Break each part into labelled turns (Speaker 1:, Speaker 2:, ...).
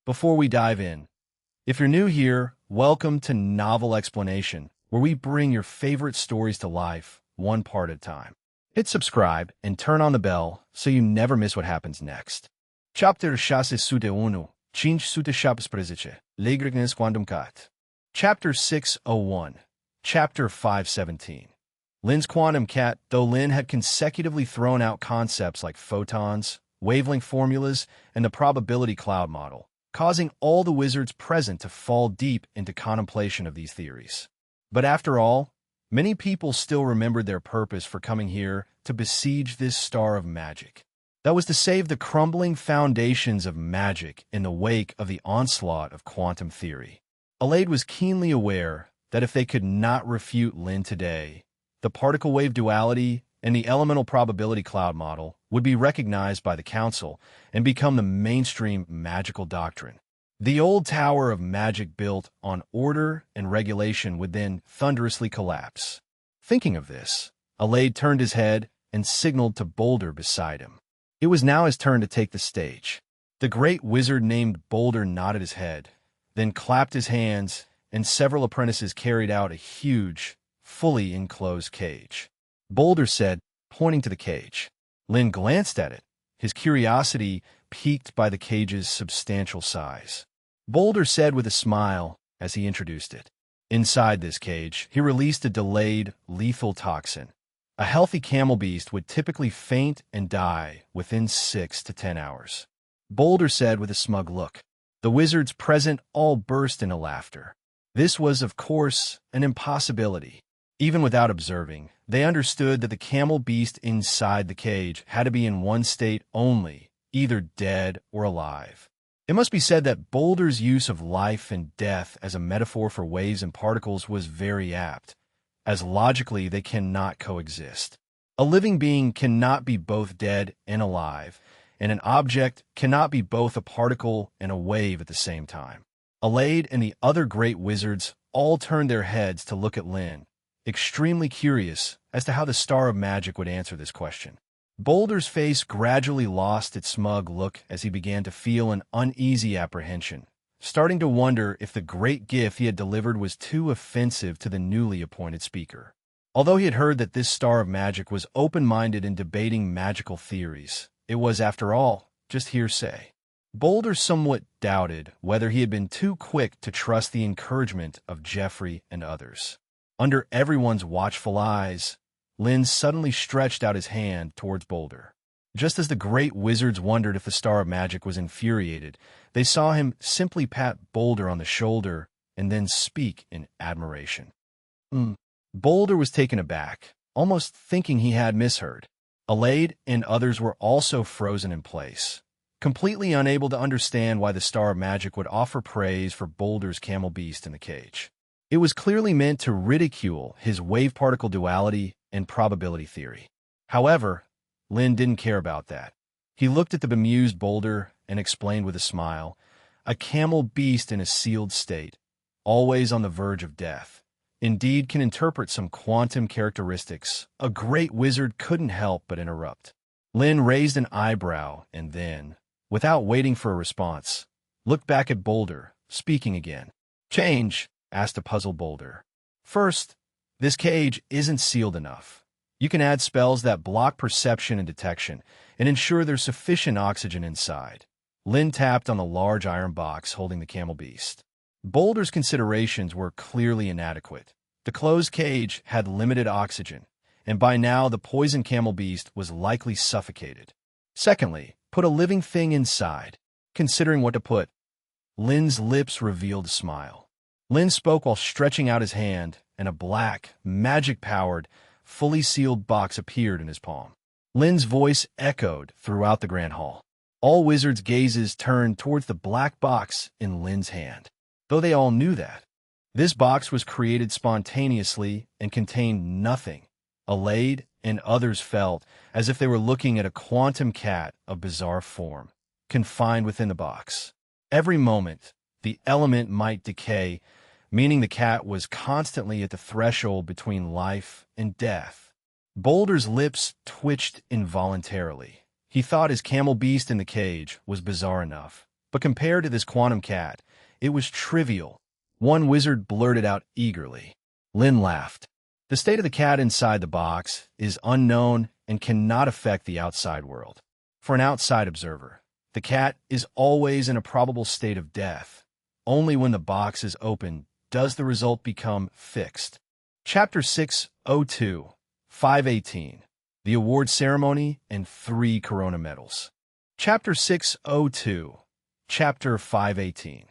Speaker 1: Before we dive in, if you're new here, welcome to Novel Explanation, where we bring your favorite stories to life, one part at a time. Hit subscribe and turn on the bell so you never miss what happens next. Chapter 601, 517, Legrignes Quantum Cat. Chapter 601, Chapter 517. Lin's quantum cat. Though Lin had consecutively thrown out concepts like photons, wavelength formulas, and the probability cloud model, causing all the wizards present to fall deep into contemplation of these theories. But after all, many people still remembered their purpose for coming here to besiege this star of magic. That was to save the crumbling foundations of magic in the wake of the onslaught of quantum theory. Alade was keenly aware that if they could not refute Lin today, the particle-wave duality and the elemental probability cloud model would be recognized by the Council and become the mainstream magical doctrine. The old tower of magic built on order and regulation would then thunderously collapse. Thinking of this, Alade turned his head and signaled to Boulder beside him. It was now his turn to take the stage. The great wizard named Boulder nodded his head, then clapped his hands, and several apprentices carried out a huge, fully enclosed cage. Boulder said, pointing to the cage. Lin glanced at it, his curiosity piqued by the cage's substantial size. Boulder said with a smile as he introduced it. Inside this cage, he released a delayed, lethal toxin. A healthy camel beast would typically faint and die within 6 to 10 hours. Boulder said with a smug look. The wizards present all burst into laughter. This was, of course, an impossibility. Even without observing, they understood that the camel beast inside the cage had to be in one state only, either dead or alive. It must be said that Boulder's use of life and death as a metaphor for waves and particles was very apt, as logically they cannot coexist. A living being cannot be both dead and alive, and an object cannot be both a particle and a wave at the same time. Alade and the other great wizards all turned their heads to look at Lin, extremely curious as to how the Star of Magic would answer this question. Boulder's face gradually lost its smug look as he began to feel an uneasy apprehension, starting to wonder if the great gift he had delivered was too offensive to the newly appointed speaker. Although he had heard that this Star of Magic was open-minded in debating magical theories, it was, after all, just hearsay. Boulder somewhat doubted whether he had been too quick to trust the encouragement of Jeffrey and others. Under everyone's watchful eyes, Lin suddenly stretched out his hand towards Boulder. Just as the great wizards wondered if the Star of Magic was infuriated, they saw him simply pat Boulder on the shoulder and then speak in admiration. Boulder was taken aback, almost thinking he had misheard. Alade and others were also frozen in place, completely unable to understand why the Star of Magic would offer praise for Boulder's camel beast in the cage. It was clearly meant to ridicule his wave-particle duality and probability theory. However, Lin didn't care about that. He looked at the bemused Boulder and explained with a smile, a camel beast in a sealed state, always on the verge of death, indeed can interpret some quantum characteristics. A great wizard couldn't help but interrupt. Lin raised an eyebrow and then, without waiting for a response, looked back at Boulder, speaking again. Change? Asked a puzzled Boulder. First, this cage isn't sealed enough. You can add spells that block perception and detection and ensure there's sufficient oxygen inside. Lin tapped on the large iron box holding the camel beast. Boulder's considerations were clearly inadequate. The closed cage had limited oxygen, and by now the poison camel beast was likely suffocated. Secondly, put a living thing inside. Considering what to put, Lin's lips revealed a smile. Lin spoke while stretching out his hand, and a black, magic-powered, fully sealed box appeared in his palm. Lin's voice echoed throughout the grand hall. All wizards' gazes turned towards the black box in Lin's hand, though they all knew that. This box was created spontaneously and contained nothing. Alade and others felt as if they were looking at a quantum cat of bizarre form, confined within the box. Every moment, the element might decay, meaning the cat was constantly at the threshold between life and death. Boulder's lips twitched involuntarily. He thought his camel beast in the cage was bizarre enough, But compared to this quantum cat, it was trivial. One wizard blurted out eagerly. Lin laughed. The state of the cat inside the box is unknown and cannot affect the outside world. For an outside observer, the cat is always in a probable state of death. Only when the box is open does the result become fixed. Chapter 602, 518, The Award Ceremony and 3 Corona Medals. Chapter 602, Chapter 518,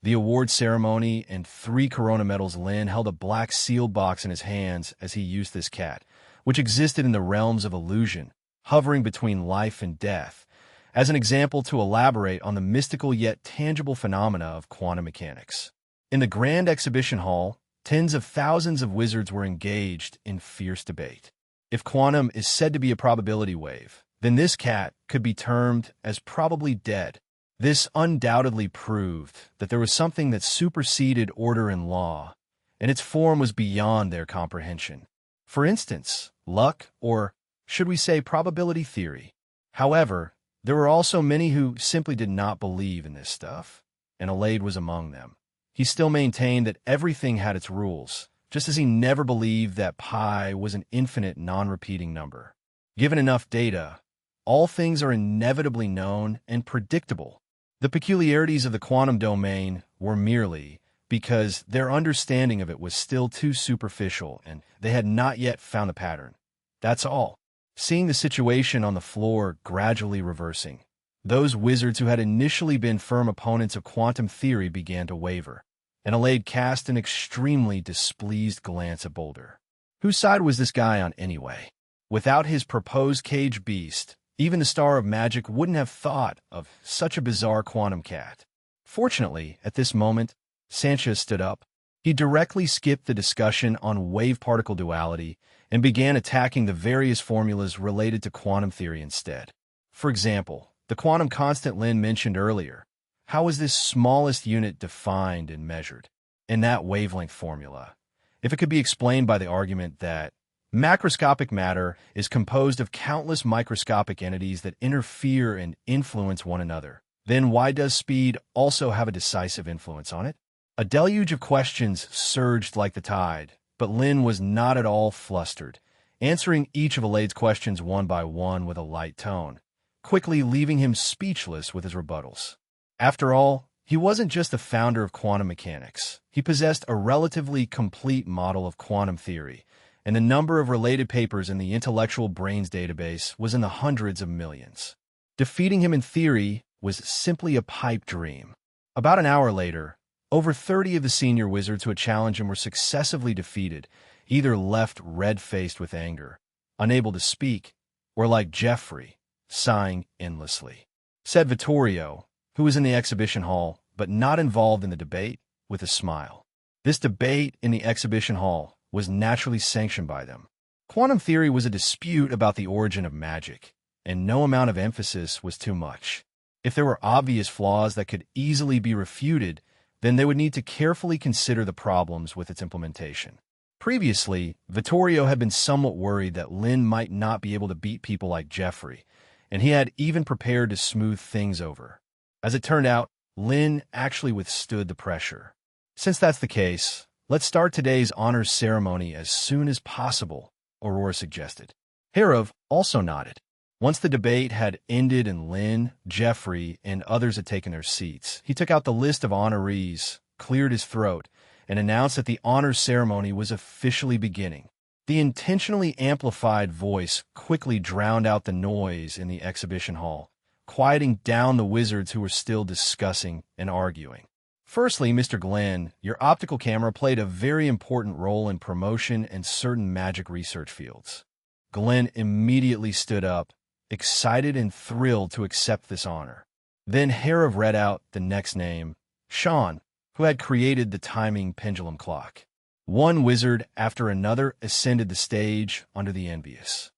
Speaker 1: The Award Ceremony and 3 Corona Medals. Lin held a black sealed box in his hands as he used this cat, which existed in the realms of illusion, hovering between life and death, as an example to elaborate on the mystical yet tangible phenomena of quantum mechanics. In the Grand Exhibition Hall, tens of thousands of wizards were engaged in fierce debate. If quantum is said to be a probability wave, then this cat could be termed as probably dead. This undoubtedly proved that there was something that superseded order and law, and its form was beyond their comprehension. For instance, luck, or should we say probability theory. However, there were also many who simply did not believe in this stuff, and Alade was among them. He still maintained that everything had its rules, just as he never believed that pi was an infinite non-repeating number. Given enough data, all things are inevitably known and predictable. The peculiarities of the quantum domain were merely because their understanding of it was still too superficial and they had not yet found the pattern. That's all. Seeing the situation on the floor gradually reversing, those wizards who had initially been firm opponents of quantum theory began to waver, and Alade cast an extremely displeased glance at Boulder. Whose side was this guy on anyway? Without his proposed cage beast, even the Star of Magic wouldn't have thought of such a bizarre quantum cat. Fortunately, at this moment, Sanchez stood up. He directly skipped the discussion on wave-particle duality and began attacking the various formulas related to quantum theory instead. For example, the quantum constant Lin mentioned earlier. How is this smallest unit defined and measured? In that wavelength formula, if it could be explained by the argument that macroscopic matter is composed of countless microscopic entities that interfere and influence one another, then why does speed also have a decisive influence on it? A deluge of questions surged like the tide, but Lin was not at all flustered, answering each of Alade's questions one by one with a light tone, quickly leaving him speechless with his rebuttals. After all, he wasn't just the founder of quantum mechanics. He possessed a relatively complete model of quantum theory, and the number of related papers in the intellectual brains database was in the hundreds of millions. Defeating him in theory was simply a pipe dream. About an hour later, over 30 of the senior wizards who had challenged him were successively defeated, either left red-faced with anger, unable to speak, or like Jeffrey, sighing endlessly. Said Vittorio, who was in the exhibition hall, but not involved in the debate, with a smile. This debate in the exhibition hall was naturally sanctioned by them. Quantum theory was a dispute about the origin of magic, and no amount of emphasis was too much. If there were obvious flaws that could easily be refuted, then they would need to carefully consider the problems with its implementation. Previously, Vittorio had been somewhat worried that Lin might not be able to beat people like Jeffrey, and he had even prepared to smooth things over. As it turned out, Lin actually withstood the pressure. Since that's the case, let's start today's honors ceremony as soon as possible, Aurora suggested. Harov also nodded. Once the debate had ended and Lin, Jeffrey, and others had taken their seats, he took out the list of honorees, cleared his throat, and announced that the honors ceremony was officially beginning. The intentionally amplified voice quickly drowned out the noise in the exhibition hall, quieting down the wizards who were still discussing and arguing. Firstly, Mr. Glenn, your optical camera played a very important role in promotion and certain magic research fields. Glenn immediately stood up, excited and thrilled to accept this honor. Then Harov read out the next name, Sean, who had created the timing pendulum clock. One wizard after another ascended the stage under the envious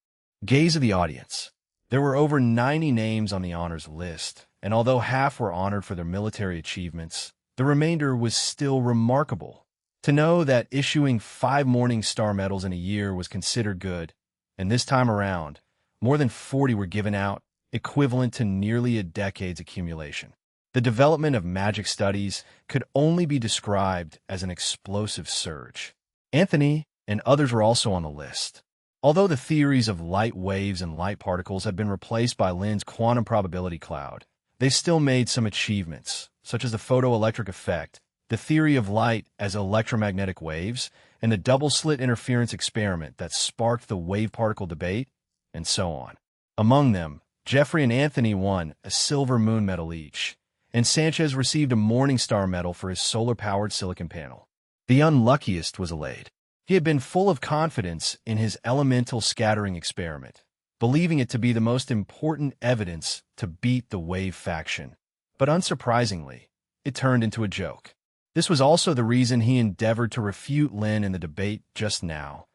Speaker 1: gaze of the audience. There were over 90 names on the honors list, and although half were honored for their military achievements, the remainder was still remarkable. To know that issuing 5 Morning Star medals in a year was considered good, and this time around, more than 40 were given out, equivalent to nearly a decade's accumulation. The development of magic studies could only be described as an explosive surge. Anthony and others were also on the list. Although the theories of light waves and light particles had been replaced by Lin's quantum probability cloud, they still made some achievements, such as the photoelectric effect, the theory of light as electromagnetic waves, and the double-slit interference experiment that sparked the wave-particle debate, and so on. Among them, Jeffrey and Anthony won a Silver Moon medal each, and Sanchez received a Morningstar medal for his solar-powered silicon panel. The unluckiest was Alade. He had been full of confidence in his elemental scattering experiment, believing it to be the most important evidence to beat the wave faction. But unsurprisingly, it turned into a joke. This was also the reason he endeavored to refute Lin in the debate just now,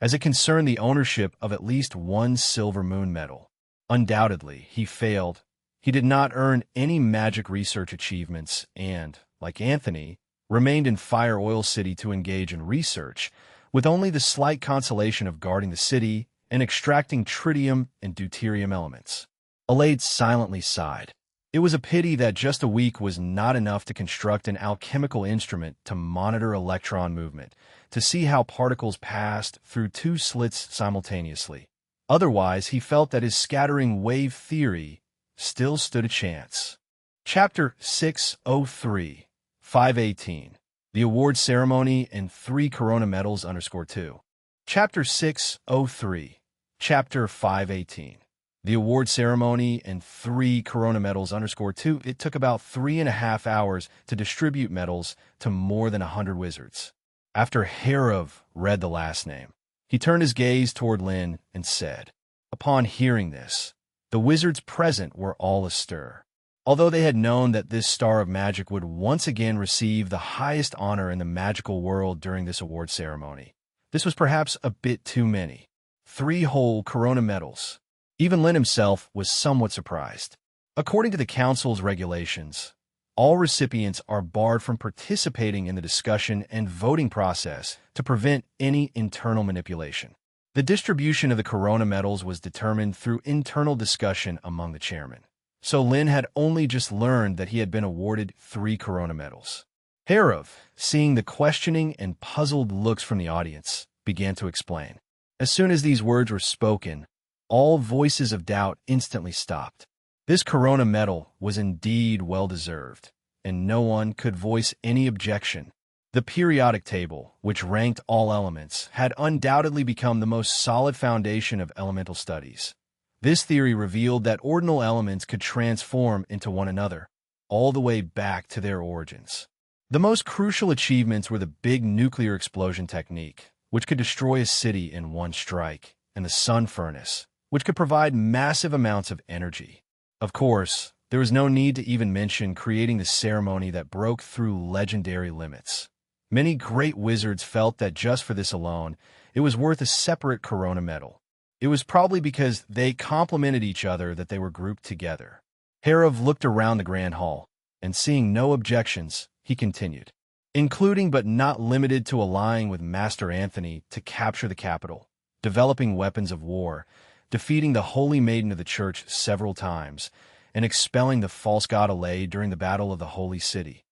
Speaker 1: as it concerned the ownership of at least one Silver Moon medal. Undoubtedly, he failed. He did not earn any magic research achievements and, like Anthony, remained in Fire Oil City to engage in research, with only the slight consolation of guarding the city and extracting tritium and deuterium elements. Alade silently sighed. It was a pity that just a week was not enough to construct an alchemical instrument to monitor electron movement, to see how particles passed through two slits simultaneously. Otherwise, he felt that his scattering wave theory still stood a chance. Chapter 603, 518. The Award Ceremony and 3 Corona Medals _2. Chapter 603, Chapter 518. The Award Ceremony and 3 Corona Medals _2. It took about 3.5 hours to distribute medals to more than 100 wizards. After Harov read the last name, he turned his gaze toward Lin and said, upon hearing this, the wizards present were all astir. Although they had known that this star of magic would once again receive the highest honor in the magical world during this award ceremony, this was perhaps a bit too many. 3 whole Corona medals. Even Lin himself was somewhat surprised. According to the Council's regulations, all recipients are barred from participating in the discussion and voting process to prevent any internal manipulation. The distribution of the Corona medals was determined through internal discussion among the chairmen. So Lin had only just learned that he had been awarded 3 Corona medals. Harov, seeing the questioning and puzzled looks from the audience, began to explain. As soon as these words were spoken, all voices of doubt instantly stopped. This Corona medal was indeed well-deserved, and no one could voice any objection. The periodic table, which ranked all elements, had undoubtedly become the most solid foundation of elemental studies. This theory revealed that ordinal elements could transform into one another, all the way back to their origins. The most crucial achievements were the big nuclear explosion technique, which could destroy a city in one strike, and the sun furnace, which could provide massive amounts of energy. Of course, there was no need to even mention creating the ceremony that broke through legendary limits. Many great wizards felt that just for this alone, it was worth a separate Corona medal. It was probably because they complemented each other that they were grouped together. Harov looked around the grand hall, and seeing no objections, he continued, including but not limited to allying with Master Anthony to capture the capital, developing weapons of war, defeating the Holy Maiden of the Church several times, and expelling the false god Alade during the Battle of the Holy City.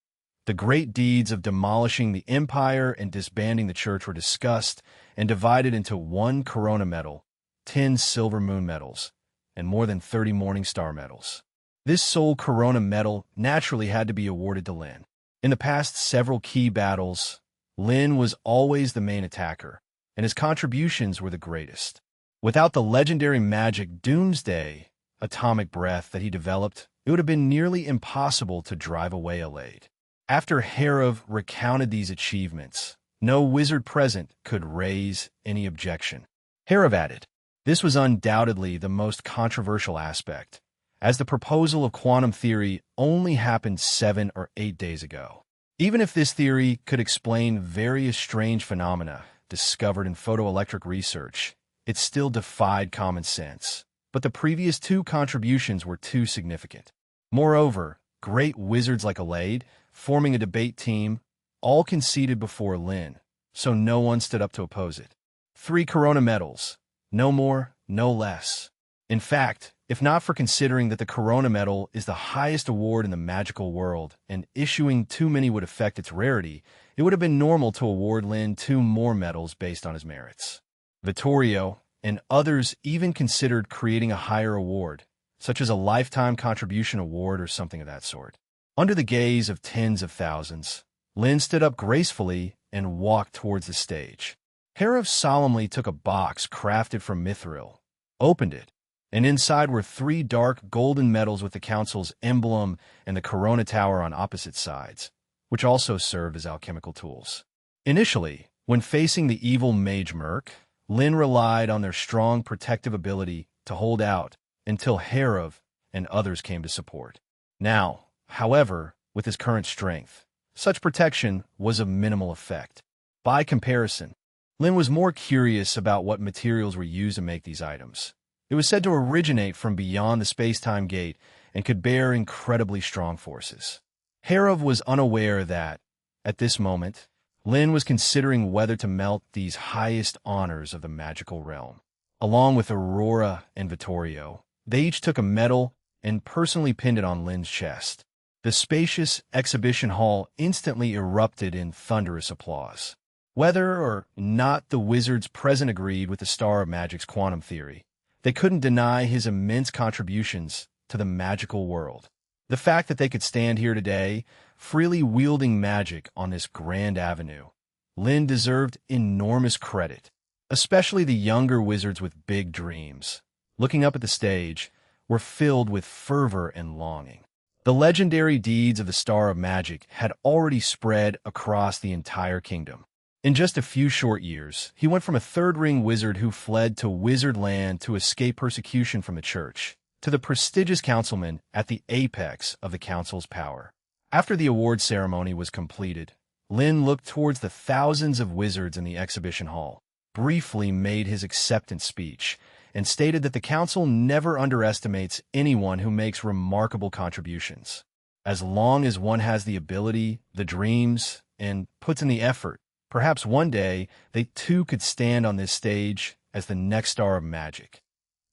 Speaker 1: The great deeds of demolishing the Empire and disbanding the Church were discussed and divided into 1 Corona medal, 10 Silver Moon medals, and more than 30 Morningstar medals. This sole Corona medal naturally had to be awarded to Lin. In the past several key battles, Lin was always the main attacker, and his contributions were the greatest. Without the legendary magic Doomsday atomic breath that he developed, it would have been nearly impossible to drive away Alade. After Harov recounted these achievements, no wizard present could raise any objection. Harov added, this was undoubtedly the most controversial aspect, as the proposal of quantum theory only happened 7 or 8 days ago. Even if this theory could explain various strange phenomena discovered in photoelectric research, it still defied common sense. But the previous 2 contributions were too significant. Moreover, great wizards like Alade, forming a debate team, all conceded before Lin, so no one stood up to oppose it. 3 Corona medals, no more, no less. In fact, if not for considering that the Corona Medal is the highest award in the magical world, and issuing too many would affect its rarity, it would have been normal to award Lin 2 more medals based on his merits. Vittorio and others even considered creating a higher award, such as a lifetime contribution award or something of that sort. Under the gaze of tens of thousands, Lin stood up gracefully and walked towards the stage. Herav solemnly took a box crafted from mithril, opened it, and inside were 3 dark golden medals with the council's emblem and the Corona Tower on opposite sides, which also served as alchemical tools. Initially, when facing the evil mage Merc, Lin relied on their strong protective ability to hold out until Herav and others came to support. Now, however, with his current strength, such protection was of minimal effect. By comparison, Lin was more curious about what materials were used to make these items. It was said to originate from beyond the space-time gate and could bear incredibly strong forces. Herav was unaware that, at this moment, Lin was considering whether to melt these highest honors of the magical realm. Along with Aurora and Vittorio, they each took a medal and personally pinned it on Lin's chest. The spacious exhibition hall instantly erupted in thunderous applause. Whether or not the wizards present agreed with the Star of Magic's quantum theory, they couldn't deny his immense contributions to the magical world. The fact that they could stand here today, freely wielding magic on this grand avenue, Lin deserved enormous credit, especially the younger wizards with big dreams. Looking up at the stage, were filled with fervor and longing. The legendary deeds of the Star of Magic had already spread across the entire kingdom. In just a few short years, he went from a third-ring wizard who fled to wizard land to escape persecution from the church, to the prestigious councilman at the apex of the council's power. After the award ceremony was completed, Lin looked towards the thousands of wizards in the exhibition hall, briefly made his acceptance speech, and stated that the council never underestimates anyone who makes remarkable contributions. As long as one has the ability, the dreams, and puts in the effort, perhaps one day they too could stand on this stage as the next Star of Magic.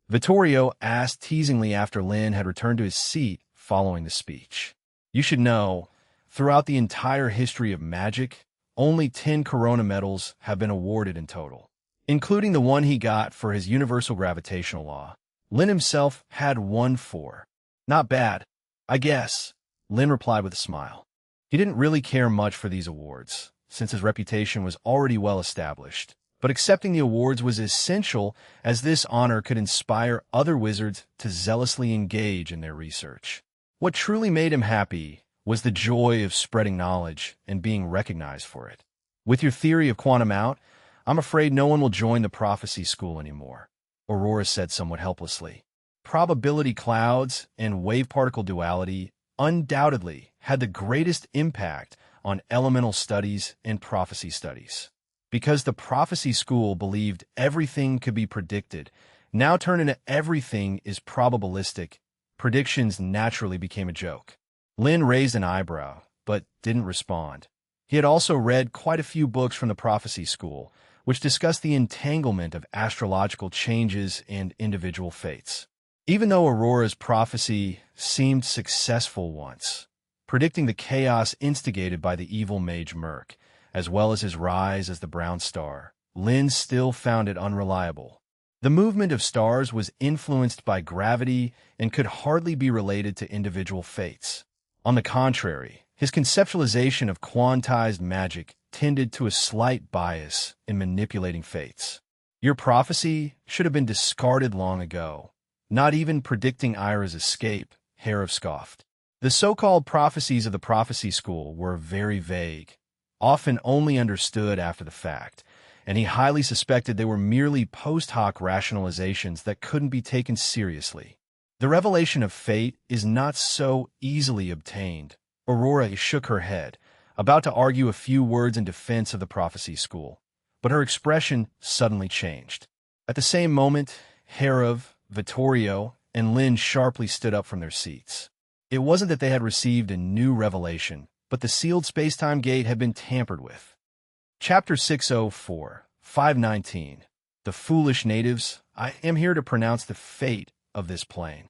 Speaker 1: Vittorio asked teasingly after Lin had returned to his seat following the speech. You should know, throughout the entire history of magic, only 10 Corona medals have been awarded in total, including the one he got for his universal gravitational law. Lin himself had won 4. Not bad, I guess, Lin replied with a smile. He didn't really care much for these awards, since his reputation was already well established, but accepting the awards was essential as this honor could inspire other wizards to zealously engage in their research. What truly made him happy was the joy of spreading knowledge and being recognized for it. With your theory of quantum out, I'm afraid no one will join the prophecy school anymore, Aurora said somewhat helplessly. Probability clouds and wave-particle duality undoubtedly had the greatest impact on elemental studies and prophecy studies. Because the prophecy school believed everything could be predicted, now turned into everything is probabilistic, predictions naturally became a joke. Lin raised an eyebrow, but didn't respond. He had also read quite a few books from the prophecy school, which discussed the entanglement of astrological changes and individual fates. Even though Aurora's prophecy seemed successful once, predicting the chaos instigated by the evil mage Merc, as well as his rise as the Brown Star, Lin still found it unreliable. The movement of stars was influenced by gravity and could hardly be related to individual fates. On the contrary, his conceptualization of quantized magic tended to a slight bias in manipulating fates. Your prophecy should have been discarded long ago. Not even predicting Ira's escape, Herav scoffed. The so-called prophecies of the prophecy school were very vague, often only understood after the fact, and he highly suspected they were merely post hoc rationalizations that couldn't be taken seriously. The revelation of fate is not so easily obtained. Aurora shook her head, about to argue a few words in defense of the prophecy school, but her expression suddenly changed. At the same moment, Herav, Vittorio, and Lin sharply stood up from their seats. It wasn't that they had received a new revelation, but the sealed space-time gate had been tampered with. Chapter 604, 519. The foolish natives, I am here to pronounce the fate of this plane.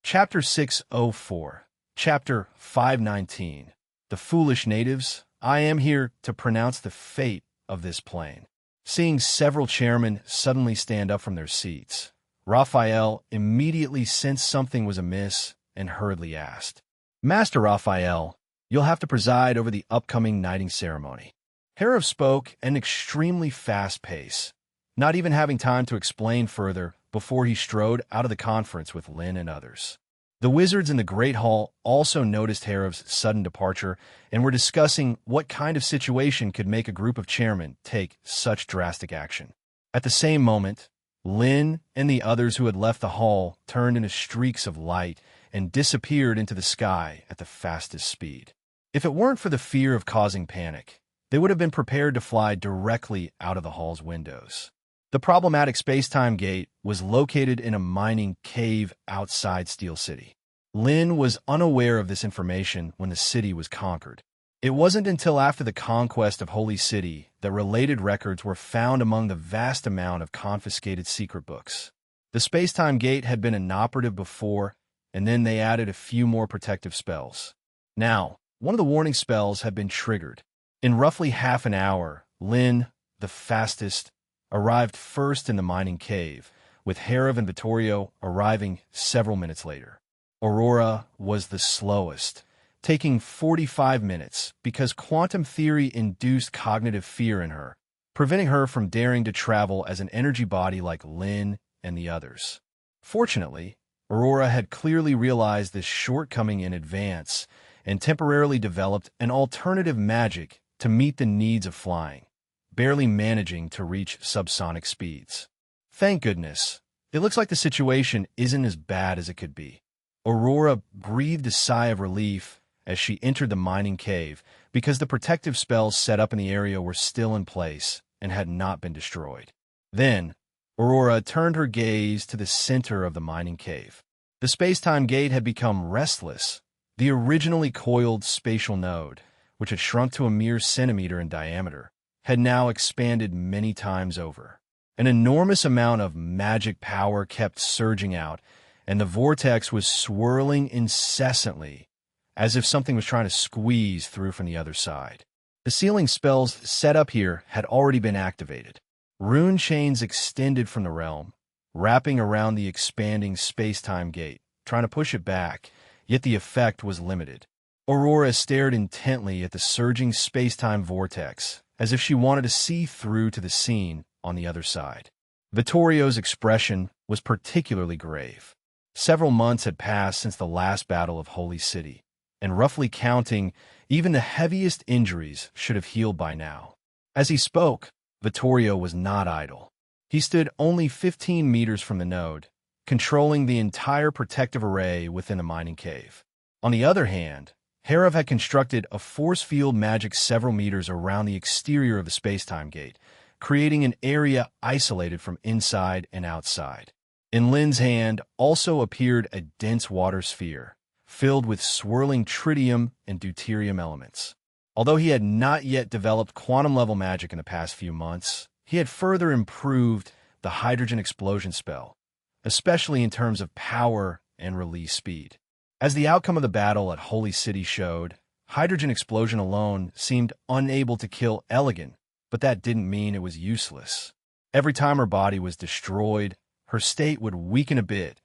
Speaker 1: Chapter 604, Chapter 519, The Foolish Natives. I am here to pronounce the fate of this plane. Seeing several chairmen suddenly stand up from their seats, Raphael immediately sensed something was amiss and hurriedly asked, "Master Raphael, you'll have to preside over the upcoming knighting ceremony." Harov spoke at an extremely fast pace, not even having time to explain further before he strode out of the conference with Lin and others. The wizards in the Great Hall also noticed Harov's sudden departure and were discussing what kind of situation could make a group of chairmen take such drastic action. At the same moment, Lin and the others who had left the hall turned into streaks of light and disappeared into the sky at the fastest speed. If it weren't for the fear of causing panic, they would have been prepared to fly directly out of the hall's windows. The problematic space-time gate was located in a mining cave outside Steel City. Lin was unaware of this information when the city was conquered. It wasn't until after the conquest of Holy City that related records were found among the vast amount of confiscated secret books. The space-time gate had been inoperative before, and then they added a few more protective spells. Now, one of the warning spells had been triggered. In roughly half an hour, Lin, the fastest, arrived first in the mining cave, with Harov and Vittorio arriving several minutes later. Aurora was the slowest, taking 45 minutes because quantum theory induced cognitive fear in her, preventing her from daring to travel as an energy body like Lin and the others. Fortunately, Aurora had clearly realized this shortcoming in advance and temporarily developed an alternative magic to meet the needs of flying, barely managing to reach subsonic speeds. Thank goodness, it looks like the situation isn't as bad as it could be. Aurora breathed a sigh of relief as she entered the mining cave because the protective spells set up in the area were still in place and had not been destroyed. Then, Aurora turned her gaze to the center of the mining cave. The space-time gate had become restless. The originally coiled spatial node, which had shrunk to a mere centimeter in diameter, had now expanded many times over. An enormous amount of magic power kept surging out, and the vortex was swirling incessantly, as if something was trying to squeeze through from the other side. The sealing spells set up here had already been activated. Rune chains extended from the realm, wrapping around the expanding space-time gate, trying to push it back, yet the effect was limited. Aurora stared intently at the surging space-time vortex, as if she wanted to see through to the scene on the other side. Vittorio's expression was particularly grave. Several months had passed since the last battle of Holy City, and roughly counting, even the heaviest injuries should have healed by now. As he spoke, Vittorio was not idle. He stood only 15 meters from the node, controlling the entire protective array within the mining cave. On the other hand, Harov had constructed a force field magic several meters around the exterior of the space-time gate, creating an area isolated from inside and outside. In Lin's hand also appeared a dense water sphere, filled with swirling tritium and deuterium elements. Although he had not yet developed quantum-level magic in the past few months, he had further improved the hydrogen explosion spell, especially in terms of power and release speed. As the outcome of the battle at Holy City showed, hydrogen explosion alone seemed unable to kill Elegant, but that didn't mean it was useless. Every time her body was destroyed, her state would weaken a bit,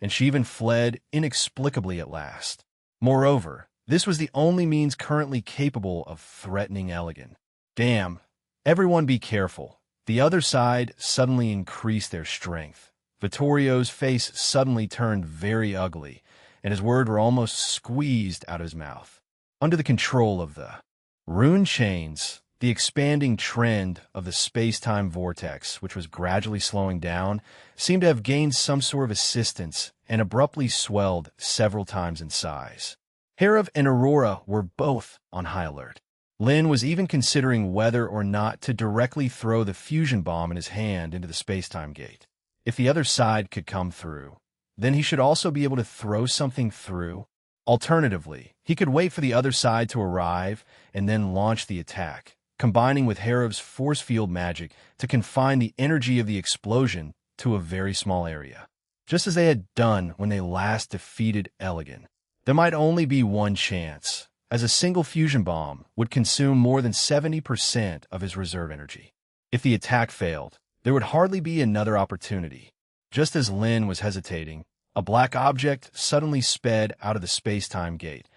Speaker 1: and she even fled inexplicably at last. Moreover, this was the only means currently capable of threatening Elegant. Damn, everyone be careful. The other side suddenly increased their strength. Vittorio's face suddenly turned very ugly, and his words were almost squeezed out of his mouth. Under the control of the rune chains, the expanding trend of the space-time vortex, which was gradually slowing down, seemed to have gained some sort of assistance and abruptly swelled several times in size. Harov and Aurora were both on high alert. Lin was even considering whether or not to directly throw the fusion bomb in his hand into the space-time gate. If the other side could come through, then he should also be able to throw something through. Alternatively, he could wait for the other side to arrive and then launch the attack, combining with Harov's force field magic to confine the energy of the explosion to a very small area. just as they had done when they last defeated Elegant. There might only be one chance, as a single fusion bomb would consume more than 70% of his reserve energy. If the attack failed, there would hardly be another opportunity. Just as Lin was hesitating, a black object suddenly sped out of the space-time gate,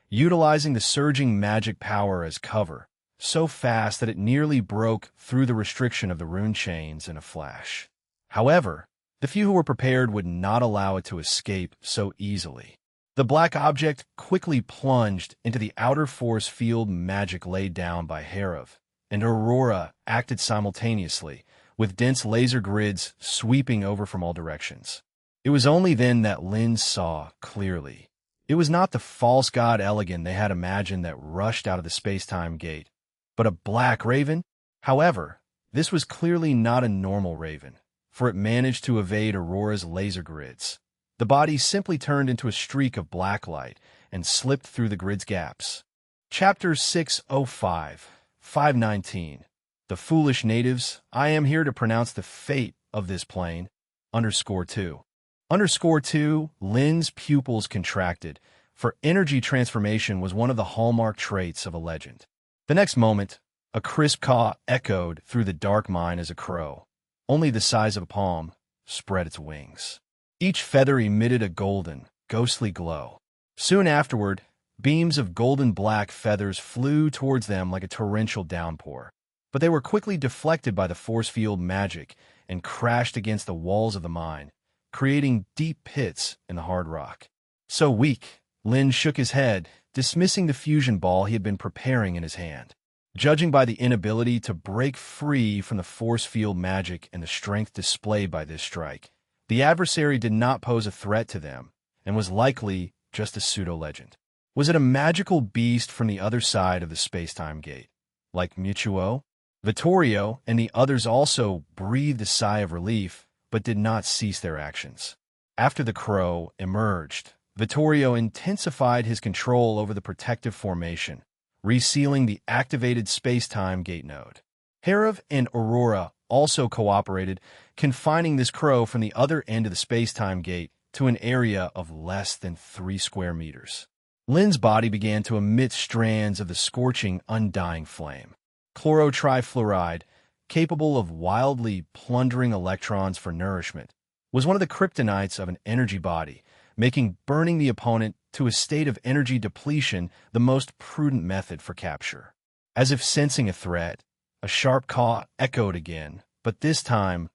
Speaker 1: utilizing the surging magic power as cover, so fast that it nearly broke through the restriction of the rune chains in a flash. However, the few who were prepared would not allow it to escape so easily. The black object quickly plunged into the outer force field magic laid down by Herav, and Aurora acted simultaneously, with dense laser grids sweeping over from all directions. It was only then that Lin saw clearly. It was not the false god Elegant they had imagined that rushed out of the space-time gate, but a black raven. However, this was clearly not a normal raven, for it managed to evade Aurora's laser grids. The body simply turned into a streak of black light and slipped through the grid's gaps. Chapter 605, 519. The Foolish Natives. I am here to pronounce the fate of this plane. _2. _2, Lin's pupils contracted, for energy transformation was one of the hallmark traits of a legend. The next moment, a crisp caw echoed through the dark mine as a crow, only the size of a palm, spread its wings. Each feather emitted a golden, ghostly glow. Soon afterward, beams of golden-black feathers flew towards them like a torrential downpour, but they were quickly deflected by the force field magic and crashed against the walls of the mine, creating deep pits in the hard rock. So weak, Lin shook his head, dismissing the fusion ball he had been preparing in his hand. Judging by the inability to break free from the force field magic and the strength displayed by this strike, the adversary did not pose a threat to them and was likely just a pseudo-legend. Was it a magical beast from the other side of the space-time gate? Like Mutuo? Vittorio and the others also breathed a sigh of relief, but did not cease their actions. After the crow emerged, Vittorio intensified his control over the protective formation, resealing the activated space-time gate node. Herav and Aurora also cooperated, confining this crow from the other end of the space-time gate to an area of less than 3 square meters. Lin's body began to emit strands of the scorching, undying flame. Chlorotrifluoride, capable of wildly plundering electrons for nourishment, was one of the kryptonites of an energy body, making burning the opponent to a state of energy depletion the most prudent method for capture. As if sensing a threat, a sharp caw echoed again, but this time,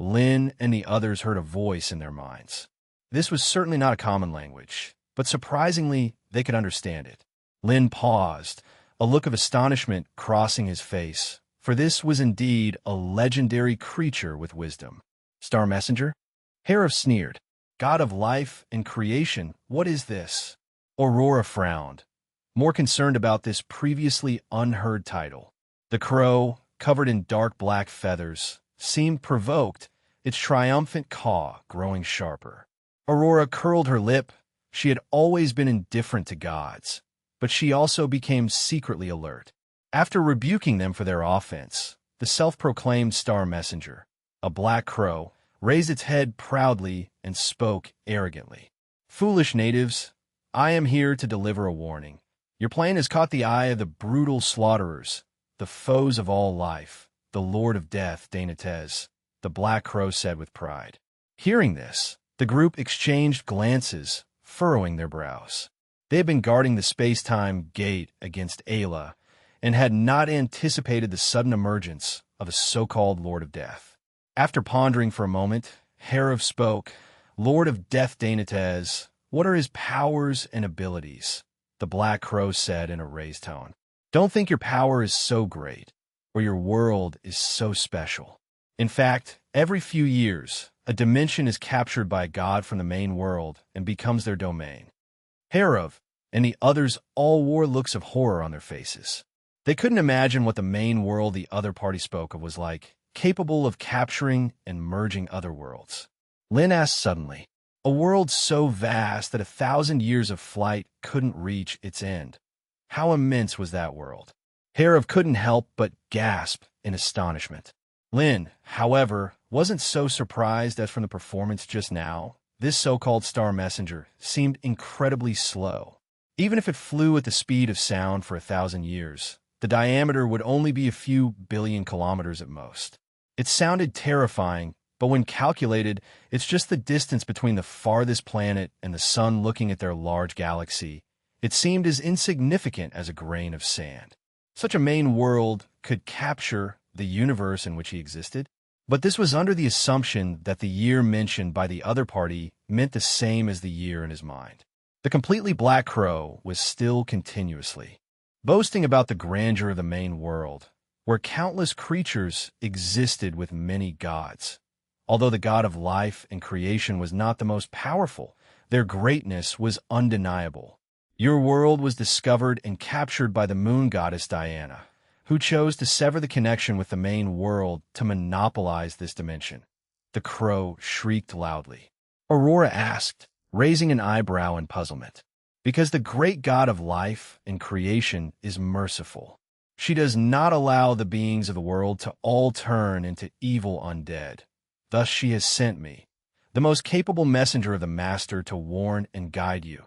Speaker 1: Lin and the others heard a voice in their minds. This was certainly not a common language, but surprisingly, they could understand it. Lin paused, a look of astonishment crossing his face, for this was indeed a legendary creature with wisdom. Star Messenger? Herav sneered. God of life and creation, what is this? Aurora frowned, more concerned about this previously unheard title. The crow, covered in dark black feathers, seemed provoked, its triumphant caw growing sharper. Aurora curled her lip. She had always been indifferent to gods, but she also became secretly alert. After rebuking them for their offense, the self-proclaimed Star Messenger, a black crow, raised its head proudly and spoke arrogantly. Foolish natives, I am here to deliver a warning. Your plan has caught the eye of the brutal slaughterers, the foes of all life, the Lord of Death, Dainatez, the black crow said with pride. Hearing this, the group exchanged glances, furrowing their brows. They had been guarding the space-time gate against Ayla, and had not anticipated the sudden emergence of a so-called Lord of Death. After pondering for a moment, Herav spoke. Lord of Death Dainatez, what are his powers and abilities? The black crow said in a raised tone. Don't think your power is so great, or your world is so special. In fact, every few years, a dimension is captured by a god from the main world and becomes their domain. Herav and the others all wore looks of horror on their faces. They couldn't imagine what the main world the other party spoke of was like, capable of capturing and merging other worlds. Lin asked suddenly, a world so vast that 1,000 years of flight couldn't reach its end. How immense was that world? Herav couldn't help but gasp in astonishment. Lin, however, wasn't so surprised as from the performance just now. this so-called star messenger seemed incredibly slow. Even if it flew at the speed of sound for 1,000 years, the diameter would only be a few billion kilometers at most. It sounded terrifying, but when calculated, it's just the distance between the farthest planet and the sun looking at their large galaxy. It seemed as insignificant as a grain of sand. Such a main world could capture the universe in which he existed. But this was under the assumption that the year mentioned by the other party meant the same as the year in his mind. The completely black crow was still continuously boasting about the grandeur of the main world, where countless creatures existed with many gods. Although the god of life and creation was not the most powerful, their greatness was undeniable. Your world was discovered and captured by the moon goddess Diana, who chose to sever the connection with the main world to monopolize this dimension. The crow shrieked loudly. Aurora asked, raising an eyebrow in puzzlement. Because the great god of life and creation is merciful. She does not allow the beings of the world to all turn into evil undead. Thus she has sent me, the most capable messenger of the Master, to warn and guide you,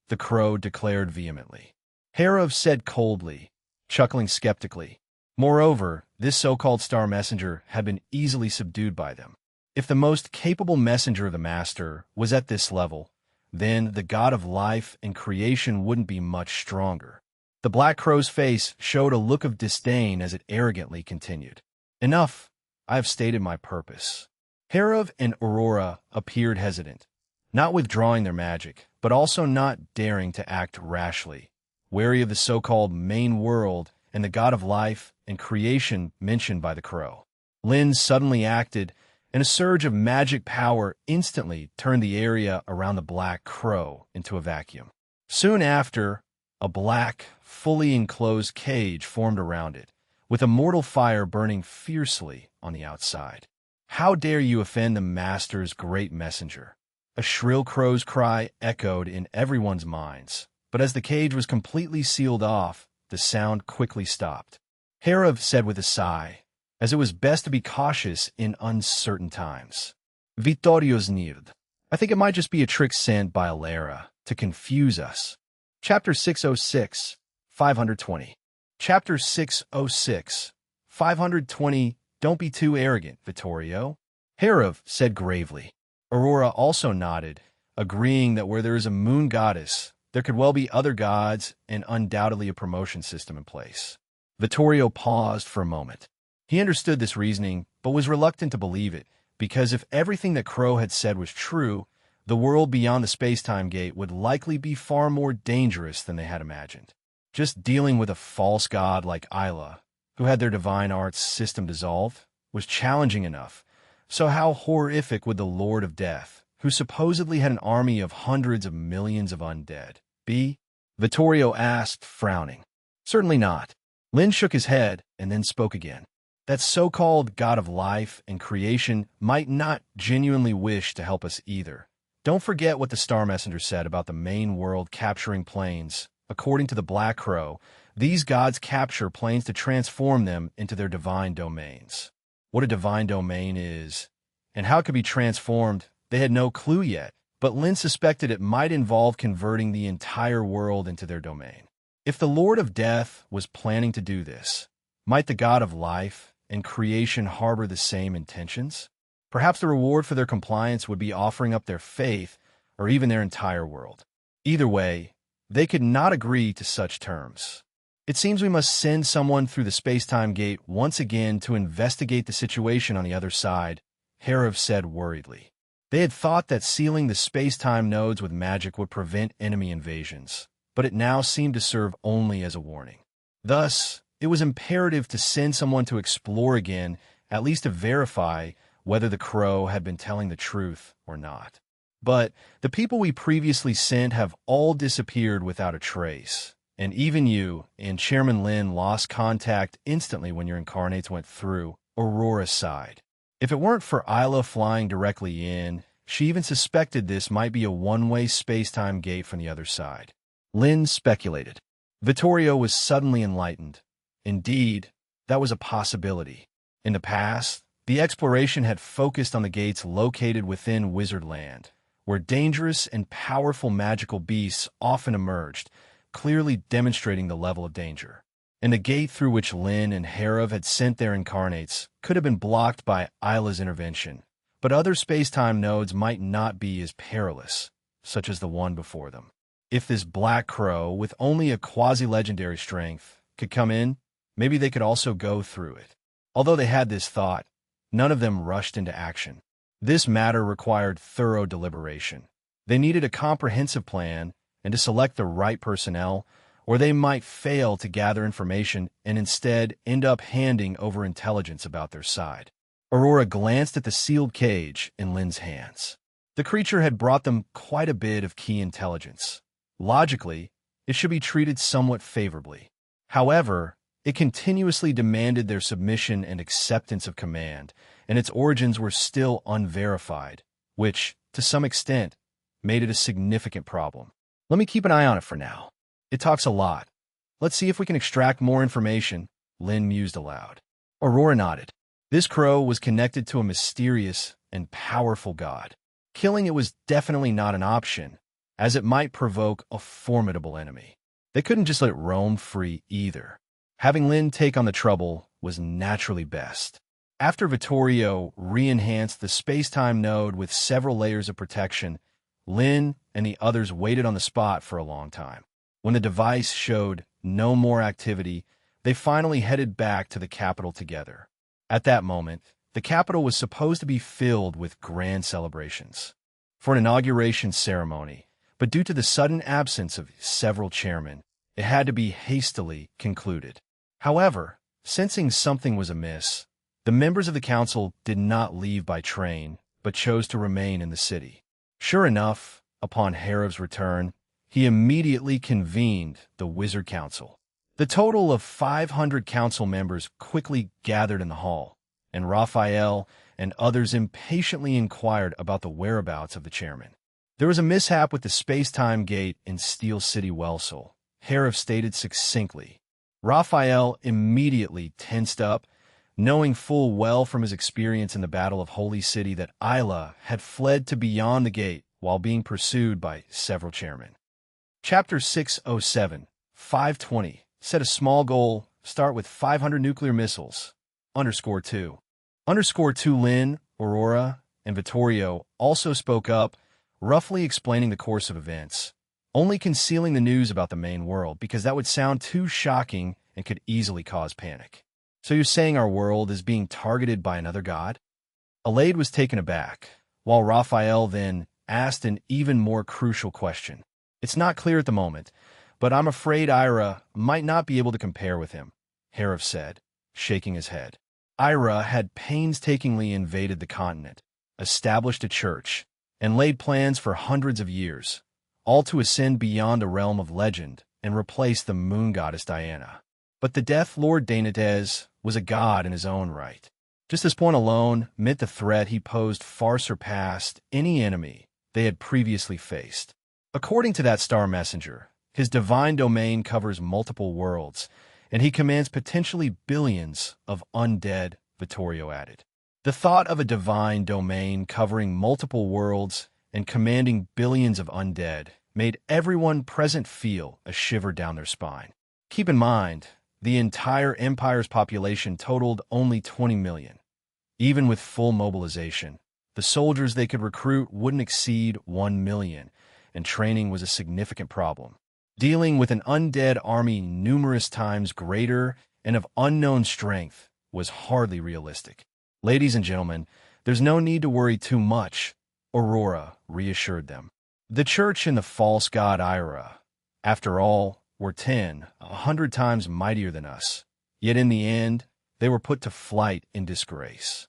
Speaker 1: the crow declared vehemently. Herav said coldly, chuckling skeptically. Moreover, this so-called star messenger had been easily subdued by them. If the most capable messenger of the Master was at this level, then the god of life and creation wouldn't be much stronger. The black crow's face showed a look of disdain as it arrogantly continued. Enough, I have stated my purpose. Herav and Aurora appeared hesitant, not withdrawing their magic, but also not daring to act rashly, wary of the so-called main world and the god of life and creation mentioned by the crow. Lin suddenly acted, and a surge of magic power instantly turned the area around the black crow into a vacuum. Soon after, a black, fully enclosed cage formed around it, with a mortal fire burning fiercely on the outside. How dare you offend the Master's great messenger? A shrill crow's cry echoed in everyone's minds, but as the cage was completely sealed off, the sound quickly stopped. Herav said with a sigh, as it was best to be cautious in uncertain times. Vittorio's nird. I think it might just be a trick sent by Alara to confuse us. Chapter 606, 520. Chapter 606, 520. Don't be too arrogant, Vittorio. Herav said gravely. Aurora also nodded, agreeing that where there is a moon goddess, there could well be other gods and undoubtedly a promotion system in place. Vittorio paused for a moment. He understood this reasoning, but was reluctant to believe it, because if everything that Crow had said was true, the world beyond the space-time gate would likely be far more dangerous than they had imagined. Just dealing with a false god like Isla, who had their divine arts system dissolved, was challenging enough. So how horrific would the Lord of Death, who supposedly had an army of hundreds of millions of undead, be? Vittorio asked, frowning. Certainly not. Lin shook his head and then spoke again. That so-called god of life and creation might not genuinely wish to help us either. Don't forget what the Star Messenger said about the main world capturing planes. According to the Black Crow, these gods capture planes to transform them into their divine domains. What a divine domain is, and how it could be transformed, they had no clue yet, but Lin suspected it might involve converting the entire world into their domain. If the Lord of Death was planning to do this, might the god of life and creation harbor the same intentions? Perhaps the reward for their compliance would be offering up their faith or even their entire world. Either way, they could not agree to such terms. It seems we must send someone through the space-time gate once again to investigate the situation on the other side, Herav said worriedly. They had thought that sealing the space-time nodes with magic would prevent enemy invasions, but it now seemed to serve only as a warning. Thus, it was imperative to send someone to explore again, at least to verify whether the Crow had been telling the truth or not. But the people we previously sent have all disappeared without a trace, and even you and Chairman Lin lost contact instantly when your incarnates went through. Aurora sighed. If it weren't for Isla flying directly in, she even suspected this might be a one-way space-time gate from the other side. Lin speculated. Vittorio was suddenly enlightened. Indeed, that was a possibility. In the past, the exploration had focused on the gates located within Wizardland, where dangerous and powerful magical beasts often emerged, clearly demonstrating the level of danger. And the gate through which Lin and Herav had sent their incarnates could have been blocked by Isla's intervention, but other space-time nodes might not be as perilous, such as the one before them. If this black crow, with only a quasi-legendary strength, could come in, maybe they could also go through it. Although they had this thought, none of them rushed into action. This matter required thorough deliberation. They needed a comprehensive plan and to select the right personnel, or they might fail to gather information and instead end up handing over intelligence about their side. Aurora glanced at the sealed cage in Lin's hands. The creature had brought them quite a bit of key intelligence. Logically, it should be treated somewhat favorably. However, it continuously demanded their submission and acceptance of command, and its origins were still unverified, which, to some extent, made it a significant problem. Let me keep an eye on it for now. It talks a lot. Let's see if we can extract more information, Lin mused aloud. Aurora nodded. This crow was connected to a mysterious and powerful god. Killing it was definitely not an option, as it might provoke a formidable enemy. They couldn't just let it roam free either. Having Lin take on the trouble was naturally best. After Vittorio re-enhanced the space-time node with several layers of protection, Lin and the others waited on the spot for a long time. When the device showed no more activity, they finally headed back to the capital together. At that moment, the capital was supposed to be filled with grand celebrations for an inauguration ceremony, but due to the sudden absence of several chairmen, it had to be hastily concluded. However, sensing something was amiss, the members of the council did not leave by train, but chose to remain in the city. Sure enough, upon Herav's return, he immediately convened the Wizard Council. The total of 500 council members quickly gathered in the hall, and Raphael and others impatiently inquired about the whereabouts of the chairman. There was a mishap with the space-time gate in Steel City Wellsol, Herav stated succinctly. Raphael immediately tensed up, knowing full well from his experience in the Battle of Holy City that Isla had fled to beyond the gate while being pursued by several chairmen. Chapter 607, 520, set a small goal, start with 500 nuclear missiles. _2. _2 Lin, Aurora, and Vittorio also spoke up, roughly explaining the course of events, only concealing the news about the main world because that would sound too shocking and could easily cause panic. So you're saying our world is being targeted by another god? Alade was taken aback, while Raphael then asked an even more crucial question. It's not clear at the moment, but I'm afraid Ira might not be able to compare with him, Herav said, shaking his head. Ira had painstakingly invaded the continent, established a church, and laid plans for hundreds of years, all to ascend beyond a realm of legend and replace the moon goddess Diana. But the Death Lord Dainates was a god in his own right. Just this point alone meant the threat he posed far surpassed any enemy they had previously faced. According to that star messenger, his divine domain covers multiple worlds, and he commands potentially billions of undead, Vittorio added. The thought of a divine domain covering multiple worlds and commanding billions of undead made everyone present feel a shiver down their spine. Keep in mind, the entire Empire's population totaled only 20 million. Even with full mobilization, the soldiers they could recruit wouldn't exceed 1 million, and training was a significant problem. Dealing with an undead army numerous times greater and of unknown strength was hardly realistic. Ladies and gentlemen, there's no need to worry too much, Aurora reassured them. The church and the false god Ira, after all, were 100 times mightier than us. Yet in the end, they were put to flight in disgrace.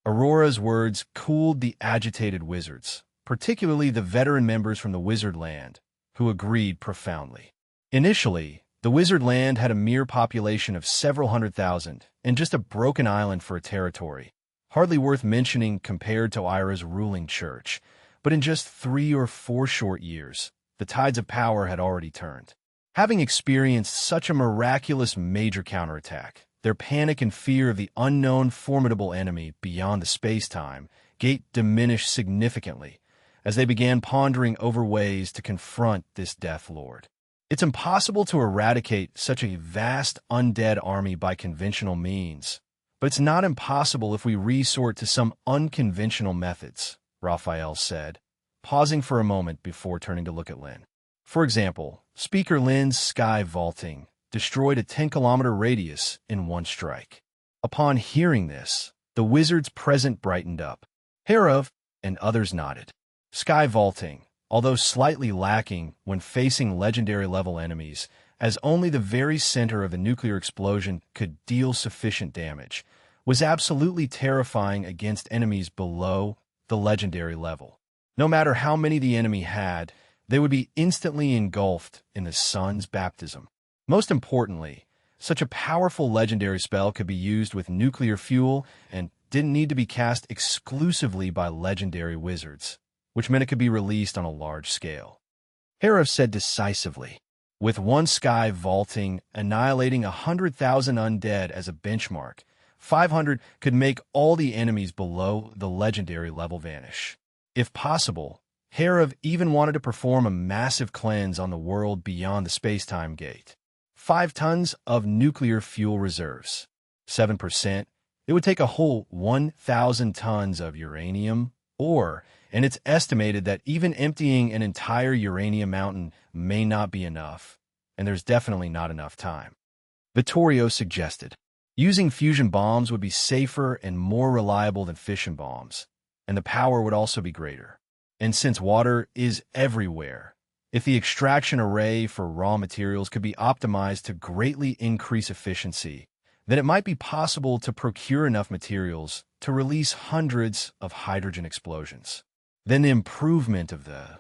Speaker 1: Aurora's words cooled the agitated wizards, particularly the veteran members from the Wizard Land, who agreed profoundly. Initially, the Wizard Land had a mere population of several 100,000 and just a broken island for a territory, hardly worth mentioning compared to Ira's ruling church. But in just 3 or 4 short years, the tides of power had already turned. Having experienced such a miraculous major counterattack, their panic and fear of the unknown formidable enemy beyond the space-time gate diminished significantly, as they began pondering over ways to confront this Death Lord. It's impossible to eradicate such a vast undead army by conventional means, but it's not impossible if we resort to some unconventional methods, Raphael said, pausing for a moment before turning to look at Lynn. For example, Speaker Lynn's sky vaulting destroyed a 10-kilometer radius in one strike. Upon hearing this, the wizards present brightened up. Herav and others nodded. Sky vaulting, although slightly lacking when facing legendary-level enemies, as only the very center of a nuclear explosion could deal sufficient damage, was absolutely terrifying against enemies below the legendary level. No matter how many the enemy had, they would be instantly engulfed in the sun's baptism. Most importantly, such a powerful legendary spell could be used with nuclear fuel and didn't need to be cast exclusively by legendary wizards, which meant it could be released on a large scale. Herav said decisively, with one sky vaulting annihilating 100,000 undead as a benchmark, 500 could make all the enemies below the legendary level vanish. If possible, Herav even wanted to perform a massive cleanse on the world beyond the space-time gate. 5 tons of nuclear fuel reserves. 7%, it would take a whole 1,000 tons of uranium ore, and it's estimated that even emptying an entire uranium mountain may not be enough, and there's definitely not enough time. Vittorio suggested, using fusion bombs would be safer and more reliable than fission bombs, and the power would also be greater. And since water is everywhere, if the extraction array for raw materials could be optimized to greatly increase efficiency, then it might be possible to procure enough materials to release hundreds of hydrogen explosions. Then the improvement of the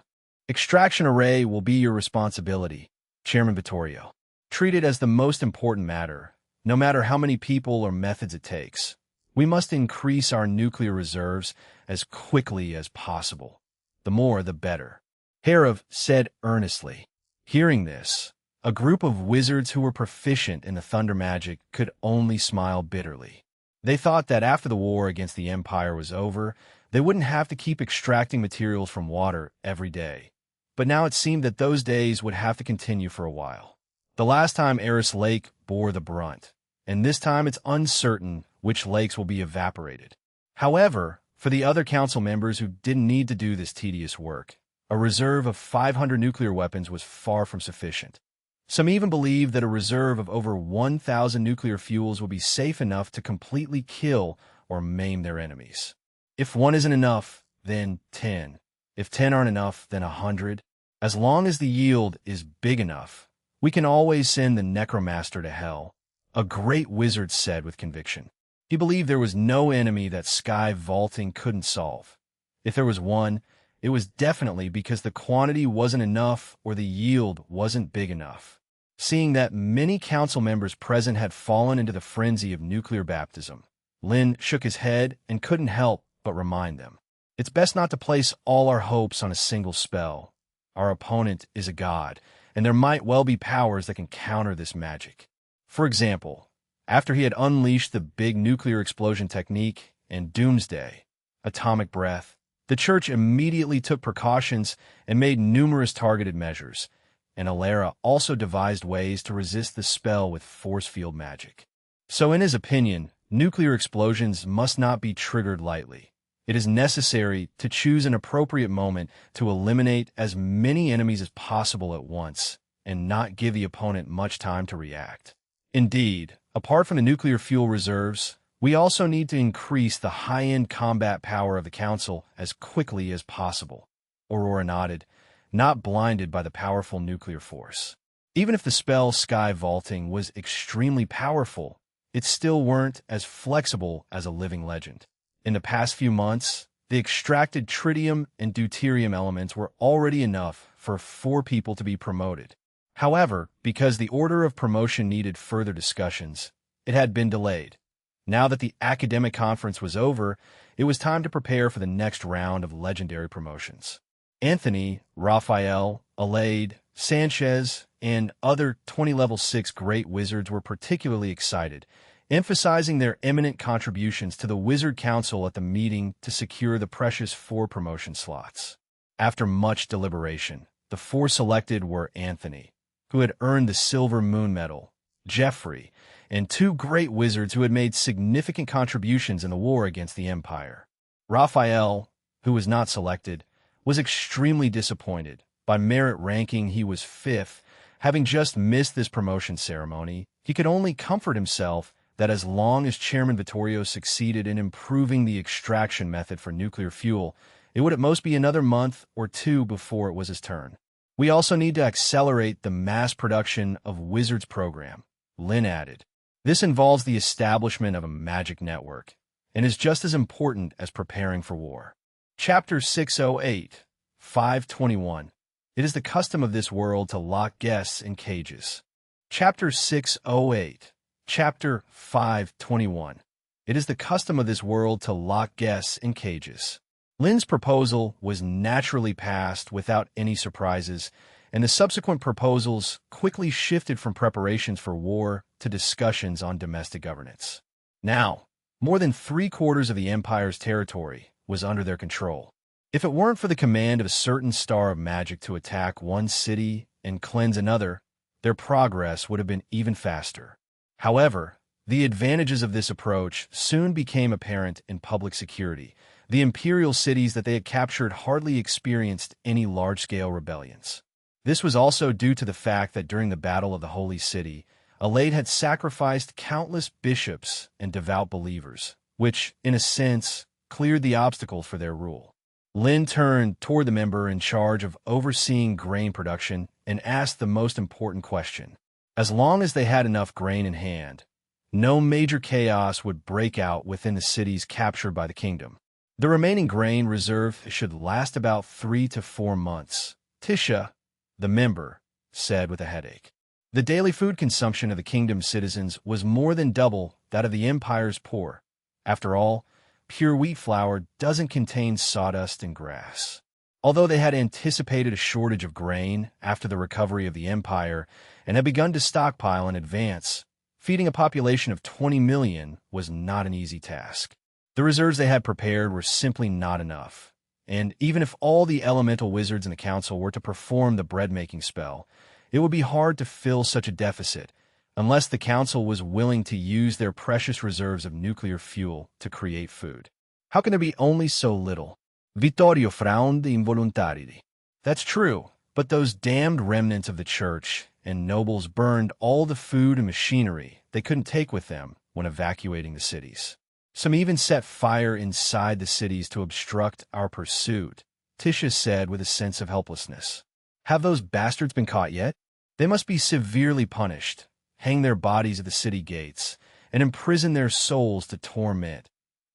Speaker 1: extraction array will be your responsibility, Chairman Vittorio. Treat it as the most important matter, no matter how many people or methods it takes. We must increase our nuclear reserves as quickly as possible. The more, the better. Herav said earnestly. Hearing this, a group of wizards who were proficient in the thunder magic could only smile bitterly. They thought that after the war against the Empire was over, they wouldn't have to keep extracting materials from water every day. But now it seemed that those days would have to continue for a while. The last time Eris Lake bore the brunt, and this time it's uncertain which lakes will be evaporated. However, for the other council members who didn't need to do this tedious work, a reserve of 500 nuclear weapons was far from sufficient. Some even believed that a reserve of over 1,000 nuclear fuels would be safe enough to completely kill or maim their enemies. If 1 isn't enough, then 10. If 10 aren't enough, then 100. As long as the yield is big enough, we can always send the Necromaster to hell, a great wizard said with conviction. He believed there was no enemy that sky vaulting couldn't solve. If there was one, it was definitely because the quantity wasn't enough or the yield wasn't big enough. Seeing that many council members present had fallen into the frenzy of nuclear baptism, Lynn shook his head and couldn't help but remind them. It's best not to place all our hopes on a single spell. Our opponent is a god, and there might well be powers that can counter this magic. For example, after he had unleashed the big nuclear explosion technique and doomsday, atomic breath, the church immediately took precautions and made numerous targeted measures, and Alara also devised ways to resist the spell with force field magic. So in his opinion, nuclear explosions must not be triggered lightly. It is necessary to choose an appropriate moment to eliminate as many enemies as possible at once and not give the opponent much time to react. Indeed, apart from the nuclear fuel reserves, we also need to increase the high-end combat power of the Council as quickly as possible. Aurora nodded, not blinded by the powerful nuclear force. Even if the spell Sky Vaulting was extremely powerful, it still weren't as flexible as a living legend. In the past few months, the extracted tritium and deuterium elements were already enough for 4 people to be promoted. However, because the order of promotion needed further discussions, it had been delayed. Now that the academic conference was over, it was time to prepare for the next round of legendary promotions. Anthony, Raphael, Alade, Sanchez, and other 20-level 6 great wizards were particularly excited, emphasizing their eminent contributions to the Wizard Council at the meeting to secure the precious 4 promotion slots. After much deliberation, the four selected were Anthony, who had earned the Silver Moon Medal, Geoffrey, and two great wizards who had made significant contributions in the war against the Empire. Raphael, who was not selected, was extremely disappointed. By merit ranking, he was fifth. Having just missed this promotion ceremony, he could only comfort himself that as long as Chairman Vittorio succeeded in improving the extraction method for nuclear fuel, it would at most be another month or two before it was his turn. We also need to accelerate the mass production of Wizards program, Lynn added. This involves the establishment of a magic network, and is just as important as preparing for war. Chapter 608, 521. It is the custom of this world to lock guests in cages. Chapter 608, Chapter 521. It is the custom of this world to lock guests in cages. Lynn's proposal was naturally passed without any surprises, and the subsequent proposals quickly shifted from preparations for war to discussions on domestic governance. Now, more than 3/4 of the Empire's territory was under their control. If it weren't for the command of a certain star of magic to attack one city and cleanse another, their progress would have been even faster. However, the advantages of this approach soon became apparent in public security. The imperial cities that they had captured hardly experienced any large-scale rebellions. This was also due to the fact that during the Battle of the Holy City, Alade had sacrificed countless bishops and devout believers, which, in a sense, cleared the obstacles for their rule. Lynn turned toward the member in charge of overseeing grain production and asked the most important question. As long as they had enough grain in hand, no major chaos would break out within the cities captured by the kingdom. The remaining grain reserve should last about 3 to 4 months, Tisha, the member, said with a headache. The daily food consumption of the kingdom's citizens was more than double that of the Empire's poor. After all, pure wheat flour doesn't contain sawdust and grass. Although they had anticipated a shortage of grain after the recovery of the Empire and had begun to stockpile in advance, feeding a population of 20 million was not an easy task. The reserves they had prepared were simply not enough, and even if all the elemental wizards in the council were to perform the bread-making spell, it would be hard to fill such a deficit unless the council was willing to use their precious reserves of nuclear fuel to create food. How can there be only so little? Vittorio frowned involuntarily. That's true, but those damned remnants of the church and nobles burned all the food and machinery they couldn't take with them when evacuating the cities. Some even set fire inside the cities to obstruct our pursuit, Tisha said with a sense of helplessness. Have those bastards been caught yet? They must be severely punished, hang their bodies at the city gates, and imprison their souls to torment.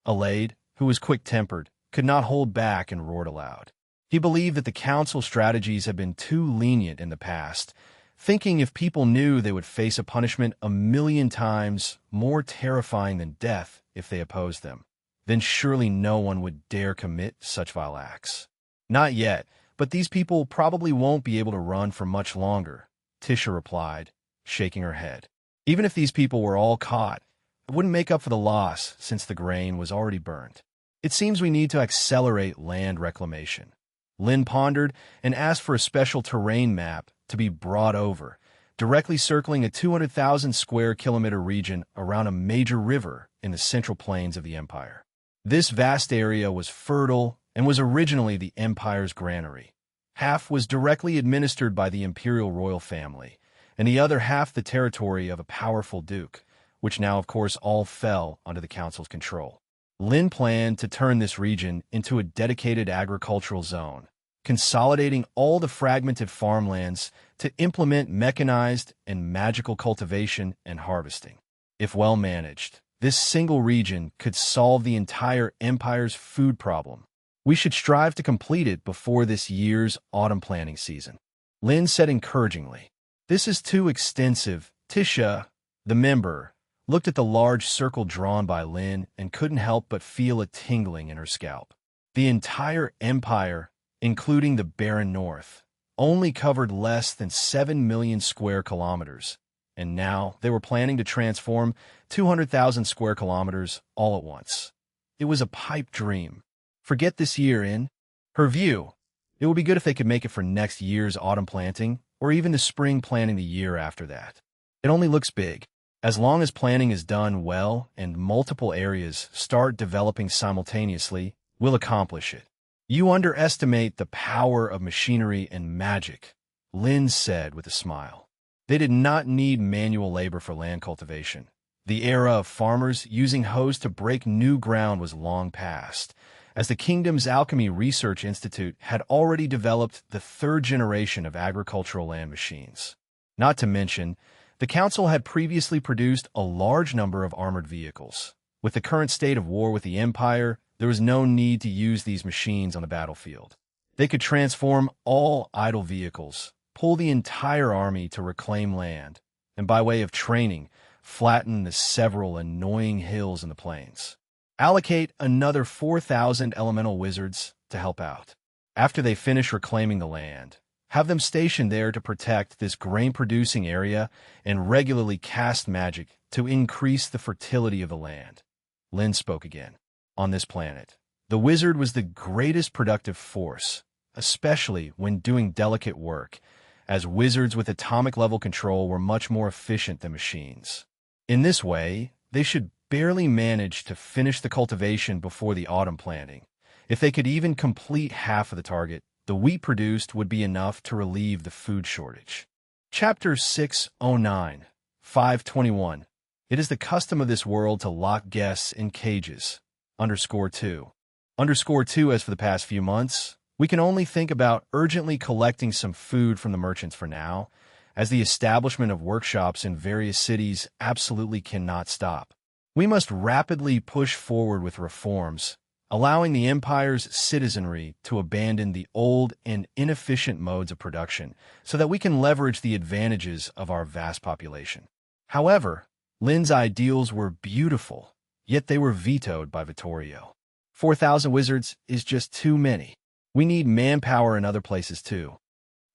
Speaker 1: Alade, who was quick-tempered, could not hold back and roared aloud. He believed that the council's strategies had been too lenient in the past, thinking if people knew they would face a punishment 1,000,000 times more terrifying than death if they opposed them, then surely no one would dare commit such vile acts. Not yet, but these people probably won't be able to run for much longer, Tisha replied, shaking her head. Even if these people were all caught, it wouldn't make up for the loss since the grain was already burned. It seems we need to accelerate land reclamation. Lynn pondered and asked for a special terrain map to be brought over, directly circling a 200,000 square kilometer region around a major river in the central plains of the Empire. This vast area was fertile and was originally the Empire's granary. Half was directly administered by the imperial royal family, and the other half the territory of a powerful duke, which now, of course, all fell under the council's control. Lynn planned to turn this region into a dedicated agricultural zone, consolidating all the fragmented farmlands to implement mechanized and magical cultivation and harvesting. If well managed, this single region could solve the entire Empire's food problem. We should strive to complete it before this year's autumn planting season. Lynn said encouragingly. This is too extensive. Tisha, the member, looked at the large circle drawn by Lynn and couldn't help but feel a tingling in her scalp. The entire Empire, including the barren north, only covered less than 7 million square kilometers, and now they were planning to transform 200,000 square kilometers all at once. It was a pipe dream. Forget this year in her view. It would be good if they could make it for next year's autumn planting, or even the spring planting the year after that. It only looks big. As long as planning is done well and multiple areas start developing simultaneously, we'll accomplish it. You underestimate the power of machinery and magic, Lynn said with a smile. They did not need manual labor for land cultivation. The era of farmers using hoes to break new ground was long past, as the kingdom's Alchemy Research Institute had already developed the third generation of agricultural land machines. Not to mention, the council had previously produced a large number of armored vehicles. With the current state of war with the Empire, there was no need to use these machines on the battlefield. They could transform all idle vehicles, pull the entire army to reclaim land, and by way of training, flatten the several annoying hills in the plains. Allocate another 4,000 elemental wizards to help out. After they finish reclaiming the land, have them stationed there to protect this grain-producing area and regularly cast magic to increase the fertility of the land. Lynn spoke again. On this planet, the wizard was the greatest productive force, especially when doing delicate work, as wizards with atomic-level control were much more efficient than machines. In this way, they should barely manage to finish the cultivation before the autumn planting. If they could even complete half of the target, the wheat produced would be enough to relieve the food shortage. Chapter 609, 521. It is the custom of this world to lock guests in cages. _2. _2. As for the past few months, we can only think about urgently collecting some food from the merchants for now, as the establishment of workshops in various cities absolutely cannot stop. We must rapidly push forward with reforms, allowing the Empire's citizenry to abandon the old and inefficient modes of production so that we can leverage the advantages of our vast population. However, Lynn's ideals were beautiful, yet they were vetoed by Vittorio. 4,000 wizards is just too many. We need manpower in other places too.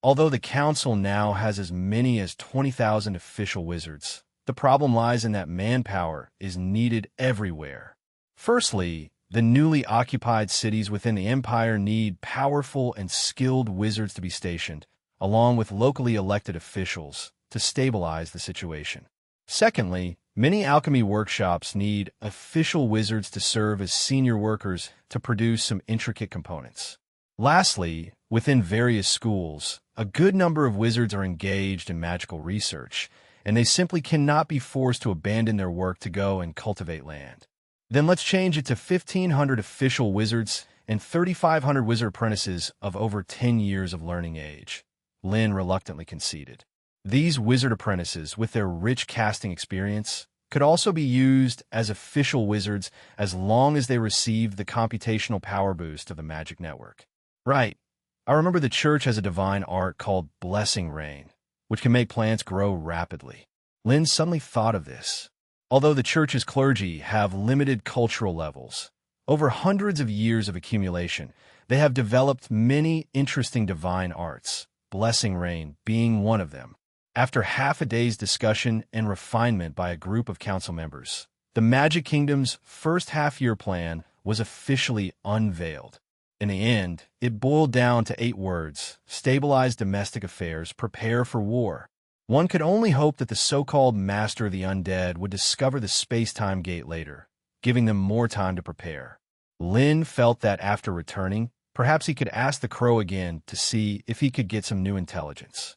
Speaker 1: Although the council now has as many as 20,000 official wizards, the problem lies in that manpower is needed everywhere. Firstly, the newly occupied cities within the Empire need powerful and skilled wizards to be stationed, along with locally elected officials, to stabilize the situation. Secondly, many alchemy workshops need official wizards to serve as senior workers to produce some intricate components. Lastly, within various schools, a good number of wizards are engaged in magical research, and they simply cannot be forced to abandon their work to go and cultivate land. Then let's change it to 1,500 official wizards and 3,500 wizard apprentices of over 10 years of learning age, Lynn reluctantly conceded. These wizard apprentices, with their rich casting experience, could also be used as official wizards as long as they received the computational power boost of the magic network. Right. I remember the church has a divine art called Blessing Rain, which can make plants grow rapidly. Lynn suddenly thought of this. Although the church's clergy have limited cultural levels, over hundreds of years of accumulation, they have developed many interesting divine arts, Blessing Rain being one of them. After half a day's discussion and refinement by a group of council members, the Magic Kingdom's first half-year plan was officially unveiled. In the end, it boiled down to 8 words: stabilize domestic affairs, prepare for war. One could only hope that the so-called Master of the Undead would discover the space-time gate later, giving them more time to prepare. Lynn felt that after returning, perhaps he could ask the crow again to see if he could get some new intelligence.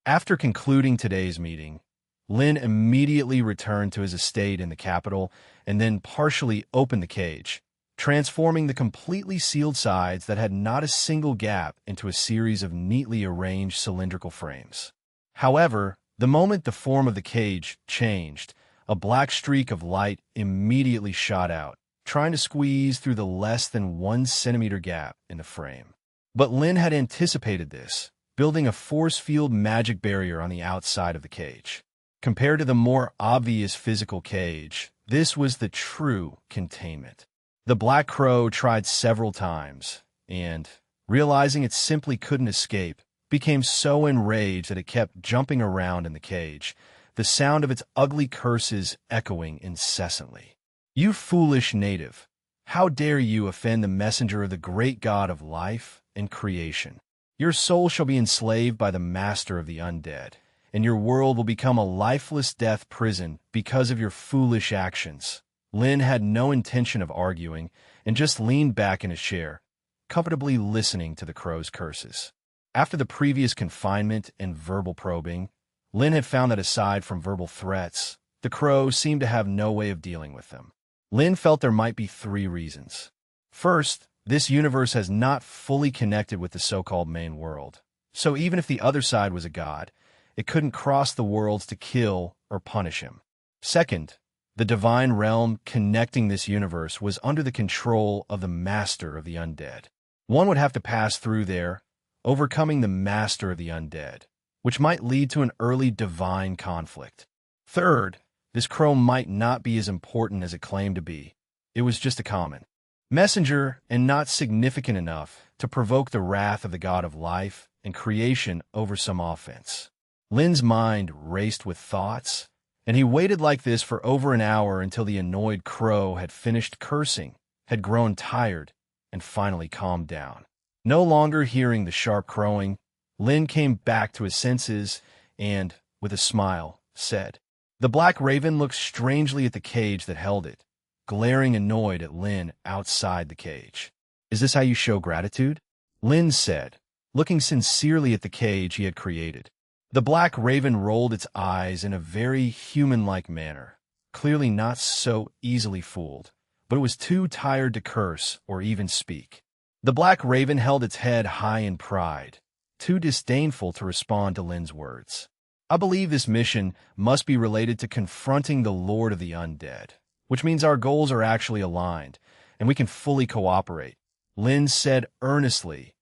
Speaker 1: After concluding today's meeting, Lynn immediately returned to his estate in the capital and then partially opened the cage, transforming the completely sealed sides that had not a single gap into a series of neatly arranged cylindrical frames. However, the moment the form of the cage changed, a black streak of light immediately shot out, trying to squeeze through the less than 1 centimeter gap in the frame. But Lynn had anticipated this, building a force field magic barrier on the outside of the cage. Compared to the more obvious physical cage, this was the true containment. The black crow tried several times, and, realizing it simply couldn't escape, became so enraged that it kept jumping around in the cage, the sound of its ugly curses echoing incessantly. "You foolish native! How dare you offend the messenger of the great god of life and creation. Your soul shall be enslaved by the master of the undead, and your world will become a lifeless death prison because of your foolish actions." Lin had no intention of arguing and just leaned back in his chair, comfortably listening to the crow's curses. After the previous confinement and verbal probing, Lin had found that aside from verbal threats, the crow seemed to have no way of dealing with them. Lin felt there might be 3 reasons. First, this universe has not fully connected with the so-called main world, so even if the other side was a god, it couldn't cross the worlds to kill or punish him. Second, the divine realm connecting this universe was under the control of the master of the undead. One would have to pass through there, overcoming the master of the undead, which might lead to an early divine conflict. Third, this crow might not be as important as it claimed to be. It was just a common messenger and not significant enough to provoke the wrath of the god of life and creation over some offense. Lin's mind raced with thoughts, and he waited like this for over an hour until the annoyed crow had finished cursing, had grown tired, and finally calmed down. No longer hearing the sharp crowing, Lin came back to his senses and, with a smile, said, The black raven looked strangely at the cage that held it, glaring annoyed at Lin outside the cage. "Is this how you show gratitude?" Lin said, looking sincerely at the cage he had created. The black raven rolled its eyes in a very human-like manner, clearly not so easily fooled, but it was too tired to curse or even speak. The black raven held its head high in pride, too disdainful to respond to Lin's words. "I believe this mission must be related to confronting the Lord of the Undead, which means our goals are actually aligned, and we can fully cooperate," Lin said earnestly,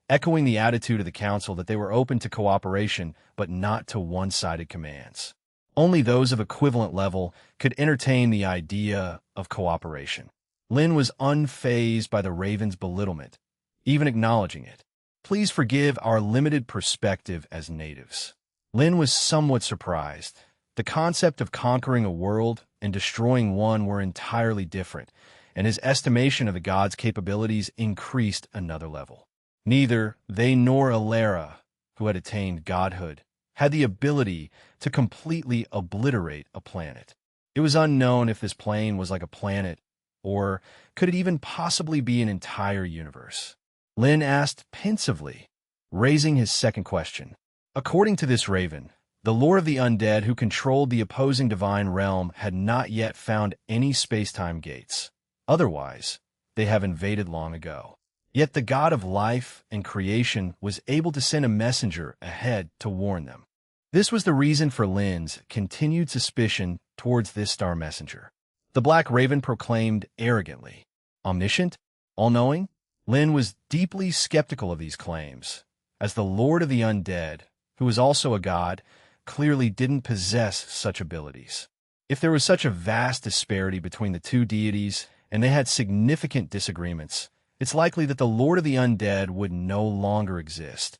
Speaker 1: echoing the attitude of the council that they were open to cooperation but not to one-sided commands. Only those of equivalent level could entertain the idea of cooperation. Lin was unfazed by the raven's belittlement, even acknowledging it. "Please forgive our limited perspective as natives." Lin was somewhat surprised. The concept of conquering a world and destroying one were entirely different, and his estimation of the god's capabilities increased another level. Neither they nor Alara, who had attained godhood, had the ability to completely obliterate a planet. It was unknown if this plane was like a planet, or could it even possibly be an entire universe. Lin asked pensively, raising his second question. According to this raven, the Lord of the Undead who controlled the opposing divine realm had not yet found any space-time gates. Otherwise, they have invaded long ago. Yet the god of life and creation was able to send a messenger ahead to warn them. This was the reason for Lin's continued suspicion towards this star messenger. The black raven proclaimed arrogantly, "Omniscient? All-knowing?" Lin was deeply skeptical of these claims, as the Lord of the Undead, who was also a god, clearly didn't possess such abilities. If there was such a vast disparity between the two deities and they had significant disagreements, it's likely that the Lord of the Undead would no longer exist,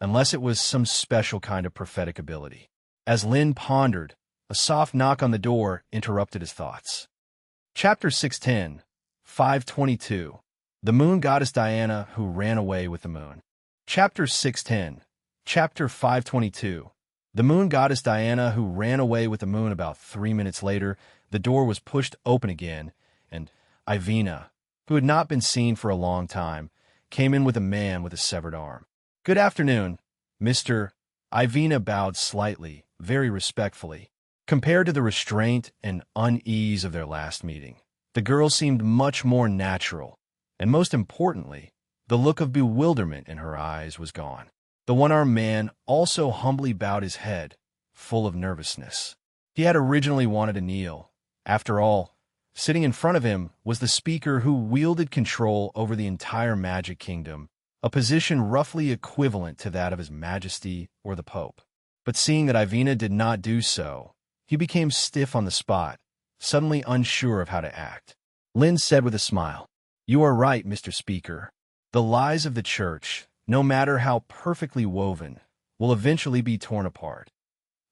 Speaker 1: unless it was some special kind of prophetic ability. As Lin pondered, a soft knock on the door interrupted his thoughts. Chapter 610, 522, The Moon Goddess Diana Who Ran Away with the Moon. Chapter 610, Chapter 522, The Moon Goddess Diana Who Ran Away with the Moon. About 3 minutes later, the door was pushed open again, and Ivina, who had not been seen for a long time, came in with a man with a severed arm. "Good afternoon, Mr." Ivina bowed slightly, very respectfully. Compared to the restraint and unease of their last meeting, the girl seemed much more natural, and most importantly, the look of bewilderment in her eyes was gone. The one-armed man also humbly bowed his head, full of nervousness. He had originally wanted to kneel. After all, sitting in front of him was the speaker who wielded control over the entire magic kingdom, a position roughly equivalent to that of His Majesty or the Pope. But seeing that Ivina did not do so, he became stiff on the spot, suddenly unsure of how to act. Lin said with a smile, "You are right, Mr. Speaker. The lies of the church, no matter how perfectly woven, will eventually be torn apart."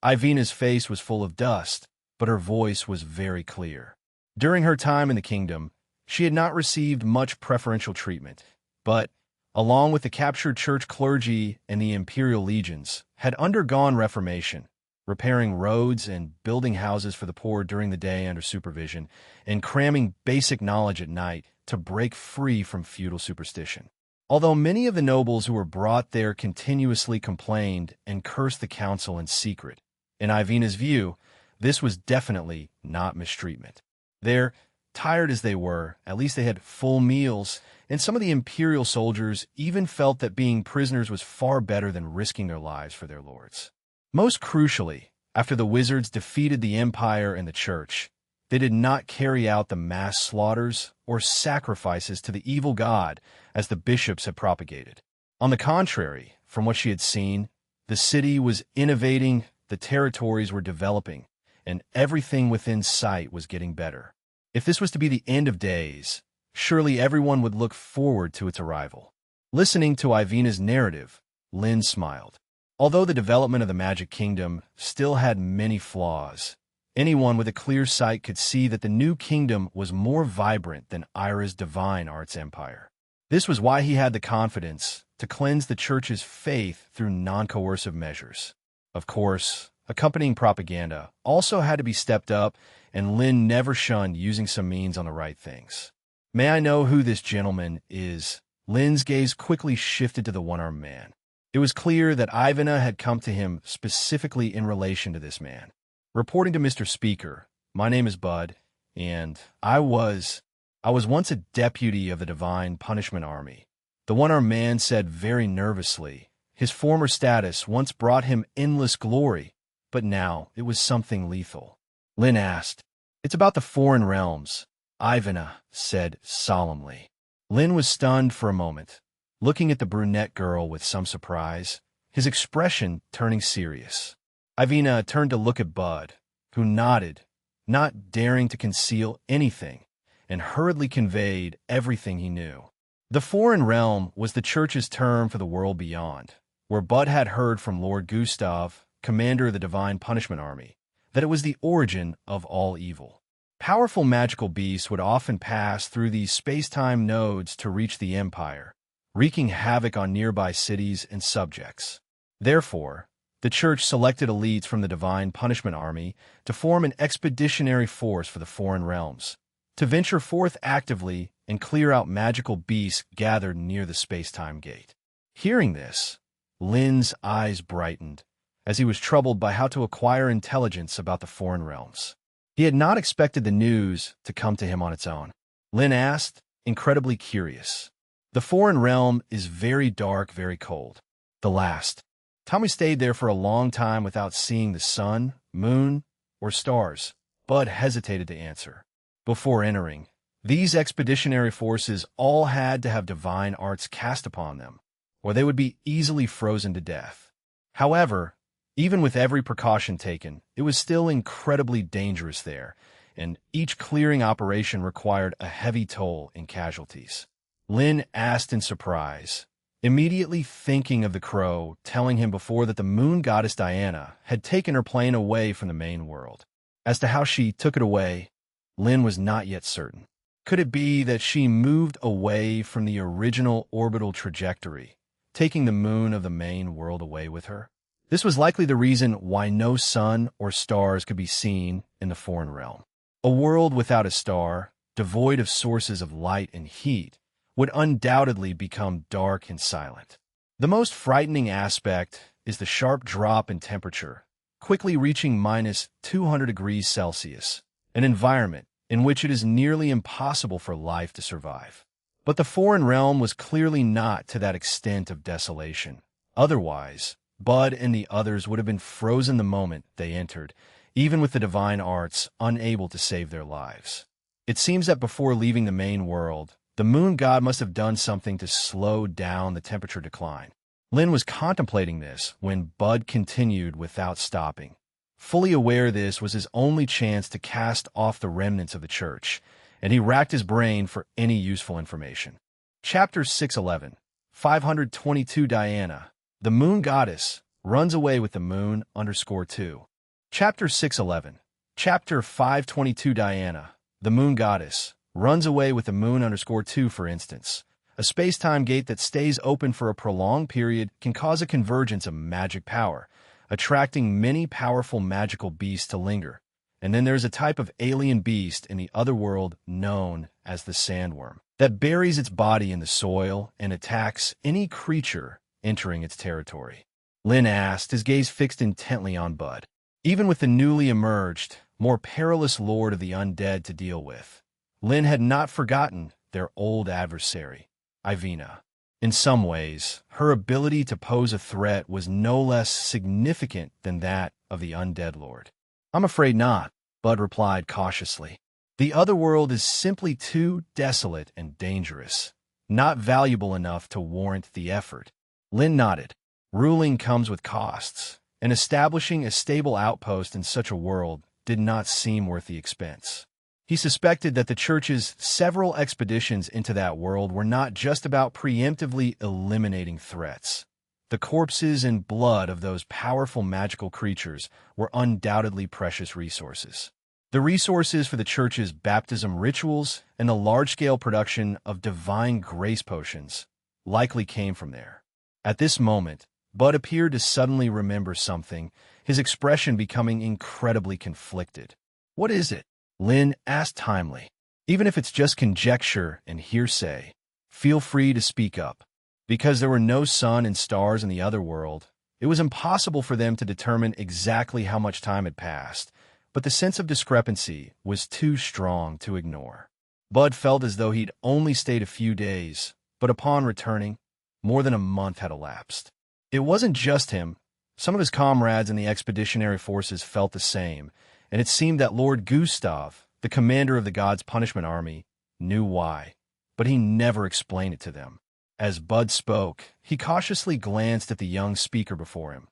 Speaker 1: Ivina's face was full of dust, but her voice was very clear. During her time in the kingdom, she had not received much preferential treatment, but, along with the captured church clergy and the imperial legions, had undergone reformation, repairing roads and building houses for the poor during the day under supervision, and cramming basic knowledge at night to break free from feudal superstition. Although many of the nobles who were brought there continuously complained and cursed the council in secret, in Ivina's view, this was definitely not mistreatment. There, tired as they were, at least they had full meals, and some of the imperial soldiers even felt that being prisoners was far better than risking their lives for their lords. Most crucially, after the wizards defeated the empire and the church, they did not carry out the mass slaughters or sacrifices to the evil god as the bishops had propagated. On the contrary, from what she had seen, the city was innovating, the territories were developing, and everything within sight was getting better. If this was to be the end of days, surely everyone would look forward to its arrival. Listening to Ivina's narrative, Lynn smiled. Although the development of the Magic Kingdom still had many flaws, anyone with a clear sight could see that the new kingdom was more vibrant than Ira's divine arts empire. This was why he had the confidence to cleanse the church's faith through non-coercive measures. Of course, accompanying propaganda also had to be stepped up, and Lynn never shunned using some means on the right things. "May I know who this gentleman is?" Lynn's gaze quickly shifted to the one-armed man. It was clear that Ivana had come to him specifically in relation to this man. Reporting to Mr. Speaker, "My name is Bud, and I was once a deputy of the Divine Punishment Army," the one-armed man said very nervously. His former status once brought him endless glory, but now it was something lethal. Lynn asked, "It's about the foreign realms," Ivana said solemnly. Lynn was stunned for a moment, looking at the brunette girl with some surprise, his expression turning serious. Ivina turned to look at Bud, who nodded, not daring to conceal anything, and hurriedly conveyed everything he knew. The foreign realm was the church's term for the world beyond, where Bud had heard from Lord Gustav, commander of the Divine Punishment Army, that it was the origin of all evil. Powerful magical beasts would often pass through these space-time nodes to reach the Empire, wreaking havoc on nearby cities and subjects. Therefore, the church selected elites from the Divine Punishment Army to form an expeditionary force for the foreign realms, to venture forth actively and clear out magical beasts gathered near the space-time gate. Hearing this, Lynn's eyes brightened, as he was troubled by how to acquire intelligence about the foreign realms. He had not expected the news to come to him on its own. Lynn asked, incredibly curious. "The foreign realm is very dark, very cold. The last time we stayed there for a long time without seeing the sun, moon, or stars." Bud hesitated to answer. Before entering, these expeditionary forces all had to have divine arts cast upon them, or they would be easily frozen to death. However, even with every precaution taken, it was still incredibly dangerous there, and each clearing operation required a heavy toll in casualties. Lynn asked in surprise, immediately thinking of the crow telling him before that the moon goddess Diana had taken her plane away from the main world. As to how she took it away, Lynn was not yet certain. Could it be that she moved away from the original orbital trajectory, taking the moon of the main world away with her? This was likely the reason why no sun or stars could be seen in the foreign realm. A world without a star, devoid of sources of light and heat, would undoubtedly become dark and silent. The most frightening aspect is the sharp drop in temperature, quickly reaching minus 200 degrees Celsius, an environment in which it is nearly impossible for life to survive. But the foreign realm was clearly not to that extent of desolation. Otherwise, Bud and the others would have been frozen the moment they entered, even with the divine arts unable to save their lives. It seems that before leaving the main world, the moon god must have done something to slow down the temperature decline. Lynn was contemplating this when Bud continued without stopping. Fully aware this was his only chance to cast off the remnants of the church, and he racked his brain for any useful information. Chapter 611, 522 Diana. The moon goddess runs away with the moon _2. Chapter 611. Chapter 522 Diana. The moon goddess runs away with the moon _2, for instance. A space-time gate that stays open for a prolonged period can cause a convergence of magic power, attracting many powerful magical beasts to linger. And then there's a type of alien beast in the other world known as the sandworm that buries its body in the soil and attacks any creature entering its territory. Lin asked, his gaze fixed intently on Bud. Even with the newly emerged, more perilous lord of the undead to deal with, Lin had not forgotten their old adversary, Ivina. In some ways, her ability to pose a threat was no less significant than that of the undead lord. "I'm afraid not," Bud replied cautiously. "The other world is simply too desolate and dangerous, not valuable enough to warrant the effort." Lin nodded. Ruling comes with costs, and establishing a stable outpost in such a world did not seem worth the expense. He suspected that the church's several expeditions into that world were not just about preemptively eliminating threats. The corpses and blood of those powerful magical creatures were undoubtedly precious resources. The resources for the church's baptism rituals and the large-scale production of divine grace potions likely came from there. At this moment, Bud appeared to suddenly remember something, his expression becoming incredibly conflicted. "What is it?" Lin asked timely. "Even if it's just conjecture and hearsay, feel free to speak up." Because there were no sun and stars in the other world, it was impossible for them to determine exactly how much time had passed, but the sense of discrepancy was too strong to ignore. Bud felt as though he'd only stayed a few days, but upon returning, more than a month had elapsed. It wasn't just him. Some of his comrades in the expeditionary forces felt the same, and it seemed that Lord Gustav, the commander of the God's Punishment Army, knew why, but he never explained it to them. As Bud spoke, he cautiously glanced at the young speaker before him,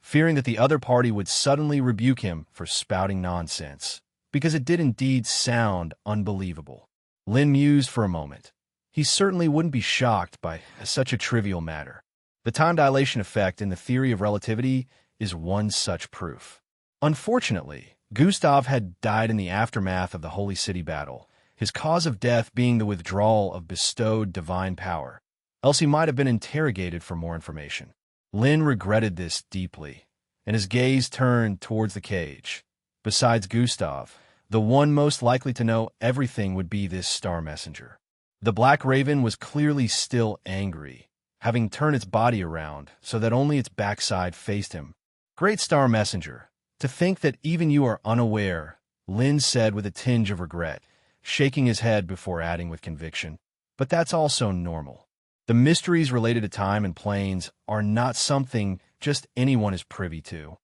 Speaker 1: fearing that the other party would suddenly rebuke him for spouting nonsense, because it did indeed sound unbelievable. Lin mused for a moment. He certainly wouldn't be shocked by such a trivial matter. The time dilation effect in the theory of relativity is one such proof. Unfortunately, Gustav had died in the aftermath of the Holy City battle, his cause of death being the withdrawal of bestowed divine power, else he might have been interrogated for more information. Lin regretted this deeply, and his gaze turned towards the cage. Besides Gustav, the one most likely to know everything would be this star messenger. The black raven was clearly still angry, having turned its body around so that only its backside faced him. "Great star messenger, to think that even you are unaware," Lin said with a tinge of regret, shaking his head before adding with conviction. "But that's also normal. The mysteries related to time and planes are not something just anyone is privy to."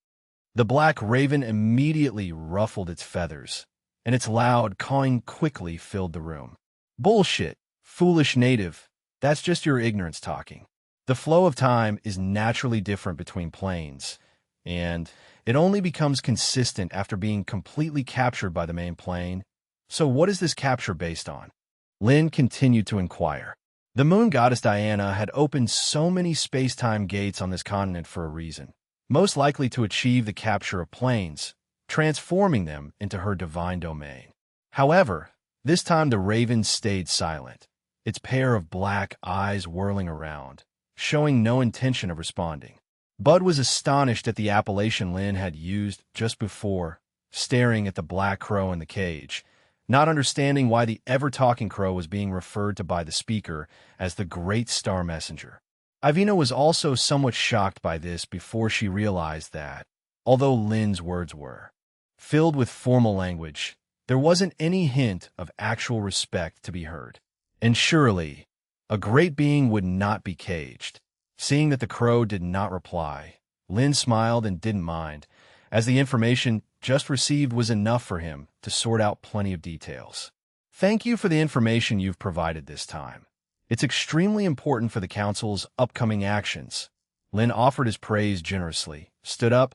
Speaker 1: The black raven immediately ruffled its feathers, and its loud cawing quickly filled the room. "Bullshit, foolish native. That's just your ignorance talking. The flow of time is naturally different between planes, and it only becomes consistent after being completely captured by the main plane. So what is this capture based on?" Lin continued to inquire. The moon goddess Diana had opened so many space-time gates on this continent for a reason, most likely to achieve the capture of planes, transforming them into her divine domain. However, this time the raven stayed silent, its pair of black eyes whirling around, showing no intention of responding. Bud was astonished at the appellation Lin had used just before, staring at the black crow in the cage, not understanding why the ever-talking crow was being referred to by the speaker as the Great Star Messenger. Ivina was also somewhat shocked by this before she realized that, although Lin's words were filled with formal language, there wasn't any hint of actual respect to be heard. And surely, a great being would not be caged. Seeing that the crow did not reply, Lin smiled and didn't mind, as the information just received was enough for him to sort out plenty of details. "Thank you for the information you've provided this time. It's extremely important for the Council's upcoming actions." Lin offered his praise generously, stood up,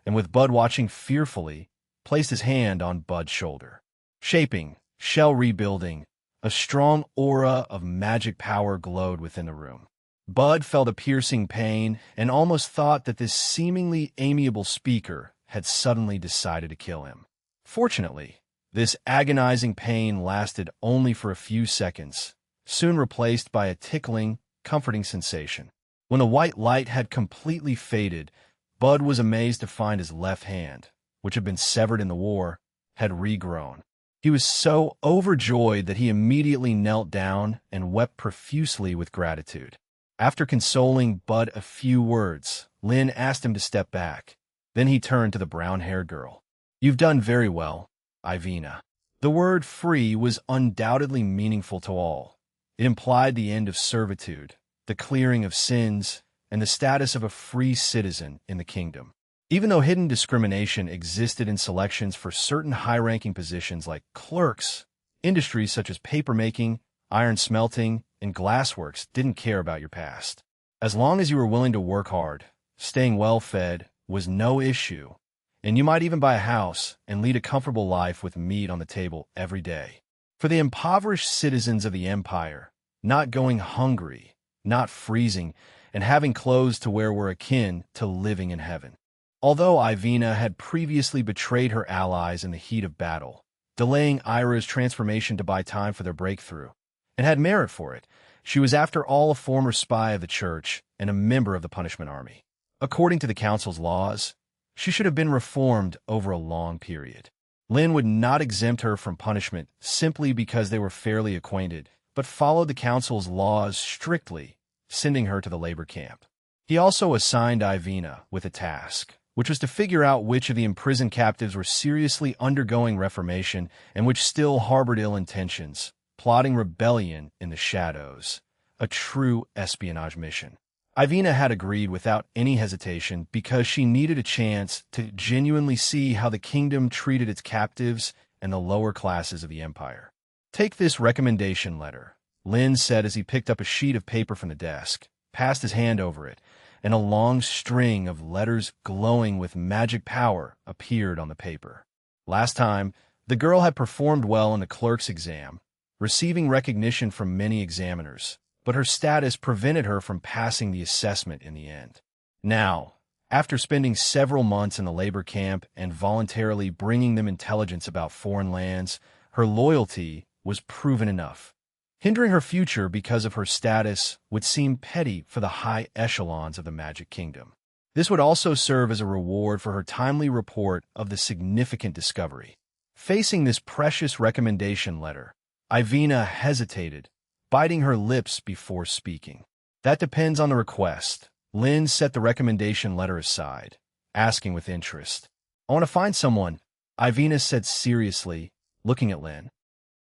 Speaker 1: and with Bud watching fearfully, placed his hand on Bud's shoulder. Shaping, shell rebuilding, a strong aura of magic power glowed within the room. Bud felt a piercing pain and almost thought that this seemingly amiable speaker had suddenly decided to kill him. Fortunately, this agonizing pain lasted only for a few seconds, soon replaced by a tickling, comforting sensation. When the white light had completely faded, Bud was amazed to find his left hand, which had been severed in the war, had regrown. He was so overjoyed that he immediately knelt down and wept profusely with gratitude. After consoling Bud a few words, Lynn asked him to step back. Then he turned to the brown-haired girl. "You've done very well, Ivina." The word free was undoubtedly meaningful to all. It implied the end of servitude, the clearing of sins, and the status of a free citizen in the kingdom. Even though hidden discrimination existed in selections for certain high-ranking positions like clerks, industries such as papermaking, iron smelting, and glassworks didn't care about your past. As long as you were willing to work hard, staying well-fed was no issue, and you might even buy a house and lead a comfortable life with meat on the table every day. For the impoverished citizens of the empire, not going hungry, not freezing, and having clothes to wear were akin to living in heaven. Although Ivina had previously betrayed her allies in the heat of battle, delaying Ira's transformation to buy time for their breakthrough, and had merit for it, she was after all a former spy of the church and a member of the punishment army. According to the council's laws, she should have been reformed over a long period. Lynn would not exempt her from punishment simply because they were fairly acquainted, but followed the council's laws strictly, sending her to the labor camp. He also assigned Ivina with a task, which was to figure out which of the imprisoned captives were seriously undergoing reformation and which still harbored ill intentions, plotting rebellion in the shadows, a true espionage mission. Ivina had agreed without any hesitation because she needed a chance to genuinely see how the kingdom treated its captives and the lower classes of the empire. "Take this recommendation letter," Lynn said as he picked up a sheet of paper from the desk, passed his hand over it, and a long string of letters glowing with magic power appeared on the paper. Last time, the girl had performed well in the clerk's exam, receiving recognition from many examiners, but her status prevented her from passing the assessment in the end. Now, after spending several months in the labor camp and voluntarily bringing them intelligence about foreign lands, her loyalty was proven enough. Hindering her future because of her status would seem petty for the high echelons of the Magic Kingdom. This would also serve as a reward for her timely report of the significant discovery. Facing this precious recommendation letter, Ivina hesitated, biting her lips before speaking. "That depends on the request." Lynn set the recommendation letter aside, asking with interest. "I want to find someone," Ivina said seriously, looking at Lynn.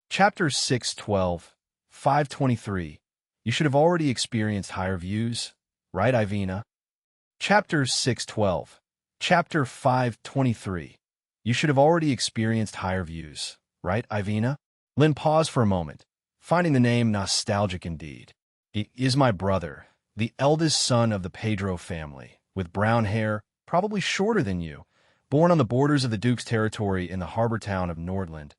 Speaker 1: Chapter 612, 523. You should have already experienced higher views, right, Ivina? Chapter 612. Chapter 523. You should have already experienced higher views, right, Ivina? Lynn paused for a moment, finding the name nostalgic indeed. "He is my brother, the eldest son of the Pedro family, with brown hair, probably shorter than you, born on the borders of the Duke's territory in the harbor town of Nordland."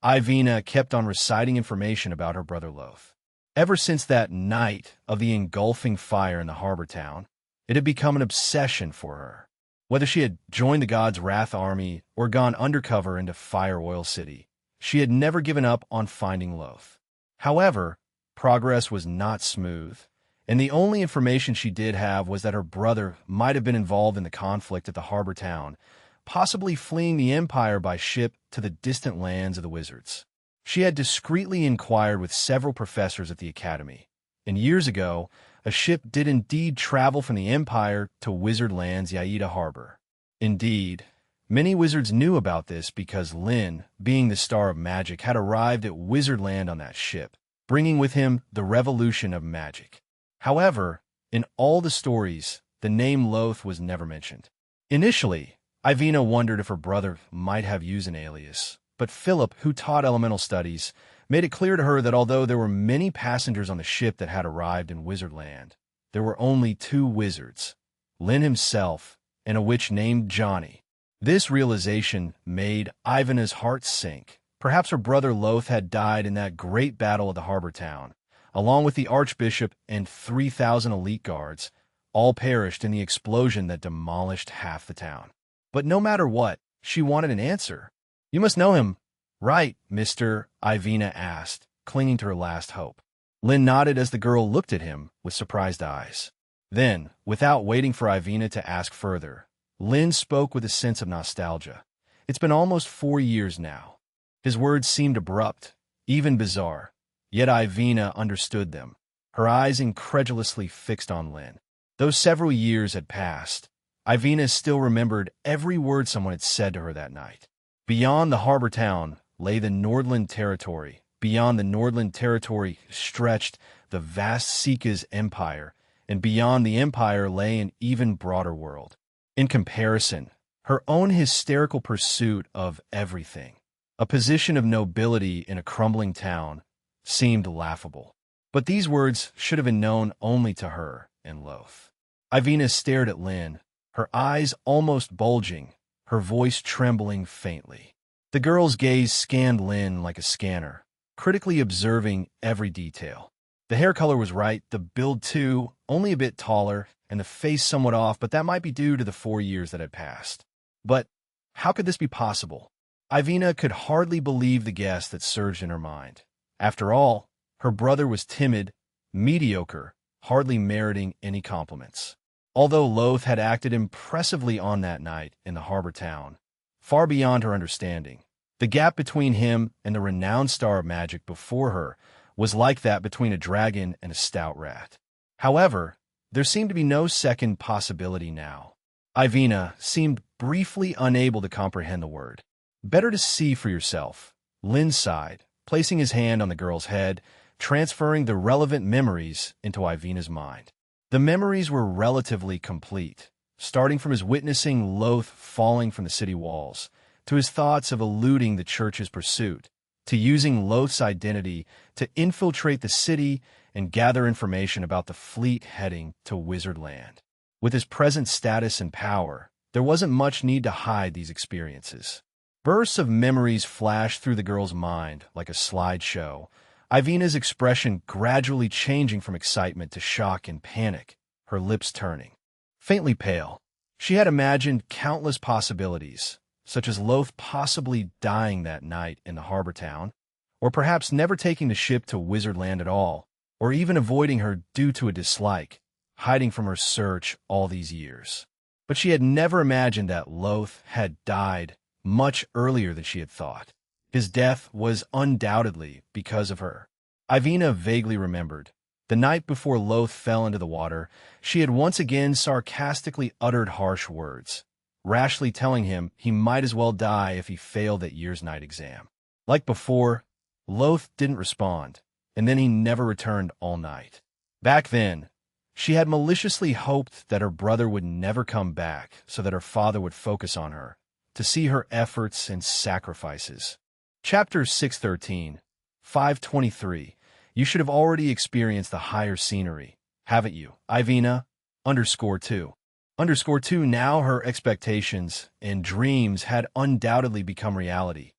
Speaker 1: Ivina kept on reciting information about her brother Loth. Ever since that night of the engulfing fire in the harbor town, it had become an obsession for her. Whether she had joined the God's Wrath army or gone undercover into Fire Oil City, she had never given up on finding Loth. However, progress was not smooth, and the only information she did have was that her brother might have been involved in the conflict at the harbor town, possibly fleeing the Empire by ship to the distant lands of the wizards. She had discreetly inquired with several professors at the academy, and years ago, a ship did indeed travel from the Empire to Wizard Land's Yaida Harbor. Indeed, many wizards knew about this because Lynn, being the Star of Magic, had arrived at Wizard Land on that ship, bringing with him the revolution of magic. However, in all the stories, the name Loth was never mentioned. Initially, Ivina wondered if her brother might have used an alias, but Philip, who taught elemental studies, made it clear to her that although there were many passengers on the ship that had arrived in Wizardland, there were only two wizards, Lynn himself and a witch named Johnny. This realization made Ivina's heart sink. Perhaps her brother Loth had died in that great battle at the harbor town, along with the Archbishop and 3,000 elite guards, all perished in the explosion that demolished half the town. But no matter what, she wanted an answer. "You must know him, right, Mr. Ivina asked, clinging to her last hope. Lynn nodded as the girl looked at him with surprised eyes. Then, without waiting for Ivina to ask further, Lynn spoke with a sense of nostalgia. It's been almost 4 years now. His words seemed abrupt, even bizarre, yet Ivina understood them, her eyes incredulously fixed on Lynn. Though several years had passed, Ivina still remembered every word someone had said to her that night. Beyond the harbor town lay the Nordland territory. Beyond the Nordland territory stretched the vast Sika's empire, and beyond the empire lay an even broader world. In comparison, her own hysterical pursuit of everything, a position of nobility in a crumbling town, seemed laughable. But these words should have been known only to her and Loth. Ivina stared at Lynn, her eyes almost bulging, her voice trembling faintly. The girl's gaze scanned Lynn like a scanner, critically observing every detail. The hair color was right, the build too, only a bit taller, and the face somewhat off, but that might be due to the 4 years that had passed. But how could this be possible? Ivina could hardly believe the guess that surged in her mind. After all, her brother was timid, mediocre, hardly meriting any compliments. Although Loth had acted impressively on that night in the harbor town, far beyond her understanding, the gap between him and the renowned star of magic before her was like that between a dragon and a stout rat. However, there seemed to be no second possibility now. Ivina seemed briefly unable to comprehend the word. Better to see for yourself, Lynn sighed, placing his hand on the girl's head, transferring the relevant memories into Ivina's mind. The memories were relatively complete, starting from his witnessing Loth falling from the city walls, to his thoughts of eluding the church's pursuit, to using Loth's identity to infiltrate the city and gather information about the fleet heading to Wizardland. With his present status and power, there wasn't much need to hide these experiences. Bursts of memories flashed through the girl's mind like a slideshow, Ivina's expression gradually changing from excitement to shock and panic, her lips turning faintly pale. She had imagined countless possibilities, such as Loth possibly dying that night in the harbor town, or perhaps never taking the ship to Wizardland at all, or even avoiding her due to a dislike, hiding from her search all these years. But she had never imagined that Loth had died much earlier than she had thought. His death was undoubtedly because of her. Ivina vaguely remembered. The night before Loth fell into the water, she had once again sarcastically uttered harsh words, rashly telling him he might as well die if he failed that year's night exam. Like before, Loth didn't respond, and then he never returned all night. Back then, she had maliciously hoped that her brother would never come back so that her father would focus on her, to see her efforts and sacrifices. Chapter 613, 523. You should have already experienced the higher scenery, haven't you, Ivina? _2. _2. Now her expectations and dreams had undoubtedly become reality.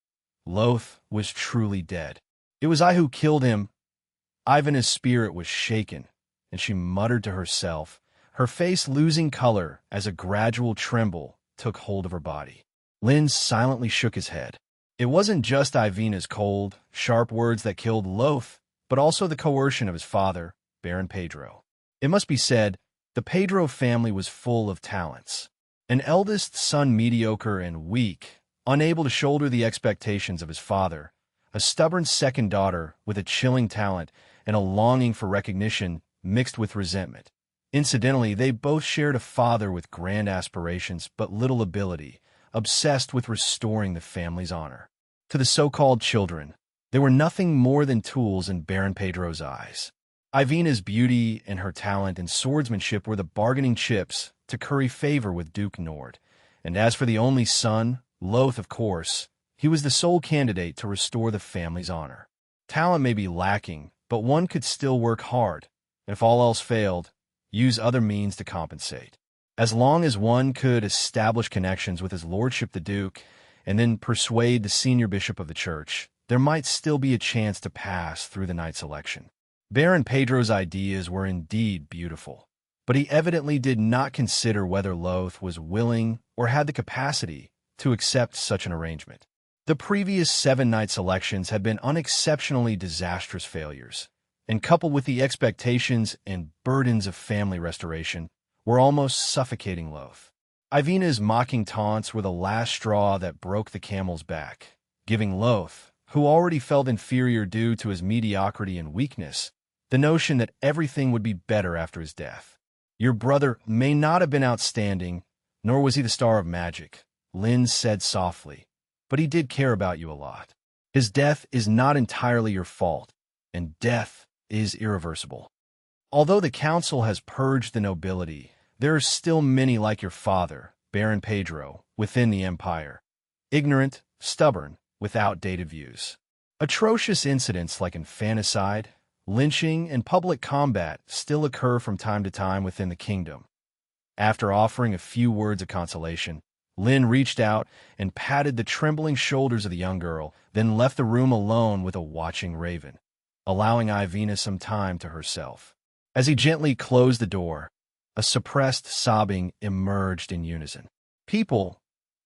Speaker 1: Loth was truly dead. It was I who killed him. Ivina's spirit was shaken, and she muttered to herself, her face losing color as a gradual tremble took hold of her body. Lynn silently shook his head. It wasn't just Ivina's cold, sharp words that killed Loth, but also the coercion of his father, Baron Pedro. It must be said, the Pedro family was full of talents. An eldest son mediocre and weak, unable to shoulder the expectations of his father, a stubborn second daughter with a chilling talent and a longing for recognition mixed with resentment. Incidentally, they both shared a father with grand aspirations but little ability, obsessed with restoring the family's honor. To the so-called children, they were nothing more than tools in Baron Pedro's eyes. Ivina's beauty and her talent and swordsmanship were the bargaining chips to curry favor with Duke Nord. And as for the only son, Loth, of course, he was the sole candidate to restore the family's honor. Talent may be lacking, but one could still work hard, and if all else failed, use other means to compensate. As long as one could establish connections with his lordship the Duke, and then persuade the senior bishop of the church, there might still be a chance to pass through the night's election. Baron Pedro's ideas were indeed beautiful, but he evidently did not consider whether Loth was willing or had the capacity to accept such an arrangement. The previous 7 night elections had been unexceptionally disastrous failures, and coupled with the expectations and burdens of family restoration, were almost suffocating Loth. Ivina's mocking taunts were the last straw that broke the camel's back, giving Loth, who already felt inferior due to his mediocrity and weakness, the notion that everything would be better after his death. Your brother may not have been outstanding, nor was he the star of magic, Lynn said softly, but he did care about you a lot. His death is not entirely your fault, and death is irreversible. Although the council has purged the nobility, there are still many like your father, Baron Pedro, within the empire. Ignorant, stubborn, with outdated views. Atrocious incidents like infanticide, lynching, and public combat still occur from time to time within the kingdom. After offering a few words of consolation, Lynn reached out and patted the trembling shoulders of the young girl, then left the room alone with a watching raven, allowing Ivina some time to herself. As he gently closed the door, a suppressed sobbing emerged in unison. People,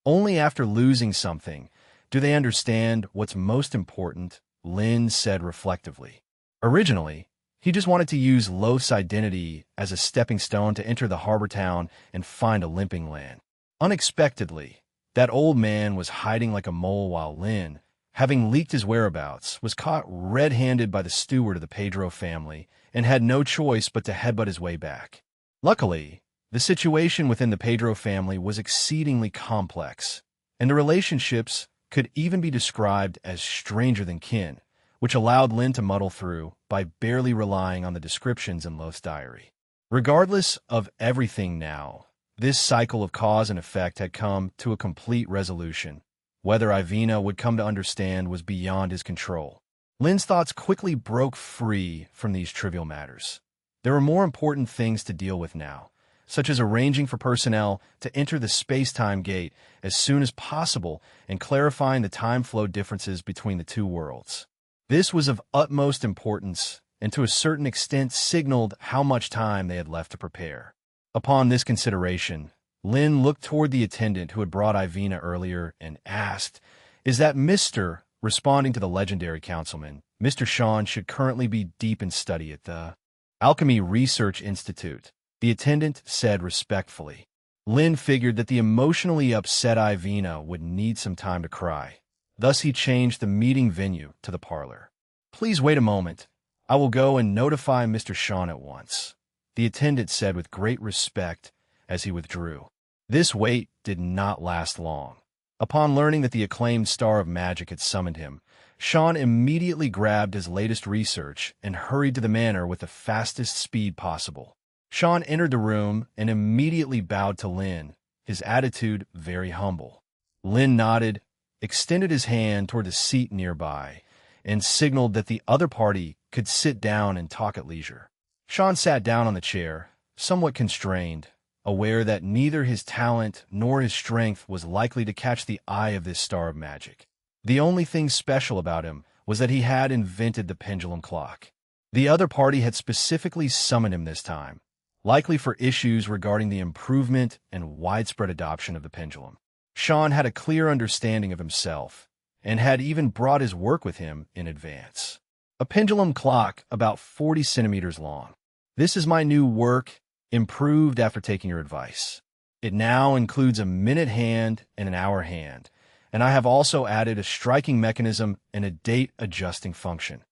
Speaker 1: only after losing something, do they understand what's most important, Lynn said reflectively. Originally, he just wanted to use Loth's identity as a stepping stone to enter the harbor town and find a limping land. Unexpectedly, that old man was hiding like a mole while Lynn, having leaked his whereabouts, was caught red-handed by the steward of the Pedro family and had no choice but to headbutt his way back. Luckily, the situation within the Pedro family was exceedingly complex, and the relationships could even be described as stranger than kin, which allowed Lynn to muddle through by barely relying on the descriptions in Loth's diary. Regardless of everything now, this cycle of cause and effect had come to a complete resolution. Whether Ivina would come to understand was beyond his control. Lynn's thoughts quickly broke free from these trivial matters. There were more important things to deal with now, such as arranging for personnel to enter the space-time gate as soon as possible and clarifying the time flow differences between the two worlds. This was of utmost importance and to a certain extent signaled how much time they had left to prepare. Upon this consideration, Lynn looked toward the attendant who had brought Ivina earlier and asked, "Is that Mr.?" Responding to the legendary councilman, Mr. Sean should currently be deep in study at the Alchemy Research Institute, the attendant said respectfully. Lynn figured that the emotionally upset Ivina would need some time to cry. Thus he changed the meeting venue to the parlor. "Please wait a moment. I will go and notify Mr. Sean at once," the attendant said with great respect as he withdrew. This wait did not last long. Upon learning that the acclaimed star of magic had summoned him, Sean immediately grabbed his latest research and hurried to the manor with the fastest speed possible. Sean entered the room and immediately bowed to Lynn, his attitude very humble. Lynn nodded, extended his hand toward the seat nearby, and signaled that the other party could sit down and talk at leisure. Sean sat down on the chair, somewhat constrained, aware that neither his talent nor his strength was likely to catch the eye of this star of magic. The only thing special about him was that he had invented the pendulum clock. The other party had specifically summoned him this time, likely for issues regarding the improvement and widespread adoption of the pendulum. Sean had a clear understanding of himself, and had even brought his work with him in advance. A pendulum clock about 40 centimeters long. "This is my new work, improved after taking your advice. It now includes a minute hand and an hour hand, and I have also added a striking mechanism and a date-adjusting function."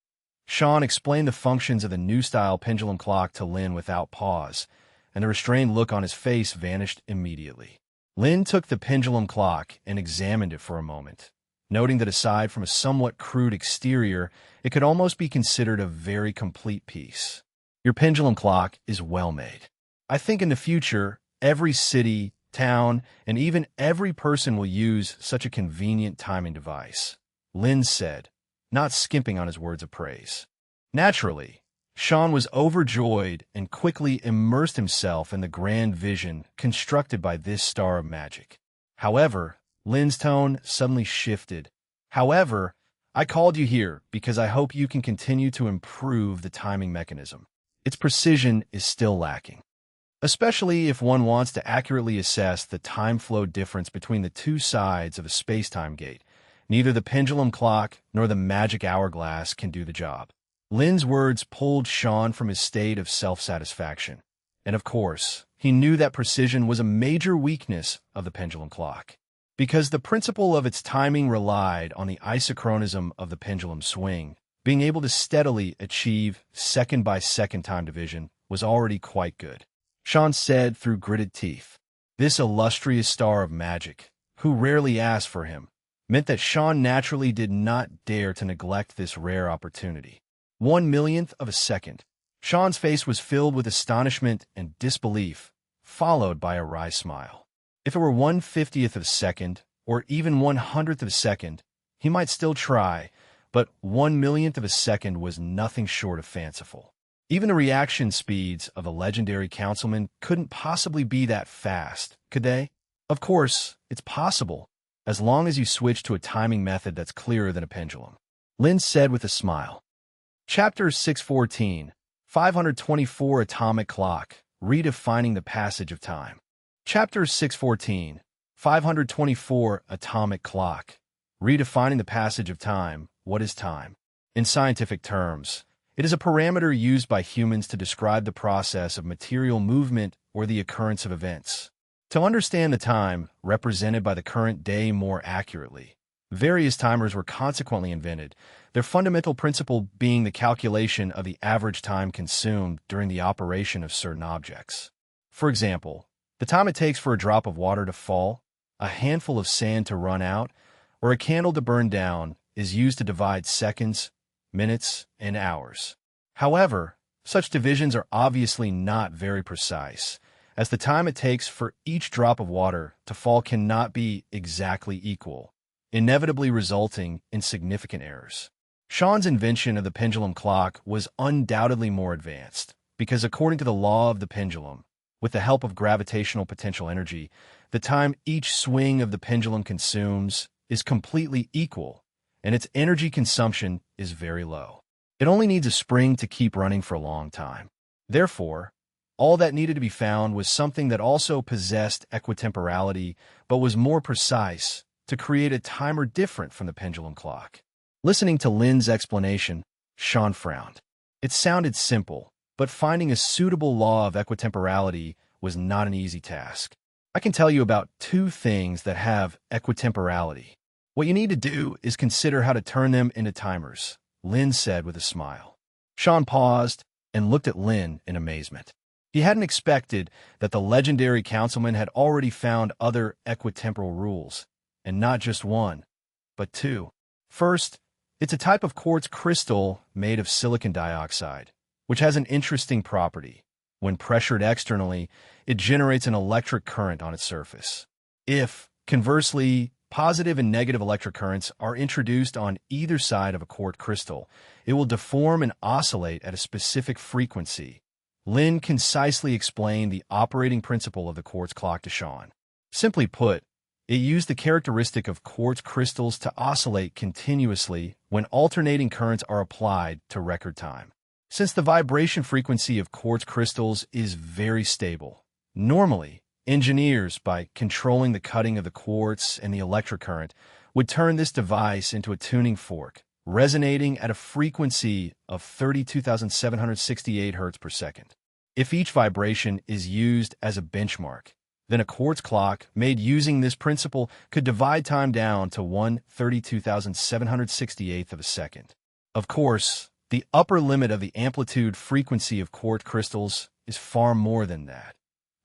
Speaker 1: Sean explained the functions of the new-style pendulum clock to Lynn without pause, and the restrained look on his face vanished immediately. Lynn took the pendulum clock and examined it for a moment, noting that aside from a somewhat crude exterior, it could almost be considered a very complete piece. "Your pendulum clock is well made. I think in the future, every city, town, and even every person will use such a convenient timing device," Lynn said, not skimping on his words of praise. Naturally, Sean was overjoyed and quickly immersed himself in the grand vision constructed by this star of magic. However, Lynn's tone suddenly shifted. "However, I called you here because I hope you can continue to improve the timing mechanism. Its precision is still lacking, especially if one wants to accurately assess the time flow difference between the two sides of a space-time gate. Neither the pendulum clock nor the magic hourglass can do the job." Lin's words pulled Sean from his state of self-satisfaction. And of course, he knew that precision was a major weakness of the pendulum clock. Because the principle of its timing relied on the isochronism of the pendulum swing, being able to steadily achieve second-by-second time division was already quite good. Sean said through gritted teeth. This illustrious star of magic, who rarely asked for him, meant that Sean naturally did not dare to neglect this rare opportunity. 1/1,000,000th of a second. Sean's face was filled with astonishment and disbelief, followed by a wry smile. If it were 1/50th of a second, or even 1/100th of a second, he might still try, but 1/1,000,000th of a second was nothing short of fanciful. Even the reaction speeds of the legendary councilman couldn't possibly be that fast, could they? Of course, it's possible, as long as you switch to a timing method that's clearer than a pendulum. Lin said with a smile. Chapter 614, 524 Atomic Clock, Redefining the Passage of Time. Chapter 614, 524 Atomic Clock, Redefining the Passage of Time. What is time? In scientific terms, it is a parameter used by humans to describe the process of material movement or the occurrence of events. To understand the time represented by the current day more accurately, various timers were consequently invented, their fundamental principle being the calculation of the average time consumed during the operation of certain objects. For example, the time it takes for a drop of water to fall, a handful of sand to run out, or a candle to burn down is used to divide seconds, minutes, and hours. However, such divisions are obviously not very precise, as the time it takes for each drop of water to fall cannot be exactly equal, inevitably resulting in significant errors. Sean's invention of the pendulum clock was undoubtedly more advanced, because according to the law of the pendulum, with the help of gravitational potential energy, the time each swing of the pendulum consumes is completely equal, and its energy consumption is very low. It only needs a spring to keep running for a long time. Therefore, all that needed to be found was something that also possessed equitemporality but was more precise to create a timer different from the pendulum clock. Listening to Lin's explanation, Sean frowned. It sounded simple, but finding a suitable law of equitemporality was not an easy task. I can tell you about two things that have equitemporality. What you need to do is consider how to turn them into timers, Lin said with a smile. Sean paused and looked at Lin in amazement. He hadn't expected that the legendary councilman had already found other equitemporal rules, and not just one, but two. First, it's a type of quartz crystal made of silicon dioxide, which has an interesting property. When pressured externally, it generates an electric current on its surface. If, conversely, positive and negative electric currents are introduced on either side of a quartz crystal, it will deform and oscillate at a specific frequency. Lin concisely explained the operating principle of the quartz clock to Sean. Simply put, it used the characteristic of quartz crystals to oscillate continuously when alternating currents are applied to record time. Since the vibration frequency of quartz crystals is very stable, normally, engineers, by controlling the cutting of the quartz and the electric current, would turn this device into a tuning fork, resonating at a frequency of 32,768 Hz per second. If each vibration is used as a benchmark, then a quartz clock made using this principle could divide time down to 1/32,768th of a second. Of course, the upper limit of the amplitude frequency of quartz crystals is far more than that.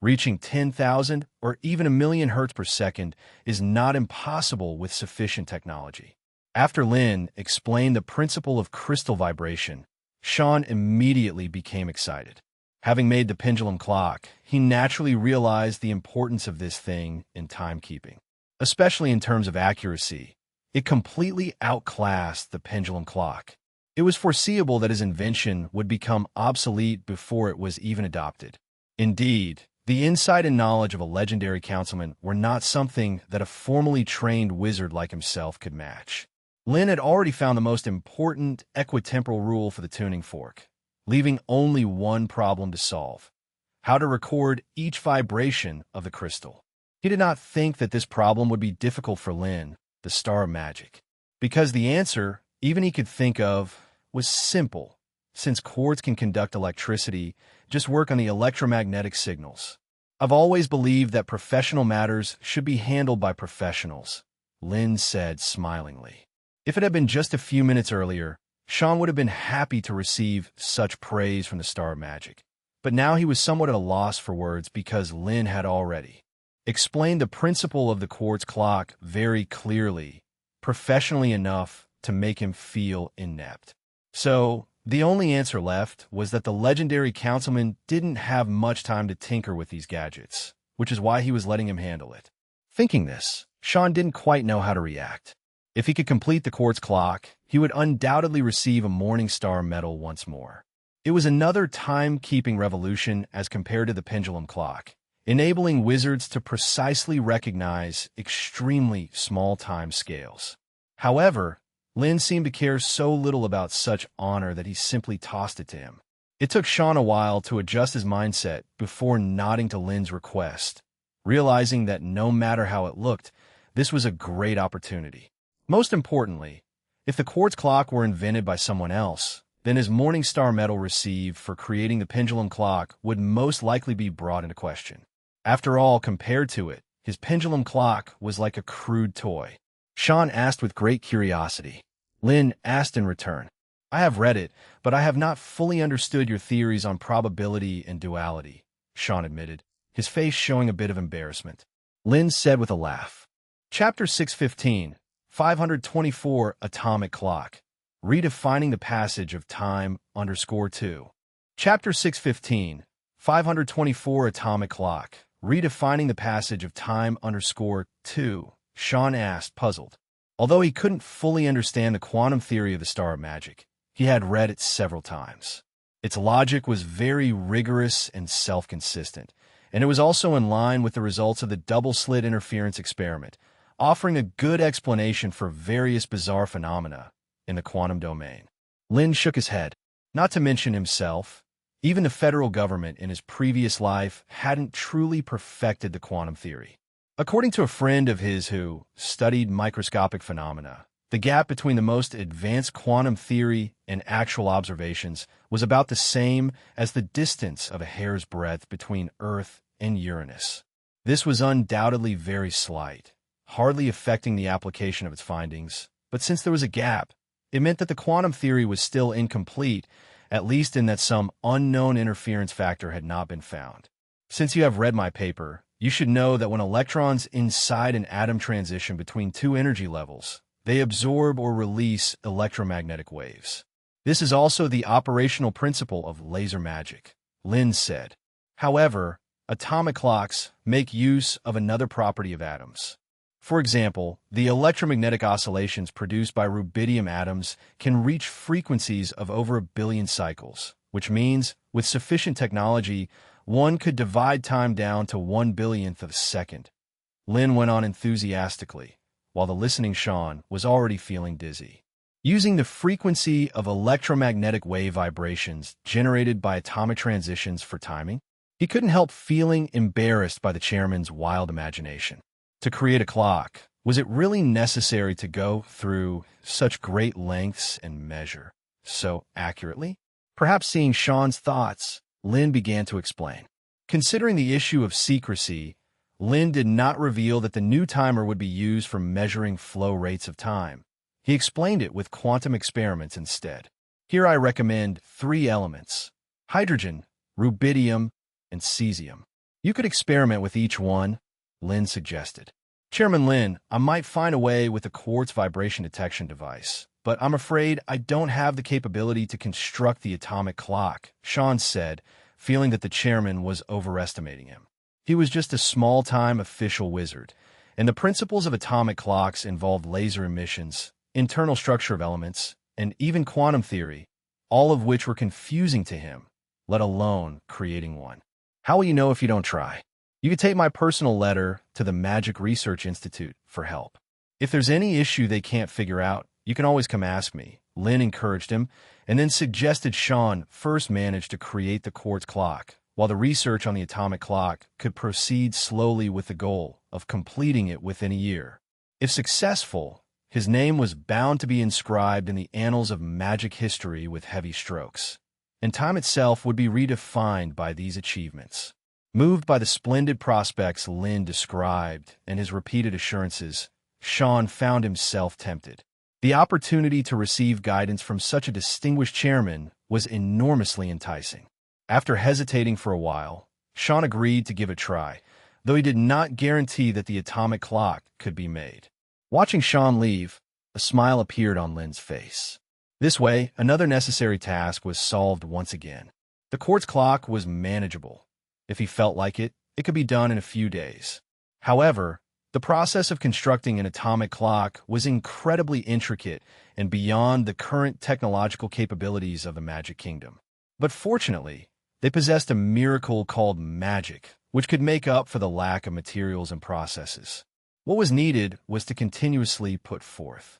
Speaker 1: Reaching 10,000 or even 1,000,000 Hz per second is not impossible with sufficient technology. After Lin explained the principle of crystal vibration, Sean immediately became excited. Having made the pendulum clock, he naturally realized the importance of this thing in timekeeping. Especially in terms of accuracy, it completely outclassed the pendulum clock. It was foreseeable that his invention would become obsolete before it was even adopted. Indeed, the insight and knowledge of a legendary councilman were not something that a formally trained wizard like himself could match. Lin had already found the most important equitemporal rule for the tuning fork, leaving only one problem to solve: how to record each vibration of the crystal. He did not think that this problem would be difficult for Lin, the star of magic, because the answer, even he could think of, was simple. since quartz can conduct electricity, just work on the electromagnetic signals. I've always believed that professional matters should be handled by professionals, Lynn said smilingly. If it had been just a few minutes earlier, Sean would have been happy to receive such praise from the Star of Magic. But now he was somewhat at a loss for words because Lynn had already explained the principle of the quartz clock very clearly, professionally enough to make him feel inept. So, the only answer left was that the legendary councilman didn't have much time to tinker with these gadgets, which is why he was letting him handle it. Thinking this, Sean didn't quite know how to react. If he could complete the quartz clock, he would undoubtedly receive a Morning Star medal once more. It was another time-keeping revolution as compared to the pendulum clock, enabling wizards to precisely recognize extremely small time scales. However, Lynn seemed to care so little about such honor that he simply tossed it to him. It took Sean a while to adjust his mindset before nodding to Lynn's request, realizing that no matter how it looked, this was a great opportunity. Most importantly, if the quartz clock were invented by someone else, then his Morning Star medal received for creating the pendulum clock would most likely be brought into question. After all, compared to it, his pendulum clock was like a crude toy. Sean asked with great curiosity. Lynn asked in return, I have read it, but I have not fully understood your theories on probability and duality, Sean admitted, his face showing a bit of embarrassment. Lynn said with a laugh, Chapter 615, 524 Atomic Clock, Redefining the Passage of Time _2. Chapter 615, 524 Atomic Clock, Redefining the Passage of Time _2, Sean asked, puzzled. Although he couldn't fully understand the quantum theory of the Star of Magic, he had read it several times. Its logic was very rigorous and self-consistent, and it was also in line with the results of the double-slit interference experiment, offering a good explanation for various bizarre phenomena in the quantum domain. Lynn shook his head. Not to mention himself, even the federal government in his previous life hadn't truly perfected the quantum theory. According to a friend of his who studied microscopic phenomena, the gap between the most advanced quantum theory and actual observations was about the same as the distance of a hair's breadth between Earth and Uranus. This was undoubtedly very slight, hardly affecting the application of its findings, but since there was a gap, it meant that the quantum theory was still incomplete, at least in that some unknown interference factor had not been found. Since you have read my paper, you should know that when electrons inside an atom transition between two energy levels, they absorb or release electromagnetic waves. This is also the operational principle of laser magic, Lynn said. However, atomic clocks make use of another property of atoms. For example, the electromagnetic oscillations produced by rubidium atoms can reach frequencies of over 1 billion cycles, which means, with sufficient technology, one could divide time down to 1/billionth of a second. Lynn went on enthusiastically, while the listening Sean was already feeling dizzy. Using the frequency of electromagnetic wave vibrations generated by atomic transitions for timing, he couldn't help feeling embarrassed by the chairman's wild imagination. To create a clock, was it really necessary to go through such great lengths and measure so accurately? Perhaps seeing Sean's thoughts, Lynn began to explain. Considering the issue of secrecy, Lynn did not reveal that the new timer would be used for measuring flow rates of time. He explained it with quantum experiments instead. Here I recommend 3 elements: hydrogen, rubidium, and cesium. You could experiment with each one, Lynn suggested. Chairman Lynn, I might find a way with a quartz vibration detection device, but I'm afraid I don't have the capability to construct the atomic clock, Sean said, feeling that the chairman was overestimating him. He was just a small-time official wizard, and the principles of atomic clocks involved laser emissions, internal structure of elements, and even quantum theory, all of which were confusing to him, let alone creating one. How will you know if you don't try? You could take my personal letter to the Magic Research Institute for help. If there's any issue they can't figure out, you can always come ask me, Lynn encouraged him, and then suggested Sean first manage to create the quartz clock, while the research on the atomic clock could proceed slowly with the goal of completing it within a year. If successful, his name was bound to be inscribed in the annals of magic history with heavy strokes. and time itself would be redefined by these achievements. Moved by the splendid prospects Lin described and his repeated assurances, Sean found himself tempted. The opportunity to receive guidance from such a distinguished chairman was enormously enticing. After hesitating for a while, Sean agreed to give it a try, though he did not guarantee that the atomic clock could be made. Watching Sean leave, a smile appeared on Lin's face. This way, another necessary task was solved once again. The quartz clock was manageable. If he felt like it, it could be done in a few days. However, the process of constructing an atomic clock was incredibly intricate and beyond the current technological capabilities of the Magic Kingdom. But fortunately, they possessed a miracle called magic, which could make up for the lack of materials and processes. What was needed was to continuously put forth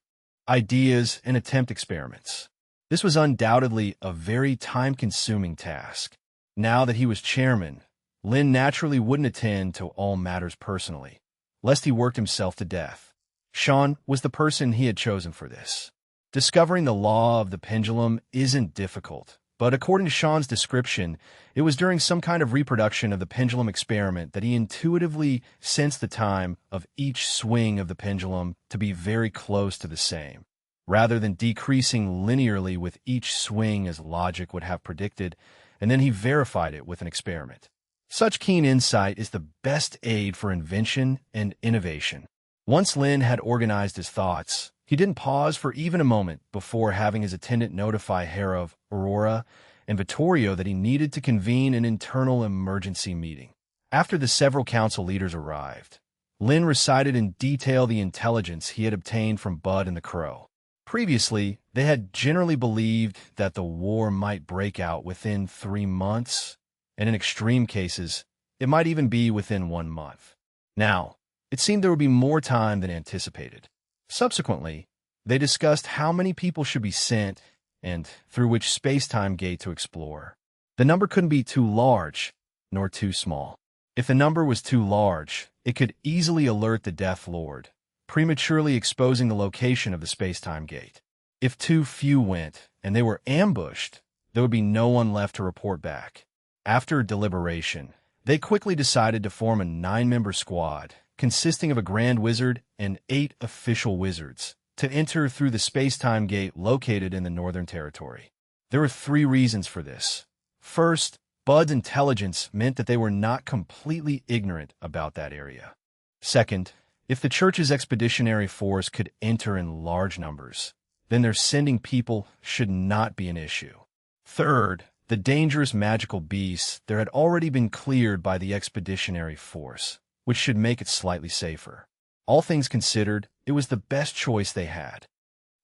Speaker 1: ideas and attempt experiments. This was undoubtedly a very time-consuming task. Now that he was chairman, Lin naturally wouldn't attend to all matters personally, lest he worked himself to death. Sean was the person he had chosen for this. Discovering the law of the pendulum isn't difficult, but according to Sean's description, it was during some kind of reproduction of the pendulum experiment that he intuitively sensed the time of each swing of the pendulum to be very close to the same, rather than decreasing linearly with each swing as logic would have predicted, and then he verified it with an experiment. Such keen insight is the best aid for invention and innovation. Once Lin had organized his thoughts, he didn't pause for even a moment before having his attendant notify Hera, Aurora, and Vittorio that he needed to convene an internal emergency meeting. After the several council leaders arrived, Lin recited in detail the intelligence he had obtained from Bud and the Crow. Previously, they had generally believed that the war might break out within 3 months, and in extreme cases, it might even be within 1 month. Now, it seemed there would be more time than anticipated. Subsequently, they discussed how many people should be sent and through which space-time gate to explore. The number couldn't be too large, nor too small. If the number was too large, it could easily alert the Death Lord, prematurely exposing the location of the space-time gate. If too few went, and they were ambushed, there would be no one left to report back. After deliberation, they quickly decided to form a 9-member squad, consisting of a Grand Wizard and 8 official wizards, to enter through the space-time gate located in the Northern Territory. There were 3 reasons for this. First, Bud's intelligence meant that they were not completely ignorant about that area. Second, if the Church's expeditionary force could enter in large numbers, then their sending people should not be an issue. Third, the dangerous magical beasts there had already been cleared by the expeditionary force, which should make it slightly safer. All things considered, it was the best choice they had.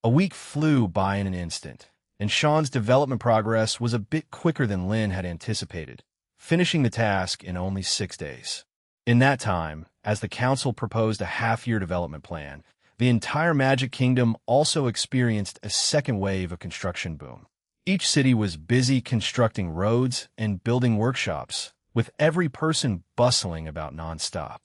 Speaker 1: A week flew by in an instant, and Sean's development progress was a bit quicker than Lin had anticipated, finishing the task in only 6 days. In that time, as the council proposed a half-year development plan, the entire Magic Kingdom also experienced a second wave of construction boom. Each city was busy constructing roads and building workshops, with every person bustling about nonstop.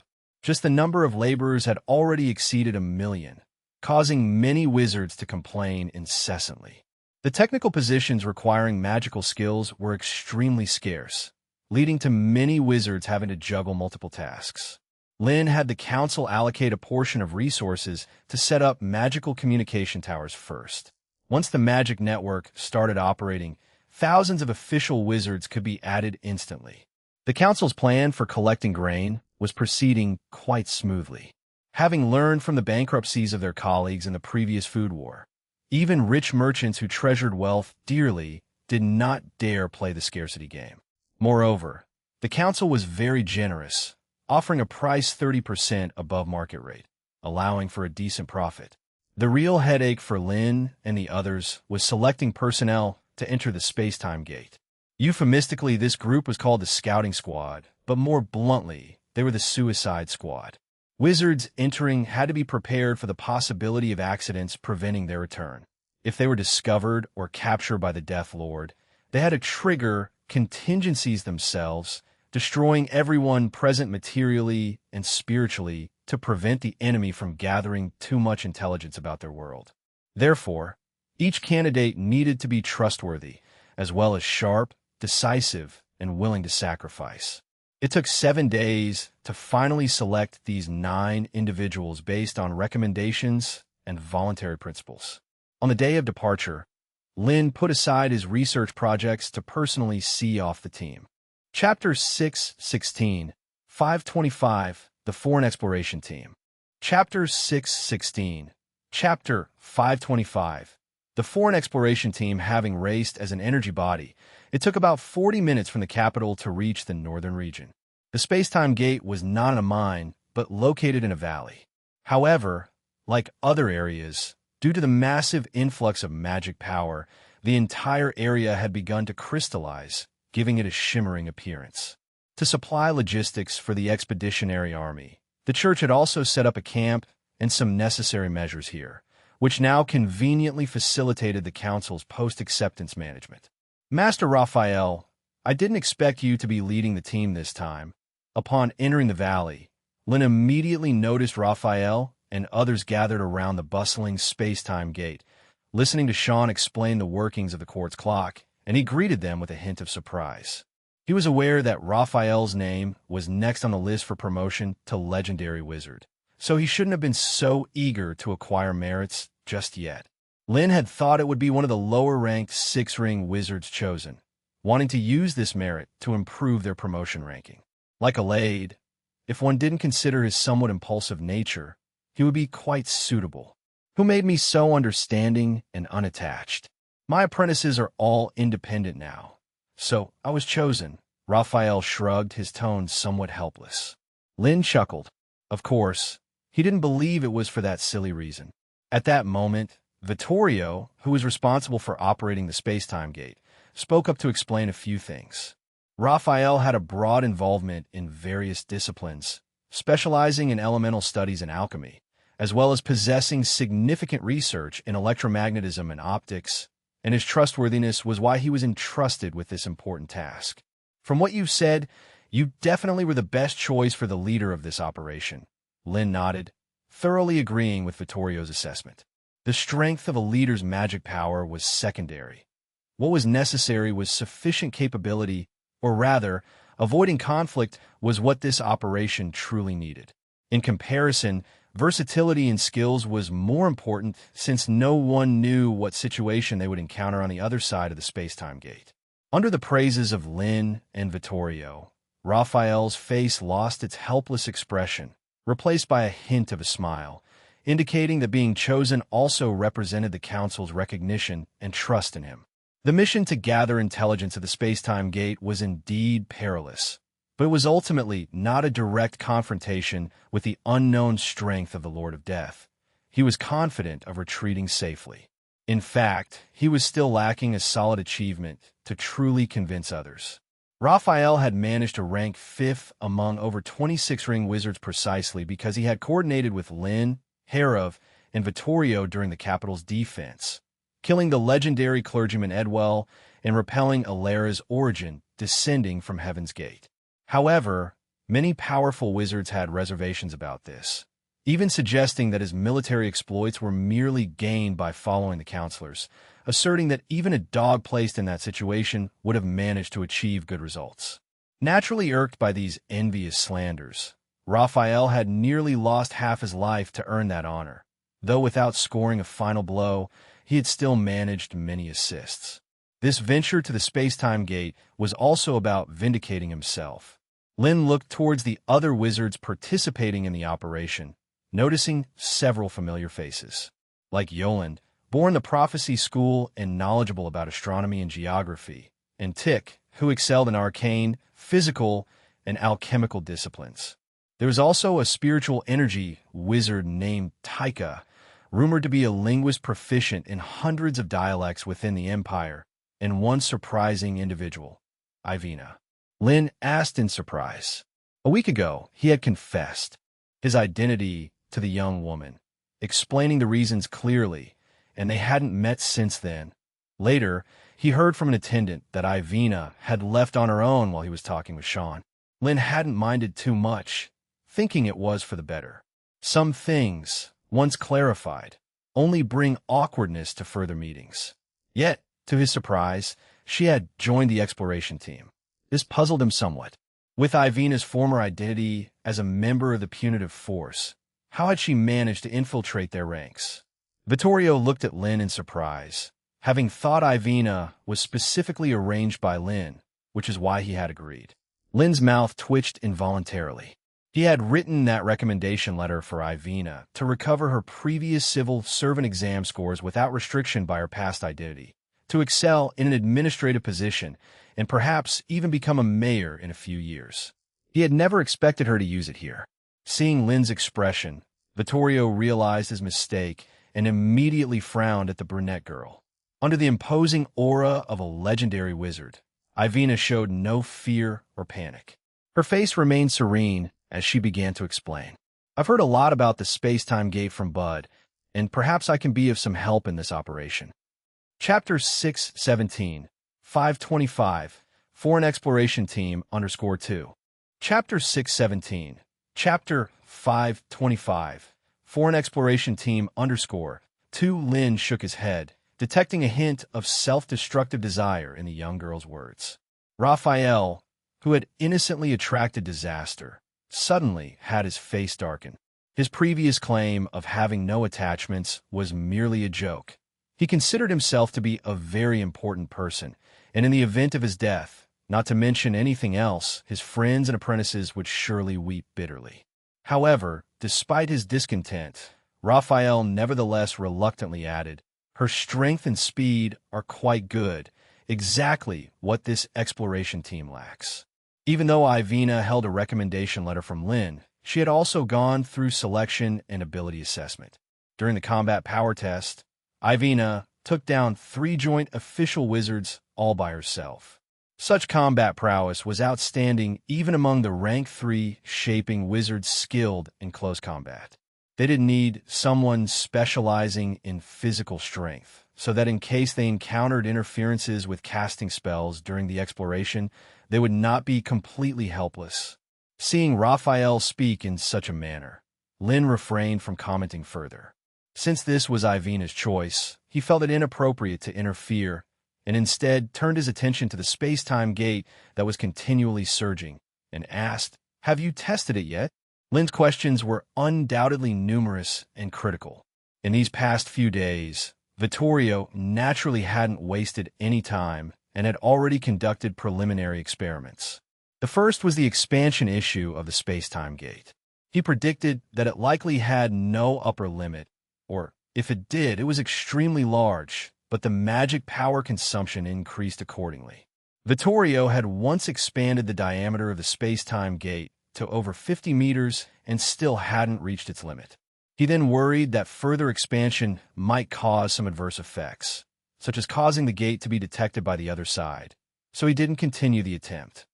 Speaker 1: Just the number of laborers had already exceeded 1 million, causing many wizards to complain incessantly. The technical positions requiring magical skills were extremely scarce, leading to many wizards having to juggle multiple tasks. Lin had the council allocate a portion of resources to set up magical communication towers first. Once the magic network started operating, thousands of official wizards could be added instantly. The council's plan for collecting grain was proceeding quite smoothly. Having learned from the bankruptcies of their colleagues in the previous food war, even rich merchants who treasured wealth dearly did not dare play the scarcity game. Moreover, the council was very generous, offering a price 30% above market rate, allowing for a decent profit. The real headache for Lin and the others was selecting personnel to enter the space-time gate. Euphemistically, this group was called the Scouting Squad, but more bluntly, they were the Suicide Squad. Wizards entering had to be prepared for the possibility of accidents preventing their return. If they were discovered or captured by the Death Lord, they had to trigger contingencies themselves, destroying everyone present materially and spiritually to prevent the enemy from gathering too much intelligence about their world. Therefore, each candidate needed to be trustworthy, as well as sharp, decisive, and willing to sacrifice. It took 7 days to finally select these 9 individuals based on recommendations and voluntary principles. On the day of departure, Lin put aside his research projects to personally see off the team. Chapter 6:16, 525, The Foreign Exploration Team. Chapter 6:16, Chapter 525, The Foreign Exploration Team. Having raced as an energy body, it took about 40 minutes from the capital to reach the northern region. The space-time gate was not in a mine, but located in a valley. However, like other areas, due to the massive influx of magic power, the entire area had begun to crystallize, giving it a shimmering appearance. To supply logistics for the expeditionary army, the church had also set up a camp and some necessary measures here, which now conveniently facilitated the council's post-acceptance management. Master Raphael, I didn't expect you to be leading the team this time. Upon entering the valley, Lin immediately noticed Raphael and others gathered around the bustling space-time gate, listening to Sean explain the workings of the quartz clock, and he greeted them with a hint of surprise. He was aware that Raphael's name was next on the list for promotion to Legendary Wizard, so he shouldn't have been so eager to acquire merits just yet. Lin had thought it would be one of the lower-ranked 6-ring wizards chosen, wanting to use this merit to improve their promotion ranking. Like Alade, if one didn't consider his somewhat impulsive nature, he would be quite suitable. Who made me so understanding and unattached? My apprentices are all independent now, so I was chosen. Raphael shrugged, his tone somewhat helpless. Lin chuckled. Of course, he didn't believe it was for that silly reason. At that moment, Vittorio, who was responsible for operating the space-time gate, spoke up to explain a few things. Raphael had a broad involvement in various disciplines, specializing in elemental studies and alchemy, as well as possessing significant research in electromagnetism and optics, and his trustworthiness was why he was entrusted with this important task. From what you've said, you definitely were the best choice for the leader of this operation. Lin nodded, thoroughly agreeing with Vittorio's assessment. The strength of a leader's magic power was secondary. What was necessary was sufficient capability, or rather, avoiding conflict was what this operation truly needed. In comparison, versatility and skills was more important since no one knew what situation they would encounter on the other side of the space-time gate. Under the praises of Lin and Vittorio, Raphael's face lost its helpless expression, replaced by a hint of a smile, indicating that being chosen also represented the Council's recognition and trust in him. The mission to gather intelligence at the space-time gate was indeed perilous, but it was ultimately not a direct confrontation with the unknown strength of the Lord of Death. He was confident of retreating safely. In fact, he was still lacking a solid achievement to truly convince others. Raphael had managed to rank 5th among over 26-ring wizards precisely because he had coordinated with Lin, Herav, and Vittorio during the capital's defense, killing the legendary clergyman Edwell and repelling Alera's origin descending from Heaven's Gate. However, many powerful wizards had reservations about this, even suggesting that his military exploits were merely gained by following the counselors, asserting that even a dog placed in that situation would have managed to achieve good results. Naturally irked by these envious slanders, Raphael had nearly lost half his life to earn that honor, though without scoring a final blow, he had still managed many assists. This venture to the space-time gate was also about vindicating himself. Lin looked towards the other wizards participating in the operation, noticing several familiar faces. Like Yoland, born the prophecy school and knowledgeable about astronomy and geography, and Tick, who excelled in arcane, physical, and alchemical disciplines. There was also a spiritual energy wizard named Taika, rumored to be a linguist proficient in hundreds of dialects within the Empire, and one surprising individual, Ivina. Lin asked in surprise. A week ago, he had confessed his identity to the young woman, explaining the reasons clearly, and they hadn't met since then. Later, he heard from an attendant that Ivina had left on her own while he was talking with Sean. Lin hadn't minded too much, thinking it was for the better. Some things, once clarified, only bring awkwardness to further meetings. Yet, to his surprise, she had joined the exploration team. This puzzled him somewhat. With Ivina's former identity as a member of the punitive force, how had she managed to infiltrate their ranks? Vittorio looked at Lynn in surprise, having thought Ivina was specifically arranged by Lynn, which is why he had agreed. Lynn's mouth twitched involuntarily. He had written that recommendation letter for Ivina to recover her previous civil servant exam scores without restriction by her past identity, to excel in an administrative position, and perhaps even become a mayor in a few years. He had never expected her to use it here. Seeing Lynn's expression, Vittorio realized his mistake and immediately frowned at the brunette girl. Under the imposing aura of a legendary wizard, Ivina showed no fear or panic. Her face remained serene as she began to explain. I've heard a lot about the space-time gate from Bud, and perhaps I can be of some help in this operation. Chapter 617, 525, Foreign Exploration Team _2. Chapter 617, Chapter 525, Foreign Exploration Team _2. Lynn shook his head, detecting a hint of self-destructive desire in the young girl's words. Raphael, who had innocently attracted disaster, suddenly had his face darken. His previous claim of having no attachments was merely a joke. He considered himself to be a very important person, and in the event of his death, not to mention anything else, his friends and apprentices would surely weep bitterly. However, despite his discontent, Raphael nevertheless reluctantly added, "Her strength and speed are quite good, exactly what this exploration team lacks." Even though Ivina held a recommendation letter from Lynn, she had also gone through selection and ability assessment. During the combat power test, Ivina took down 3 joint official wizards all by herself. Such combat prowess was outstanding even among the rank 3 shaping wizards skilled in close combat. They didn't need someone specializing in physical strength, so that in case they encountered interferences with casting spells during the exploration, they would not be completely helpless. Seeing Raphael speak in such a manner, Lynn refrained from commenting further. Since this was Ivina's choice, he felt it inappropriate to interfere, and instead turned his attention to the space-time gate that was continually surging, and asked, "Have you tested it yet?" Lynn's questions were undoubtedly numerous and critical. In these past few days, Vittorio naturally hadn't wasted any time and had already conducted preliminary experiments. The first was the expansion issue of the space-time gate. He predicted that it likely had no upper limit, or if it did, it was extremely large, but the magic power consumption increased accordingly. Vittorio had once expanded the diameter of the space-time gate to over 50 meters and still hadn't reached its limit. He then worried that further expansion might cause some adverse effects, such as causing the gate to be detected by the other side, so he didn't continue the attempt.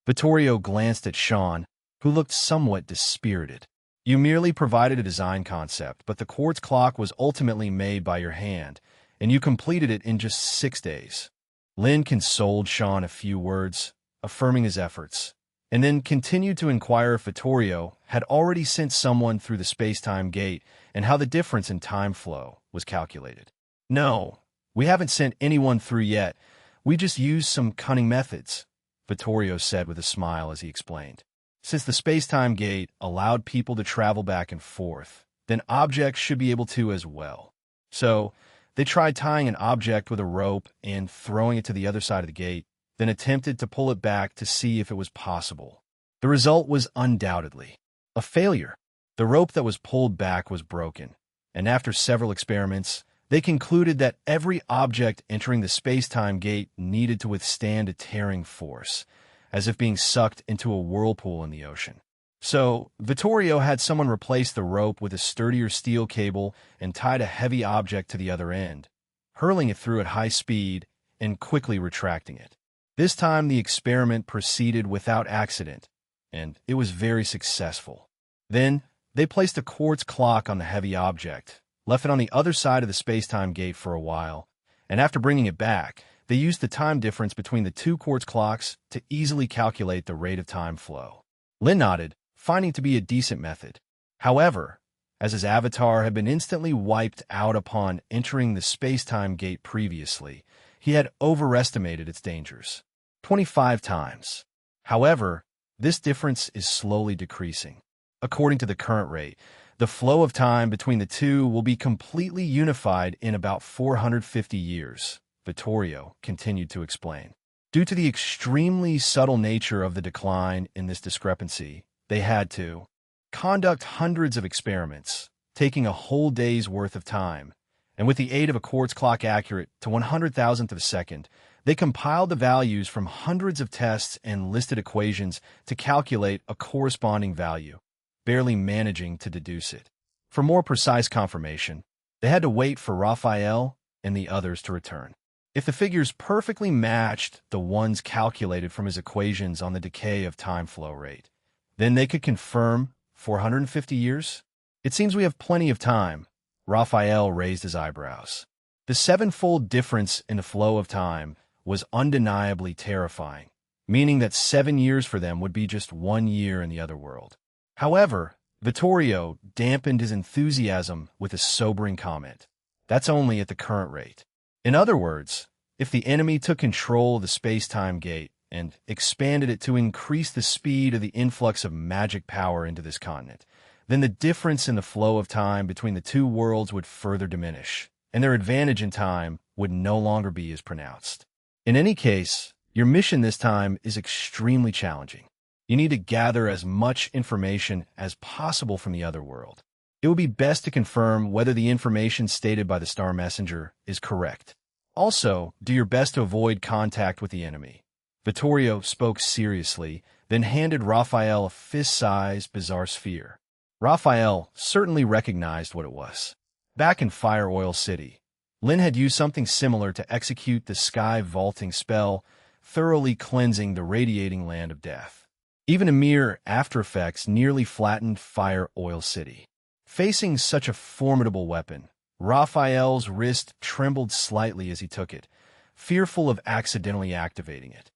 Speaker 1: Vittorio glanced at Sean, who looked somewhat dispirited. "You merely provided a design concept, but the quartz clock was ultimately made by your hand, and you completed it in just 6 days. Lynn consoled Sean a few words, affirming his efforts, and then continued to inquire if Vittorio had already sent someone through the space-time gate and how the difference in time flow was calculated. "No, we haven't sent anyone through yet. We just used some cunning methods," Vittorio said with a smile as he explained. "Since the space-time gate allowed people to travel back and forth, then objects should be able to as well. So, they tried tying an object with a rope and throwing it to the other side of the gate, then attempted to pull it back to see if it was possible. The result was undoubtedly a failure. The rope that was pulled back was broken, and after several experiments, they concluded that every object entering the space-time gate needed to withstand a tearing force, as if being sucked into a whirlpool in the ocean. So, Vittorio had someone replace the rope with a sturdier steel cable and tied a heavy object to the other end, hurling it through at high speed and quickly retracting it. This time the experiment proceeded without accident, and it was very successful. Then, they placed a quartz clock on the heavy object, left it on the other side of the space-time gate for a while, and after bringing it back, they used the time difference between the 2 quartz clocks to easily calculate the rate of time flow. Lynn nodded, finding it to be a decent method. However, as his avatar had been instantly wiped out upon entering the space-time gate previously, he had overestimated its dangers. 25 times. However, this difference is slowly decreasing. According to the current rate, the flow of time between the two will be completely unified in about 450 years, Vittorio continued to explain. Due to the extremely subtle nature of the decline in this discrepancy, they had to conduct hundreds of experiments, taking a whole day's worth of time, and with the aid of a quartz clock accurate to 100,000th of a second, they compiled the values from hundreds of tests and listed equations to calculate a corresponding value, barely managing to deduce it. For more precise confirmation, they had to wait for Raphael and the others to return. If the figures perfectly matched the ones calculated from his equations on the decay of time flow rate, then they could confirm 450 years? It seems we have plenty of time. Raphael raised his eyebrows. The sevenfold difference in the flow of time was undeniably terrifying, meaning that 7 years for them would be just 1 year in the other world. However, Vittorio dampened his enthusiasm with a sobering comment. That's only at the current rate. In other words, if the enemy took control of the space-time gate and expanded it to increase the speed of the influx of magic power into this continent, then the difference in the flow of time between the two worlds would further diminish, and their advantage in time would no longer be as pronounced. In any case, your mission this time is extremely challenging. You need to gather as much information as possible from the other world. It would be best to confirm whether the information stated by the Star Messenger is correct. Also, do your best to avoid contact with the enemy. Vittorio spoke seriously, then handed Raphael a fist-sized bizarre sphere. Raphael certainly recognized what it was. Back in Fire Oil City, Lin had used something similar to execute the sky-vaulting spell, thoroughly cleansing the radiating land of death. Even a mere after effects nearly flattened Fire Oil City. Facing such a formidable weapon, Raphael's wrist trembled slightly as he took it, fearful of accidentally activating it.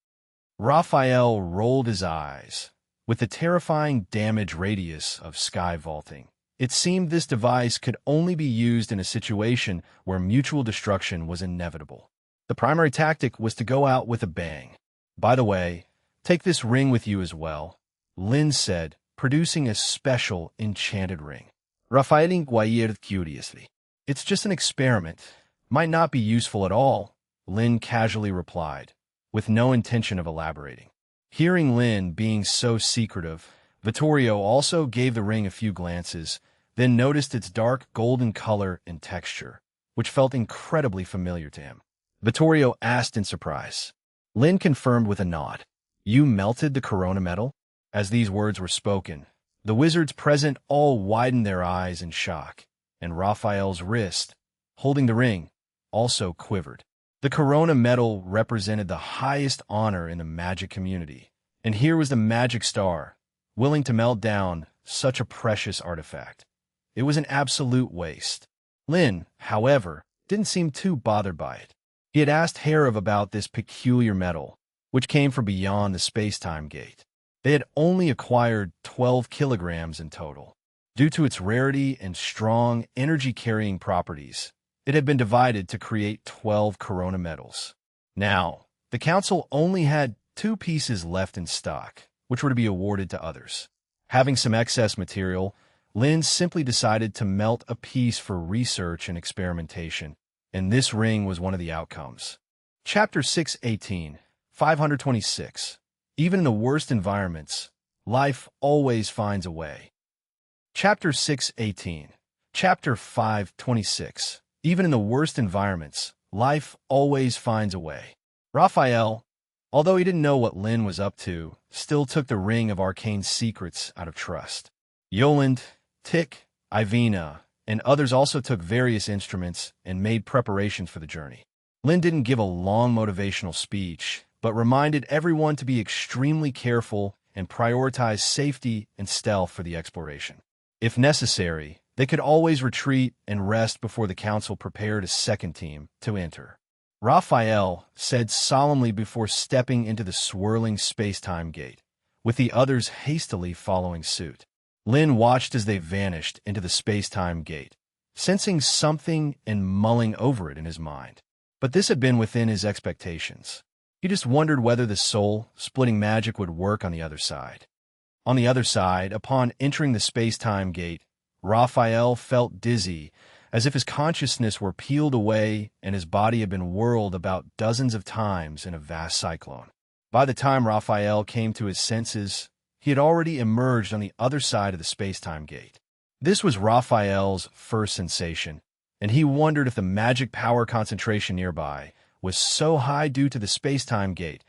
Speaker 1: Raphael rolled his eyes. With the terrifying damage radius of sky vaulting, it seemed this device could only be used in a situation where mutual destruction was inevitable. The primary tactic was to go out with a bang. By the way, take this ring with you as well, Lin said, producing a special enchanted ring. Raphael inquired curiously. It's just an experiment. Might not be useful at all, Lin casually replied, with no intention of elaborating. Hearing Lin being so secretive, Vittorio also gave the ring a few glances, then noticed its dark golden color and texture, which felt incredibly familiar to him. Vittorio asked in surprise. Lin confirmed with a nod. You melted the corona metal? As these words were spoken, the wizards present all widened their eyes in shock, and Raphael's wrist, holding the ring, also quivered. The corona medal represented the highest honor in the magic community, and here was the magic star, willing to melt down such a precious artifact. It was an absolute waste. Lin, however, didn't seem too bothered by it. He had asked Herav about this peculiar metal, which came from beyond the space-time gate. They had only acquired 12 kilograms in total. Due to its rarity and strong energy-carrying properties, it had been divided to create 12 corona medals. Now, the council only had 2 pieces left in stock, which were to be awarded to others. Having some excess material, Lin simply decided to melt a piece for research and experimentation, and this ring was one of the outcomes. Chapter 618, 526. Even in the worst environments, life always finds a way. Chapter 618, Chapter 526. Even in the worst environments, life always finds a way. Raphael, although he didn't know what Lin was up to, still took the ring of arcane secrets out of trust. Yoland, Tick, Ivina, and others also took various instruments and made preparations for the journey. Lin didn't give a long motivational speech, but reminded everyone to be extremely careful and prioritize safety and stealth for the exploration. If necessary, they could always retreat and rest before the council prepared a second team to enter. Raphael said solemnly before stepping into the swirling space-time gate, with the others hastily following suit. Lin watched as they vanished into the space-time gate, sensing something and mulling over it in his mind. But this had been within his expectations. He just wondered whether the soul-splitting magic would work on the other side. On the other side, upon entering the space-time gate, Raphael felt dizzy, as if his consciousness were peeled away and his body had been whirled about dozens of times in a vast cyclone. By the time Raphael came to his senses, he had already emerged on the other side of the space-time gate. This was Raphael's first sensation, and he wondered if the magic power concentration nearby was so high due to the space-time gate,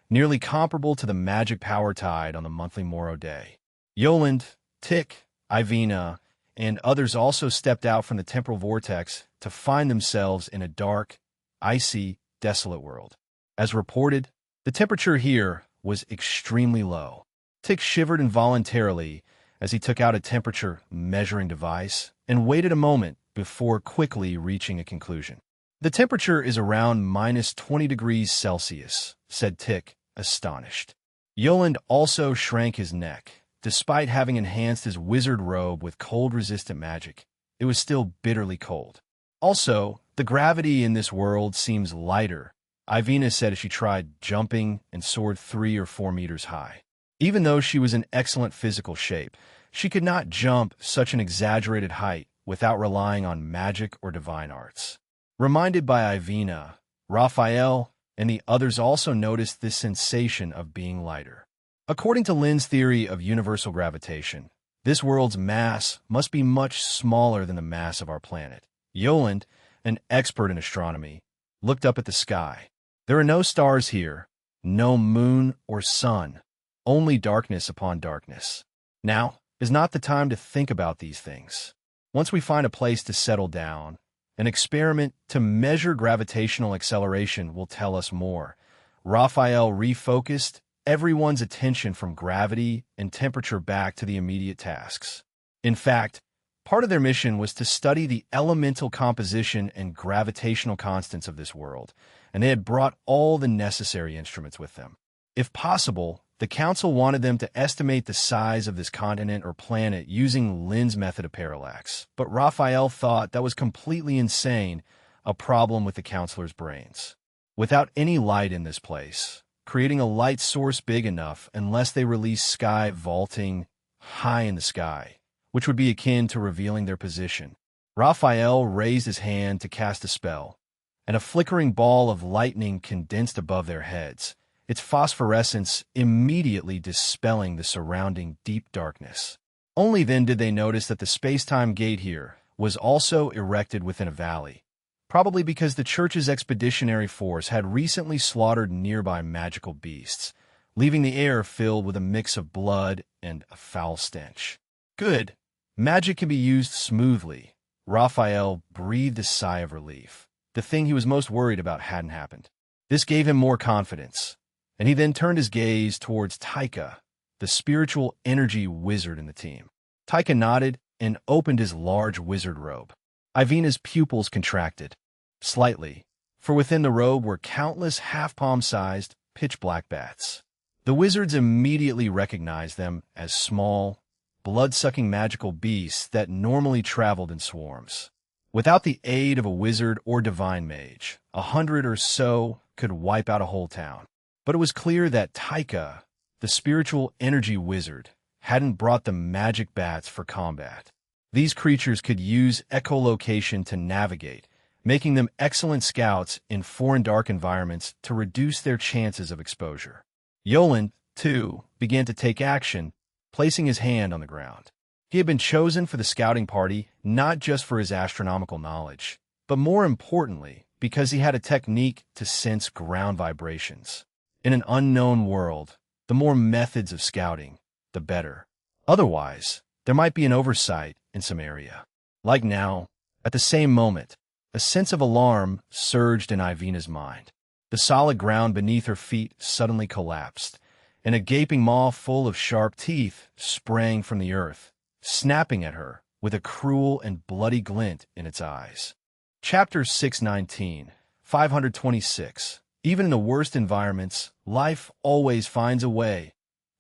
Speaker 1: nearly comparable to the magic power tide on the monthly Moro day. Yoland, Tick, Ivina, and others also stepped out from the temporal vortex to find themselves in a dark, icy, desolate world. As reported, the temperature here was extremely low. Tick shivered involuntarily as he took out a temperature-measuring device and waited a moment before quickly reaching a conclusion. "The temperature is around minus 20 degrees Celsius," said Tick, astonished. Yoland also shrank his neck. Despite having enhanced his wizard robe with cold-resistant magic, it was still bitterly cold. "Also, the gravity in this world seems lighter," Ivina said as she tried jumping and soared 3 or 4 meters high. Even though she was in excellent physical shape, she could not jump such an exaggerated height without relying on magic or divine arts. Reminded by Ivina, Raphael and the others also noticed this sensation of being lighter. According to Lin's theory of universal gravitation, this world's mass must be much smaller than the mass of our planet. Yoland, an expert in astronomy, looked up at the sky. There are no stars here, no moon or sun, only darkness upon darkness. Now is not the time to think about these things. Once we find a place to settle down, an experiment to measure gravitational acceleration will tell us more. Raphael refocused everyone's attention from gravity and temperature back to the immediate tasks. In fact, part of their mission was to study the elemental composition and gravitational constants of this world, and they had brought all the necessary instruments with them. If possible, the council wanted them to estimate the size of this continent or planet using Lin's method of parallax, but Raphael thought that was completely insane, a problem with the counselors' brains. Without any light in this place, creating a light source big enough unless they release sky vaulting high in the sky, which would be akin to revealing their position. Raphael raised his hand to cast a spell, and a flickering ball of lightning condensed above their heads, its phosphorescence immediately dispelling the surrounding deep darkness. Only then did they notice that the space-time gate here was also erected within a valley, probably because the church's expeditionary force had recently slaughtered nearby magical beasts, leaving the air filled with a mix of blood and a foul stench. "Good. Magic can be used smoothly." Raphael breathed a sigh of relief. The thing he was most worried about hadn't happened. This gave him more confidence, and he then turned his gaze towards Taika, the spiritual energy wizard in the team. Taika nodded and opened his large wizard robe. Ivina's pupils contracted slightly, for within the robe were countless half-palm-sized, pitch-black bats. The wizards immediately recognized them as small, blood-sucking magical beasts that normally traveled in swarms. Without the aid of a wizard or divine mage, 100 or so could wipe out a whole town. But it was clear that Taika, the spiritual energy wizard, hadn't brought the magic bats for combat. These creatures could use echolocation to navigate, making them excellent scouts in foreign dark environments to reduce their chances of exposure. Yoland, too, began to take action, placing his hand on the ground. He had been chosen for the scouting party not just for his astronomical knowledge, but more importantly, because he had a technique to sense ground vibrations. In an unknown world, the more methods of scouting, the better. Otherwise, there might be an oversight in some area. Like now, at the same moment, a sense of alarm surged in Ivina's mind. The solid ground beneath her feet suddenly collapsed, and a gaping maw full of sharp teeth sprang from the earth, snapping at her with a cruel and bloody glint in its eyes. Chapter 619, 526. Even in the worst environments, life always finds a way.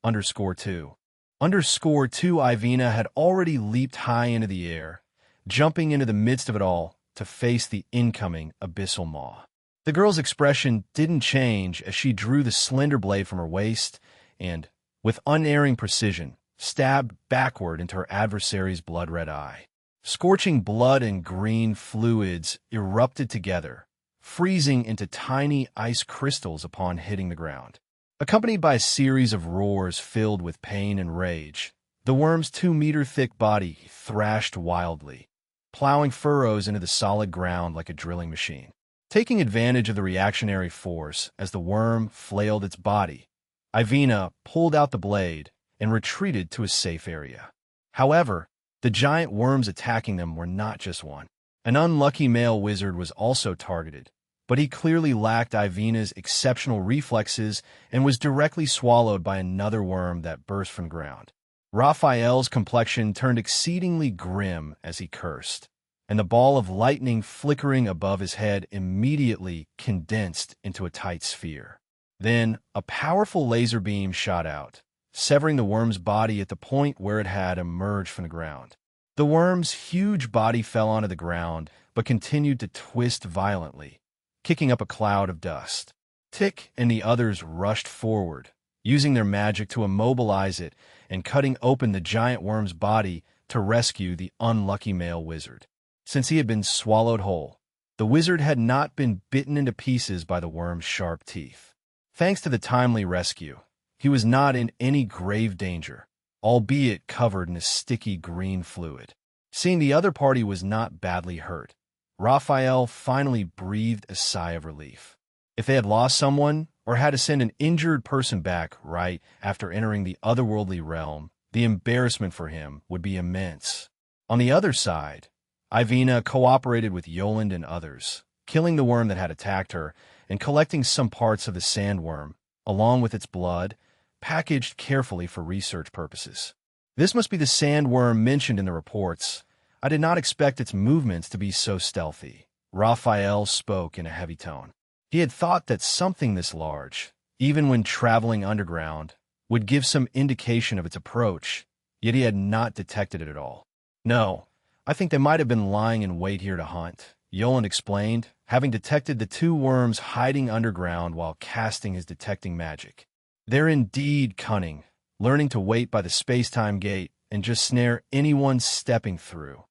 Speaker 1: _2. _2 Ivina had already leaped high into the air, jumping into the midst of it all to face the incoming abyssal maw. The girl's expression didn't change as she drew the slender blade from her waist and, with unerring precision, stabbed backward into her adversary's blood-red eye. Scorching blood and green fluids erupted together, freezing into tiny ice crystals upon hitting the ground. Accompanied by a series of roars filled with pain and rage, the worm's 2-meter-thick body thrashed wildly, plowing furrows into the solid ground like a drilling machine. Taking advantage of the reactionary force as the worm flailed its body, Ivina pulled out the blade and retreated to a safe area. However, the giant worms attacking them were not just one. An unlucky male wizard was also targeted, but he clearly lacked Ivina's exceptional reflexes and was directly swallowed by another worm that burst from the ground. Raphael's complexion turned exceedingly grim as he cursed, and the ball of lightning flickering above his head immediately condensed into a tight sphere. Then, a powerful laser beam shot out, severing the worm's body at the point where it had emerged from the ground. The worm's huge body fell onto the ground, but continued to twist violently, kicking up a cloud of dust. Tick and the others rushed forward, using their magic to immobilize it and cutting open the giant worm's body to rescue the unlucky male wizard. Since he had been swallowed whole, the wizard had not been bitten into pieces by the worm's sharp teeth. Thanks to the timely rescue, he was not in any grave danger, albeit covered in a sticky green fluid. Seeing the other party was not badly hurt, Raphael finally breathed a sigh of relief. If they had lost someone or had to send an injured person back right after entering the otherworldly realm, the embarrassment for him would be immense. On the other side, Ivina cooperated with Yoland and others, killing the worm that had attacked her and collecting some parts of the sandworm, along with its blood, packaged carefully for research purposes. This must be the sandworm mentioned in the reports. I did not expect its movements to be so stealthy. Raphael spoke in a heavy tone. He had thought that something this large, even when traveling underground, would give some indication of its approach, yet he had not detected it at all. No, I think they might have been lying in wait here to hunt, Yoland explained, having detected the 2 worms hiding underground while casting his detecting magic. They're indeed cunning, learning to wait by the space-time gate and just snare anyone stepping through,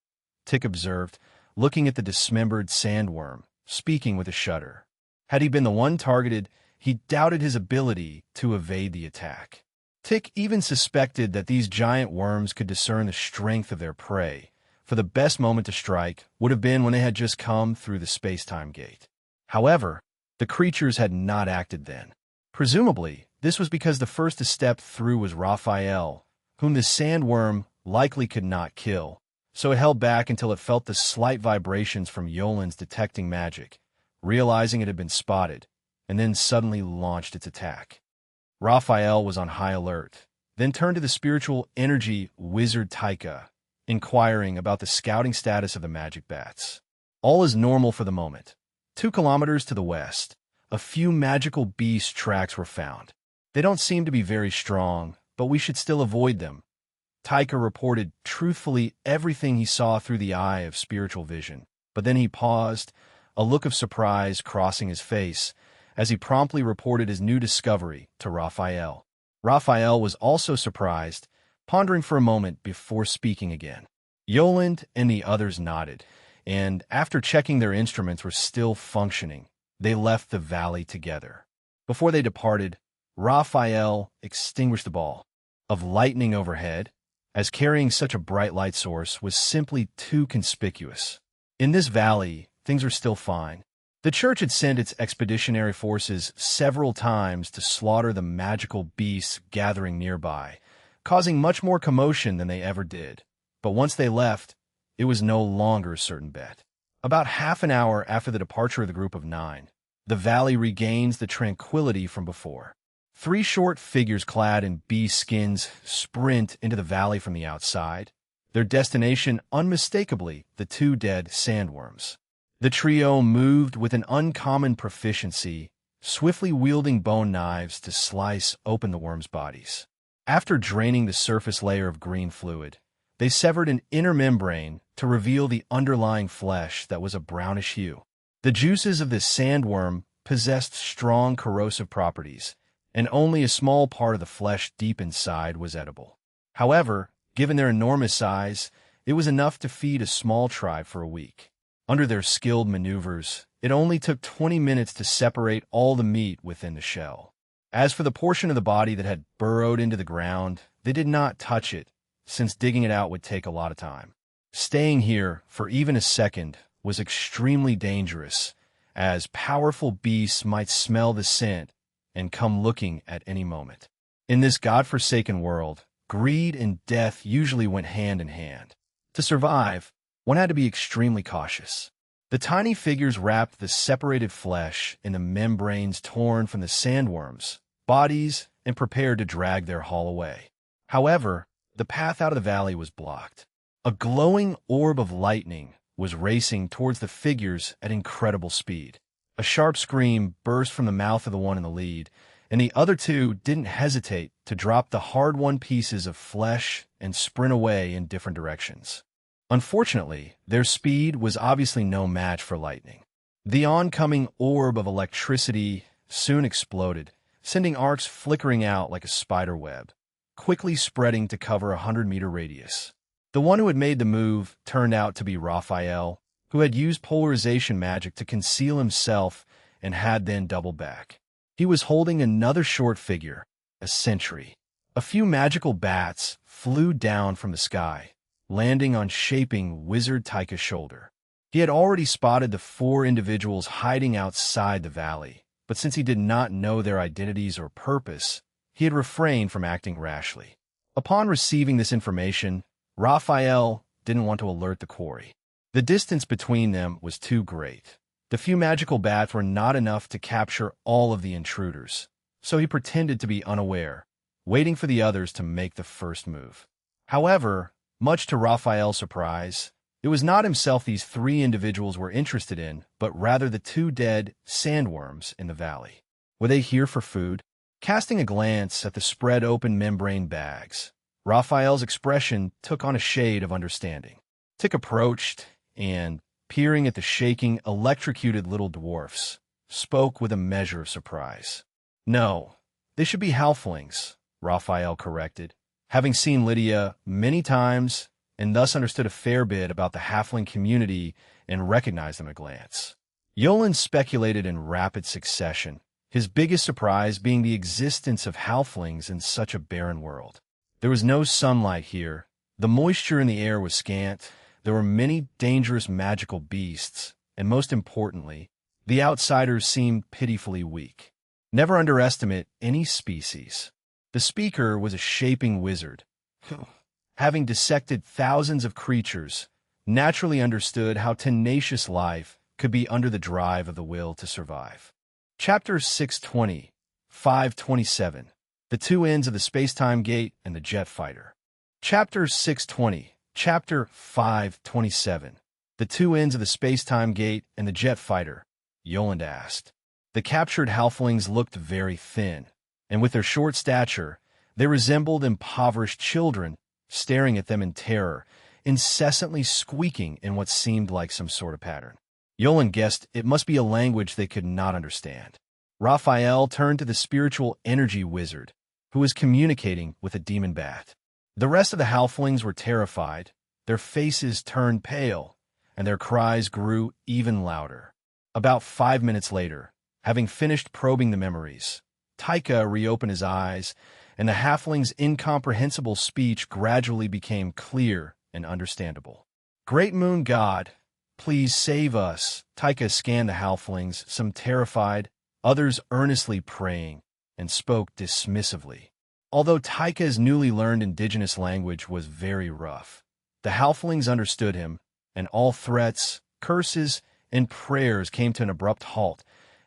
Speaker 1: Tick observed, looking at the dismembered sandworm, speaking with a shudder. Had he been the one targeted, he doubted his ability to evade the attack. Tick even suspected that these giant worms could discern the strength of their prey, for the best moment to strike would have been when they had just come through the space-time gate. However, the creatures had not acted then. Presumably, this was because the first to step through was Raphael, whom the sandworm likely could not kill, so it held back until it felt the slight vibrations from Yoland's detecting magic, realizing it had been spotted, and then suddenly launched its attack. Raphael was on high alert, then turned to the spiritual energy wizard Taika, inquiring about the scouting status of the magic bats. All is normal for the moment. 2 kilometers to the west, a few magical beast tracks were found. They don't seem to be very strong, but we should still avoid them. Taika reported truthfully everything he saw through the eye of spiritual vision, but then he paused, a look of surprise crossing his face, as he promptly reported his new discovery to Raphael. Raphael was also surprised, pondering for a moment before speaking again. Yoland and the others nodded, and after checking their instruments were still functioning, they left the valley together. Before they departed, Raphael extinguished the ball of lightning overhead, as carrying such a bright light source was simply too conspicuous. In this valley, things are still fine. The church had sent its expeditionary forces several times to slaughter the magical beasts gathering nearby, causing much more commotion than they ever did. But once they left, it was no longer a certain bet. About half an hour after the departure of the group of 9, the valley regains the tranquility from before. 3 short figures clad in beast skins sprint into the valley from the outside, their destination unmistakably the 2 dead sandworms. The trio moved with an uncommon proficiency, swiftly wielding bone knives to slice open the worms' bodies. After draining the surface layer of green fluid, they severed an inner membrane to reveal the underlying flesh that was a brownish hue. The juices of this sandworm possessed strong corrosive properties, and only a small part of the flesh deep inside was edible. However, given their enormous size, it was enough to feed a small tribe for a week. Under their skilled maneuvers, it only took 20 minutes to separate all the meat within the shell. As for the portion of the body that had burrowed into the ground, they did not touch it, since digging it out would take a lot of time. Staying here for even a second was extremely dangerous, as powerful beasts might smell the scent and come looking at any moment. In this godforsaken world, greed and death usually went hand in hand. To survive, one had to be extremely cautious. The tiny figures wrapped the separated flesh in the membranes torn from the sandworms' bodies and prepared to drag their haul away. However, the path out of the valley was blocked. A glowing orb of lightning was racing towards the figures at incredible speed. A sharp scream burst from the mouth of the one in the lead, and the other two didn't hesitate to drop the hard-won pieces of flesh and sprint away in different directions. Unfortunately, their speed was obviously no match for lightning. The oncoming orb of electricity soon exploded, sending arcs flickering out like a spider web, quickly spreading to cover a 100-meter radius. The one who had made the move turned out to be Raphael, who had used polarization magic to conceal himself and had then doubled back. He was holding another short figure, a sentry. A few magical bats flew down from the sky, landing on shaping Wizard Taika's shoulder. He had already spotted the 4 individuals hiding outside the valley, but since he did not know their identities or purpose, he had refrained from acting rashly. Upon receiving this information, Raphael didn't want to alert the quarry. The distance between them was too great. The few magical bats were not enough to capture all of the intruders, so he pretended to be unaware, waiting for the others to make the first move. However, much to Raphael's surprise, it was not himself these 3 individuals were interested in, but rather the 2 dead sandworms in the valley. Were they here for food? Casting a glance at the spread-open membrane bags, Raphael's expression took on a shade of understanding. Tick approached and, peering at the shaking, electrocuted little dwarfs, spoke with a measure of surprise. "No, they should be halflings," Raphael corrected, having seen Lydia many times and thus understood a fair bit about the halfling community and recognized them at a glance. Yolan speculated in rapid succession, his biggest surprise being the existence of halflings in such a barren world. There was no sunlight here, the moisture in the air was scant, there were many dangerous magical beasts, and most importantly, the outsiders seemed pitifully weak. Never underestimate any species. The speaker was a shaping wizard, who, having dissected thousands of creatures, naturally understood how tenacious life could be under the drive of the will to survive. Chapter 620, 527, The 2 Ends of the Space-Time Gate and the Jet Fighter. Chapter 620, Chapter 527, The 2 Ends of the Space-Time Gate and the Jet Fighter, Yoland asked. The captured halflings looked very thin, and with their short stature, they resembled impoverished children, staring at them in terror, incessantly squeaking in what seemed like some sort of pattern. Yolan guessed it must be a language they could not understand. Raphael turned to the spiritual energy wizard, who was communicating with a demon bat. The rest of the halflings were terrified, their faces turned pale, and their cries grew even louder. About 5 minutes later, having finished probing the memories, Taika reopened his eyes, and the halfling's incomprehensible speech gradually became clear and understandable. "Great Moon God, please save us." Taika scanned the halflings, some terrified, others earnestly praying, and spoke dismissively. Although Taika's newly learned indigenous language was very rough, the halflings understood him, and all threats, curses, and prayers came to an abrupt halt,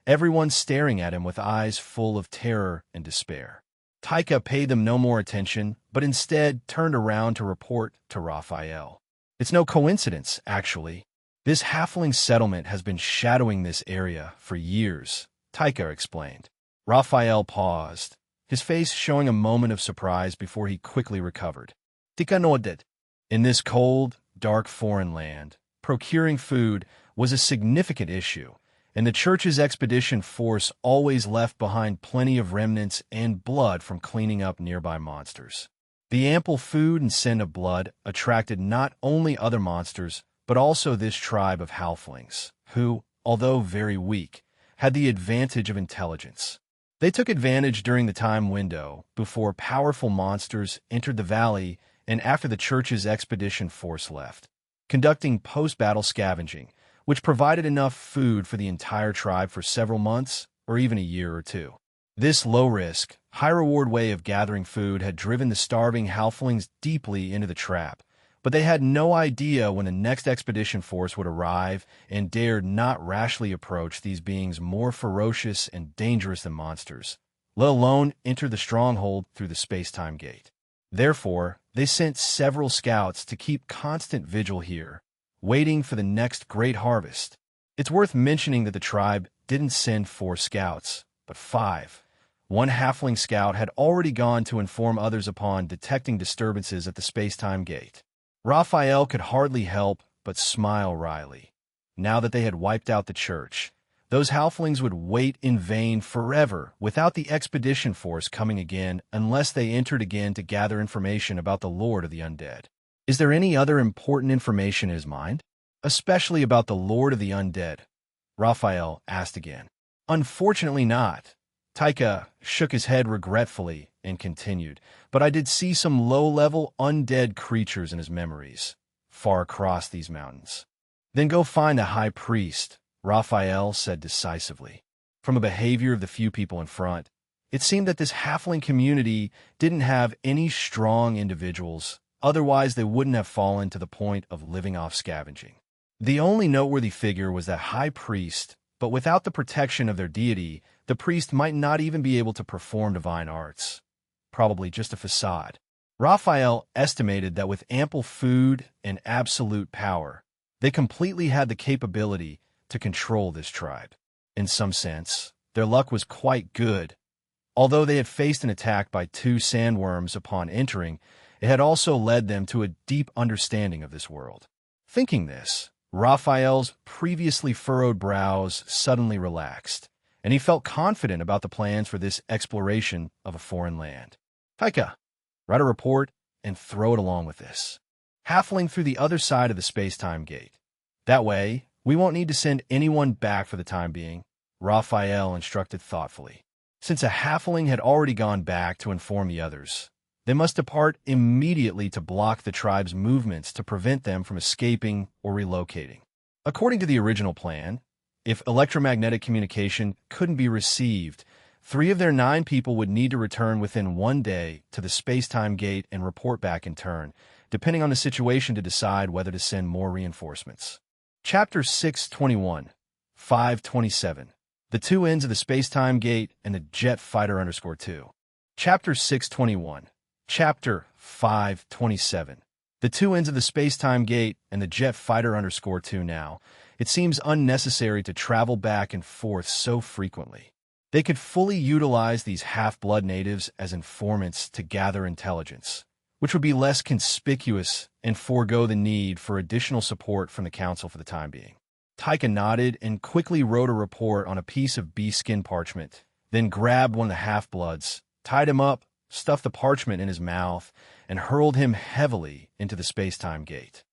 Speaker 1: everyone staring at him with eyes full of terror and despair. Taika paid them no more attention, but instead turned around to report to Raphael. "It's no coincidence, actually. This halfling settlement has been shadowing this area for years," Taika explained. Raphael paused, his face showing a moment of surprise before he quickly recovered. "Tika nodded. In this cold, dark foreign land, procuring food was a significant issue, and the church's expedition force always left behind plenty of remnants and blood from cleaning up nearby monsters. The ample food and scent of blood attracted not only other monsters, but also this tribe of halflings, who, although very weak, had the advantage of intelligence. They took advantage during the time window before powerful monsters entered the valley and after the church's expedition force left, conducting post-battle scavenging, which provided enough food for the entire tribe for several months or even a year or two. This low-risk, high-reward way of gathering food had driven the starving halflings deeply into the trap, but they had no idea when the next expedition force would arrive and dared not rashly approach these beings more ferocious and dangerous than monsters, let alone enter the stronghold through the space-time gate. Therefore, they sent several scouts to keep constant vigil here, waiting for the next great harvest. It's worth mentioning that the tribe didn't send 4 scouts, but 5. One halfling scout had already gone to inform others upon detecting disturbances at the space-time gate. Raphael could hardly help but smile wryly. Now that they had wiped out the church, those halflings would wait in vain forever without the expedition force coming again unless they entered again to gather information about the Lord of the Undead. Is there any other important information in his mind? Especially about the Lord of the Undead? Raphael asked again. Unfortunately not. Taika shook his head regretfully and continued, but I did see some low-level undead creatures in his memories, far across these mountains. Then go find the high priest, Raphael said decisively. From the behavior of the few people in front, it seemed that this halfling community didn't have any strong individuals, otherwise they wouldn't have fallen to the point of living off scavenging. The only noteworthy figure was that high priest, but without the protection of their deity, the priest might not even be able to perform divine arts. Probably just a facade. Raphael estimated that with ample food and absolute power, they completely had the capability to control this tribe. In some sense, their luck was quite good. Although they had faced an attack by 2 sandworms upon entering, it had also led them to a deep understanding of this world. Thinking this, Raphael's previously furrowed brows suddenly relaxed, and he felt confident about the plans for this exploration of a foreign land. Taika, write a report and throw it along with this. Halfling through the other side of the space-time gate. That way, we won't need to send anyone back for the time being, Raphael instructed thoughtfully. Since a halfling had already gone back to inform the others, they must depart immediately to block the tribe's movements to prevent them from escaping or relocating. According to the original plan, if electromagnetic communication couldn't be received, 3 of their 9 people would need to return within 1 day to the space-time gate and report back in turn, depending on the situation to decide whether to send more reinforcements. Chapter 621, 527. The 2 ends of the space-time gate and the jet fighter _2. Chapter 621. Chapter 527. The 2 ends of the space-time gate and the jet fighter _2 now. It seems unnecessary to travel back and forth so frequently. They could fully utilize these half-blood natives as informants to gather intelligence, which would be less conspicuous and forego the need for additional support from the council for the time being. Taika nodded and quickly wrote a report on a piece of bee skin parchment, then grabbed one of the half-bloods, tied him up, stuffed the parchment in his mouth, and hurled him heavily into the space-time gate.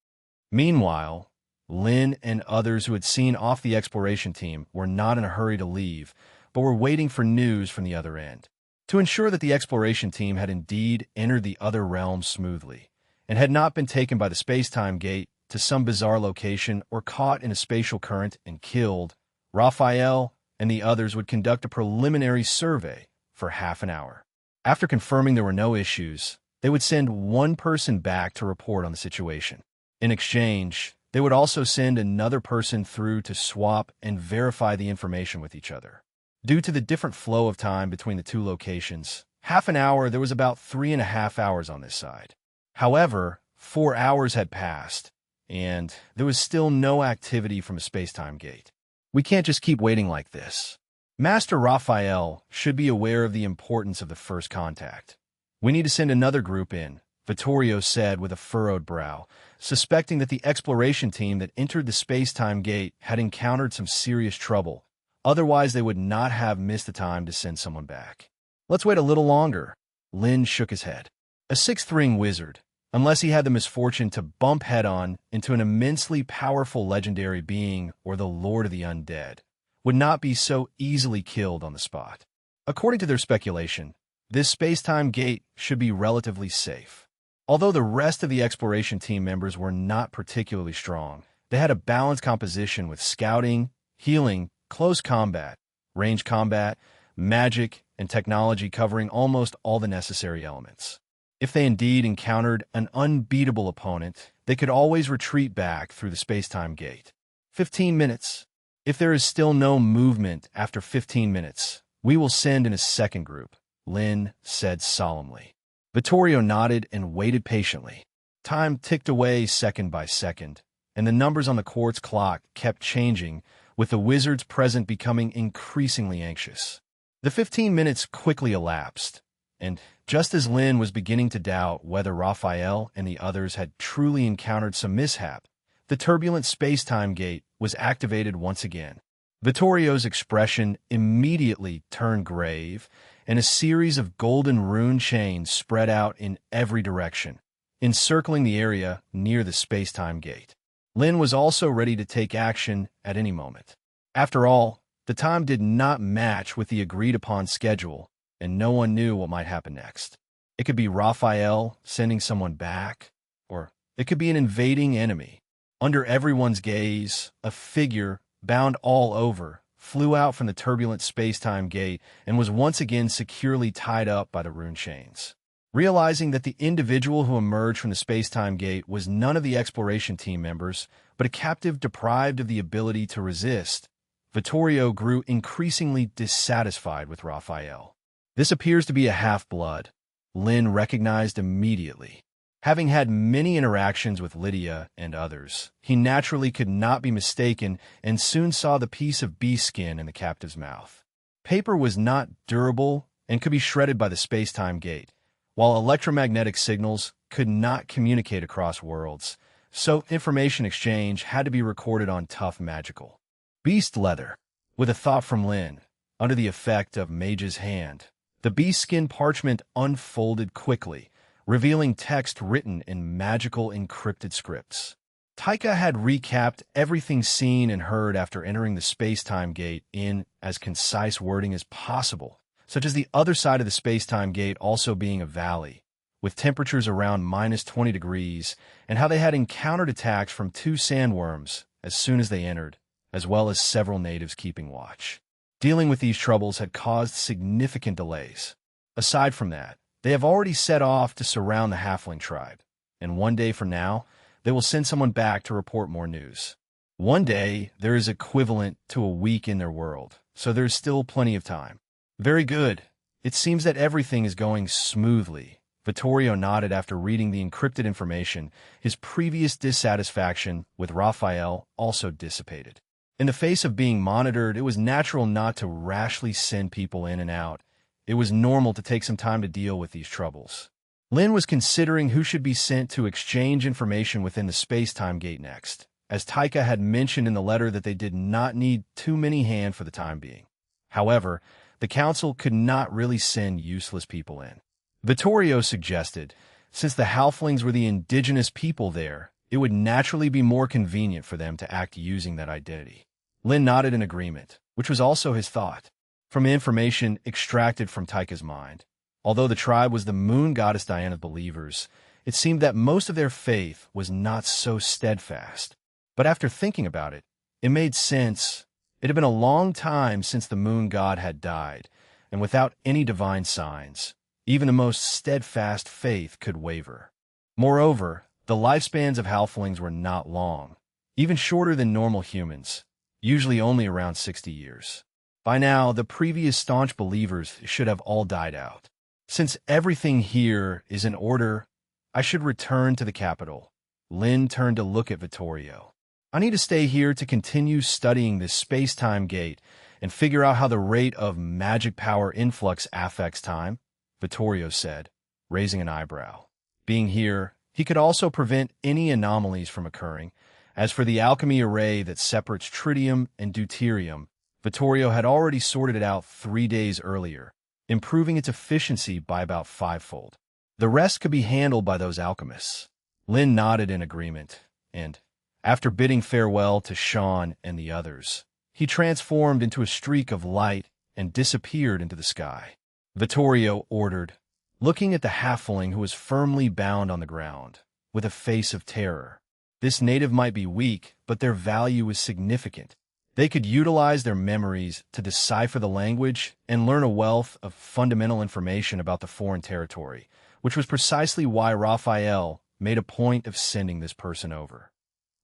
Speaker 1: Meanwhile, Lin and others who had seen off the exploration team were not in a hurry to leave, but were waiting for news from the other end. To ensure that the exploration team had indeed entered the other realm smoothly, and had not been taken by the space-time gate to some bizarre location or caught in a spatial current and killed, Raphael and the others would conduct a preliminary survey for half an hour. After confirming there were no issues, they would send 1 person back to report on the situation. In exchange, they would also send another person through to swap and verify the information with each other. Due to the different flow of time between the 2 locations, half an hour, there was about 3.5 hours on this side. However, 4 hours had passed, and there was still no activity from a space-time gate. We can't just keep waiting like this. Master Raphael should be aware of the importance of the first contact. We need to send another group in, Vittorio said with a furrowed brow, suspecting that the exploration team that entered the space-time gate had encountered some serious trouble Otherwise, they would not have missed the time to send someone back. Let's wait a little longer. Lin shook his head. A sixth-ring wizard, unless he had the misfortune to bump head-on into an immensely powerful legendary being or the Lord of the Undead, would not be so easily killed on the spot. According to their speculation, this space-time gate should be relatively safe. Although the rest of the exploration team members were not particularly strong, they had a balanced composition with scouting, healing, close combat, range combat, magic, and technology covering almost all the necessary elements. If they indeed encountered an unbeatable opponent, they could always retreat back through the space-time gate. 15 minutes. If there is still no movement after 15 minutes, we will send in a second group, Lin said solemnly. Vittorio nodded and waited patiently. Time ticked away second by second, and the numbers on the quartz clock kept changing, with the wizards present becoming increasingly anxious. The 15 minutes quickly elapsed, and just as Lin was beginning to doubt whether Raphael and the others had truly encountered some mishap, the turbulent space-time gate was activated once again. Vittorio's expression immediately turned grave, and a series of golden rune chains spread out in every direction, encircling the area near the space-time gate. Lin was also ready to take action at any moment. After all, the time did not match with the agreed-upon schedule, and no one knew what might happen next. It could be Raphael sending someone back, or it could be an invading enemy. Under everyone's gaze, a figure, bound all over, flew out from the turbulent space-time gate and was once again securely tied up by the rune chains. Realizing that the individual who emerged from the space-time gate was none of the exploration team members, but a captive deprived of the ability to resist, Vittorio grew increasingly dissatisfied with Raphael. This appears to be a half-blood, Lin recognized immediately. Having had many interactions with Lydia and others, he naturally could not be mistaken and soon saw the piece of bee skin in the captive's mouth. Paper was not durable and could be shredded by the space-time gate, while electromagnetic signals could not communicate across worlds, so information exchange had to be recorded on tough magical. Beast leather. With a thought from Lin, under the effect of Mage's hand, the bee skin parchment unfolded quickly, revealing text written in magical encrypted scripts. Taika had recapped everything seen and heard after entering the space-time gate in as concise wording as possible, such as the other side of the space-time gate also being a valley, with temperatures around -20 degrees, and how they had encountered attacks from 2 sandworms as soon as they entered, as well as several natives keeping watch. Dealing with these troubles had caused significant delays. Aside from that, they have already set off to surround the halfling tribe, and one day from now, they will send someone back to report more news. One day, there is equivalent to a week in their world, so there's still plenty of time. Very good. It seems that everything is going smoothly. Vittorio nodded after reading the encrypted information. His previous dissatisfaction with Raphael also dissipated. In the face of being monitored, it was natural not to rashly send people in and out. It was normal to take some time to deal with these troubles. Lin was considering who should be sent to exchange information within the space-time gate next, as Taika had mentioned in the letter that they did not need too many hands for the time being. However, the council could not really send useless people in. Vittorio suggested, since the halflings were the indigenous people there, it would naturally be more convenient for them to act using that identity. Lin nodded in agreement, which was also his thought. From information extracted from Taika's mind, although the tribe was the moon goddess Diana's believers, it seemed that most of their faith was not so steadfast. But after thinking about it, it made sense. It had been a long time since the moon god had died, and without any divine signs, even the most steadfast faith could waver. Moreover, the lifespans of halflings were not long, even shorter than normal humans, usually only around 60 years. By now, the previous staunch believers should have all died out. Since everything here is in order, I should return to the capital. Lin turned to look at Vittorio. I need to stay here to continue studying this space-time gate and figure out how the rate of magic power influx affects time, Vittorio said, raising an eyebrow. Being here, he could also prevent any anomalies from occurring. As for the alchemy array that separates tritium and deuterium, Vittorio had already sorted it out 3 days earlier, improving its efficiency by about fivefold. The rest could be handled by those alchemists. Lynn nodded in agreement, and, after bidding farewell to Sean and the others, he transformed into a streak of light and disappeared into the sky. Vittorio ordered, looking at the halfling who was firmly bound on the ground, with a face of terror. This native might be weak, but their value is significant. They could utilize their memories to decipher the language and learn a wealth of fundamental information about the foreign territory, which was precisely why Raphael made a point of sending this person over.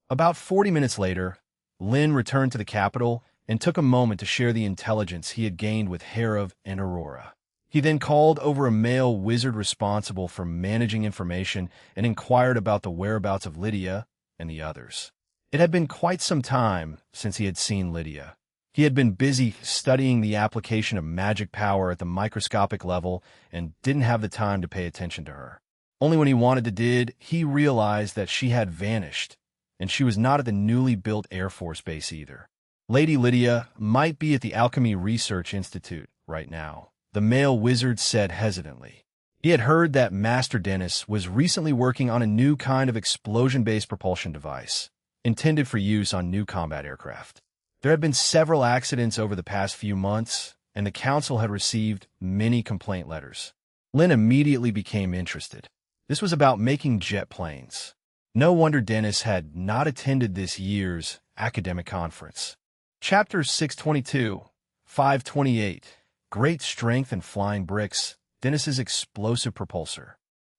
Speaker 1: About 40 minutes later, Lynn returned to the capital and took a moment to share the intelligence he had gained with Herav and Aurora. He then called over a male wizard responsible for managing information and inquired about the whereabouts of Lydia and the others. It had been quite some time since he had seen Lydia. He had been busy studying the application of magic power at the microscopic level and didn't have the time to pay attention to her. Only when he wanted to did he realized that she had vanished, and she was not at the newly built Air Force Base either. Lady Lydia might be at the Alchemy Research Institute right now, the male wizard said hesitantly. He had heard that Master Dennis was recently working on a new kind of explosion-based propulsion device, intended for use on new combat aircraft. There had been several accidents over the past few months, and the council had received many complaint letters. Lynn immediately became interested. This was about making jet planes. No wonder Dennis had not attended this year's academic conference. Chapter 622, 528, Great Strength and Flying Bricks, Dennis's Explosive Propulsor.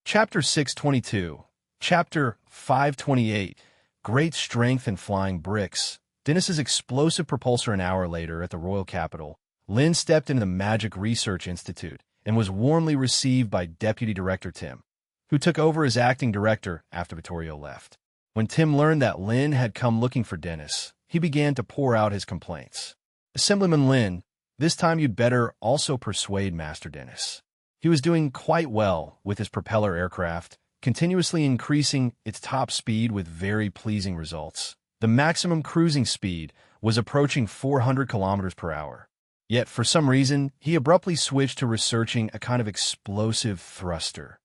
Speaker 1: Chapter 622, Chapter 528, Great Strength and Flying Bricks, Dennis's Explosive Propulsor. An hour later at the Royal Capital, Lynn stepped into the Magic Research Institute and was warmly received by Deputy Director Tim, who took over as acting director after Vittorio left. When Tim learned that Lynn had come looking for Dennis, he began to pour out his complaints. Assemblyman Lynn, this time you'd better also persuade Master Dennis. He was doing quite well with his propeller aircraft, continuously increasing its top speed with very pleasing results. The maximum cruising speed was approaching 400 kilometers per hour. Yet, for some reason, he abruptly switched to researching a kind of explosive thruster.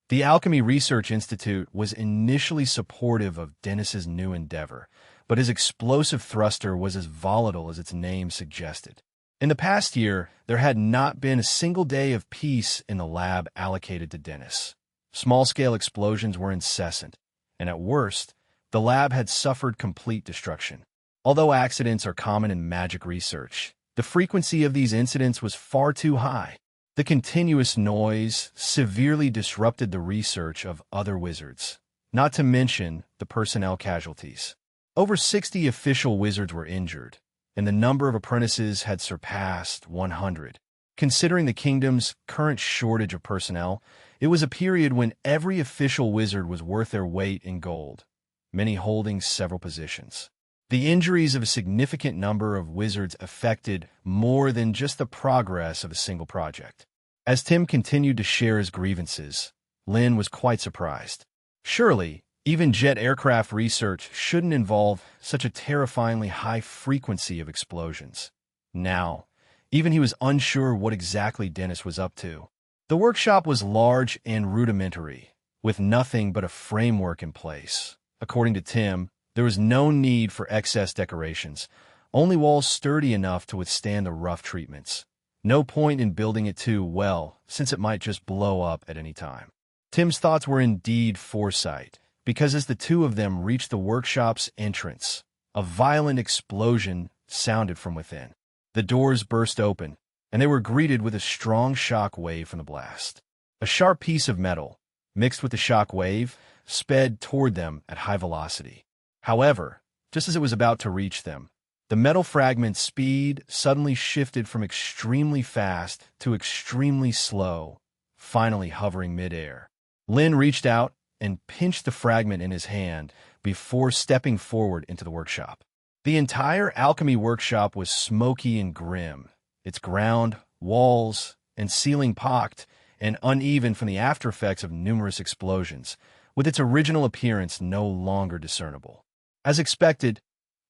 Speaker 1: The Alchemy Research Institute was initially supportive of Dennis's new endeavor, but his explosive thruster was as volatile as its name suggested. In the past year, there had not been a single day of peace in the lab allocated to Dennis. Small-scale explosions were incessant, and at worst, the lab had suffered complete destruction. Although accidents are common in magic research, the frequency of these incidents was far too high. The continuous noise severely disrupted the research of other wizards, not to mention the personnel casualties. Over 60 official wizards were injured, and the number of apprentices had surpassed 100. Considering the kingdom's current shortage of personnel, it was a period when every official wizard was worth their weight in gold, many holding several positions. The injuries of a significant number of wizards affected more than just the progress of a single project. As Tim continued to share his grievances, Lynn was quite surprised. Surely, even jet aircraft research shouldn't involve such a terrifyingly high frequency of explosions. Now, even he was unsure what exactly Dennis was up to. The workshop was large and rudimentary, with nothing but a framework in place. According to Tim, there was no need for excess decorations, only walls sturdy enough to withstand the rough treatments. No point in building it too well, since it might just blow up at any time. Tim's thoughts were indeed foresight, because as the two of them reached the workshop's entrance, a violent explosion sounded from within. The doors burst open, and they were greeted with a strong shock wave from the blast. A sharp piece of metal, mixed with the shock wave, sped toward them at high velocity. However, just as it was about to reach them, the metal fragment's speed suddenly shifted from extremely fast to extremely slow, finally hovering midair. Lynn reached out and pinched the fragment in his hand before stepping forward into the workshop. The entire alchemy workshop was smoky and grim, its ground, walls, and ceiling pocked and uneven from the aftereffects of numerous explosions, with its original appearance no longer discernible. As expected,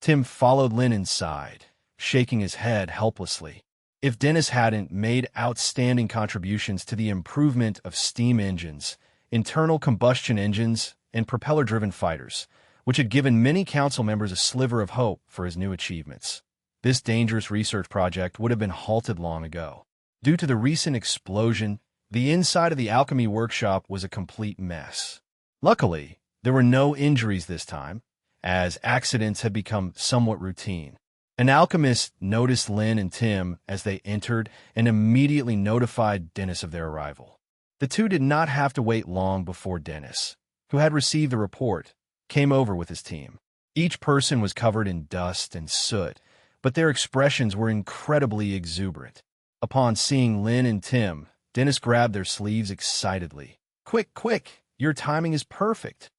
Speaker 1: Tim followed Lynn inside, shaking his head helplessly. If Dennis hadn't made outstanding contributions to the improvement of steam engines, internal combustion engines, and propeller-driven fighters, which had given many council members a sliver of hope for his new achievements, this dangerous research project would have been halted long ago. Due to the recent explosion, the inside of the alchemy workshop was a complete mess. Luckily, there were no injuries this time, as accidents had become somewhat routine. An alchemist noticed Lynn and Tim as they entered and immediately notified Dennis of their arrival. The two did not have to wait long before Dennis, who had received the report, came over with his team. Each person was covered in dust and soot, but their expressions were incredibly exuberant. Upon seeing Lynn and Tim, Dennis grabbed their sleeves excitedly. "Quick, quick! Your timing is perfect!"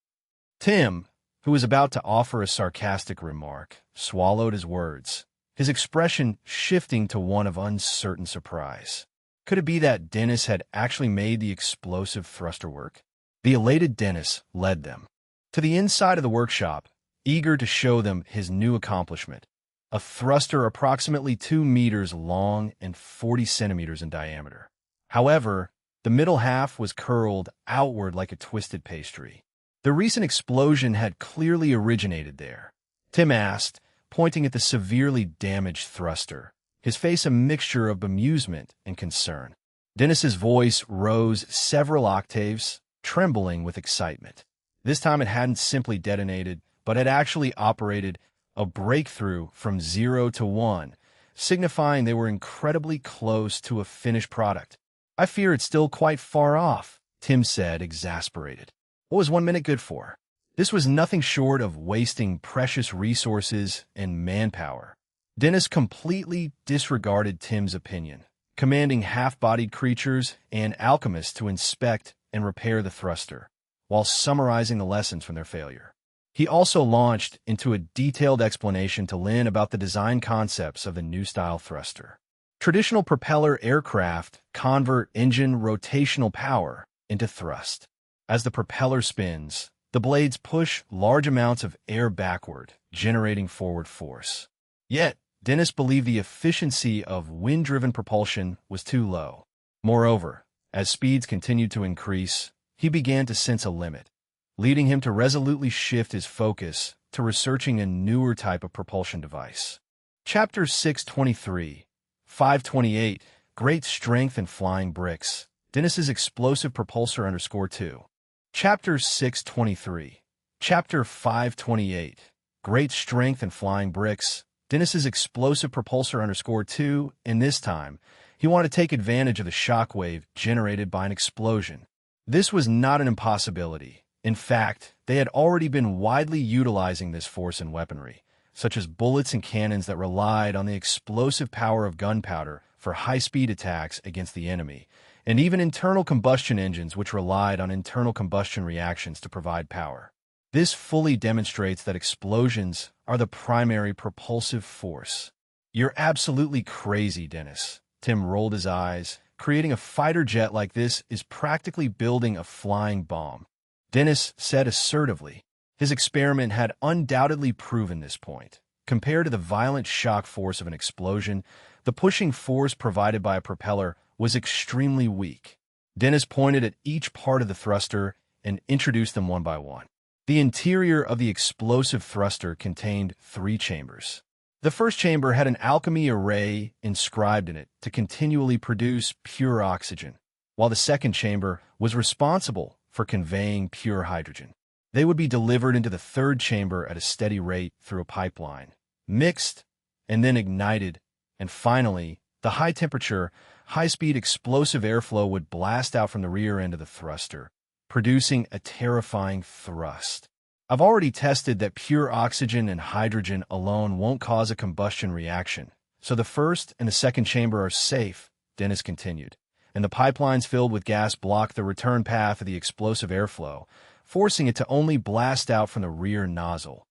Speaker 1: Tim, who was about to offer a sarcastic remark, swallowed his words, his expression shifting to one of uncertain surprise. Could it be that Dennis had actually made the explosive thruster work? The elated Dennis led them to the inside of the workshop, eager to show them his new accomplishment, a thruster approximately 2 meters long and 40 centimeters in diameter. However, the middle half was curled outward like a twisted pastry. The recent explosion had clearly originated there, Tim asked, pointing at the severely damaged thruster, his face a mixture of bemusement and concern. Dennis's voice rose several octaves, trembling with excitement. This time it hadn't simply detonated, but had actually operated a breakthrough from 0 to 1, signifying they were incredibly close to a finished product. "I fear it's still quite far off," Tim said, exasperated. What was 1 minute good for? This was nothing short of wasting precious resources and manpower. Dennis completely disregarded Tim's opinion, commanding half-bodied creatures and alchemists to inspect and repair the thruster, while summarizing the lessons from their failure. He also launched into a detailed explanation to Lynn about the design concepts of the new style thruster. Traditional propeller aircraft convert engine rotational power into thrust. As the propeller spins, the blades push large amounts of air backward, generating forward force. Yet, Dennis believed the efficiency of wind-driven propulsion was too low. Moreover, as speeds continued to increase, he began to sense a limit, leading him to resolutely shift his focus to researching a newer type of propulsion device. Chapter 623, 528, Great Strength and Flying Bricks, Dennis's Explosive Propulsor _2. Chapter 623, Chapter 528, Great Strength and Flying Bricks, Dennis's Explosive Propulsor _2, and this time, he wanted to take advantage of the shockwave generated by an explosion. This was not an impossibility. In fact, they had already been widely utilizing this force in weaponry, such as bullets and cannons that relied on the explosive power of gunpowder for high-speed attacks against the enemy, and even internal combustion engines which relied on internal combustion reactions to provide power. This fully demonstrates that explosions are the primary propulsive force. "You're absolutely crazy, Dennis." Tim rolled his eyes. "Creating a fighter jet like this is practically building a flying bomb," Dennis said assertively. His experiment had undoubtedly proven this point. Compared to the violent shock force of an explosion, the pushing force provided by a propeller was extremely weak. Dennis pointed at each part of the thruster and introduced them one by one. The interior of the explosive thruster contained 3 chambers. The first chamber had an alchemy array inscribed in it to continually produce pure oxygen, while the second chamber was responsible for conveying pure hydrogen. They would be delivered into the third chamber at a steady rate through a pipeline, mixed, and then ignited, and finally, the high-temperature, high-speed explosive airflow would blast out from the rear end of the thruster, producing a terrifying thrust. "I've already tested that pure oxygen and hydrogen alone won't cause a combustion reaction, so the first and the second chamber are safe," Dennis continued, "and the pipelines filled with gas block the return path of the explosive airflow, forcing it to only blast out from the rear nozzle."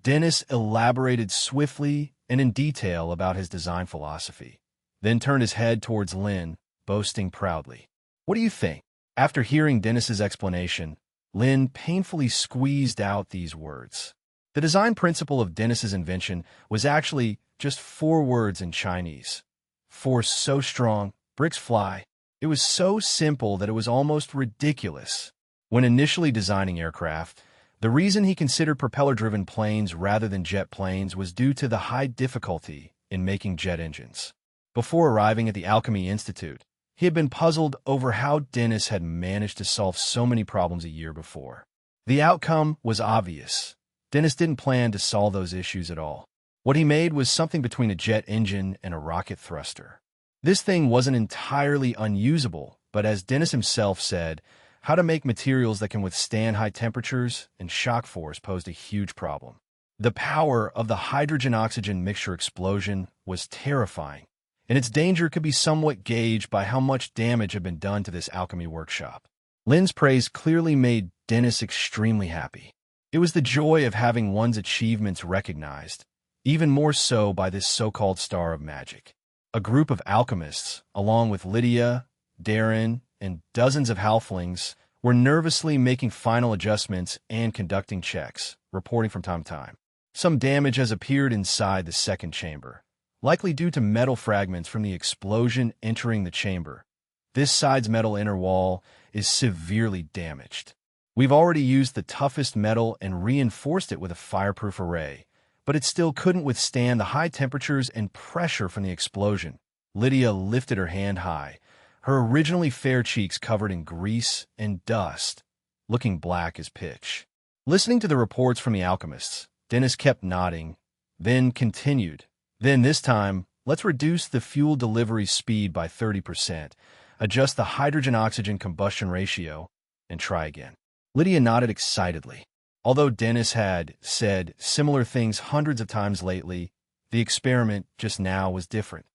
Speaker 1: Dennis elaborated swiftly and in detail about his design philosophy, then turned his head towards Lynn, boasting proudly. "What do you think?" After hearing Dennis's explanation, Lynn painfully squeezed out these words. The design principle of Dennis's invention was actually just 4 words in Chinese. Force so strong, bricks fly. It was so simple that it was almost ridiculous. When initially designing aircraft, the reason he considered propeller-driven planes rather than jet planes was due to the high difficulty in making jet engines. Before arriving at the Alchemy Institute, he had been puzzled over how Dennis had managed to solve so many problems a year before. The outcome was obvious. Dennis didn't plan to solve those issues at all. What he made was something between a jet engine and a rocket thruster. This thing wasn't entirely unusable, but as Dennis himself said, how to make materials that can withstand high temperatures and shock force posed a huge problem. The power of the hydrogen-oxygen mixture explosion was terrifying, and its danger could be somewhat gauged by how much damage had been done to this alchemy workshop. Lin's praise clearly made Dennis extremely happy. It was the joy of having one's achievements recognized, even more so by this so-called star of magic. A group of alchemists, along with Lydia, Darren, and dozens of halflings, were nervously making final adjustments and conducting checks, reporting from time to time. Some damage has appeared inside the second chamber, likely due to metal fragments from the explosion entering the chamber. This side's metal inner wall is severely damaged. We've already used the toughest metal and reinforced it with a fireproof array, but it still couldn't withstand the high temperatures and pressure from the explosion. Lydia lifted her hand high, her originally fair cheeks covered in grease and dust, looking black as pitch. Listening to the reports from the alchemists, Dennis kept nodding, then continued. Then this time, let's reduce the fuel delivery speed by 30%, adjust the hydrogen-oxygen combustion ratio, and try again. Lydia nodded excitedly. Although Dennis had said similar things hundreds of times lately, the experiment just now was different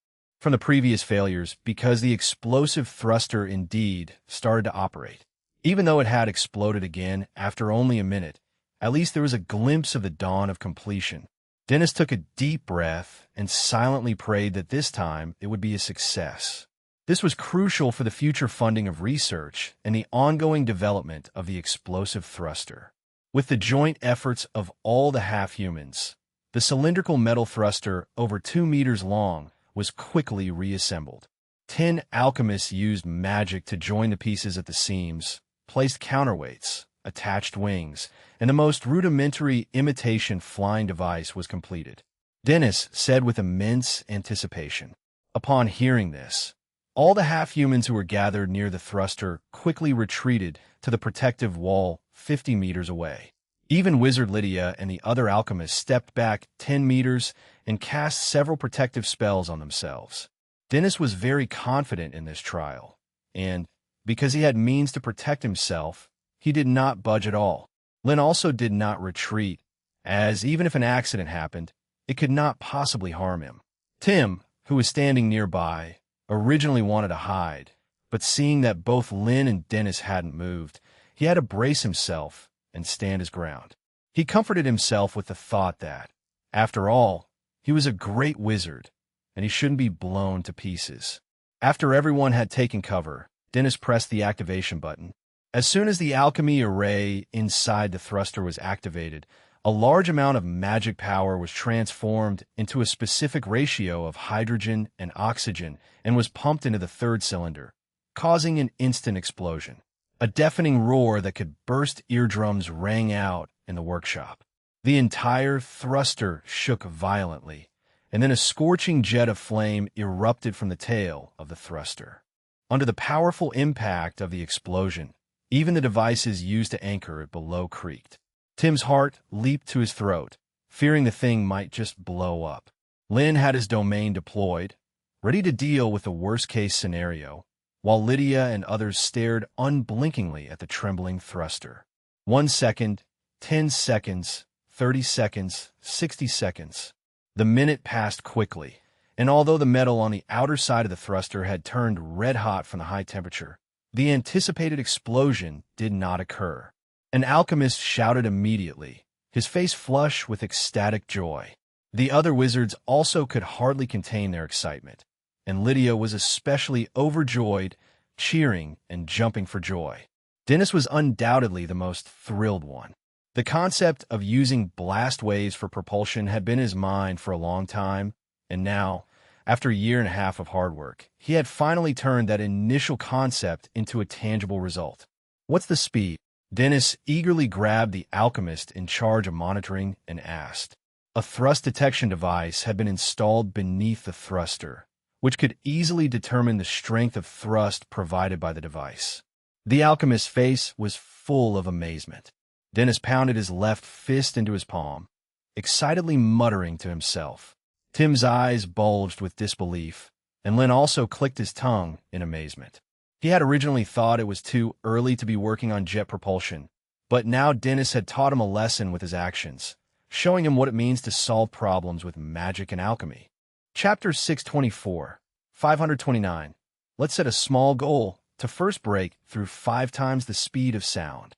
Speaker 1: from the previous failures because the explosive thruster indeed started to operate. Even though it had exploded again after only a minute, at least there was a glimpse of the dawn of completion. Dennis took a deep breath and silently prayed that this time it would be a success. This was crucial for the future funding of research and the ongoing development of the explosive thruster. With the joint efforts of all the half-humans, the cylindrical metal thruster, over 2 meters long, was quickly reassembled. 10 alchemists used magic to join the pieces at the seams, placed counterweights, attached wings, and the most rudimentary imitation flying device was completed. Dennis said with immense anticipation. Upon hearing this, all the half-humans who were gathered near the thruster quickly retreated to the protective wall 50 meters away. Even Wizard Lydia and the other alchemists stepped back 10 meters and cast several protective spells on themselves. Dennis was very confident in this trial, and, because he had means to protect himself, he did not budge at all. Lin also did not retreat, as even if an accident happened, it could not possibly harm him. Tim, who was standing nearby, originally wanted to hide, but seeing that both Lin and Dennis hadn't moved, he had to brace himself and stand his ground. He comforted himself with the thought that, after all, he was a great wizard, and he shouldn't be blown to pieces. After everyone had taken cover, Dennis pressed the activation button. As soon as the alchemy array inside the thruster was activated, a large amount of magic power was transformed into a specific ratio of hydrogen and oxygen and was pumped into the third cylinder, causing an instant explosion. A deafening roar that could burst eardrums rang out in the workshop. The entire thruster shook violently, and then a scorching jet of flame erupted from the tail of the thruster. Under the powerful impact of the explosion, even the devices used to anchor it below creaked. Tim's heart leaped to his throat, fearing the thing might just blow up. Lin had his domain deployed, ready to deal with the worst-case scenario, while Lydia and others stared unblinkingly at the trembling thruster. 1 second, 10 seconds, 30 seconds, 60 seconds. The minute passed quickly, and although the metal on the outer side of the thruster had turned red-hot from the high temperature, the anticipated explosion did not occur. An alchemist shouted immediately, his face flush with ecstatic joy. The other wizards also could hardly contain their excitement, and Lydia was especially overjoyed, cheering and jumping for joy. Dennis was undoubtedly the most thrilled one. The concept of using blast waves for propulsion had been in his mind for a long time, And now, after a year and a half of hard work, he had finally turned that initial concept into a tangible result. What's the speed? Dennis eagerly grabbed the alchemist in charge of monitoring and asked. A thrust detection device had been installed beneath the thruster, which could easily determine the strength of thrust provided by the device. The alchemist's face was full of amazement. Dennis pounded his left fist into his palm, excitedly muttering to himself. Tim's eyes bulged with disbelief, and Lynn also clicked his tongue in amazement. He had originally thought it was too early to be working on jet propulsion, but now Dennis had taught him a lesson with his actions, showing him what it means to solve problems with magic and alchemy. Chapter 624, 529. Let's set a small goal to first break through 5 times the speed of sound.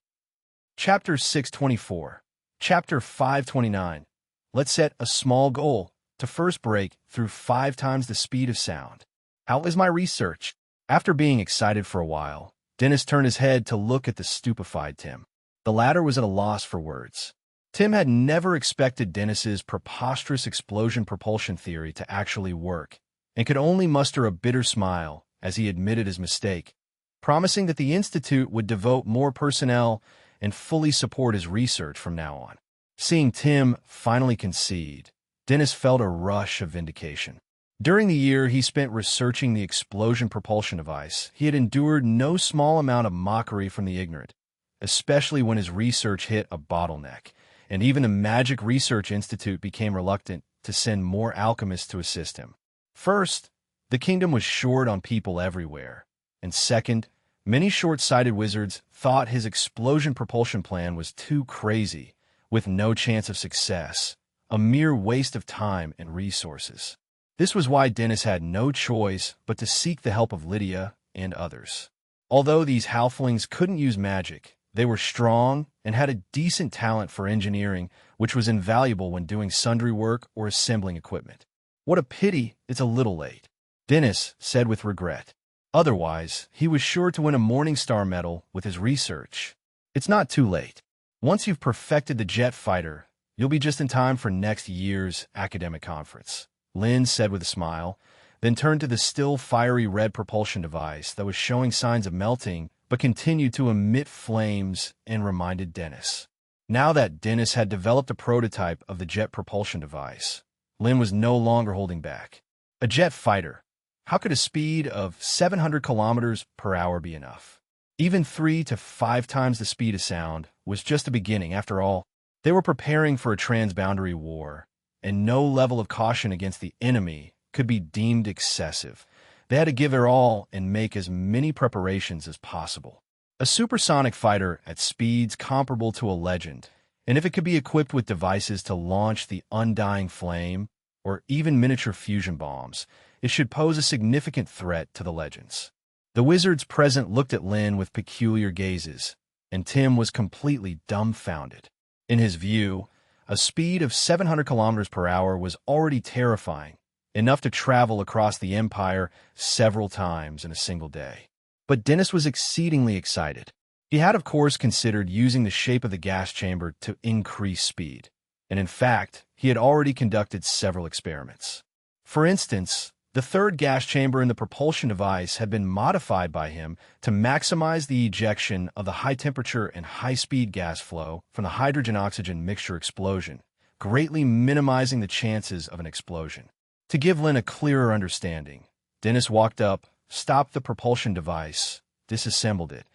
Speaker 1: Chapter 624, Chapter 529. Let's set a small goal to first break through 5 times the speed of sound. How is my research? After being excited for a while, Dennis turned his head to look at the stupefied Tim. The latter was at a loss for words. Tim had never expected Dennis's preposterous explosion propulsion theory to actually work, and could only muster a bitter smile as he admitted his mistake, promising that the Institute would devote more personnel and fully support his research from now on. Seeing Tim finally concede, Dennis felt a rush of vindication. During the year he spent researching the explosion propulsion device, he had endured no small amount of mockery from the ignorant, especially when his research hit a bottleneck, and even the Magic Research Institute became reluctant to send more alchemists to assist him. First, the kingdom was short on people everywhere, and second, many short-sighted wizards thought his explosion propulsion plan was too crazy, with no chance of success, a mere waste of time and resources. This was why Dennis had no choice but to seek the help of Lydia and others. Although these halflings couldn't use magic, they were strong and had a decent talent for engineering, which was invaluable when doing sundry work or assembling equipment. What a pity it's a little late, Dennis said with regret. Otherwise, he was sure to win a Morningstar medal with his research. It's not too late. Once you've perfected the jet fighter, you'll be just in time for next year's academic conference, Lynn said with a smile, then turned to the still fiery red propulsion device that was showing signs of melting but continued to emit flames and reminded Dennis. Now that Dennis had developed a prototype of the jet propulsion device, Lynn was no longer holding back. A jet fighter. How could a speed of 700 kilometers per hour be enough? Even 3 to 5 times the speed of sound was just the beginning. After all, they were preparing for a transboundary war, and no level of caution against the enemy could be deemed excessive. They had to give their all and make as many preparations as possible. A supersonic fighter at speeds comparable to a legend, and if it could be equipped with devices to launch the undying flame, or even miniature fusion bombs, it should pose a significant threat to the legends. The wizards present looked at Lynn with peculiar gazes, and Tim was completely dumbfounded. In his view, a speed of 700 kilometers per hour was already terrifying, enough to travel across the Empire several times in a single day. But Dennis was exceedingly excited. He had, of course, considered using the shape of the gas chamber to increase speed, and in fact, he had already conducted several experiments. For instance, the third gas chamber in the propulsion device had been modified by him to maximize the ejection of the high-temperature and high-speed gas flow from the hydrogen-oxygen mixture explosion, greatly minimizing the chances of an explosion. To give Lynn a clearer understanding, Dennis walked up, stopped the propulsion device, disassembled it,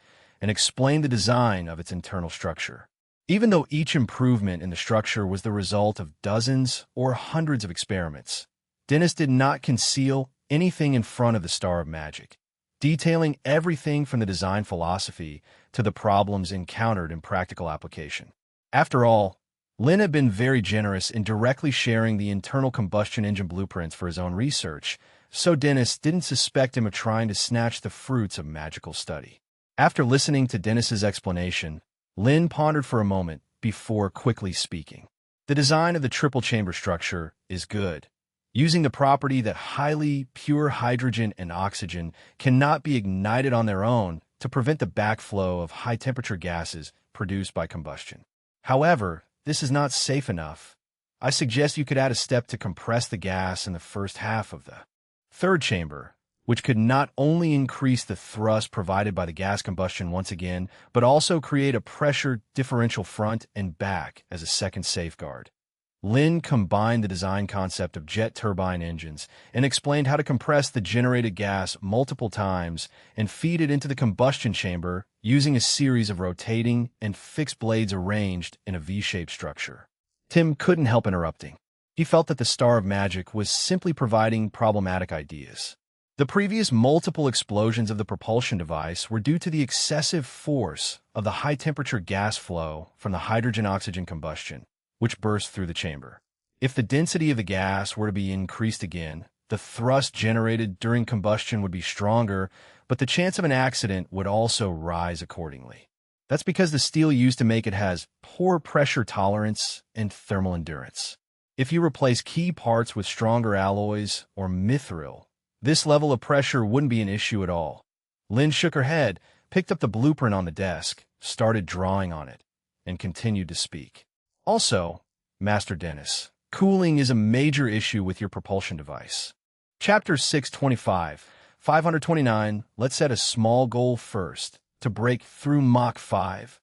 Speaker 1: and explained the design of its internal structure. Even though each improvement in the structure was the result of dozens or hundreds of experiments, Dennis did not conceal anything in front of the Star of Magic, detailing everything from the design philosophy to the problems encountered in practical application. After all, Lynn had been very generous in directly sharing the internal combustion engine blueprints for his own research, so Dennis didn't suspect him of trying to snatch the fruits of magical study. After listening to Dennis's explanation, Lynn pondered for a moment before quickly speaking. The design of the triple chamber structure is good, using the property that highly pure hydrogen and oxygen cannot be ignited on their own to prevent the backflow of high-temperature gases produced by combustion. However, this is not safe enough. I suggest you could add a step to compress the gas in the first half of the third chamber, which could not only increase the thrust provided by the gas combustion once again, but also create a pressure differential front and back as a second safeguard. Lin combined the design concept of jet turbine engines and explained how to compress the generated gas multiple times and feed it into the combustion chamber using a series of rotating and fixed blades arranged in a V-shaped structure. Tim couldn't help interrupting. He felt that the Star of Magic was simply providing problematic ideas. The previous multiple explosions of the propulsion device were due to the excessive force of the high-temperature gas flow from the hydrogen-oxygen combustion, which burst through the chamber. If the density of the gas were to be increased again, the thrust generated during combustion would be stronger, but the chance of an accident would also rise accordingly. That's because the steel used to make it has poor pressure tolerance and thermal endurance. If you replace key parts with stronger alloys or mithril, this level of pressure wouldn't be an issue at all. Lynn shook her head, picked up the blueprint on the desk, started drawing on it, and continued to speak. Also, Master Dennis, cooling is a major issue with your propulsion device. Chapter 625, 529, let's set a small goal first, to break through Mach 5.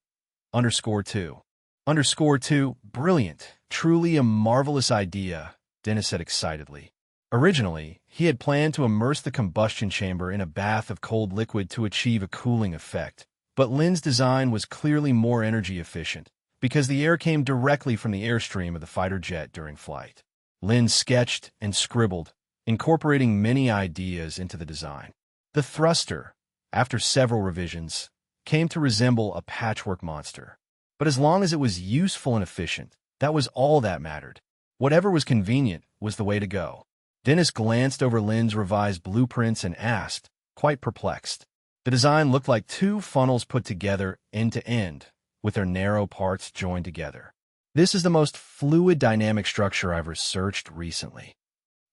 Speaker 1: _2. Brilliant, truly a marvelous idea, Dennis said excitedly. Originally, he had planned to immerse the combustion chamber in a bath of cold liquid to achieve a cooling effect, but Lynn's design was clearly more energy efficient, because the air came directly from the airstream of the fighter jet during flight. Lynn sketched and scribbled, incorporating many ideas into the design. The thruster, after several revisions, came to resemble a patchwork monster. But as long as it was useful and efficient, that was all that mattered. Whatever was convenient was the way to go. Dennis glanced over Lynn's revised blueprints and asked, quite perplexed. The design looked like two funnels put together end to end, with their narrow parts joined together. This is the most fluid dynamic structure I've researched recently.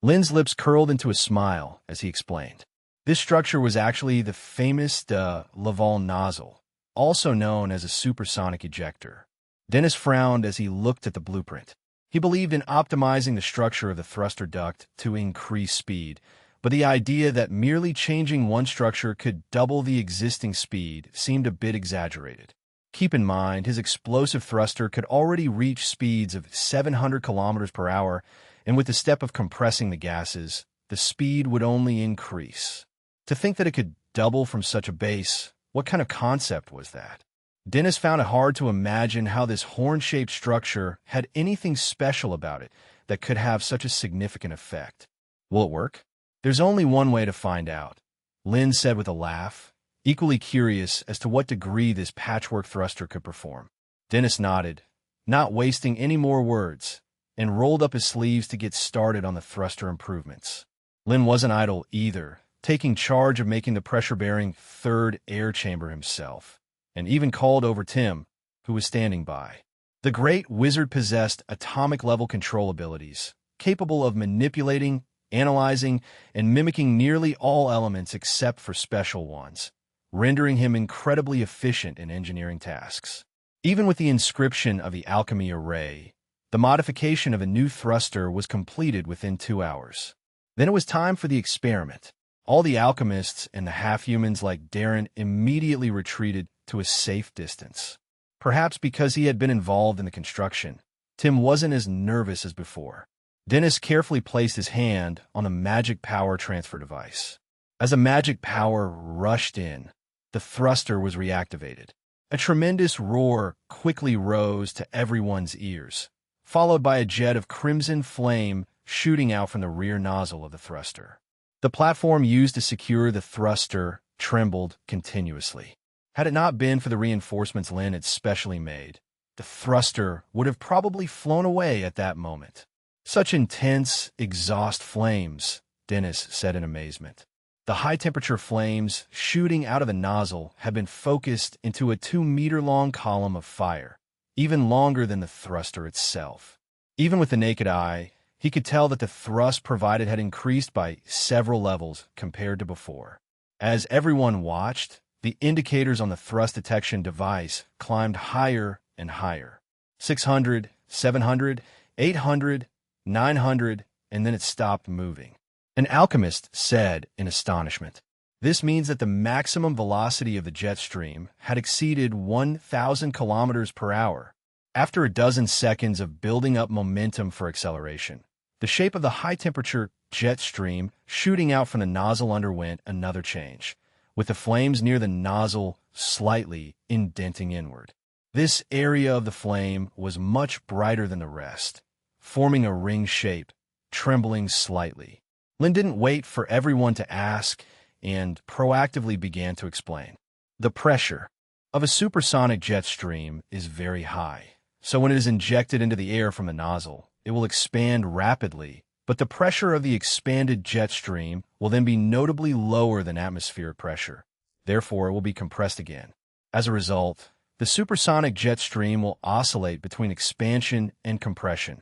Speaker 1: Lynn's lips curled into a smile as he explained. This structure was actually the famous Laval nozzle, also known as a supersonic ejector. Dennis frowned as he looked at the blueprint. He believed in optimizing the structure of the thruster duct to increase speed, but the idea that merely changing one structure could double the existing speed seemed a bit exaggerated. Keep in mind, his explosive thruster could already reach speeds of 700 kilometers per hour, and with the step of compressing the gases, the speed would only increase. To think that it could double from such a base, what kind of concept was that? Dennis found it hard to imagine how this horn-shaped structure had anything special about it that could have such a significant effect. Will it work? There's only one way to find out, Lynn said with a laugh, equally curious as to what degree this patchwork thruster could perform. Dennis nodded, not wasting any more words, and rolled up his sleeves to get started on the thruster improvements. Lynn wasn't idle either, taking charge of making the pressure-bearing third air chamber himself, and even called over Tim, who was standing by. The great wizard possessed atomic-level control abilities, capable of manipulating, analyzing, and mimicking nearly all elements except for special ones, rendering him incredibly efficient in engineering tasks. Even with the inscription of the alchemy array, the modification of a new thruster was completed within 2 hours. Then it was time for the experiment. All the alchemists and the half-humans like Darren immediately retreated to a safe distance. Perhaps because he had been involved in the construction, Tim wasn't as nervous as before. Dennis carefully placed his hand on the magic power transfer device. As the magic power rushed in, the thruster was reactivated. A tremendous roar quickly rose to everyone's ears, followed by a jet of crimson flame shooting out from the rear nozzle of the thruster. The platform used to secure the thruster trembled continuously. Had it not been for the reinforcements Lynn had specially made, the thruster would have probably flown away at that moment. Such intense exhaust flames, Dennis said in amazement. The high-temperature flames shooting out of the nozzle had been focused into a 2-meter-long column of fire, even longer than the thruster itself. Even with the naked eye, he could tell that the thrust provided had increased by several levels compared to before. As everyone watched, the indicators on the thrust detection device climbed higher and higher. 600, 700, 800, 900, and then it stopped moving. An alchemist said in astonishment. This means that the maximum velocity of the jet stream had exceeded 1,000 kilometers per hour. After a dozen seconds of building up momentum for acceleration, the shape of the high-temperature jet stream shooting out from the nozzle underwent another change, with the flames near the nozzle slightly indenting inward. This area of the flame was much brighter than the rest, forming a ring shape, trembling slightly. Lynn didn't wait for everyone to ask and proactively began to explain. The pressure of a supersonic jet stream is very high, so when it is injected into the air from the nozzle, it will expand rapidly, but the pressure of the expanded jet stream will then be notably lower than atmospheric pressure. Therefore, it will be compressed again. As a result, the supersonic jet stream will oscillate between expansion and compression.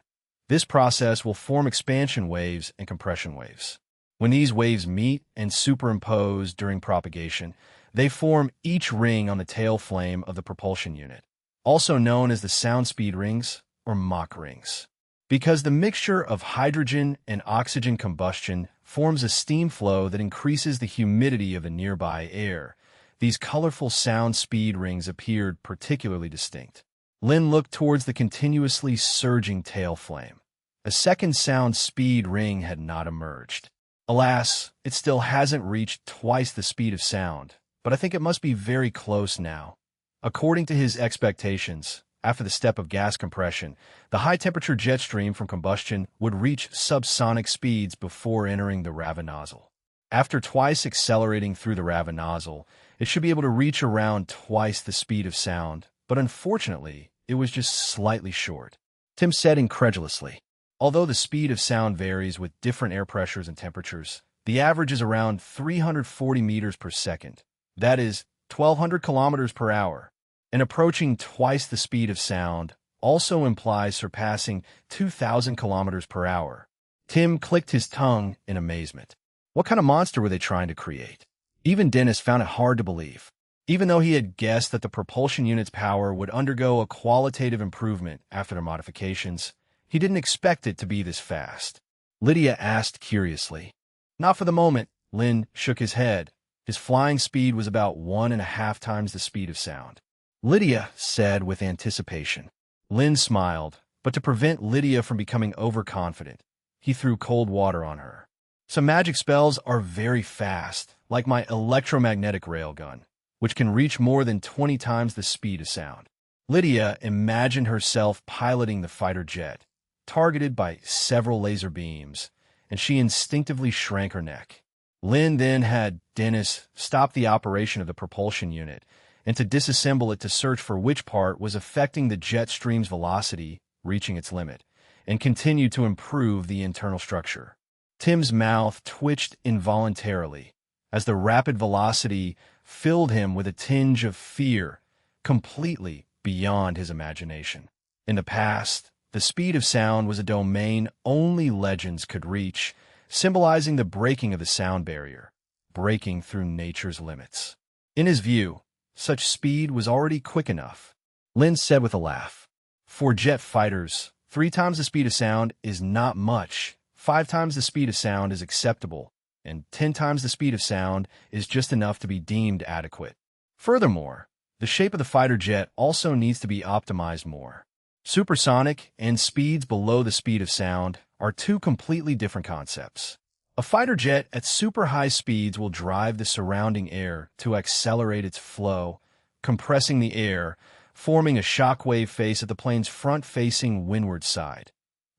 Speaker 1: This process will form expansion waves and compression waves. When these waves meet and superimpose during propagation, they form each ring on the tail flame of the propulsion unit, also known as the sound speed rings or Mach rings. Because the mixture of hydrogen and oxygen combustion forms a steam flow that increases the humidity of the nearby air, these colorful sound speed rings appeared particularly distinct. Lynn looked towards the continuously surging tail flame. A second sound speed ring had not emerged. Alas, it still hasn't reached twice the speed of sound, but I think it must be very close now. According to his expectations, after the step of gas compression, the high-temperature jet stream from combustion would reach subsonic speeds before entering the Raven nozzle. After twice accelerating through the Raven nozzle, it should be able to reach around twice the speed of sound, but unfortunately, it was just slightly short. Tim said incredulously. Although the speed of sound varies with different air pressures and temperatures, the average is around 340 meters per second. That is 1,200 kilometers per hour. And approaching twice the speed of sound also implies surpassing 2,000 kilometers per hour. Tim clicked his tongue in amazement. What kind of monster were they trying to create? Even Dennis found it hard to believe. Even though he had guessed that the propulsion unit's power would undergo a qualitative improvement after their modifications, he didn't expect it to be this fast. Lydia asked curiously. Not for the moment, Lynn shook his head. His flying speed was about 1.5 times the speed of sound. Lydia said with anticipation. Lynn smiled, but to prevent Lydia from becoming overconfident, he threw cold water on her. Some magic spells are very fast, like my electromagnetic railgun, which can reach more than 20 times the speed of sound. Lydia imagined herself piloting the fighter jet, targeted by several laser beams, and she instinctively shrank her neck. Lynn then had Dennis stop the operation of the propulsion unit and to disassemble it to search for which part was affecting the jet stream's velocity, reaching its limit, and continue to improve the internal structure. Tim's mouth twitched involuntarily as the rapid velocity filled him with a tinge of fear, completely beyond his imagination. In the past, the speed of sound was a domain only legends could reach, symbolizing the breaking of the sound barrier, breaking through nature's limits. In his view, such speed was already quick enough. Lynn said with a laugh. For jet fighters, 3 times the speed of sound is not much. 5 times the speed of sound is acceptable, and 10 times the speed of sound is just enough to be deemed adequate. Furthermore, the shape of the fighter jet also needs to be optimized more. Supersonic and speeds below the speed of sound are 2 completely different concepts. A fighter jet at super high speeds will drive the surrounding air to accelerate its flow, compressing the air, forming a shockwave face at the plane's front-facing windward side.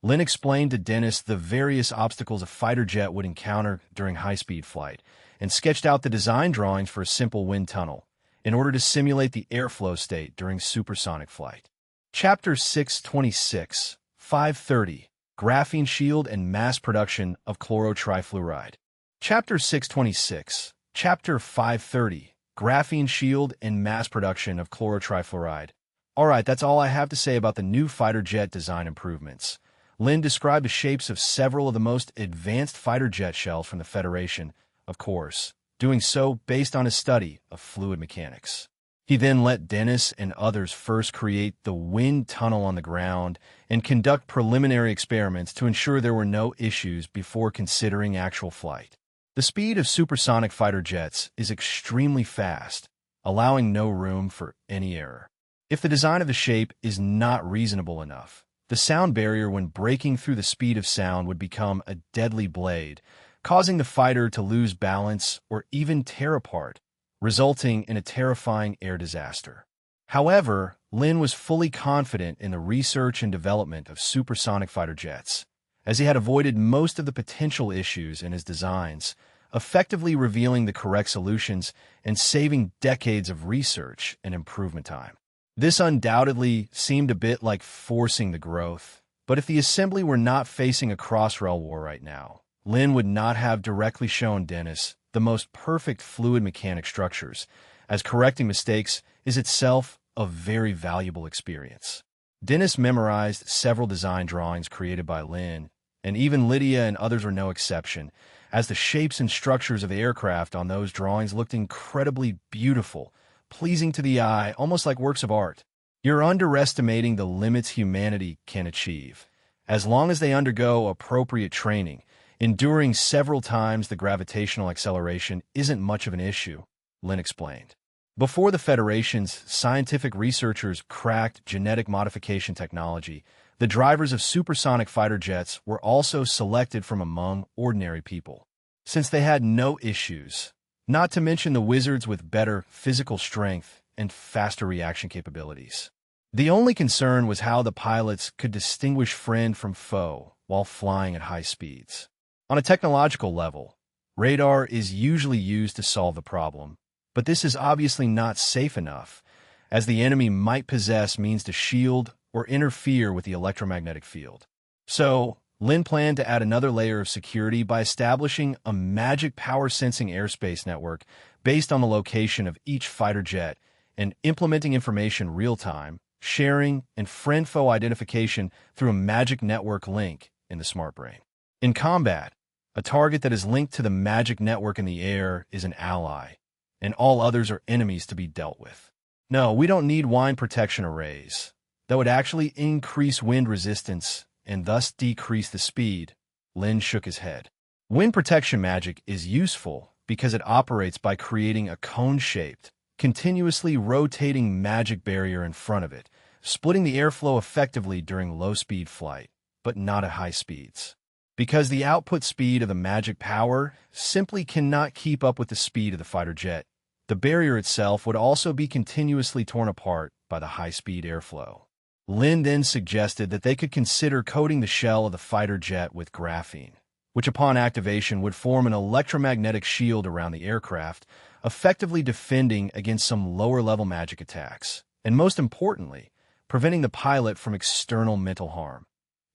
Speaker 1: Lynn explained to Dennis the various obstacles a fighter jet would encounter during high-speed flight and sketched out the design drawings for a simple wind tunnel in order to simulate the airflow state during supersonic flight. Chapter 626, 530, Graphene Shield and Mass Production of Chlorotrifluoride. Chapter 626, Chapter 530, Graphene Shield and Mass Production of Chlorotrifluoride. Alright, that's all I have to say about the new fighter jet design improvements. Lynn described the shapes of several of the most advanced fighter jet shells from the Federation, of course, doing so based on his study of fluid mechanics. He then let Dennis and others first create the wind tunnel on the ground and conduct preliminary experiments to ensure there were no issues before considering actual flight. The speed of supersonic fighter jets is extremely fast, allowing no room for any error. If the design of the shape is not reasonable enough, the sound barrier when breaking through the speed of sound would become a deadly blade, causing the fighter to lose balance or even tear apart, resulting in a terrifying air disaster. However, Lin was fully confident in the research and development of supersonic fighter jets, as he had avoided most of the potential issues in his designs, effectively revealing the correct solutions and saving decades of research and improvement time. This undoubtedly seemed a bit like forcing the growth, but if the assembly were not facing a crossrail war right now, Lin would not have directly shown Dennis the most perfect fluid mechanic structures, as correcting mistakes is itself a very valuable experience. Dennis memorized several design drawings created by Lin, and even Lydia and others were no exception, as the shapes and structures of the aircraft on those drawings looked incredibly beautiful, pleasing to the eye, almost like works of art. You're underestimating the limits humanity can achieve. As long as they undergo appropriate training, enduring several times the gravitational acceleration isn't much of an issue, Lin explained. Before the Federation's scientific researchers cracked genetic modification technology, the drivers of supersonic fighter jets were also selected from among ordinary people. Since they had no issues, not to mention the wizards with better physical strength and faster reaction capabilities. The only concern was how the pilots could distinguish friend from foe while flying at high speeds. On a technological level, radar is usually used to solve the problem, but this is obviously not safe enough, as the enemy might possess means to shield or interfere with the electromagnetic field. So, Lin planned to add another layer of security by establishing a magic power-sensing airspace network based on the location of each fighter jet and implementing information real-time, sharing, and friend-foe identification through a magic network link in the smart brain. In combat, a target that is linked to the magic network in the air is an ally, and all others are enemies to be dealt with. No, we don't need wind protection arrays. That would actually increase wind resistance and thus decrease the speed. Lin shook his head. Wind protection magic is useful because it operates by creating a cone-shaped, continuously rotating magic barrier in front of it, splitting the airflow effectively during low-speed flight, but not at high speeds. Because the output speed of the magic power simply cannot keep up with the speed of the fighter jet, the barrier itself would also be continuously torn apart by the high-speed airflow. Lin then suggested that they could consider coating the shell of the fighter jet with graphene, which upon activation would form an electromagnetic shield around the aircraft, effectively defending against some lower-level magic attacks, and most importantly, preventing the pilot from external mental harm,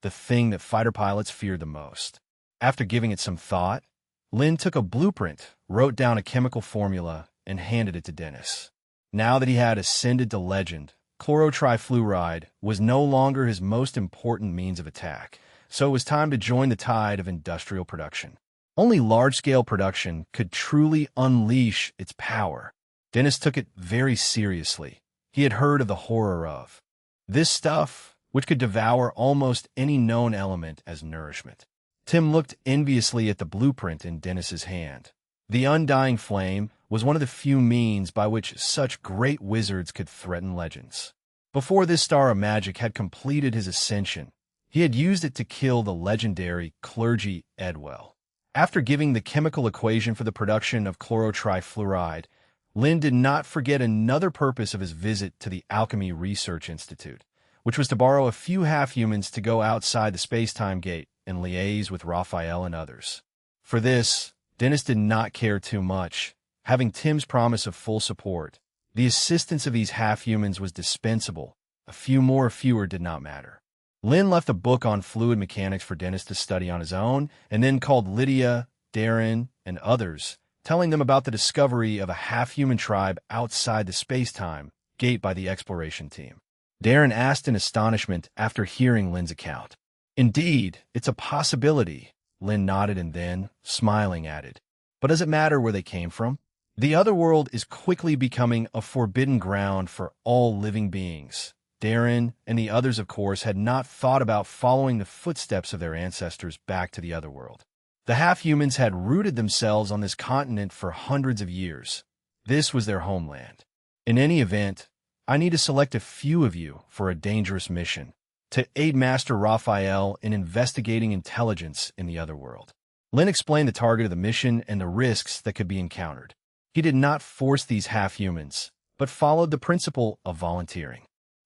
Speaker 1: the thing that fighter pilots feared the most. After giving it some thought, Lin took a blueprint, wrote down a chemical formula, and handed it to Dennis. Now that he had ascended to legend, chlorotrifluoride was no longer his most important means of attack, so it was time to join the tide of industrial production. Only large-scale production could truly unleash its power. Dennis took it very seriously. He had heard of the horror of this stuff, which could devour almost any known element as nourishment. Tim looked enviously at the blueprint in Dennis's hand. The undying flame was one of the few means by which such great wizards could threaten legends. Before this star of magic had completed his ascension, he had used it to kill the legendary clergy Edwell. After giving the chemical equation for the production of chlorotrifluoride, Lin did not forget another purpose of his visit to the Alchemy Research Institute, which was to borrow a few half-humans to go outside the space-time gate and liaise with Raphael and others. For this, Dennis did not care too much. Having Tim's promise of full support, the assistance of these half-humans was dispensable. A few more or fewer did not matter. Lin left a book on fluid mechanics for Dennis to study on his own, and then called Lydia, Darren, and others, telling them about the discovery of a half-human tribe outside the space-time gate by the exploration team. Darren asked in astonishment after hearing Lin's account. Indeed, it's a possibility, Lin nodded and then, smiling, added. But does it matter where they came from? The otherworld is quickly becoming a forbidden ground for all living beings. Darren and the others, of course, had not thought about following the footsteps of their ancestors back to the otherworld. The half-humans had rooted themselves on this continent for hundreds of years. This was their homeland. In any event, I need to select a few of you for a dangerous mission to aid Master Raphael in investigating intelligence in the otherworld. Lin explained the target of the mission and the risks that could be encountered. He did not force these half-humans, but followed the principle of volunteering.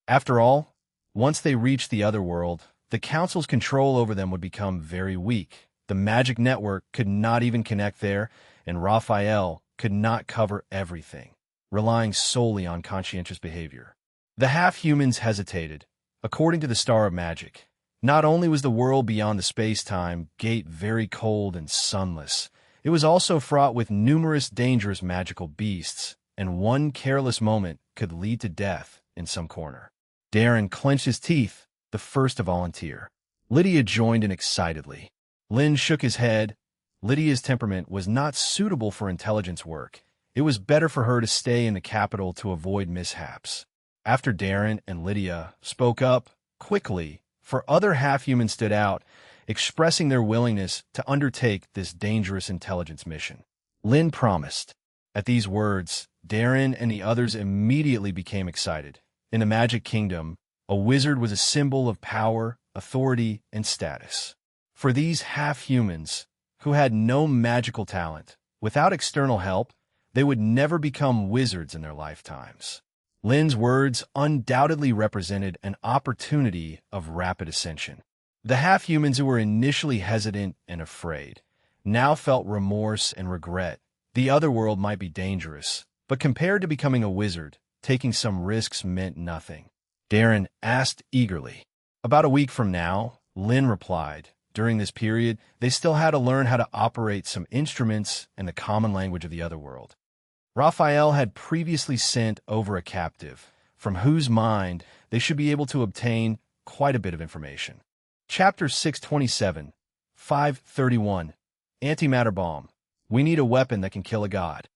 Speaker 1: After all, once they reached the otherworld, the Council's control over them would become very weak. The magic network could not even connect there, and Raphael could not cover everything, relying solely on conscientious behavior. The half-humans hesitated. According to the Star of Magic, not only was the world beyond the space-time gate very cold and sunless, it was also fraught with numerous dangerous magical beasts, and one careless moment could lead to death in some corner. Darren clenched his teeth, the first to volunteer. Lydia joined in excitedly. Lin shook his head. Lydia's temperament was not suitable for intelligence work. It was better for her to stay in the capital to avoid mishaps. After Darren and Lydia spoke up quickly, for other half-humans stood out, expressing their willingness to undertake this dangerous intelligence mission. Lin promised. At these words, Darren and the others immediately became excited. In the Magic Kingdom, a wizard was a symbol of power, authority, and status. For these half-humans, who had no magical talent, without external help, they would never become wizards in their lifetimes. Lin's words undoubtedly represented an opportunity of rapid ascension. The half-humans who were initially hesitant and afraid now felt remorse and regret. The otherworld might be dangerous, but compared to becoming a wizard, taking some risks meant nothing. Darren asked eagerly. About a week from now, Lin replied. During this period, they still had to learn how to operate some instruments and the common language of the otherworld. Raphael had previously sent over a captive, from whose mind they should be able to obtain quite a bit of information. Chapter 627, 531, Antimatter Bomb. We need a weapon that can kill a god.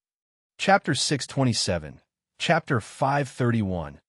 Speaker 1: Chapter 627, Chapter 531,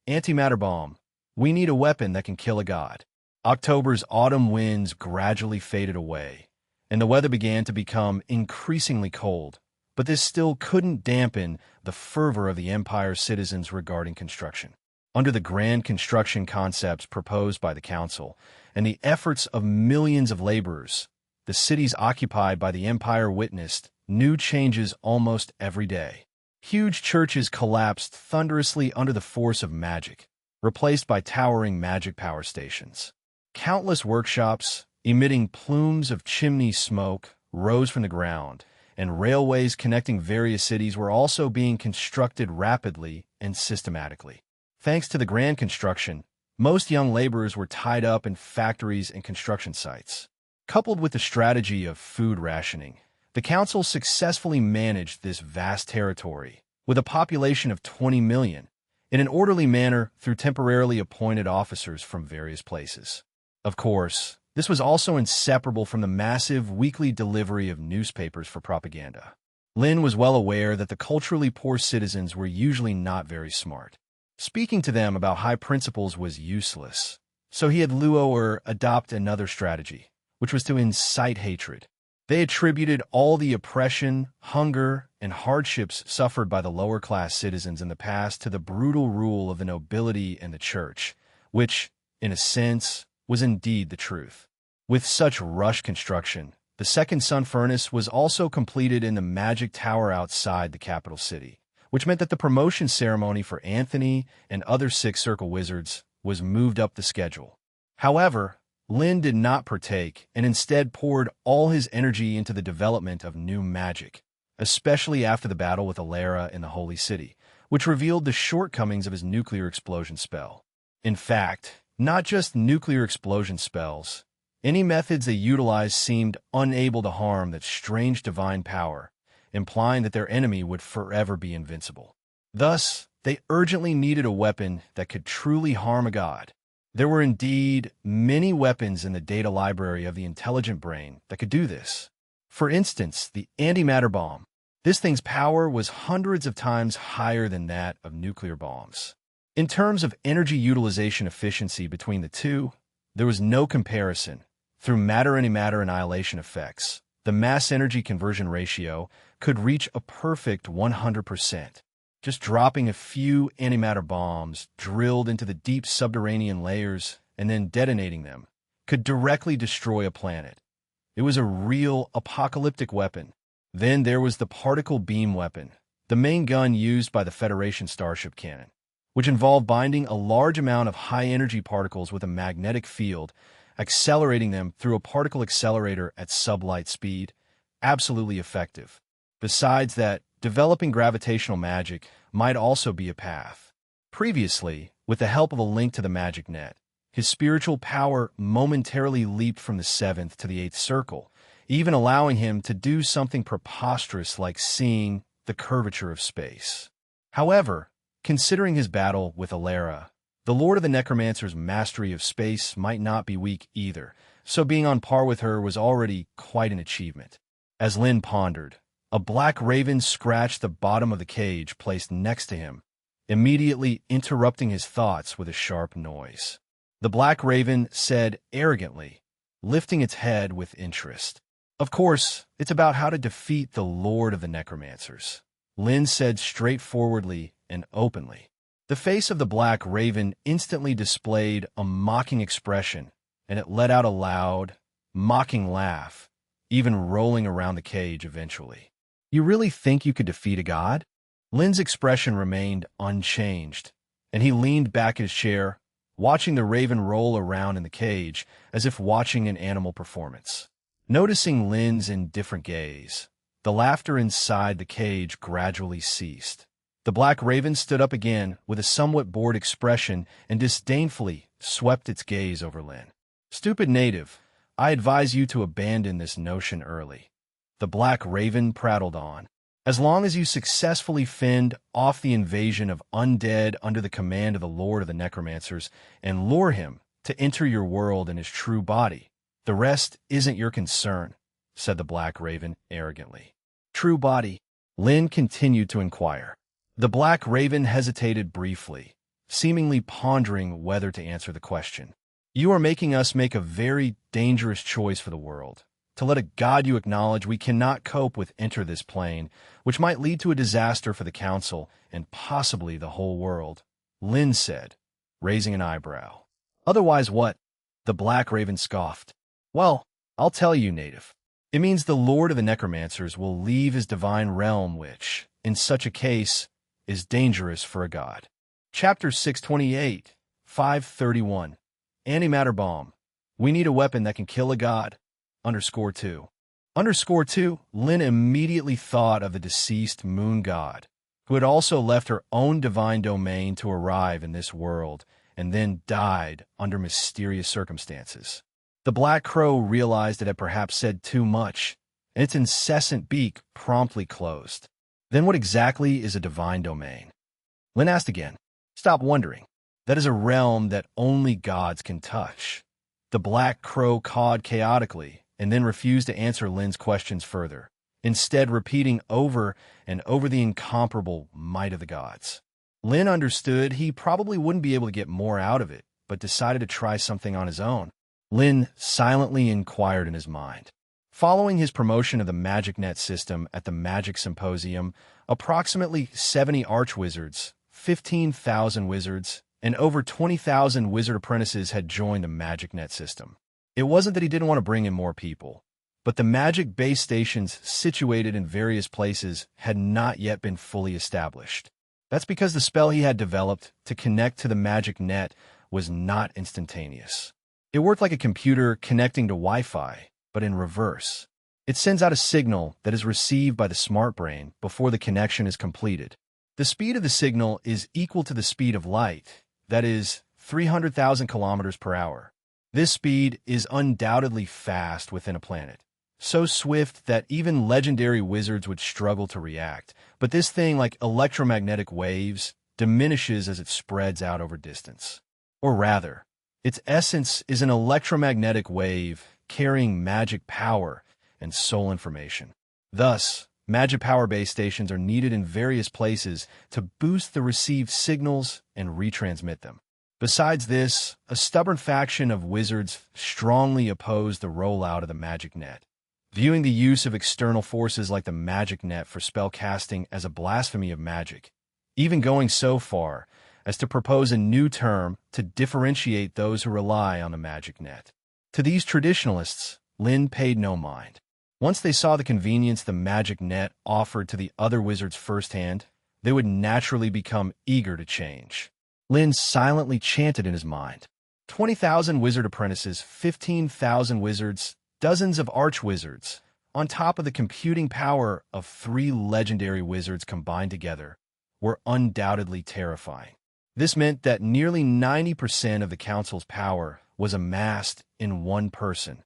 Speaker 1: Antimatter Bomb. We need a weapon that can kill a god. October's autumn winds gradually faded away, and the weather began to become increasingly cold. But this still couldn't dampen the fervor of the Empire's citizens regarding construction. Under the grand construction concepts proposed by the Council and the efforts of millions of laborers, the cities occupied by the Empire witnessed new changes almost every day. Huge churches collapsed thunderously under the force of magic, replaced by towering magic power stations. Countless workshops, emitting plumes of chimney smoke, rose from the ground, and railways connecting various cities were also being constructed rapidly and systematically. Thanks to the grand construction, most young laborers were tied up in factories and construction sites. Coupled with the strategy of food rationing, the Council successfully managed this vast territory, with a population of 20 million, in an orderly manner through temporarily appointed officers from various places. Of course, this was also inseparable from the massive weekly delivery of newspapers for propaganda. Lin was well aware that the culturally poor citizens were usually not very smart. Speaking to them about high principles was useless, so he had Luo adopt another strategy, which was to incite hatred. They attributed all the oppression, hunger, and hardships suffered by the lower-class citizens in the past to the brutal rule of the nobility and the church, which, in a sense, was indeed the truth. With such rush construction, the second sun furnace was also completed in the magic tower outside the capital city, which meant that the promotion ceremony for Anthony and other Sixth Circle wizards was moved up the schedule. However, Lin did not partake and instead poured all his energy into the development of new magic, especially after the battle with Alara in the Holy City, which revealed the shortcomings of his nuclear explosion spell. In fact, not just nuclear explosion spells, any methods they utilized seemed unable to harm that strange divine power, implying that their enemy would forever be invincible. Thus, they urgently needed a weapon that could truly harm a god. There were indeed many weapons in the data library of the intelligent brain that could do this. For instance, the antimatter bomb, This thing's power was hundreds of times higher than that of nuclear bombs. In terms of energy utilization efficiency between the two, there was no comparison. Through matter-antimatter annihilation effects, the mass-energy conversion ratio could reach a perfect 100%. Just dropping a few antimatter bombs drilled into the deep subterranean layers and then detonating them could directly destroy a planet. It was a real apocalyptic weapon. Then there was the particle beam weapon, the main gun used by the Federation starship cannon, which involved binding a large amount of high-energy particles with a magnetic field, accelerating them through a particle accelerator at sublight speed. Absolutely effective. Besides that, developing gravitational magic might also be a path. Previously, with the help of a link to the magic net, his spiritual power momentarily leaped from the 7th to the 8th circle, even allowing him to do something preposterous like seeing the curvature of space. However, considering his battle with Alara, the Lord of the Necromancer's mastery of space might not be weak either, so being on par with her was already quite an achievement. As Lin pondered, a black raven scratched the bottom of the cage placed next to him, immediately interrupting his thoughts with a sharp noise. The black raven said arrogantly, lifting its head with interest. "Of course, it's about how to defeat the Lord of the Necromancers," Lin said straightforwardly and openly. The face of the black raven instantly displayed a mocking expression, and it let out a loud, mocking laugh, even rolling around the cage eventually. "You really think you could defeat a god?" Lin's expression remained unchanged, and he leaned back in his chair, watching the raven roll around in the cage as if watching an animal performance. Noticing Lin's indifferent gaze, the laughter inside the cage gradually ceased. The black raven stood up again with a somewhat bored expression and disdainfully swept its gaze over Lin. "Stupid native, I advise you to abandon this notion early," the black raven prattled on. "As long as you successfully fend off the invasion of undead under the command of the Lord of the Necromancers and lure him to enter your world in his true body, the rest isn't your concern," said the black raven arrogantly. "True body?" Lin continued to inquire. The black raven hesitated briefly, seemingly pondering whether to answer the question. "You are making us make a very dangerous choice for the world. To let a god you acknowledge we cannot cope with enter this plane, which might lead to a disaster for the Council and possibly the whole world," Lin said, raising an eyebrow. "Otherwise what?" The black raven scoffed. "Well, I'll tell you, native. It means the Lord of the Necromancers will leave his divine realm, which, in such a case, is dangerous for a god." Chapter 628, 531. Antimatter Bomb. We need a weapon that can kill a god. _2. _2, Lin immediately thought of the deceased moon god, who had also left her own divine domain to arrive in this world and then died under mysterious circumstances. The black crow realized it had perhaps said too much, and its incessant beak promptly closed. "Then what exactly is a divine domain?" Lin asked again. "Stop wondering. That is a realm that only gods can touch." The black crow cawed chaotically and then refused to answer Lin's questions further, instead repeating over and over the incomparable might of the gods. Lin understood he probably wouldn't be able to get more out of it, but decided to try something on his own. Lin silently inquired in his mind. Following his promotion of the magic net system at the Magic Symposium, approximately 70 archwizards, 15,000 wizards, and over 20,000 wizard apprentices had joined the magic net system. It wasn't that he didn't want to bring in more people, but the magic base stations situated in various places had not yet been fully established. That's because the spell he had developed to connect to the magic net was not instantaneous. It worked like a computer connecting to Wi-Fi, but in reverse. It sends out a signal that is received by the smart brain before the connection is completed. The speed of the signal is equal to the speed of light, that is, 300,000 kilometers per hour. This speed is undoubtedly fast within a planet, so swift that even legendary wizards would struggle to react, but this thing, like electromagnetic waves, diminishes as it spreads out over distance. Or rather, its essence is an electromagnetic wave carrying magic power and soul information. Thus, Magic power base stations are needed in various places to boost the received signals and retransmit them. Besides this, a stubborn faction of wizards strongly opposed the rollout of the magic net, viewing the use of external forces like the magic net for spell casting as a blasphemy of magic, even going so far as to propose a new term to differentiate those who rely on the magic net. To these traditionalists, Lin paid no mind. Once they saw the convenience the magic net offered to the other wizards firsthand, they would naturally become eager to change. Lin silently chanted in his mind, 20,000 wizard apprentices, 15,000 wizards, dozens of arch-wizards, on top of the computing power of 3 legendary wizards combined together, were undoubtedly terrifying. This meant that nearly 90% of the council's power was amassed in one person,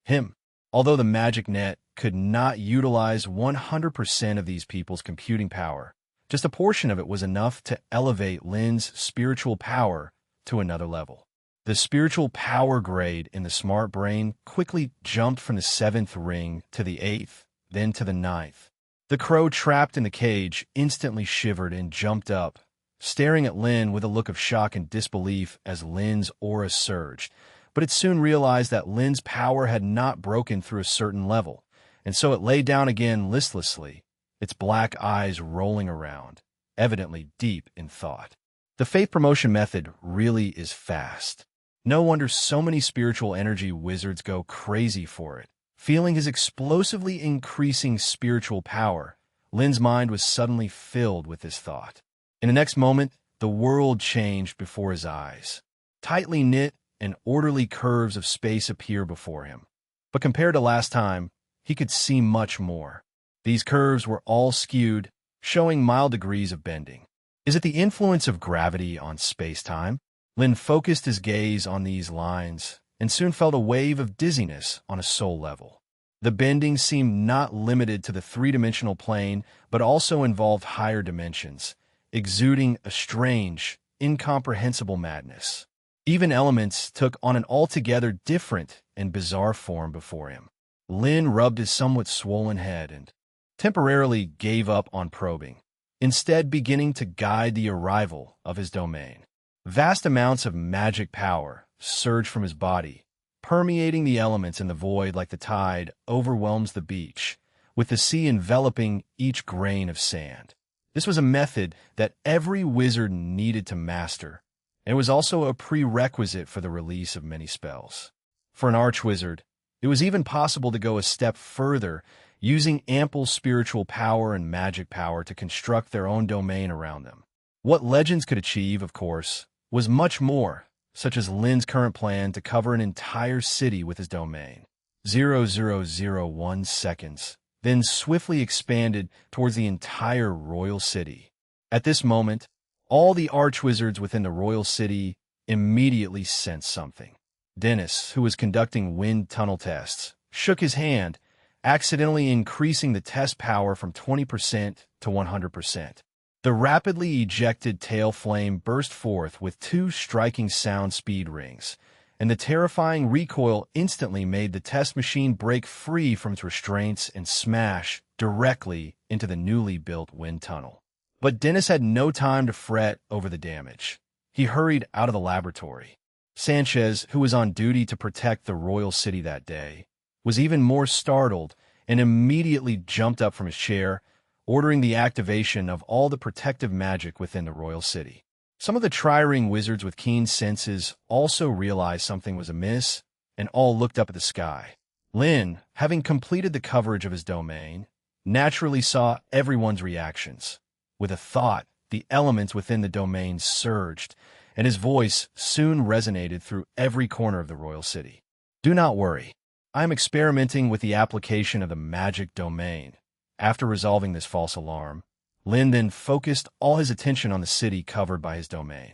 Speaker 1: him. Although the magic net could not utilize 100% of these people's computing power, just a portion of it was enough to elevate Lin's spiritual power to another level. The spiritual power grade in the smart brain quickly jumped from the 7th ring to the 8th, then to the 9th. The crow trapped in the cage instantly shivered and jumped up, staring at Lin with a look of shock and disbelief as Lin's aura surged. But it soon realized that Lin's power had not broken through a certain level, and so it lay down again listlessly, its black eyes rolling around, evidently deep in thought. The faith promotion method really is fast. No wonder so many spiritual energy wizards go crazy for it. Feeling his explosively increasing spiritual power, Lin's mind was suddenly filled with this thought. In the next moment, the world changed before his eyes. Tightly knit and orderly curves of space appear before him. But compared to last time, he could see much more. These curves were all skewed, showing mild degrees of bending. Is it the influence of gravity on space-time? Lin focused his gaze on these lines and soon felt a wave of dizziness on a soul level. The bending seemed not limited to the 3-dimensional plane, but also involved higher dimensions, exuding a strange, incomprehensible madness. Even elements took on an altogether different and bizarre form before him. Lin rubbed his somewhat swollen head and temporarily gave up on probing, instead beginning to guide the arrival of his domain. Vast amounts of magic power surged from his body, permeating the elements in the void like the tide overwhelms the beach, with the sea enveloping each grain of sand. This was a method that every wizard needed to master, and it was also a prerequisite for the release of many spells. For an archwizard, it was even possible to go a step further, using ample spiritual power and magic power to construct their own domain around them. What legends could achieve, of course, was much more, such as Lin's current plan to cover an entire city with his domain. 0001 seconds, then swiftly expanded towards the entire royal city. At this moment, all the archwizards within the royal city immediately sensed something. Dennis, who was conducting wind tunnel tests, shook his hand, accidentally increasing the test power from 20% to 100%. The rapidly ejected tail flame burst forth with 2 striking sound speed rings, and the terrifying recoil instantly made the test machine break free from its restraints and smash directly into the newly built wind tunnel. But Dennis had no time to fret over the damage. He hurried out of the laboratory. Sanchez, who was on duty to protect the royal city that day, was even more startled and immediately jumped up from his chair, ordering the activation of all the protective magic within the royal city. Some of the tri-ring wizards with keen senses also realized something was amiss, and all looked up at the sky. Lin, having completed the coverage of his domain, naturally saw everyone's reactions. With a thought, the elements within the domain surged, and his voice soon resonated through every corner of the royal city. Do not worry. I am experimenting with the application of the magic domain. After resolving this false alarm, Lin then focused all his attention on the city covered by his domain.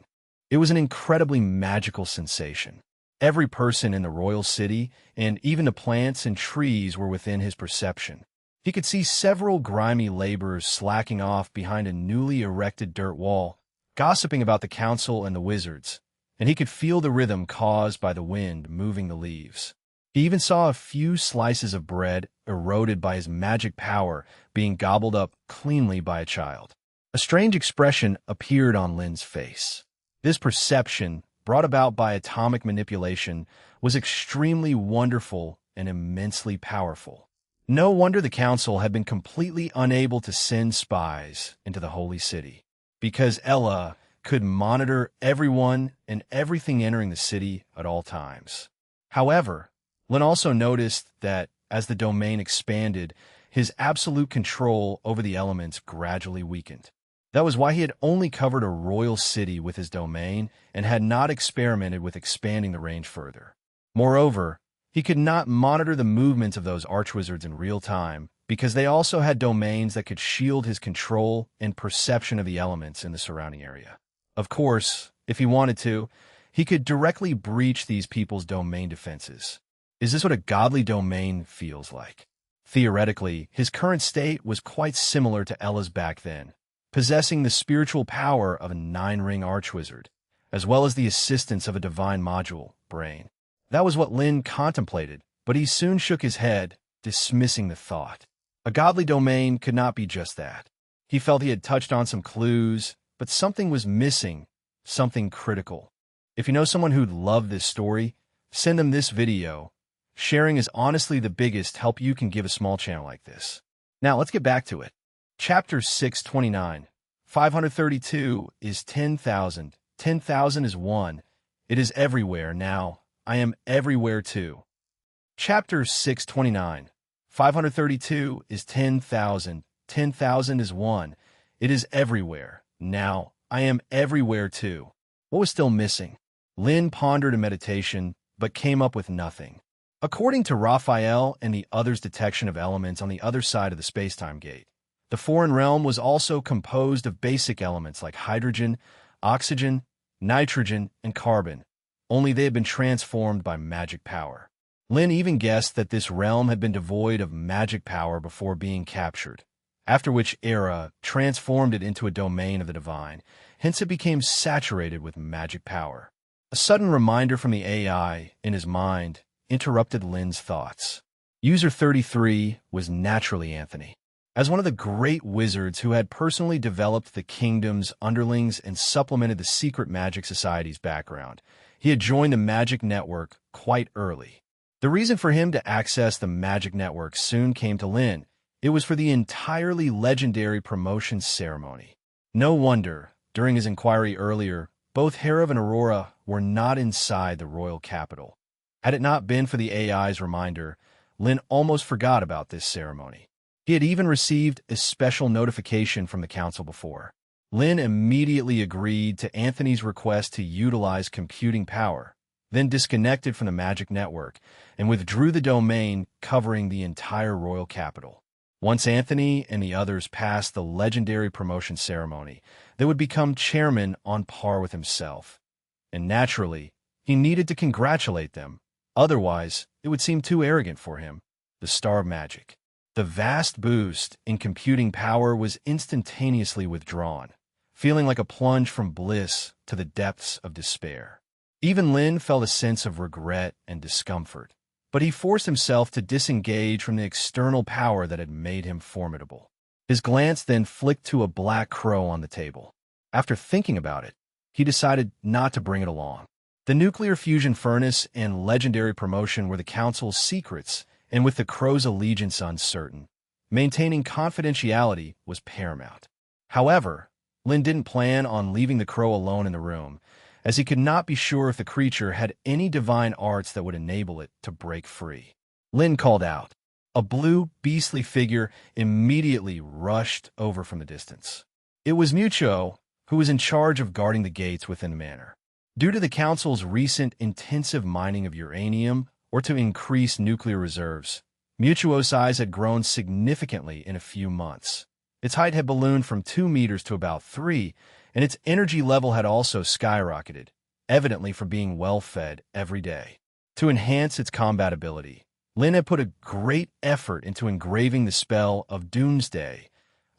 Speaker 1: It was an incredibly magical sensation. Every person in the royal city, and even the plants and trees, were within his perception. He could see several grimy laborers slacking off behind a newly erected dirt wall, gossiping about the council and the wizards, and he could feel the rhythm caused by the wind moving the leaves. He even saw a few slices of bread eroded by his magic power being gobbled up cleanly by a child. A strange expression appeared on Lin's face. This perception, brought about by atomic manipulation, was extremely wonderful and immensely powerful. No wonder the council had been completely unable to send spies into the holy city, because Ella could monitor everyone and everything entering the city at all times. However, Lin also noticed that as the domain expanded, his absolute control over the elements gradually weakened. That was why he had only covered a royal city with his domain and had not experimented with expanding the range further. Moreover, he could not monitor the movements of those archwizards in real time because they also had domains that could shield his control and perception of the elements in the surrounding area. Of course, if he wanted to, he could directly breach these people's domain defenses. Is this what a godly domain feels like? Theoretically, his current state was quite similar to Ella's back then, possessing the spiritual power of a 9-ring archwizard, as well as the assistance of a divine module, Brain. That was what Lin contemplated, but he soon shook his head, dismissing the thought. A godly domain could not be just that. He felt he had touched on some clues, but something was missing, something critical. If you know someone who'd love this story, send them this video. Sharing is honestly the biggest help you can give a small channel like this. Now, let's get back to it. Chapter 629. 532 is 10,000. 10,000 is 1. It is everywhere now. I am everywhere too. Chapter 629. 532 is 10,000. 10,000 is 1. It is everywhere. Now, I am everywhere too. What was still missing? Lin pondered in meditation, but came up with nothing. According to Raphael and the others' detection of elements on the other side of the space-time gate, the foreign realm was also composed of basic elements like hydrogen, oxygen, nitrogen, and carbon, only they had been transformed by magic power. Lin even guessed that this realm had been devoid of magic power before being captured, after which Era transformed it into a domain of the divine, hence it became saturated with magic power. A sudden reminder from the AI in his mind interrupted Lin's thoughts. User 33 was naturally Anthony. As one of the great wizards who had personally developed the kingdom's underlings and supplemented the secret magic society's background, he had joined the magic network quite early. The reason for him to access the magic network soon came to Lin. It was for the entirely legendary promotion ceremony. No wonder, during his inquiry earlier, both Herav and Aurora were not inside the royal capital. Had it not been for the AI's reminder, Lin almost forgot about this ceremony. He had even received a special notification from the council before. Lin immediately agreed to Anthony's request to utilize computing power, then disconnected from the magic network and withdrew the domain covering the entire royal capital. Once Anthony and the others passed the legendary promotion ceremony, they would become chairman on par with himself. And naturally, he needed to congratulate them. Otherwise, it would seem too arrogant for him. The Star of Magic. The vast boost in computing power was instantaneously withdrawn, feeling like a plunge from bliss to the depths of despair. Even Lin felt a sense of regret and discomfort, but he forced himself to disengage from the external power that had made him formidable. His glance then flicked to a black crow on the table. After thinking about it, he decided not to bring it along. The nuclear fusion furnace and legendary promotion were the council's secrets, and with the crow's allegiance uncertain, maintaining confidentiality was paramount. However, Lin didn't plan on leaving the crow alone in the room, as he could not be sure if the creature had any divine arts that would enable it to break free. Lin called out. A blue, beastly figure immediately rushed over from the distance. It was Mucho, who was in charge of guarding the gates within the manor. Due to the council's recent intensive mining of uranium, or to increase nuclear reserves, Mutuo's size had grown significantly in a few months. Its height had ballooned from 2 meters to about 3, and its energy level had also skyrocketed, evidently from being well-fed every day. To enhance its combat ability, Lin had put a great effort into engraving the spell of Doomsday,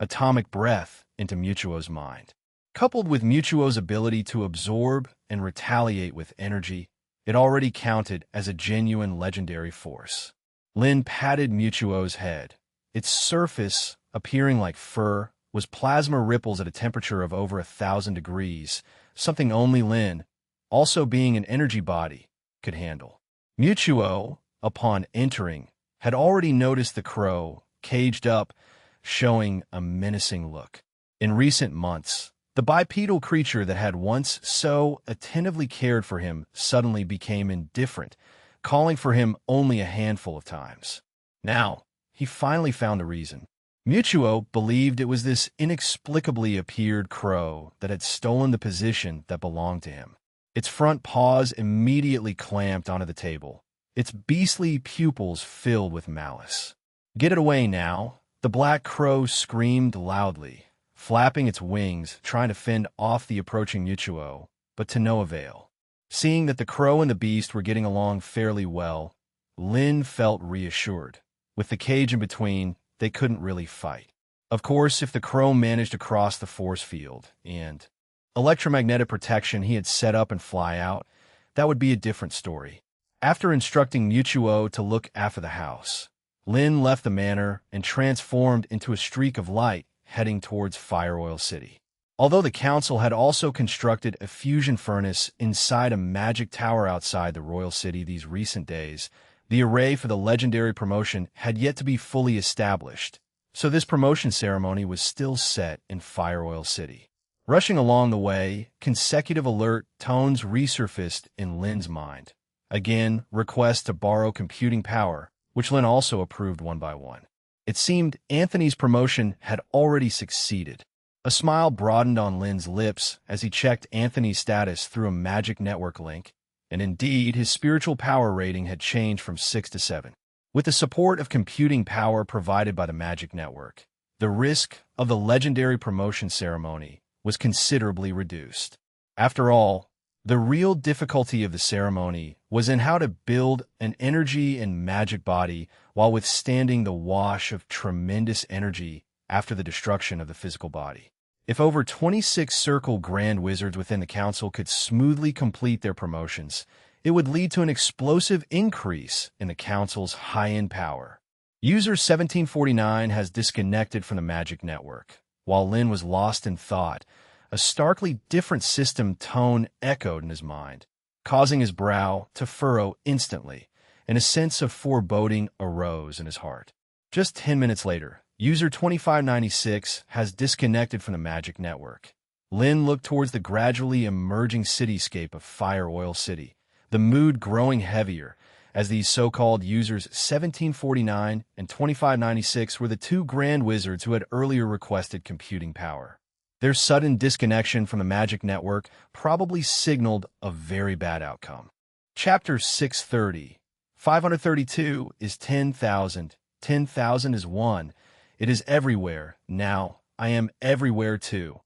Speaker 1: atomic breath, into Mutuo's mind. Coupled with Mutuo's ability to absorb and retaliate with energy, it already counted as a genuine legendary force. Lin patted Mutuo's head. Its surface, appearing like fur, was plasma ripples at a temperature of over 1,000 degrees, something only Lin, also being an energy body, could handle. Mutuo, upon entering, had already noticed the crow, caged up, showing a menacing look. In recent months, the bipedal creature that had once so attentively cared for him suddenly became indifferent, calling for him only a handful of times. Now, he finally found a reason. Mutuo believed it was this inexplicably appeared crow that had stolen the position that belonged to him. Its front paws immediately clamped onto the table, its beastly pupils filled with malice. "Get it away now!" The black crow screamed loudly, flapping its wings, trying to fend off the approaching Mutuo, but to no avail. Seeing that the crow and the beast were getting along fairly well, Lin felt reassured. With the cage in between, they couldn't really fight. Of course, if the crow managed to cross the force field and electromagnetic protection he had set up and fly out, that would be a different story. After instructing Mutuo to look after the house, Lin left the manor and transformed into a streak of light heading towards Fire Oil City. Although the council had also constructed a fusion furnace inside a magic tower outside the royal city these recent days, the array for the legendary promotion had yet to be fully established, so this promotion ceremony was still set in Fire Oil City. Rushing along the way, consecutive alert tones resurfaced in Lin's mind. Again, requests to borrow computing power, which Lin also approved one by one. It seemed Anthony's promotion had already succeeded. A smile broadened on Lin's lips as he checked Anthony's status through a magic network link, and indeed, his spiritual power rating had changed from 6 to 7. With the support of computing power provided by the magic network, the risk of the legendary promotion ceremony was considerably reduced. After all, the real difficulty of the ceremony was in how to build an energy and magic body while withstanding the wash of tremendous energy after the destruction of the physical body. If over 26 Circle Grand Wizards within the council could smoothly complete their promotions, it would lead to an explosive increase in the council's high-end power. User 1749 has disconnected from the magic network. While Lin was lost in thought, a starkly different system tone echoed in his mind, causing his brow to furrow instantly, and a sense of foreboding arose in his heart. Just 10 minutes later, User 2596 has disconnected from the magic network. Lin looked towards the gradually emerging cityscape of Fire Oil City, the mood growing heavier, as these so-called users 1749 and 2596 were the two Grand Wizards who had earlier requested computing power. Their sudden disconnection from the magic network probably signaled a very bad outcome. Chapter 630. 532 is 10,000. 10,000 is 1. It is everywhere. Now, I am everywhere too.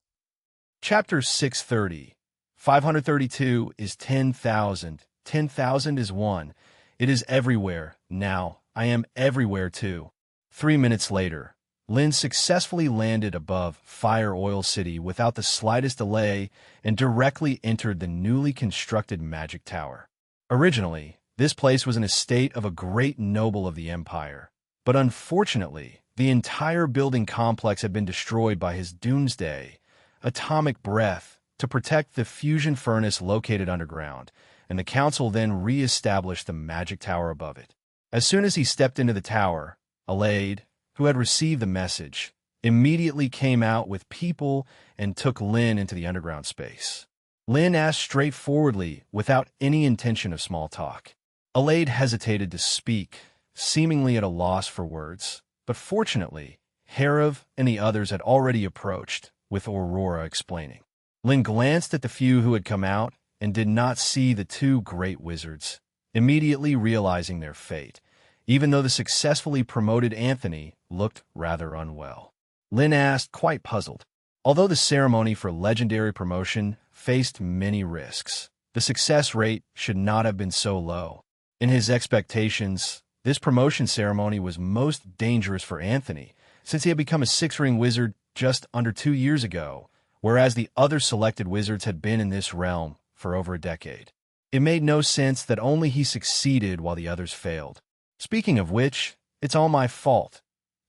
Speaker 1: Chapter 630. 532 is 10,000. 10,000 is 1. It is everywhere. Now, I am everywhere too. 3 minutes later, Lin successfully landed above Fire Oil City without the slightest delay and directly entered the newly constructed magic tower. Originally, this place was an estate of a great noble of the empire, but unfortunately, the entire building complex had been destroyed by his doomsday atomic breath to protect the fusion furnace located underground, and the council then re-established the magic tower above it. As soon as he stepped into the tower, Alade, who had received the message, immediately came out with people and took Lin into the underground space. Lin asked straightforwardly, without any intention of small talk. Alade hesitated to speak, seemingly at a loss for words, but fortunately, Herav and the others had already approached, with Aurora explaining. Lin glanced at the few who had come out and did not see the two great wizards, immediately realizing their fate, even though the successfully promoted Anthony looked rather unwell. Lin asked, quite puzzled. Although the ceremony for legendary promotion faced many risks, the success rate should not have been so low. In his expectations, this promotion ceremony was most dangerous for Anthony, since he had become a six-ring wizard just under 2 years ago, whereas the other selected wizards had been in this realm for over a decade. It made no sense that only he succeeded while the others failed. Speaking of which, it's all my fault.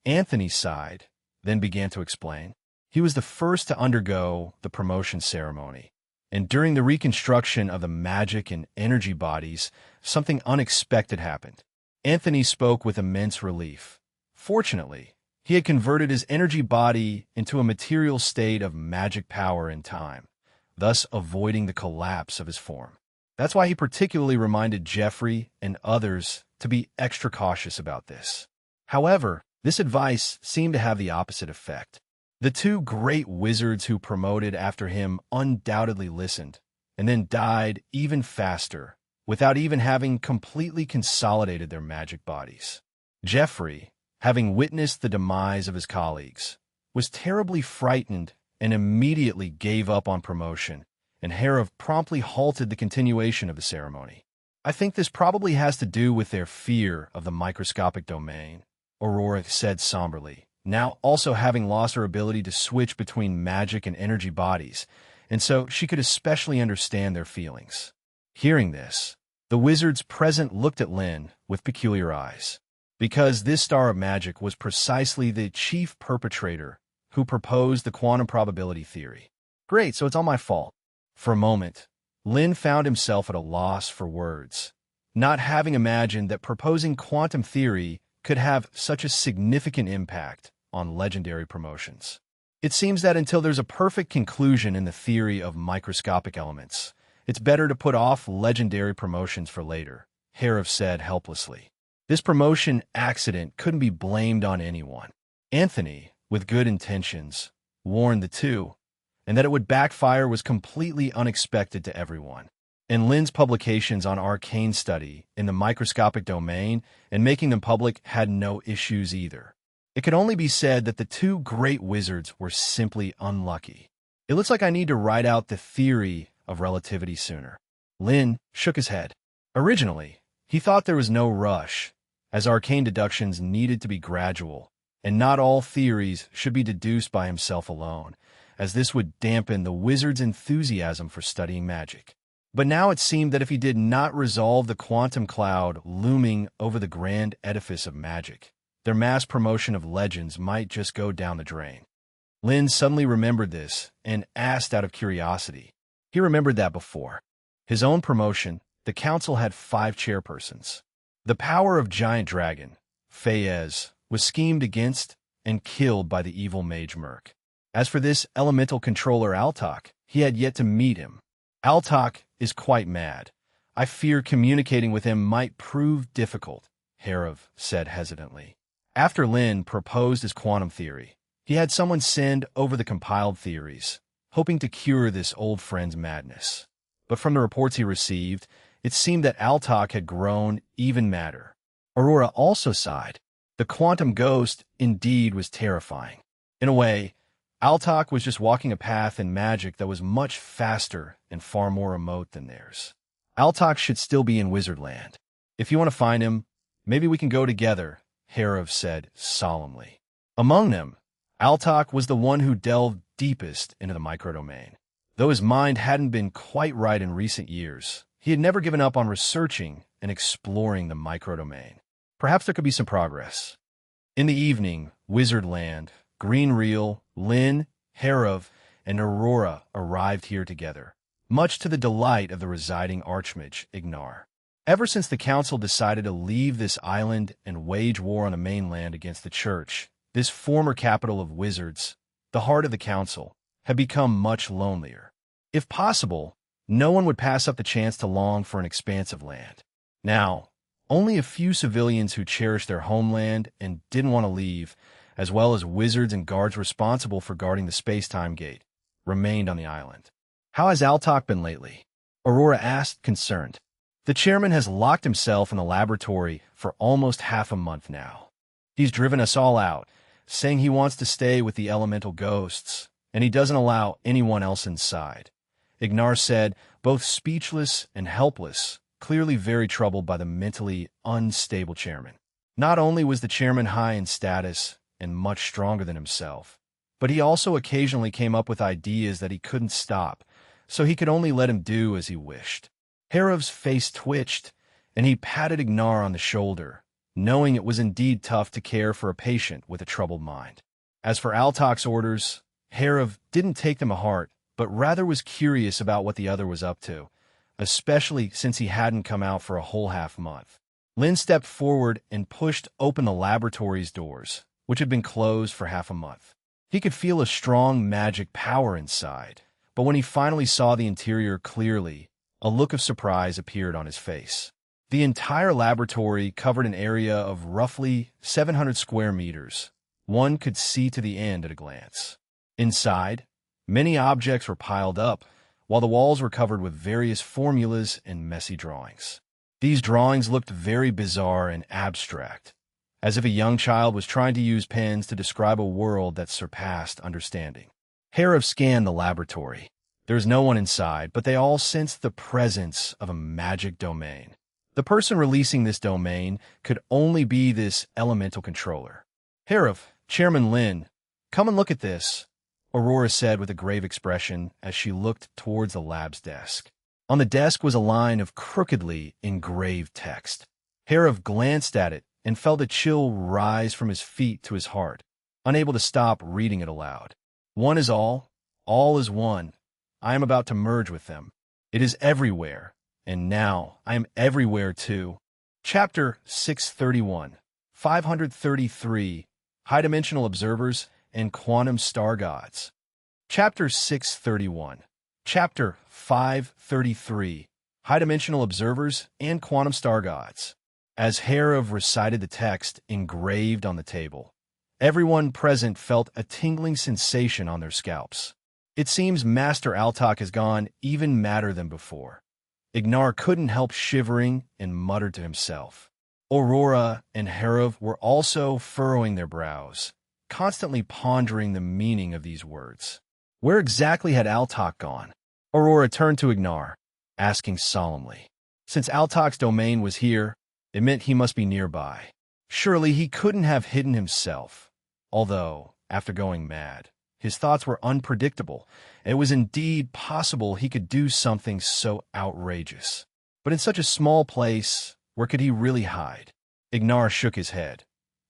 Speaker 1: Anthony sighed, then began to explain. He was the first to undergo the promotion ceremony, and during the reconstruction of the magic and energy bodies, something unexpected happened. Anthony spoke with immense relief. Fortunately, he had converted his energy body into a material state of magic power and time, thus avoiding the collapse of his form. That's why he particularly reminded Jeffrey and others to be extra cautious about this. However, this advice seemed to have the opposite effect. The two great wizards who promoted after him undoubtedly listened, and then died even faster, without even having completely consolidated their magic bodies. Jeffrey, having witnessed the demise of his colleagues, was terribly frightened and immediately gave up on promotion, and Herav promptly halted the continuation of the ceremony. I think this probably has to do with their fear of the microscopic domain, Aurora said somberly, now also having lost her ability to switch between magic and energy bodies, and so she could especially understand their feelings. Hearing this, the wizards present looked at Lynn with peculiar eyes, because this star of magic was precisely the chief perpetrator who proposed the quantum probability theory. Great, so it's all my fault. For a moment, Lynn found himself at a loss for words, not having imagined that proposing quantum theory could have such a significant impact on legendary promotions. It seems that until there's a perfect conclusion in the theory of microscopic elements, it's better to put off legendary promotions for later, Herav said helplessly. This promotion accident couldn't be blamed on anyone. Anthony, with good intentions, warned the two, and that it would backfire was completely unexpected to everyone. And Lynn's publications on arcane study in the microscopic domain and making them public had no issues either. It could only be said that the two great wizards were simply unlucky. It looks like I need to write out the theory of relativity sooner. Lynn shook his head. Originally, he thought there was no rush, as arcane deductions needed to be gradual, and not all theories should be deduced by himself alone, as this would dampen the wizard's enthusiasm for studying magic. But now it seemed that if he did not resolve the quantum cloud looming over the grand edifice of magic, their mass promotion of legends might just go down the drain. Lynn suddenly remembered this and asked out of curiosity. He remembered that before his own promotion, the council had 5 chairpersons. The power of Giant Dragon, Fayez, was schemed against and killed by the evil mage Merc. As for this elemental controller Altok, he had yet to meet him. Altok is quite mad. I fear communicating with him might prove difficult, Herav said hesitantly. After Lynn proposed his quantum theory, he had someone send over the compiled theories, hoping to cure this old friend's madness. But from the reports he received, it seemed that Altok had grown even madder. Aurora also sighed. The quantum ghost indeed was terrifying. In a way, Altok was just walking a path in magic that was much faster and far more remote than theirs. Altok should still be in Wizardland. If you want to find him, maybe we can go together, Herav said solemnly. Among them, Altok was the one who delved deepest into the microdomain. Though his mind hadn't been quite right in recent years, he had never given up on researching and exploring the microdomain. Perhaps there could be some progress. In the evening, Wizardland, Greenreel, Lynn, Herav, and Aurora arrived here together, much to the delight of the residing Archmage, Ignar. Ever since the council decided to leave this island and wage war on the mainland against the church, this former capital of wizards, the heart of the council, had become much lonelier. If possible, no one would pass up the chance to long for an expansive land. Now, only a few civilians who cherished their homeland and didn't want to leave, as well as wizards and guards responsible for guarding the space-time gate, remained on the island. How has Altok been lately? Aurora asked, concerned. The chairman has locked himself in the laboratory for almost half a month now. He's driven us all out, saying he wants to stay with the elemental ghosts, and he doesn't allow anyone else inside. Ignar said, both speechless and helpless, clearly very troubled by the mentally unstable chairman. Not only was the chairman high in status and much stronger than himself, but he also occasionally came up with ideas that he couldn't stop, so he could only let him do as he wished. Harov's face twitched, and he patted Ignar on the shoulder, knowing it was indeed tough to care for a patient with a troubled mind. As for Altak's orders, Harov didn't take them to heart, but rather was curious about what the other was up to, especially since he hadn't come out for a whole half-month. Lin stepped forward and pushed open the laboratory's doors, which had been closed for half a month. He could feel a strong magic power inside, but when he finally saw the interior clearly, a look of surprise appeared on his face. The entire laboratory covered an area of roughly 700 square meters. One could see to the end at a glance. Inside, many objects were piled up, while the walls were covered with various formulas and messy drawings. These drawings looked very bizarre and abstract, as if a young child was trying to use pens to describe a world that surpassed understanding. Harov scanned the laboratory. There was no one inside, but they all sensed the presence of a magic domain. The person releasing this domain could only be this elemental controller. "Harov, Chairman Lin, come and look at this," Aurora said with a grave expression as she looked towards the lab's desk. On the desk was a line of crookedly engraved text. Harov glanced at it and felt a chill rise from his feet to his heart, unable to stop reading it aloud. "One is all is one. I am about to merge with them. It is everywhere, and now I am everywhere too." Chapter 631, 533, High-Dimensional Observers and Quantum Star Gods. Chapter 631. Chapter 533, High-Dimensional Observers and Quantum Star Gods. As Harov recited the text engraved on the table, everyone present felt a tingling sensation on their scalps. It seems Master Altak has gone even madder than before. Ignar couldn't help shivering and muttered to himself. Aurora and Harov were also furrowing their brows, constantly pondering the meaning of these words. Where exactly had Altak gone? Aurora turned to Ignar, asking solemnly. Since Altak's domain was here, it meant he must be nearby. Surely he couldn't have hidden himself, although, after going mad, his thoughts were unpredictable. It was indeed possible he could do something so outrageous. But in such a small place, where could he really hide? Ignar shook his head.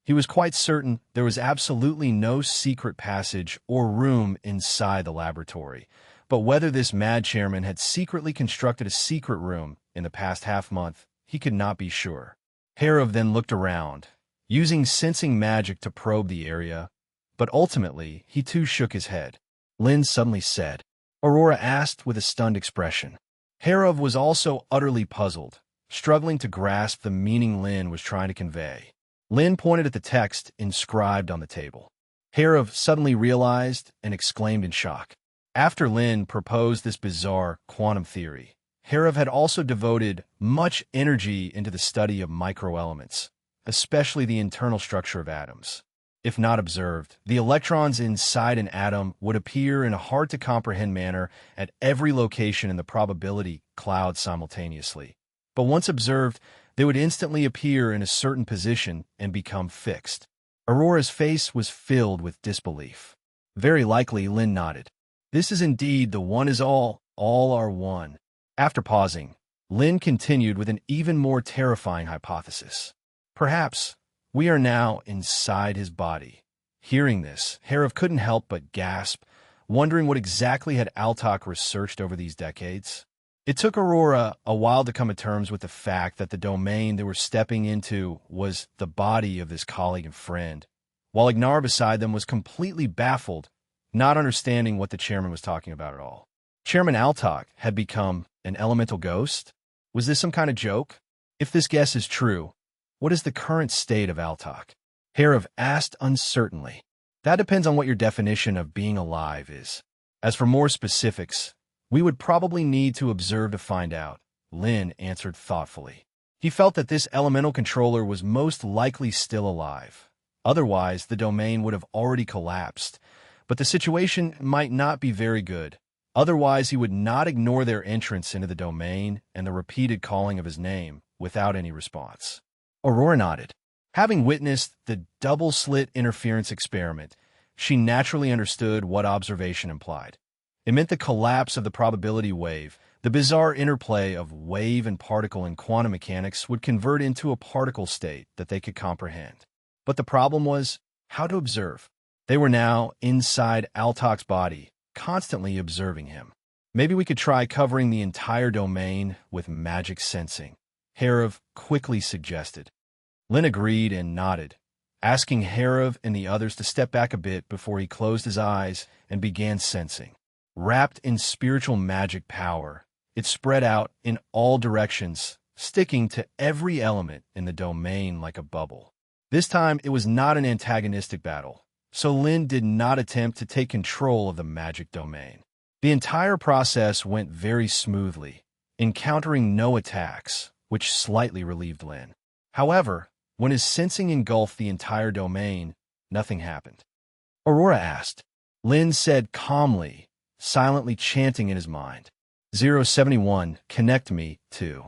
Speaker 1: He was quite certain there was absolutely no secret passage or room inside the laboratory, but whether this mad chairman had secretly constructed a secret room in the past half-month, he could not be sure. Harov then looked around, using sensing magic to probe the area, but ultimately he too shook his head. Lin suddenly said. Aurora asked with a stunned expression. Harov was also utterly puzzled, struggling to grasp the meaning Lin was trying to convey. Lin pointed at the text inscribed on the table. Harov suddenly realized and exclaimed in shock. After Lin proposed this bizarre quantum theory, Harov had also devoted much energy into the study of microelements, especially the internal structure of atoms. If not observed, the electrons inside an atom would appear in a hard-to-comprehend manner at every location in the probability cloud simultaneously. But once observed, they would instantly appear in a certain position and become fixed. Aurora's face was filled with disbelief. Very likely, Lin nodded. This is indeed the one is all are one. After pausing, Lin continued with an even more terrifying hypothesis. Perhaps we are now inside his body. Hearing this, Harov couldn't help but gasp, wondering what exactly had Altak researched over these decades. It took Aurora a while to come to terms with the fact that the domain they were stepping into was the body of this colleague and friend, while Ignar beside them was completely baffled, not understanding what the chairman was talking about at all. Chairman Altak had become an elemental ghost? Was this some kind of joke? If this guess is true, what is the current state of Altak? Harov asked uncertainly. That depends on what your definition of being alive is. As for more specifics, we would probably need to observe to find out, Lin answered thoughtfully. He felt that this elemental controller was most likely still alive. Otherwise, the domain would have already collapsed. But the situation might not be very good. Otherwise, he would not ignore their entrance into the domain and the repeated calling of his name without any response. Aurora nodded. Having witnessed the double-slit interference experiment, she naturally understood what observation implied. It meant the collapse of the probability wave, The bizarre interplay of wave and particle in quantum mechanics would convert into a particle state that they could comprehend. But the problem was how to observe. They were now inside Altok's body, constantly observing him. Maybe we could try covering the entire domain with magic sensing, Herav quickly suggested. Lin agreed and nodded, asking Herav and the others to step back a bit before he closed his eyes and began sensing. Wrapped in spiritual magic power, it spread out in all directions, sticking to every element in the domain like a bubble. This time, it was not an antagonistic battle, so Lin did not attempt to take control of the magic domain. The entire process went very smoothly, encountering no attacks, which slightly relieved Lin. However, when his sensing engulfed the entire domain, nothing happened. Aurora asked. Lin said calmly, silently chanting in his mind, 071, connect me to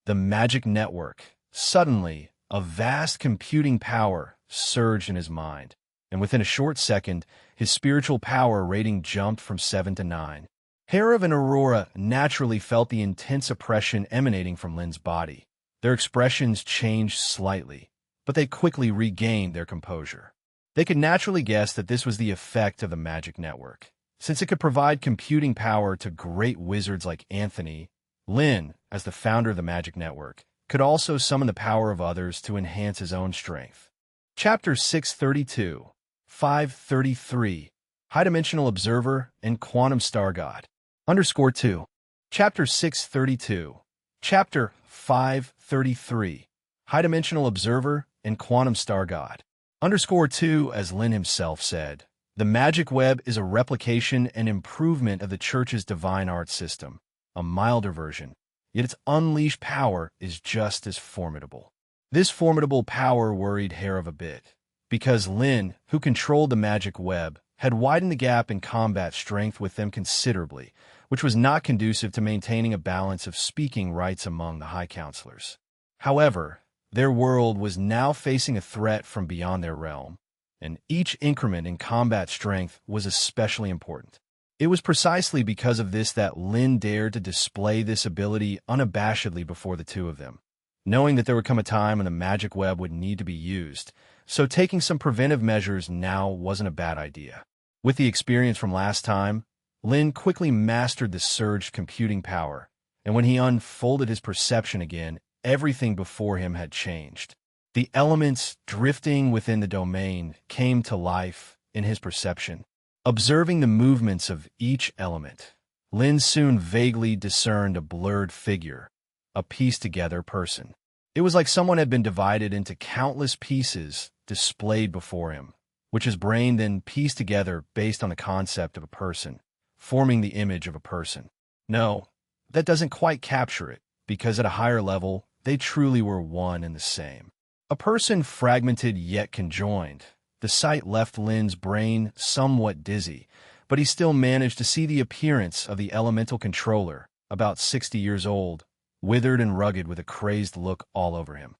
Speaker 1: the magic network. Suddenly, a vast computing power surged in his mind, and within a short second, his spiritual power rating jumped from 7 to 9. Herav and Aurora naturally felt the intense oppression emanating from Lin's body. Their expressions changed slightly, but they quickly regained their composure. They could naturally guess that this was the effect of the magic network. Since it could provide computing power to great wizards like Anthony, Lin, as the founder of the magic network, could also summon the power of others to enhance his own strength. Chapter 632, 533, High-Dimensional Observer and Quantum Star God. _2. Chapter 632. Chapter 533. High-Dimensional Observer and Quantum Star God. _2. As Lin himself said, the magic web is a replication and improvement of the Church's divine art system, a milder version, yet its unleashed power is just as formidable. This formidable power worried Herav a bit, because Lin, who controlled the magic web, had widened the gap in combat strength with them considerably, which was not conducive to maintaining a balance of speaking rights among the High Counselors. However, their world was now facing a threat from beyond their realm, and each increment in combat strength was especially important. It was precisely because of this that Lin dared to display this ability unabashedly before the two of them, knowing that there would come a time when the magic web would need to be used, so taking some preventive measures now wasn't a bad idea. With the experience from last time, Lin quickly mastered the surged computing power, and when he unfolded his perception again, everything before him had changed. The elements drifting within the domain came to life in his perception. Observing the movements of each element, Lin soon vaguely discerned a blurred figure, a pieced-together person. It was like someone had been divided into countless pieces displayed before him, which his brain then pieced together based on the concept of a person, forming the image of a person. No, that doesn't quite capture it, because at a higher level, they truly were one and the same. A person fragmented yet conjoined. The sight left Lin's brain somewhat dizzy, but he still managed to see the appearance of the elemental controller, about 60 years old, withered and rugged with a crazed look all over him.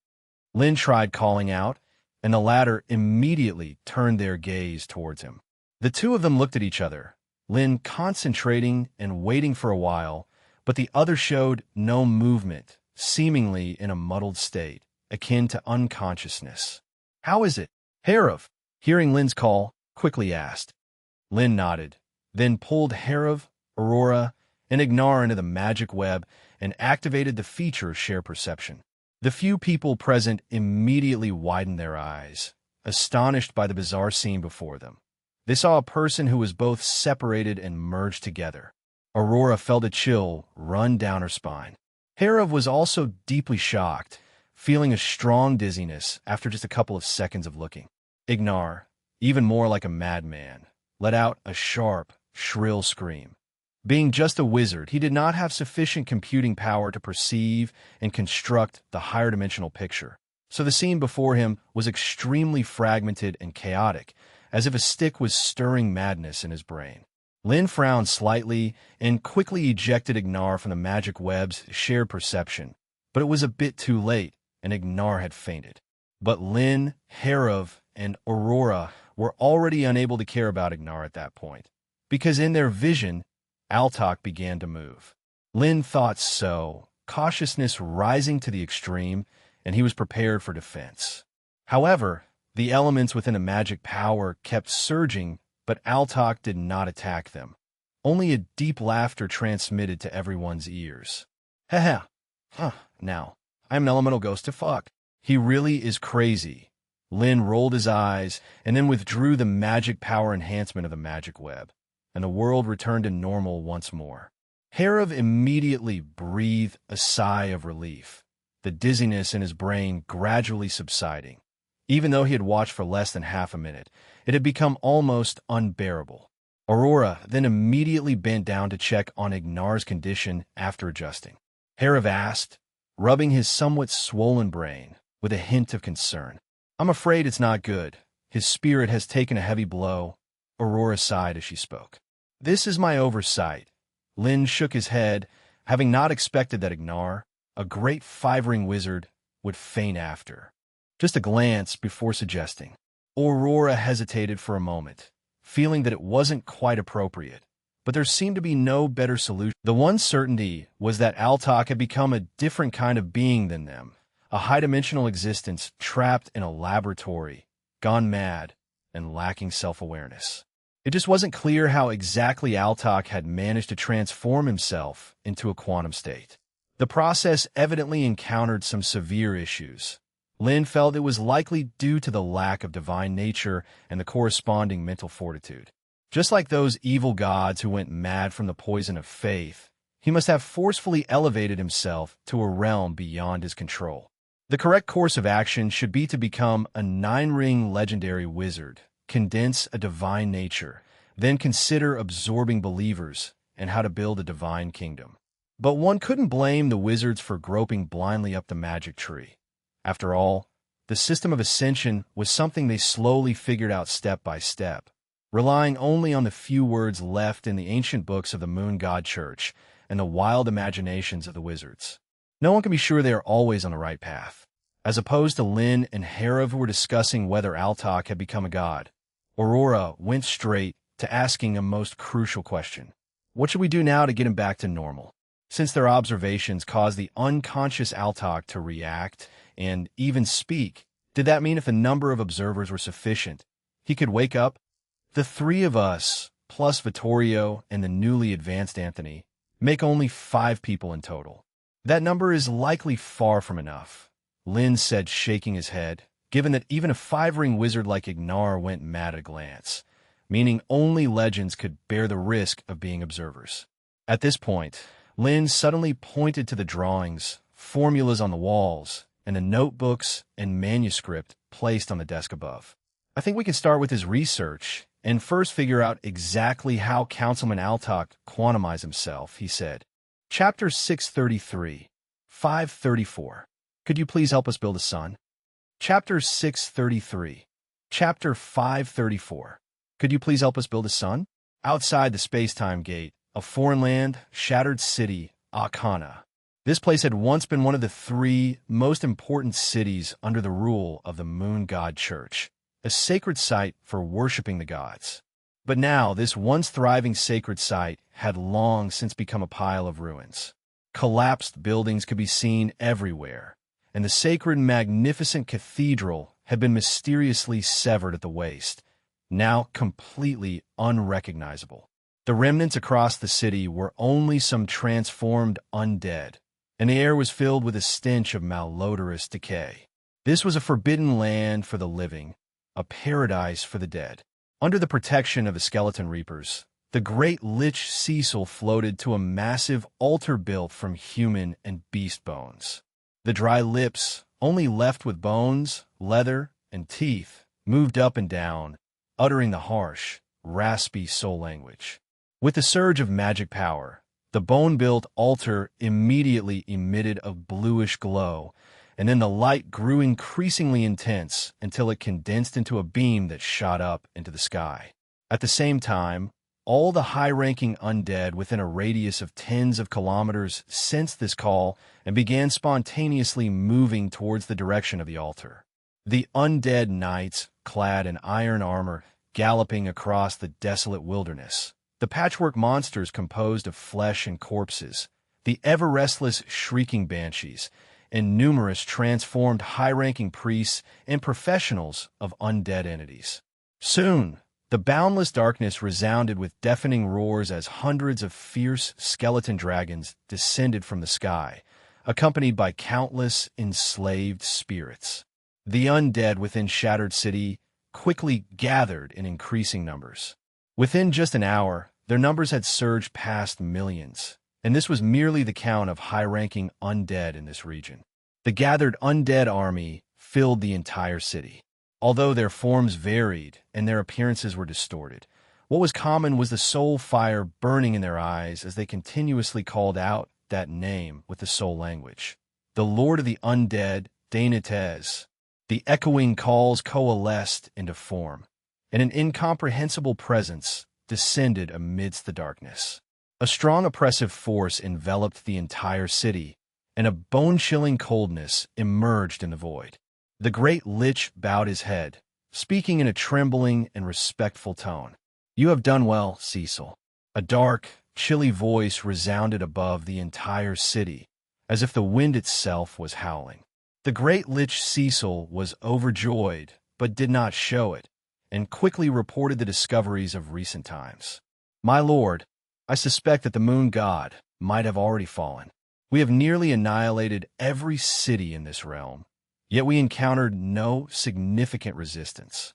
Speaker 1: Lin tried calling out, and the latter immediately turned their gaze towards him. The two of them looked at each other, Lin concentrating and waiting for a while, but the other showed no movement, seemingly in a muddled state, akin to unconsciousness. "How is it?" Herav, hearing Lin's call, quickly asked. Lin nodded, then pulled Herav, Aurora, and Ignar into the magic web and activated the feature of share perception. The few people present immediately widened their eyes, astonished by the bizarre scene before them. They saw a person who was both separated and merged together. Aurora felt a chill run down her spine. Herav was also deeply shocked, feeling a strong dizziness after just a couple of seconds of looking. Ignar, even more like a madman, let out a sharp, shrill scream. Being just a wizard, he did not have sufficient computing power to perceive and construct the higher-dimensional picture, so the scene before him was extremely fragmented and chaotic, as if a stick was stirring madness in his brain. Lin frowned slightly and quickly ejected Ignar from the magic web's shared perception, but it was a bit too late, and Ignar had fainted. But Lin, Herav, and Aurora were already unable to care about Ignar at that point, because in their vision, Altok began to move. Lin thought so, cautiousness rising to the extreme, and he was prepared for defense. However, the elements within the magic power kept surging, but Altok did not attack them. Only a deep laughter transmitted to everyone's ears. Haha. Now, I'm an elemental ghost to fuck. He really is crazy. Lin rolled his eyes and then withdrew the magic power enhancement of the magic web, and the world returned to normal once more. Harav immediately breathed a sigh of relief, the dizziness in his brain gradually subsiding. Even though he had watched for less than half a minute, it had become almost unbearable. Aurora then immediately bent down to check on Ignar's condition after adjusting. Harav asked, rubbing his somewhat swollen brain with a hint of concern. I'm afraid it's not good. His spirit has taken a heavy blow. Aurora sighed as she spoke. This is my oversight. Lin shook his head, having not expected that Ignar, a great five-ring wizard, would faint after. Just a glance before suggesting. Aurora hesitated for a moment, feeling that it wasn't quite appropriate, but there seemed to be no better solution. The one certainty was that Altok had become a different kind of being than them, a high-dimensional existence trapped in a laboratory, gone mad, and lacking self-awareness. It just wasn't clear how exactly Altok had managed to transform himself into a quantum state. The process evidently encountered some severe issues. Lin felt it was likely due to the lack of divine nature and the corresponding mental fortitude. Just like those evil gods who went mad from the poison of faith, he must have forcefully elevated himself to a realm beyond his control. The correct course of action should be to become a 9-ring legendary wizard, condense a divine nature, then consider absorbing believers and how to build a divine kingdom. But one couldn't blame the wizards for groping blindly up the magic tree. After all, the system of ascension was something they slowly figured out step by step, relying only on the few words left in the ancient books of the Moon God Church and the wild imaginations of the wizards. No one can be sure they are always on the right path. As opposed to Lin and Harav who were discussing whether Altok had become a god, Aurora went straight to asking a most crucial question. What should we do now to get him back to normal? Since their observations caused the unconscious Altok to react and even speak, did that mean if the number of observers were sufficient, he could wake up? The three of us, plus Vittorio and the newly advanced Anthony, make only 5 people in total. That number is likely far from enough, Lin said, shaking his head, given that even a 5-ring wizard like Ignar went mad at a glance, meaning only legends could bear the risk of being observers. At this point, Lin suddenly pointed to the drawings, formulas on the walls, and the notebooks and manuscript placed on the desk above. I think we can start with his research and first figure out exactly how Councilman Altok quantumized himself, he said. Chapter 633, 534. Could you please help us build a sun? Chapter 633. Chapter 534. Could you please help us build a sun? Outside the space-time gate, a foreign land, shattered city, Akana. This place had once been one of the 3 most important cities under the rule of the Moon God Church, a sacred site for worshiping the gods. But now this once thriving sacred site had long since become a pile of ruins. Collapsed buildings could be seen everywhere, and the sacred magnificent cathedral had been mysteriously severed at the waist, now completely unrecognizable. The remnants across the city were only some transformed undead, and the air was filled with a stench of malodorous decay. This was a forbidden land for the living, a paradise for the dead. Under the protection of the skeleton reapers, the great lich Cecil floated to a massive altar built from human and beast bones. The dry lips, only left with bones, leather, and teeth, moved up and down, uttering the harsh, raspy soul language. With the surge of magic power, the bone-built altar immediately emitted a bluish glow, and then the light grew increasingly intense until it condensed into a beam that shot up into the sky. At the same time, all the high-ranking undead within a radius of tens of kilometers sensed this call and began spontaneously moving towards the direction of the altar. The undead knights, clad in iron armor, galloping across the desolate wilderness. The patchwork monsters composed of flesh and corpses, the ever-restless shrieking banshees, and numerous transformed high-ranking priests and professionals of undead entities. Soon, the boundless darkness resounded with deafening roars as hundreds of fierce skeleton dragons descended from the sky, accompanied by countless enslaved spirits. The undead within Shattered City quickly gathered in increasing numbers. Within just an hour, their numbers had surged past millions, and this was merely the count of high-ranking undead in this region. The gathered undead army filled the entire city. Although their forms varied and their appearances were distorted, what was common was the soul fire burning in their eyes as they continuously called out that name with the soul language. The Lord of the Undead, Dainates. The echoing calls coalesced into form, and an incomprehensible presence descended amidst the darkness. A strong oppressive force enveloped the entire city, and a bone-chilling coldness emerged in the void. The great lich bowed his head, speaking in a trembling and respectful tone. "You have done well, Cecil." A dark, chilly voice resounded above the entire city, as if the wind itself was howling. The great lich Cecil was overjoyed, but did not show it, and quickly reported the discoveries of recent times. "My lord, I suspect that the moon god might have already fallen. We have nearly annihilated every city in this realm, yet we encountered no significant resistance."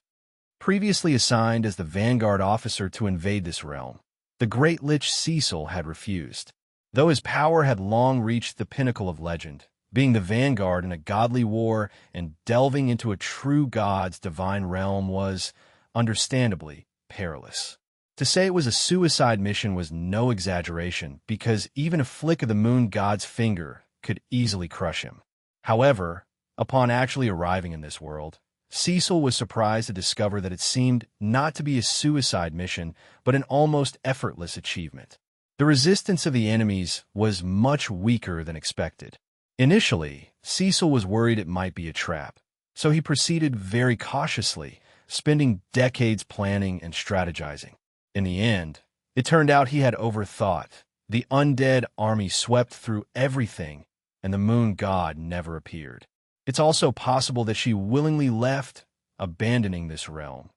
Speaker 1: Previously assigned as the vanguard officer to invade this realm, the great lich Cecil had refused. Though his power had long reached the pinnacle of legend, being the vanguard in a godly war and delving into a true god's divine realm was, understandably, perilous. To say it was a suicide mission was no exaggeration, because even a flick of the moon god's finger could easily crush him. However, upon actually arriving in this world, Cecil was surprised to discover that it seemed not to be a suicide mission, but an almost effortless achievement. The resistance of the enemies was much weaker than expected. Initially, Cecil was worried it might be a trap, so he proceeded very cautiously, spending decades planning and strategizing. In the end, it turned out he had overthought. The undead army swept through everything, and the moon god never appeared. It's also possible that she willingly left, abandoning this realm.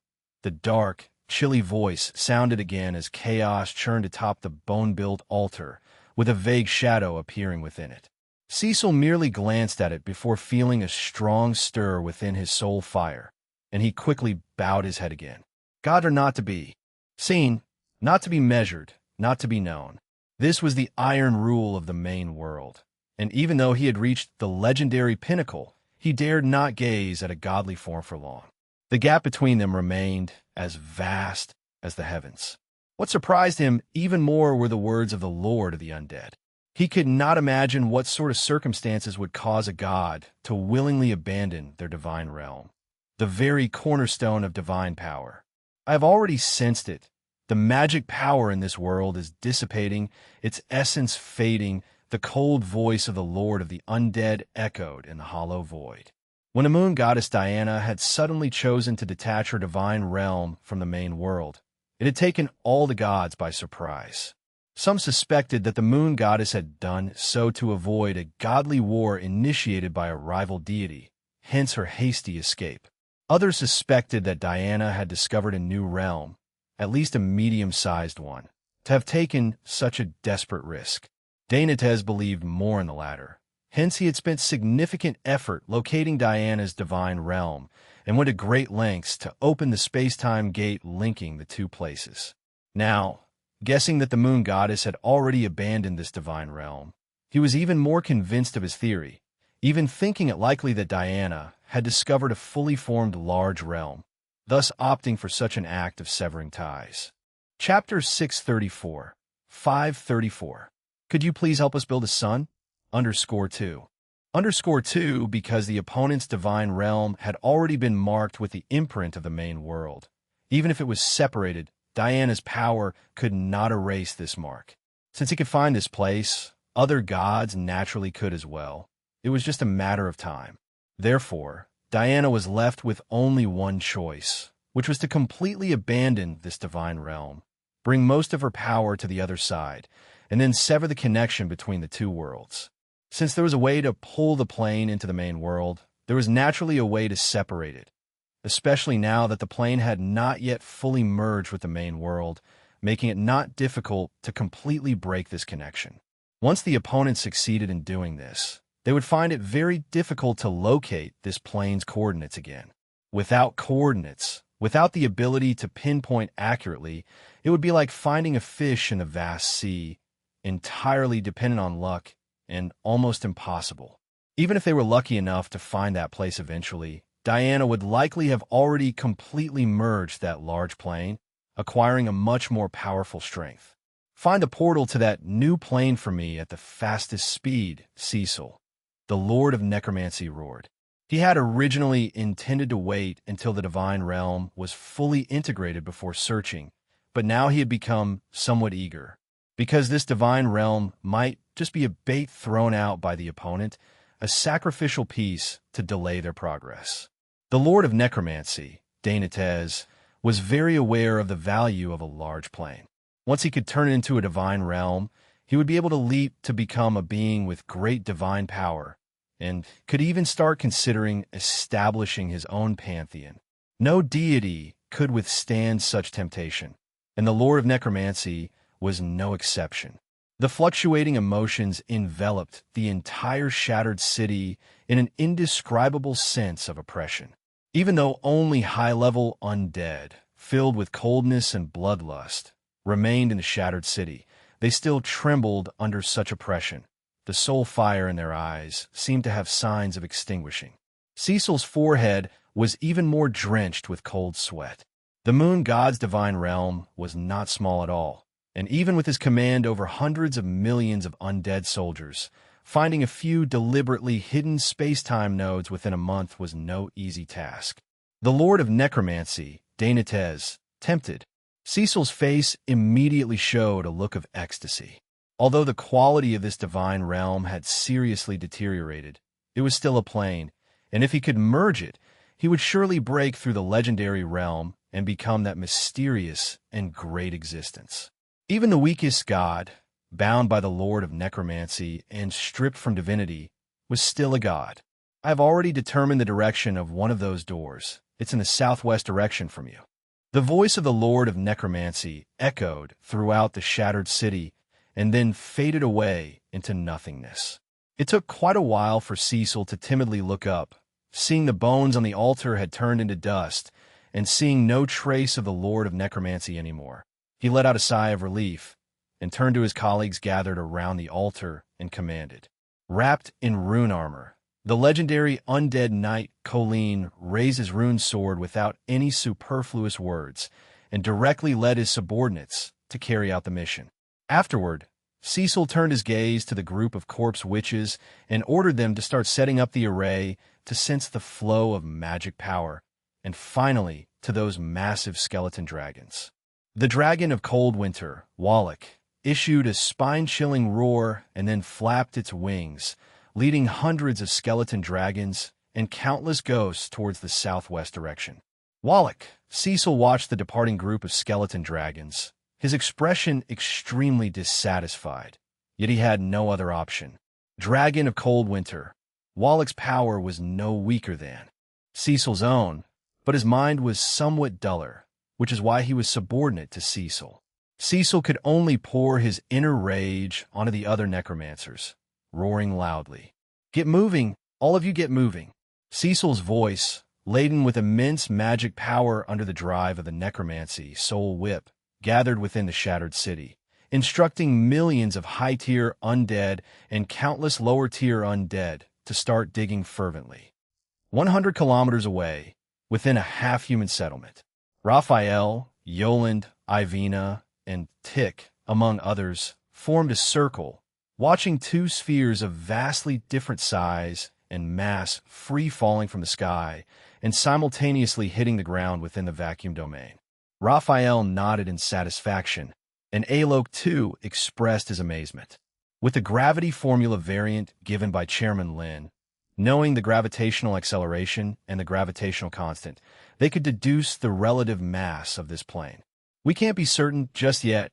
Speaker 1: The dark, chilly voice sounded again as chaos churned atop the bone-built altar, with a vague shadow appearing within it. Cecil merely glanced at it before feeling a strong stir within his soul fire, and he quickly bowed his head again. God are not to be seen, not to be measured, not to be known. This was the iron rule of the main world, and even though he had reached the legendary pinnacle, he dared not gaze at a godly form for long. The gap between them remained as vast as the heavens. What surprised him even more were the words of the Lord of the Undead. He could not imagine what sort of circumstances would cause a god to willingly abandon their divine realm, the very cornerstone of divine power. I have already sensed it. The magic power in this world is dissipating, its essence fading. The cold voice of the Lord of the Undead echoed in the hollow void. When the moon goddess Diana had suddenly chosen to detach her divine realm from the main world, it had taken all the gods by surprise. Some suspected that the moon goddess had done so to avoid a godly war initiated by a rival deity, hence her hasty escape. Others suspected that Diana had discovered a new realm, at least a medium-sized one, to have taken such a desperate risk. Dainates believed more in the latter. Hence he had spent significant effort locating Diana's divine realm and went to great lengths to open the space-time gate linking the two places. Now, guessing that the moon goddess had already abandoned this divine realm, he was even more convinced of his theory, even thinking it likely that Diana had discovered a fully formed large realm, thus opting for such an act of severing ties. Chapter 634, 534. Could you please help us build a sun? _2. _2 because the opponent's divine realm had already been marked with the imprint of the main world. Even if it was separated, Diana's power could not erase this mark. Since he could find this place, other gods naturally could as well. It was just a matter of time. Therefore, Diana was left with only one choice, which was to completely abandon this divine realm, bring most of her power to the other side, and then sever the connection between the two worlds. Since there was a way to pull the plane into the main world, there was naturally a way to separate it, especially now that the plane had not yet fully merged with the main world, making it not difficult to completely break this connection. Once the opponent succeeded in doing this, they would find it very difficult to locate this plane's coordinates again. Without coordinates, without the ability to pinpoint accurately, it would be like finding a fish in the vast sea, entirely dependent on luck and almost impossible. Even if they were lucky enough to find that place eventually, Diana would likely have already completely merged that large plane, acquiring a much more powerful strength. Find a portal to that new plane for me at the fastest speed, Cecil, the Lord of Necromancy roared. He had originally intended to wait until the divine realm was fully integrated before searching, but now he had become somewhat eager. Because this divine realm might just be a bait thrown out by the opponent, a sacrificial piece to delay their progress. The Lord of Necromancy, Dainates, was very aware of the value of a large plane. Once he could turn it into a divine realm, he would be able to leap to become a being with great divine power, and could even start considering establishing his own pantheon. No deity could withstand such temptation, and the Lord of Necromancy was no exception. The fluctuating emotions enveloped the entire shattered city in an indescribable sense of oppression. Even though only high-level undead, filled with coldness and bloodlust, remained in the shattered city, they still trembled under such oppression. The soul fire in their eyes seemed to have signs of extinguishing. Cecil's forehead was even more drenched with cold sweat. The moon god's divine realm was not small at all, and even with his command over hundreds of millions of undead soldiers, finding a few deliberately hidden space-time nodes within a month was no easy task. The Lord of Necromancy, Dainates, tempted. Cecil's face immediately showed a look of ecstasy. Although the quality of this divine realm had seriously deteriorated, it was still a plane, and if he could merge it, he would surely break through the legendary realm and become that mysterious and great existence. Even the weakest god, bound by the Lord of Necromancy and stripped from divinity, was still a god. I have already determined the direction of one of those doors. It's in the southwest direction from you. The voice of the Lord of Necromancy echoed throughout the shattered city and then faded away into nothingness. It took quite a while for Cecil to timidly look up, seeing the bones on the altar had turned into dust and seeing no trace of the Lord of Necromancy anymore. He let out a sigh of relief and turned to his colleagues gathered around the altar and commanded. Wrapped in rune armor, the legendary undead knight Colleen raised his rune sword without any superfluous words and directly led his subordinates to carry out the mission. Afterward, Cecil turned his gaze to the group of corpse witches and ordered them to start setting up the array to sense the flow of magic power, and finally to those massive skeleton dragons. The dragon of cold winter, Wallach, issued a spine-chilling roar and then flapped its wings, leading hundreds of skeleton dragons and countless ghosts towards the southwest direction. Wallach, Cecil watched the departing group of skeleton dragons, his expression extremely dissatisfied, yet he had no other option. Dragon of cold winter, Wallach's power was no weaker than Cecil's own, but his mind was somewhat duller, which is why he was subordinate to Cecil. Cecil could only pour his inner rage onto the other necromancers, roaring loudly. "Get moving! All of you get moving!" Cecil's voice, laden with immense magic power under the drive of the necromancy soul whip, gathered within the shattered city, instructing millions of high-tier undead and countless lower-tier undead to start digging fervently. 100 kilometers away, within a half-human settlement, Raphael, Yoland, Ivina, and Tick, among others, formed a circle, watching two spheres of vastly different size and mass free-falling from the sky and simultaneously hitting the ground within the vacuum domain. Raphael nodded in satisfaction, and Alok too expressed his amazement. With the gravity formula variant given by Chairman Lin, knowing the gravitational acceleration and the gravitational constant, they could deduce the relative mass of this plane. "We can't be certain just yet.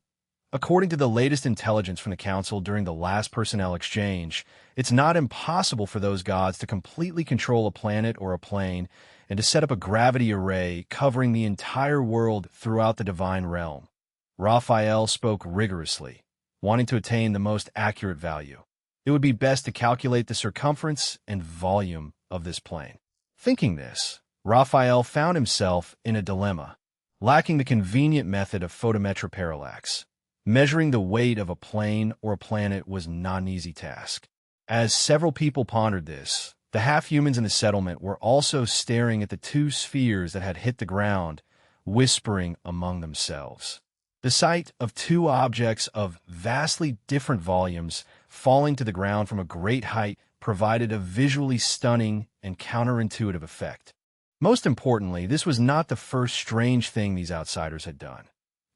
Speaker 1: According to the latest intelligence from the Council during the last personnel exchange, it's not impossible for those gods to completely control a planet or a plane and to set up a gravity array covering the entire world throughout the divine realm. Raphael spoke rigorously, wanting to attain the most accurate value. It would be best to calculate the circumference and volume of this plane. Thinking this, Raphael found himself in a dilemma, lacking the convenient method of photometric parallax. Measuring the weight of a plane or a planet was not an easy task. As several people pondered this, the half-humans in the settlement were also staring at the two spheres that had hit the ground, whispering among themselves. The sight of two objects of vastly different volumes falling to the ground from a great height provided a visually stunning and counterintuitive effect. Most importantly, this was not the first strange thing these outsiders had done.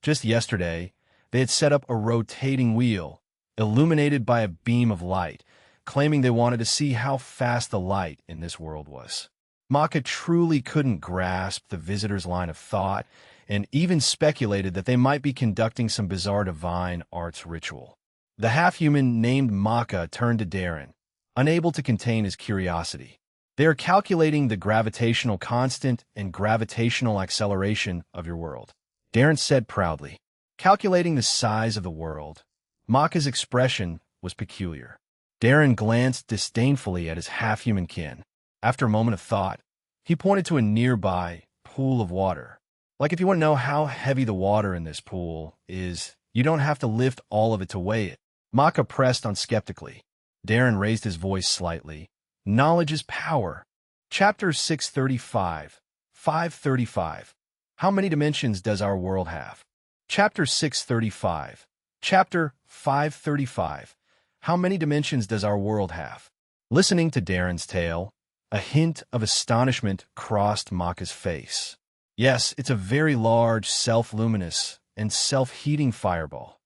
Speaker 1: Just yesterday, they had set up a rotating wheel, illuminated by a beam of light, claiming they wanted to see how fast the light in this world was. Maka truly couldn't grasp the visitor's line of thought, and even speculated that they might be conducting some bizarre divine arts ritual. The half-human named Maka turned to Darren, unable to contain his curiosity. They are calculating the gravitational constant and gravitational acceleration of your world, Darren said proudly. Calculating the size of the world, Maka's expression was peculiar. Darren glanced disdainfully at his half-human kin. After a moment of thought, he pointed to a nearby pool of water. Like, if you want to know how heavy the water in this pool is, you don't have to lift all of it to weigh it. Maka pressed on skeptically. Darren raised his voice slightly. Knowledge is power. Chapter 635. 535. How many dimensions does our world have? Chapter 635. Chapter 535. How many dimensions does our world have? Listening to Darren's tale, a hint of astonishment crossed Maka's face. Yes, it's a very large, self-luminous, and self-heating fireball.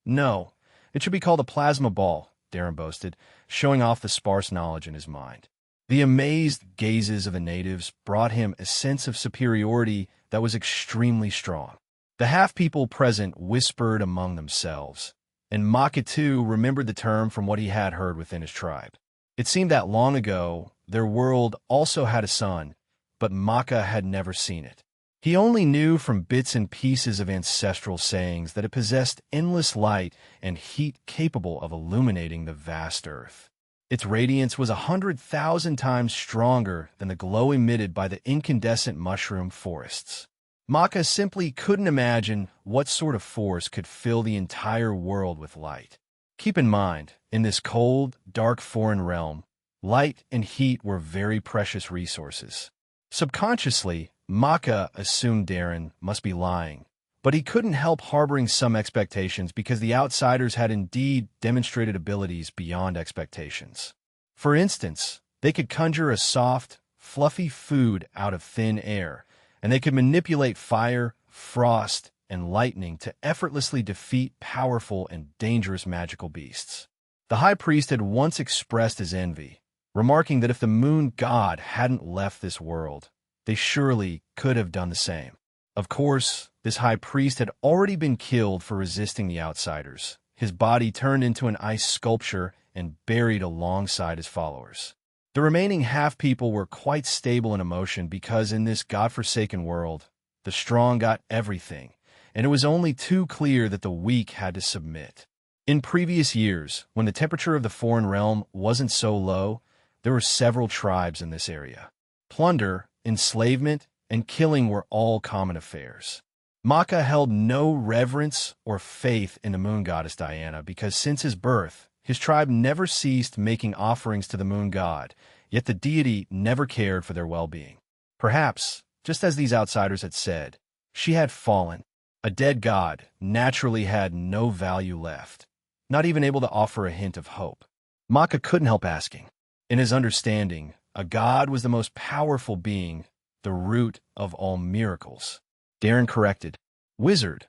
Speaker 1: No, it should be called a plasma ball, Darren boasted, showing off the sparse knowledge in his mind. The amazed gazes of the natives brought him a sense of superiority that was extremely strong. The half-people present whispered among themselves, and Maka too remembered the term from what he had heard within his tribe. It seemed that long ago, their world also had a sun, but Maka had never seen it. He only knew from bits and pieces of ancestral sayings that it possessed endless light and heat capable of illuminating the vast earth. Its radiance was 100,000 times stronger than the glow emitted by the incandescent mushroom forests. Maka simply couldn't imagine what sort of force could fill the entire world with light. Keep in mind, in this cold, dark foreign realm, light and heat were very precious resources. Subconsciously, Maka assumed Darren must be lying, but he couldn't help harboring some expectations because the outsiders had indeed demonstrated abilities beyond expectations. For instance, they could conjure a soft, fluffy food out of thin air, and they could manipulate fire, frost, and lightning to effortlessly defeat powerful and dangerous magical beasts. The high priest had once expressed his envy, remarking that if the moon god hadn't left this world, they surely could have done the same. Of course, this high priest had already been killed for resisting the outsiders, his body turned into an ice sculpture and buried alongside his followers. The remaining half-people were quite stable in emotion because in this godforsaken world, the strong got everything, and it was only too clear that the weak had to submit. In previous years, when the temperature of the foreign realm wasn't so low, there were several tribes in this area. Plunder, enslavement, and killing were all common affairs. Maka held no reverence or faith in the moon goddess Diana because since his birth, his tribe never ceased making offerings to the moon god, yet the deity never cared for their well-being. Perhaps, just as these outsiders had said, she had fallen. A dead god naturally had no value left, not even able to offer a hint of hope. Maka couldn't help asking. In his understanding, a god was the most powerful being, the root of all miracles. Darren corrected. Wizard.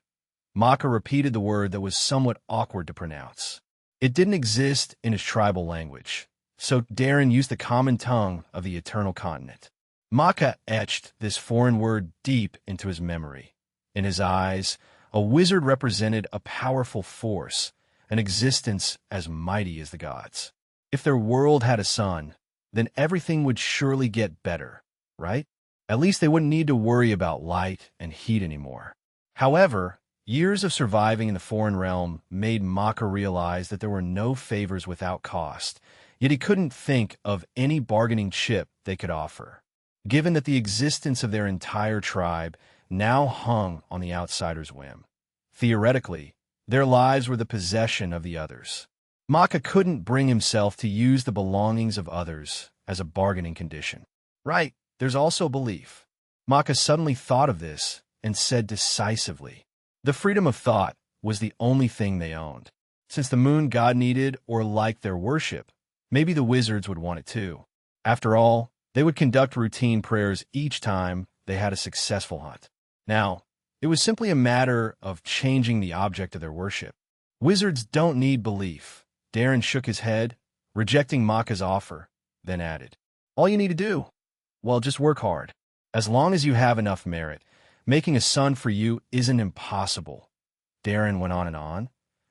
Speaker 1: Maka repeated the word that was somewhat awkward to pronounce. It didn't exist in his tribal language, so Darren used the common tongue of the eternal continent. Maka etched this foreign word deep into his memory. In his eyes, A wizard represented a powerful force, an existence as mighty as the gods. If their world had a sun, then everything would surely get better, right? At least they wouldn't need to worry about light and heat anymore. However, years of surviving in the foreign realm made Maka realize that there were no favors without cost, yet he couldn't think of any bargaining chip they could offer, given that the existence of their entire tribe now hung on the outsider's whim. Theoretically, their lives were the possession of the others. Maka couldn't bring himself to use the belongings of others as a bargaining condition. Right, there's also belief. Maka suddenly thought of this and said decisively, the freedom of thought was the only thing they owned. Since the moon god needed or liked their worship, maybe the wizards would want it too. After all, they would conduct routine prayers each time they had a successful hunt. Now, it was simply a matter of changing the object of their worship. Wizards don't need belief. Darren shook his head, rejecting Maka's offer, then added, all you need to do? Well, just work hard. As long as you have enough merit, making a son for you isn't impossible. Darren went on and on,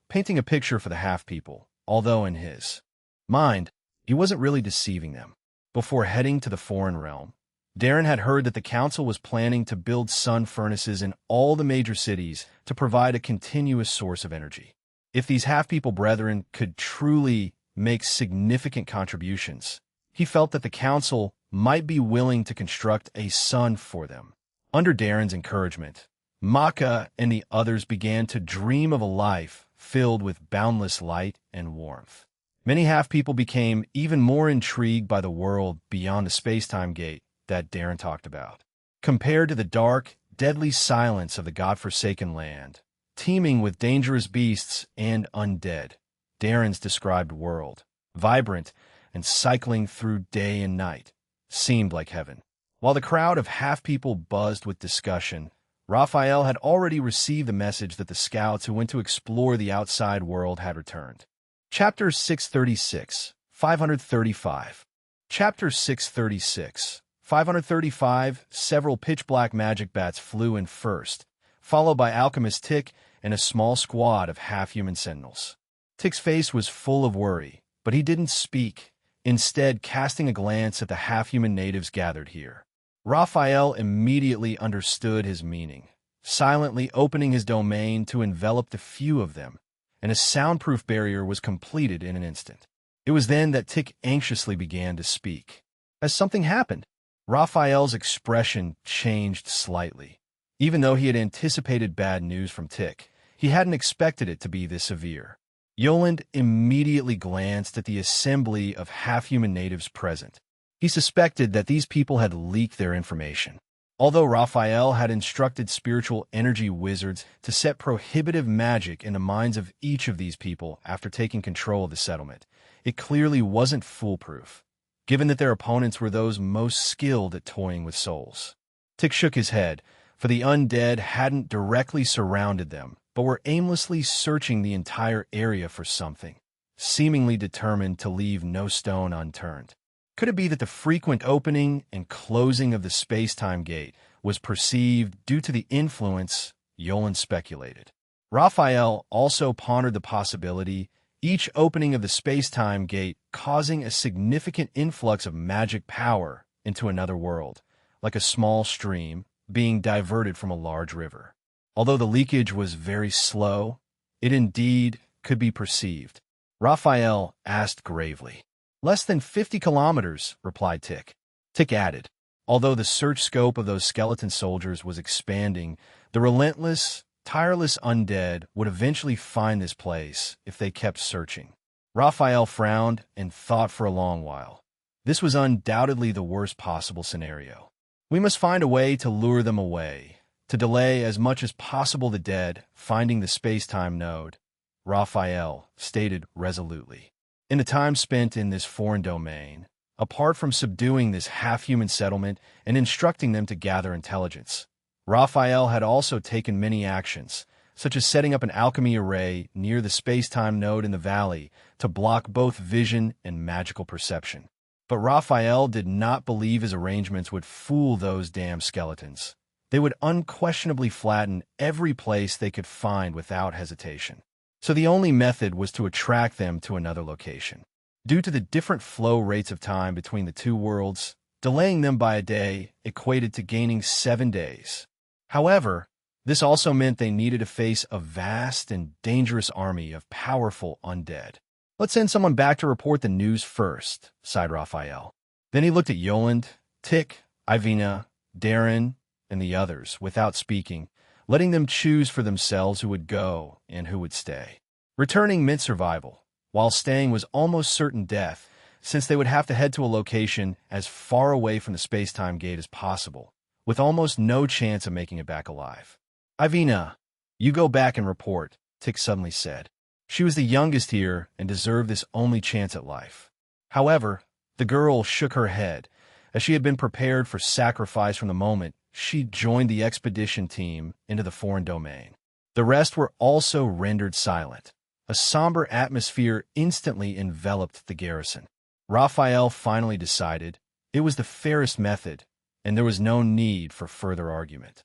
Speaker 1: painting a picture for the half-people, although in his mind, he wasn't really deceiving them. Before heading to the foreign realm, Darren had heard that the council was planning to build sun furnaces in all the major cities to provide a continuous source of energy. If these half-people brethren could truly make significant contributions, he felt that the council might be willing to construct a sun for them. Under Darren's encouragement, Maka and the others began to dream of a life filled with boundless light and warmth. Many half-people became even more intrigued by the world beyond the space-time gate that Darren talked about. Compared to the dark, deadly silence of the godforsaken land, teeming with dangerous beasts and undead, Darren's described world, vibrant and cycling through day and night, seemed like heaven. While the crowd of half-people buzzed with discussion, Raphael had already received the message that the scouts who went to explore the outside world had returned. Chapter 636, 535. Chapter 636, 535, several pitch-black magic bats flew in first, followed by alchemist Tick and a small squad of half-human sentinels. Tick's face was full of worry, but he didn't speak, instead casting a glance at the half-human natives gathered here. Raphael immediately understood his meaning, silently opening his domain to envelop the few of them, and a soundproof barrier was completed in an instant. It was then that Tick anxiously began to speak. As something happened, Raphael's expression changed slightly. Even though he had anticipated bad news from Tick, he hadn't expected it to be this severe. Yoland immediately glanced at the assembly of half-human natives present. He suspected that these people had leaked their information. Although Raphael had instructed spiritual energy wizards to set prohibitive magic in the minds of each of these people after taking control of the settlement, it clearly wasn't foolproof, given that their opponents were those most skilled at toying with souls. Tick shook his head, for the undead hadn't directly surrounded them, but were aimlessly searching the entire area for something, seemingly determined to leave no stone unturned. Could it be that the frequent opening and closing of the space-time gate was perceived due to the influence? Yoland speculated. Raphael also pondered the possibility, each opening of the space-time gate causing a significant influx of magic power into another world, like a small stream being diverted from a large river. Although the leakage was very slow, it indeed could be perceived. Raphael asked gravely. Less than 50 kilometers, replied Tick. Tick added, although the search scope of those skeleton soldiers was expanding, the relentless, tireless undead would eventually find this place if they kept searching. Raphael frowned and thought for a long while. This was undoubtedly the worst possible scenario. We must find a way to lure them away, to delay as much as possible the dead finding the space-time node, Raphael stated resolutely. In the time spent in this foreign domain, apart from subduing this half-human settlement and instructing them to gather intelligence, Raphael had also taken many actions, such as setting up an alchemy array near the space-time node in the valley to block both vision and magical perception. But Raphael did not believe his arrangements would fool those damn skeletons. they would unquestionably flatten every place they could find without hesitation. So the only method was to attract them to another location. Due to the different flow rates of time between the two worlds, delaying them by a day equated to gaining 7 days. However, this also meant they needed to face a vast and dangerous army of powerful undead. "Let's send someone back to report the news first," sighed Raphael. Then he looked at Yoland, Tick, Ivina, Darren, and the others without speaking, letting them choose for themselves who would go and who would stay. Returning meant survival, while staying was almost certain death, since they would have to head to a location as far away from the space-time gate as possible, with almost no chance of making it back alive. "Ivina, you go back and report," Tick suddenly said. She was the youngest here and deserved this only chance at life. However, the girl shook her head, as she had been prepared for sacrifice from the moment she joined the expedition team into the foreign domain. The rest were also rendered silent. A somber atmosphere instantly enveloped the garrison. Raphael finally decided it was the fairest method, and there was no need for further argument.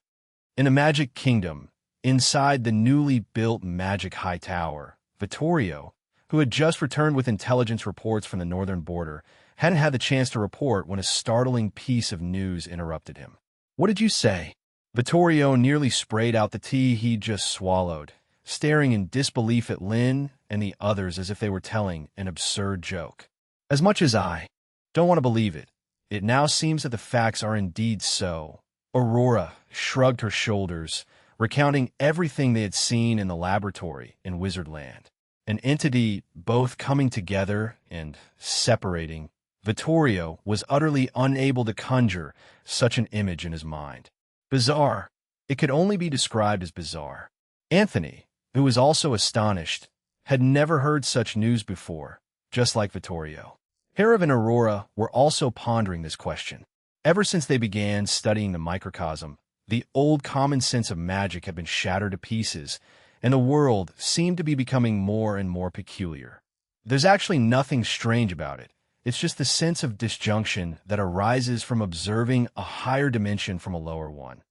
Speaker 1: In the Magic Kingdom, inside the newly built Magic High Tower, Vittorio, who had just returned with intelligence reports from the northern border, hadn't had the chance to report when a startling piece of news interrupted him. "What did you say?" Vittorio nearly sprayed out the tea he'd just swallowed, staring in disbelief at Lynn and the others as if they were telling an absurd joke. "As much as I don't want to believe it, it now seems that the facts are indeed so." Aurora shrugged her shoulders, recounting everything they had seen in the laboratory in Wizardland. An entity both coming together and separating. Vittorio was utterly unable to conjure such an image in his mind. Bizarre. It could only be described as bizarre. Anthony, who was also astonished, had never heard such news before, just like Vittorio. Hera and Aurora were also pondering this question. Ever since they began studying the microcosm, the old common sense of magic had been shattered to pieces, and the world seemed to be becoming more and more peculiar. There's actually nothing strange about it. It's just the sense of disjunction that arises from observing a higher dimension from a lower one.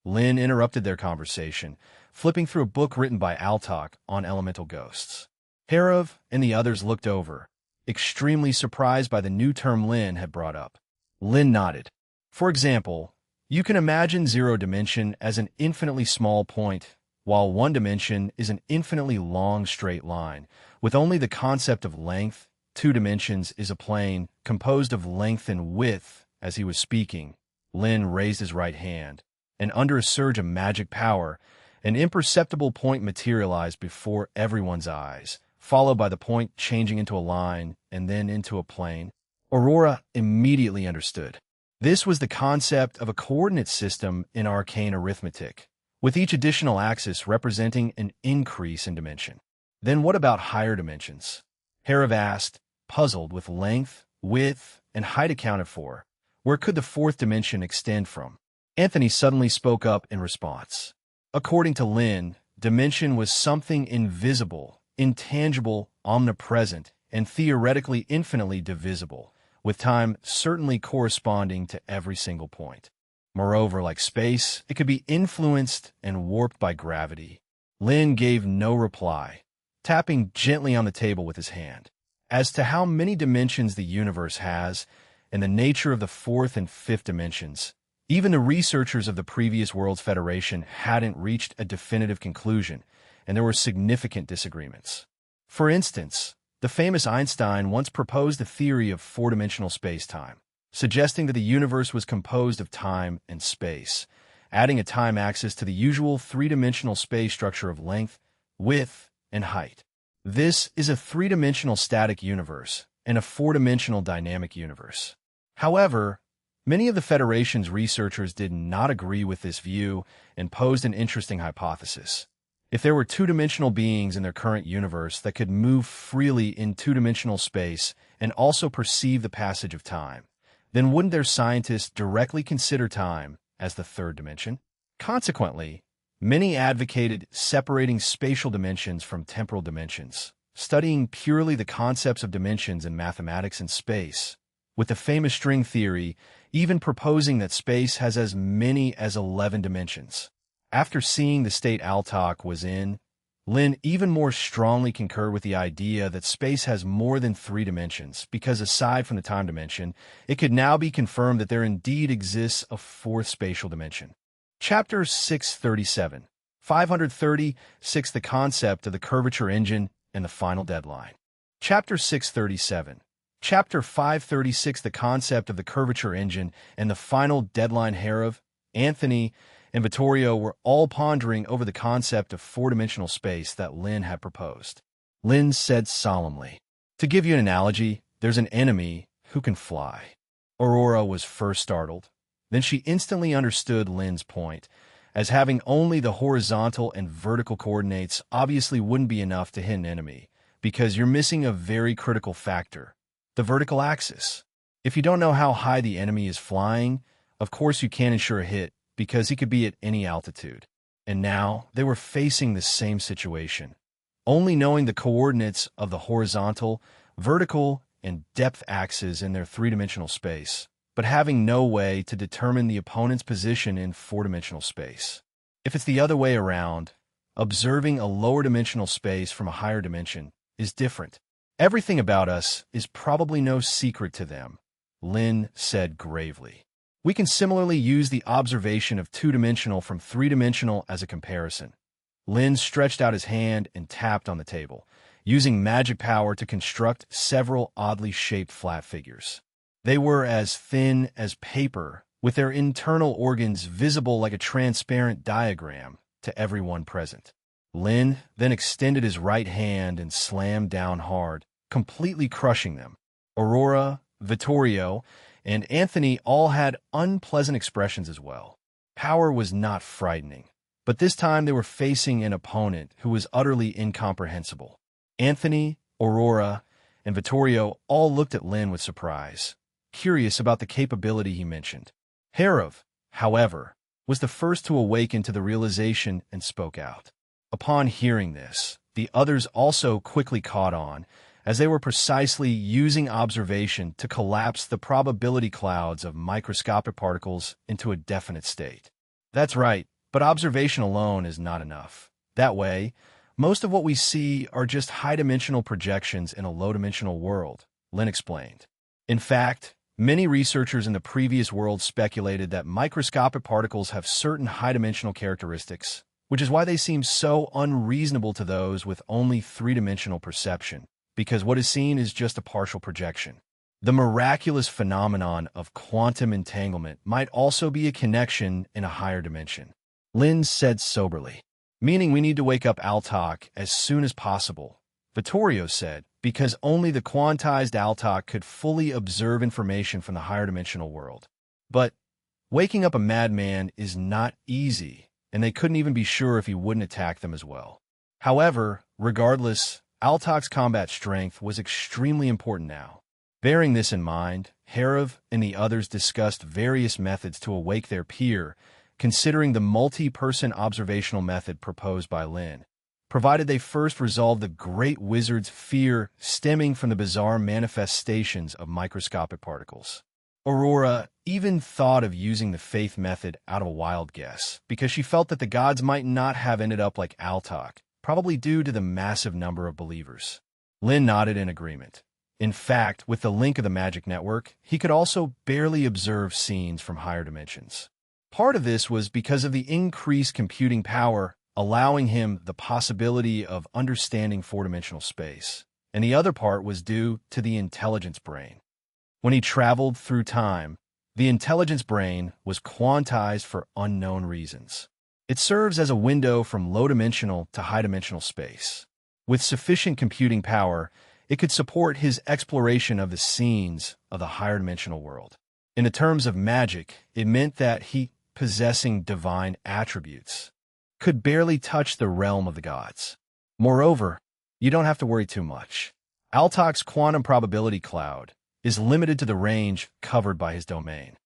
Speaker 1: Lynn interrupted their conversation, flipping through a book written by Altok on elemental ghosts. Herav and the others looked over, extremely surprised by the new term Lynn had brought up. Lynn nodded. "For example, you can imagine zero dimension as an infinitely small point, while one dimension is an infinitely long straight line, with only the concept of length. Two dimensions is a plane composed of length and width." As he was speaking, Lynn raised his right hand, and under a surge of magic power, an imperceptible point materialized before everyone's eyes, followed by the point changing into a line and then into a plane. Aurora immediately understood. This was the concept of a coordinate system in arcane arithmetic, with each additional axis representing an increase in dimension. "Then what about higher dimensions?" Herav asked, puzzled with length, width, and height accounted for. Where could the fourth dimension extend from? Anthony suddenly spoke up in response. According to Lynn, dimension was something invisible, intangible, omnipresent, and theoretically infinitely divisible, with time certainly corresponding to every single point. Moreover, like space, it could be influenced and warped by gravity. Lynn gave no reply, tapping gently on the table with his hand. As to how many dimensions the universe has, and the nature of the fourth and fifth dimensions, even the researchers of the previous Worlds Federation hadn't reached a definitive conclusion, and there were significant disagreements. For instance, the famous Einstein once proposed a theory of four-dimensional space-time, suggesting that the universe was composed of time and space, adding a time axis to the usual three-dimensional space structure of length, width, and height. This is a three-dimensional static universe and a four-dimensional dynamic universe. However, many of the Federation's researchers did not agree with this view and posed an interesting hypothesis. If there were two-dimensional beings in their current universe that could move freely in two-dimensional space and also perceive the passage of time, then wouldn't their scientists directly consider time as the third dimension? Consequently, many advocated separating spatial dimensions from temporal dimensions, studying purely the concepts of dimensions in mathematics and space. With the famous string theory, even proposing that space has as many as 11 dimensions. After seeing the state Altok was in, Lin even more strongly concurred with the idea that space has more than 3 dimensions, because aside from the time dimension, it could now be confirmed that there indeed exists a 4th spatial dimension. Chapter 637, 536, the concept of the curvature engine and the final deadline. Chapter 637. Chapter 536, the concept of the curvature engine and the final deadline. Herav, Anthony, and Vittorio were all pondering over the concept of 4-dimensional space that Lin had proposed. Lin said solemnly, "To give you an analogy, there's an enemy who can fly." Aurora was first startled. Then she instantly understood Lin's point, as having only the horizontal and vertical coordinates obviously wouldn't be enough to hit an enemy, because you're missing a very critical factor: the vertical axis. If you don't know how high the enemy is flying, of course you can't ensure a hit, because he could be at any altitude. And now they were facing the same situation. Only knowing the coordinates of the horizontal, vertical, and depth axes in their 3-dimensional space, but having no way to determine the opponent's position in 4-dimensional space. If it's the other way around, observing a lower dimensional space from a higher dimension is different. "Everything about us is probably no secret to them," Lin said gravely. "We can similarly use the observation of 2-dimensional from 3-dimensional as a comparison." Lin stretched out his hand and tapped on the table, using magic power to construct several oddly shaped flat figures. They were as thin as paper, with their internal organs visible like a transparent diagram to everyone present. Lin then extended his right hand and slammed down hard, completely crushing them. Aurora, Vittorio, and Anthony all had unpleasant expressions as well. Power was not frightening, but this time they were facing an opponent who was utterly incomprehensible. Anthony, Aurora, and Vittorio all looked at Lin with surprise, curious about the capability he mentioned. Herav, however, was the first to awaken to the realization and spoke out. Upon hearing this, the others also quickly caught on, as they were precisely using observation to collapse the probability clouds of microscopic particles into a definite state. That's right, but observation alone is not enough. That way, most of what we see are just high-dimensional projections in a low-dimensional world, Lin explained. In fact, many researchers in the previous world speculated that microscopic particles have certain high-dimensional characteristics, which is why they seem so unreasonable to those with only 3-dimensional perception, because what is seen is just a partial projection. The miraculous phenomenon of quantum entanglement might also be a connection in a higher dimension, Lin said soberly. "Meaning we need to wake up Altok as soon as possible," Vittorio said, "because only the quantized Altok could fully observe information from the higher dimensional world. But waking up a madman is not easy, and they couldn't even be sure if he wouldn't attack them as well. However, regardless, Altok's combat strength was extremely important now." Bearing this in mind, Herav and the others discussed various methods to awake their peer, considering the multi-person observational method proposed by Lin, provided they first resolved the great wizard's fear stemming from the bizarre manifestations of microscopic particles. Aurora even thought of using the faith method out of a wild guess, because she felt that the gods might not have ended up like Altok, probably due to the massive number of believers. Lin nodded in agreement. In fact, with the link of the magic network, he could also barely observe scenes from higher dimensions. Part of this was because of the increased computing power, allowing him the possibility of understanding 4-dimensional space, and the other part was due to the intelligence brain. When he traveled through time, the intelligence brain was quantized for unknown reasons. It serves as a window from low-dimensional to high-dimensional space. With sufficient computing power, it could support his exploration of the scenes of the higher-dimensional world. In the terms of magic, it meant that he, possessing divine attributes, could barely touch the realm of the gods. Moreover, you don't have to worry too much. Altok's quantum probability cloud is limited to the range covered by his domain.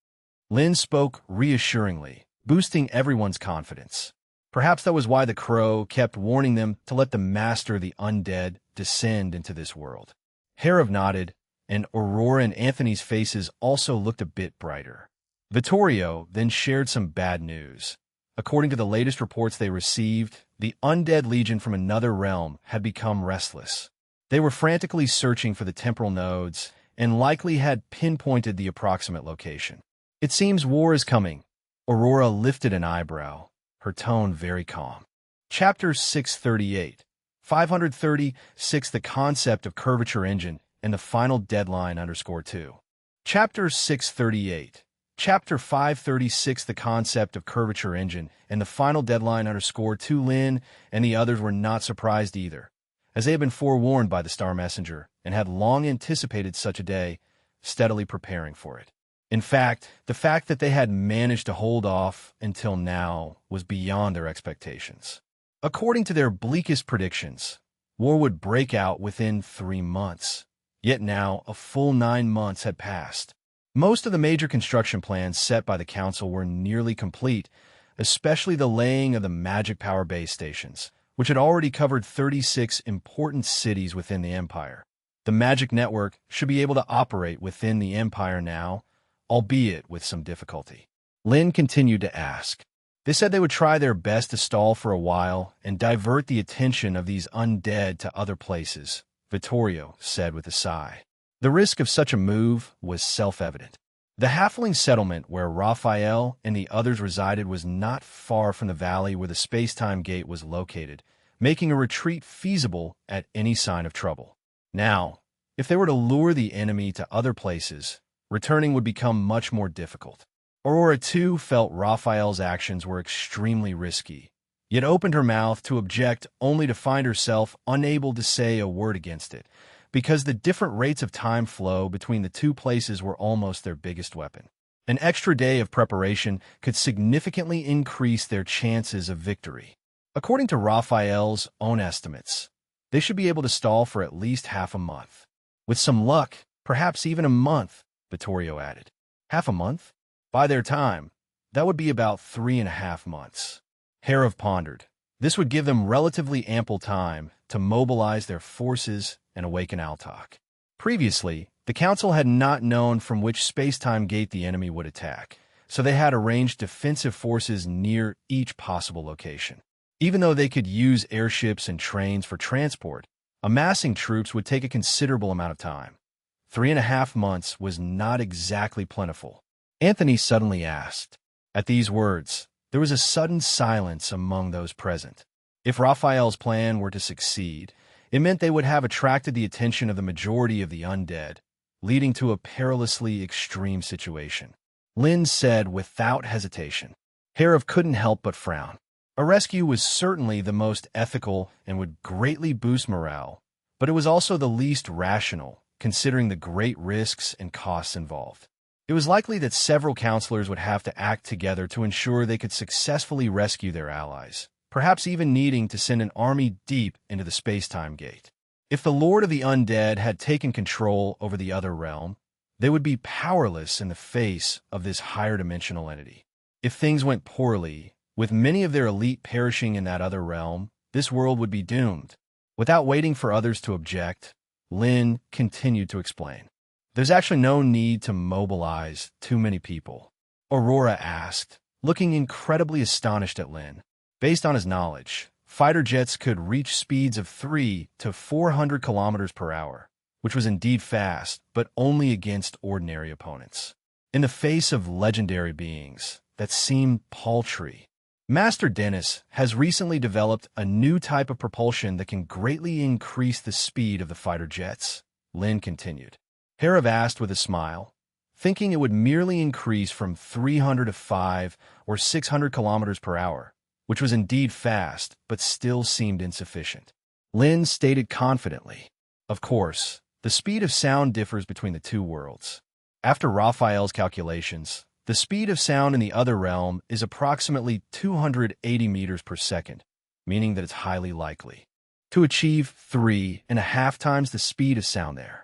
Speaker 1: Lin spoke reassuringly, boosting everyone's confidence. Perhaps that was why the crow kept warning them to let the master of the undead descend into this world. Herav nodded, and Aurora and Anthony's faces also looked a bit brighter. Vittorio then shared some bad news. According to the latest reports they received, the undead legion from another realm had become restless. They were frantically searching for the temporal nodes and likely had pinpointed the approximate location. It seems war is coming. Aurora lifted an eyebrow, her tone very calm. Chapter 638, 536, The Concept of Curvature Engine and the Final Deadline _2. Chapter 638, Chapter 536, The Concept of Curvature Engine and the Final Deadline _2. Lin and the others were not surprised either, as they had been forewarned by the Star Messenger and had long anticipated such a day, steadily preparing for it. In fact, the fact that they had managed to hold off until now was beyond their expectations. According to their bleakest predictions, war would break out within 3 months. Yet now, a full 9 months had passed. Most of the major construction plans set by the Council were nearly complete, especially the laying of the magic power base stations, which had already covered 36 important cities within the Empire. The magic network should be able to operate within the Empire now, albeit with some difficulty. Lin continued to ask. They said they would try their best to stall for a while and divert the attention of these undead to other places, Vittorio said with a sigh. The risk of such a move was self-evident. The halfling settlement where Raphael and the others resided was not far from the valley where the space-time gate was located, making a retreat feasible at any sign of trouble. Now, if they were to lure the enemy to other places, returning would become much more difficult. Aurora, too, felt Raphael's actions were extremely risky, yet opened her mouth to object only to find herself unable to say a word against it, because the different rates of time flow between the two places were almost their biggest weapon. An extra day of preparation could significantly increase their chances of victory. According to Raphael's own estimates, they should be able to stall for at least half a month. With some luck, perhaps even a month, Vittorio added. Half a month? By their time, that would be about 3.5 months. Harov pondered. This would give them relatively ample time to mobilize their forces and awaken Altok. Previously, the Council had not known from which space-time gate the enemy would attack, so they had arranged defensive forces near each possible location. Even though they could use airships and trains for transport, amassing troops would take a considerable amount of time. 3.5 months was not exactly plentiful. Anthony suddenly asked. At these words, there was a sudden silence among those present. If Raphael's plan were to succeed, it meant they would have attracted the attention of the majority of the undead, leading to a perilously extreme situation. Lin said without hesitation. Harov couldn't help but frown. A rescue was certainly the most ethical and would greatly boost morale, but it was also the least rational, considering the great risks and costs involved. It was likely that several counselors would have to act together to ensure they could successfully rescue their allies, perhaps even needing to send an army deep into the space-time gate. If the Lord of the Undead had taken control over the other realm, they would be powerless in the face of this higher-dimensional entity. If things went poorly, with many of their elite perishing in that other realm, this world would be doomed. Without waiting for others to object, Lin continued to explain. There's actually no need to mobilize too many people, Aurora asked, looking incredibly astonished at Lin. Based on his knowledge, fighter jets could reach speeds of 300 to 400 kilometers per hour, which was indeed fast, but only against ordinary opponents. In the face of legendary beings, that seemed paltry. Master Dennis has recently developed a new type of propulsion that can greatly increase the speed of the fighter jets, Lin continued. Harov asked with a smile, thinking it would merely increase from 300 to 500 or 600 kilometers per hour, which was indeed fast, but still seemed insufficient. Lin stated confidently, of course, the speed of sound differs between the two worlds. After Raphael's calculations, the speed of sound in the other realm is approximately 280 meters per second, meaning that it's highly likely to achieve 3.5 times the speed of sound there.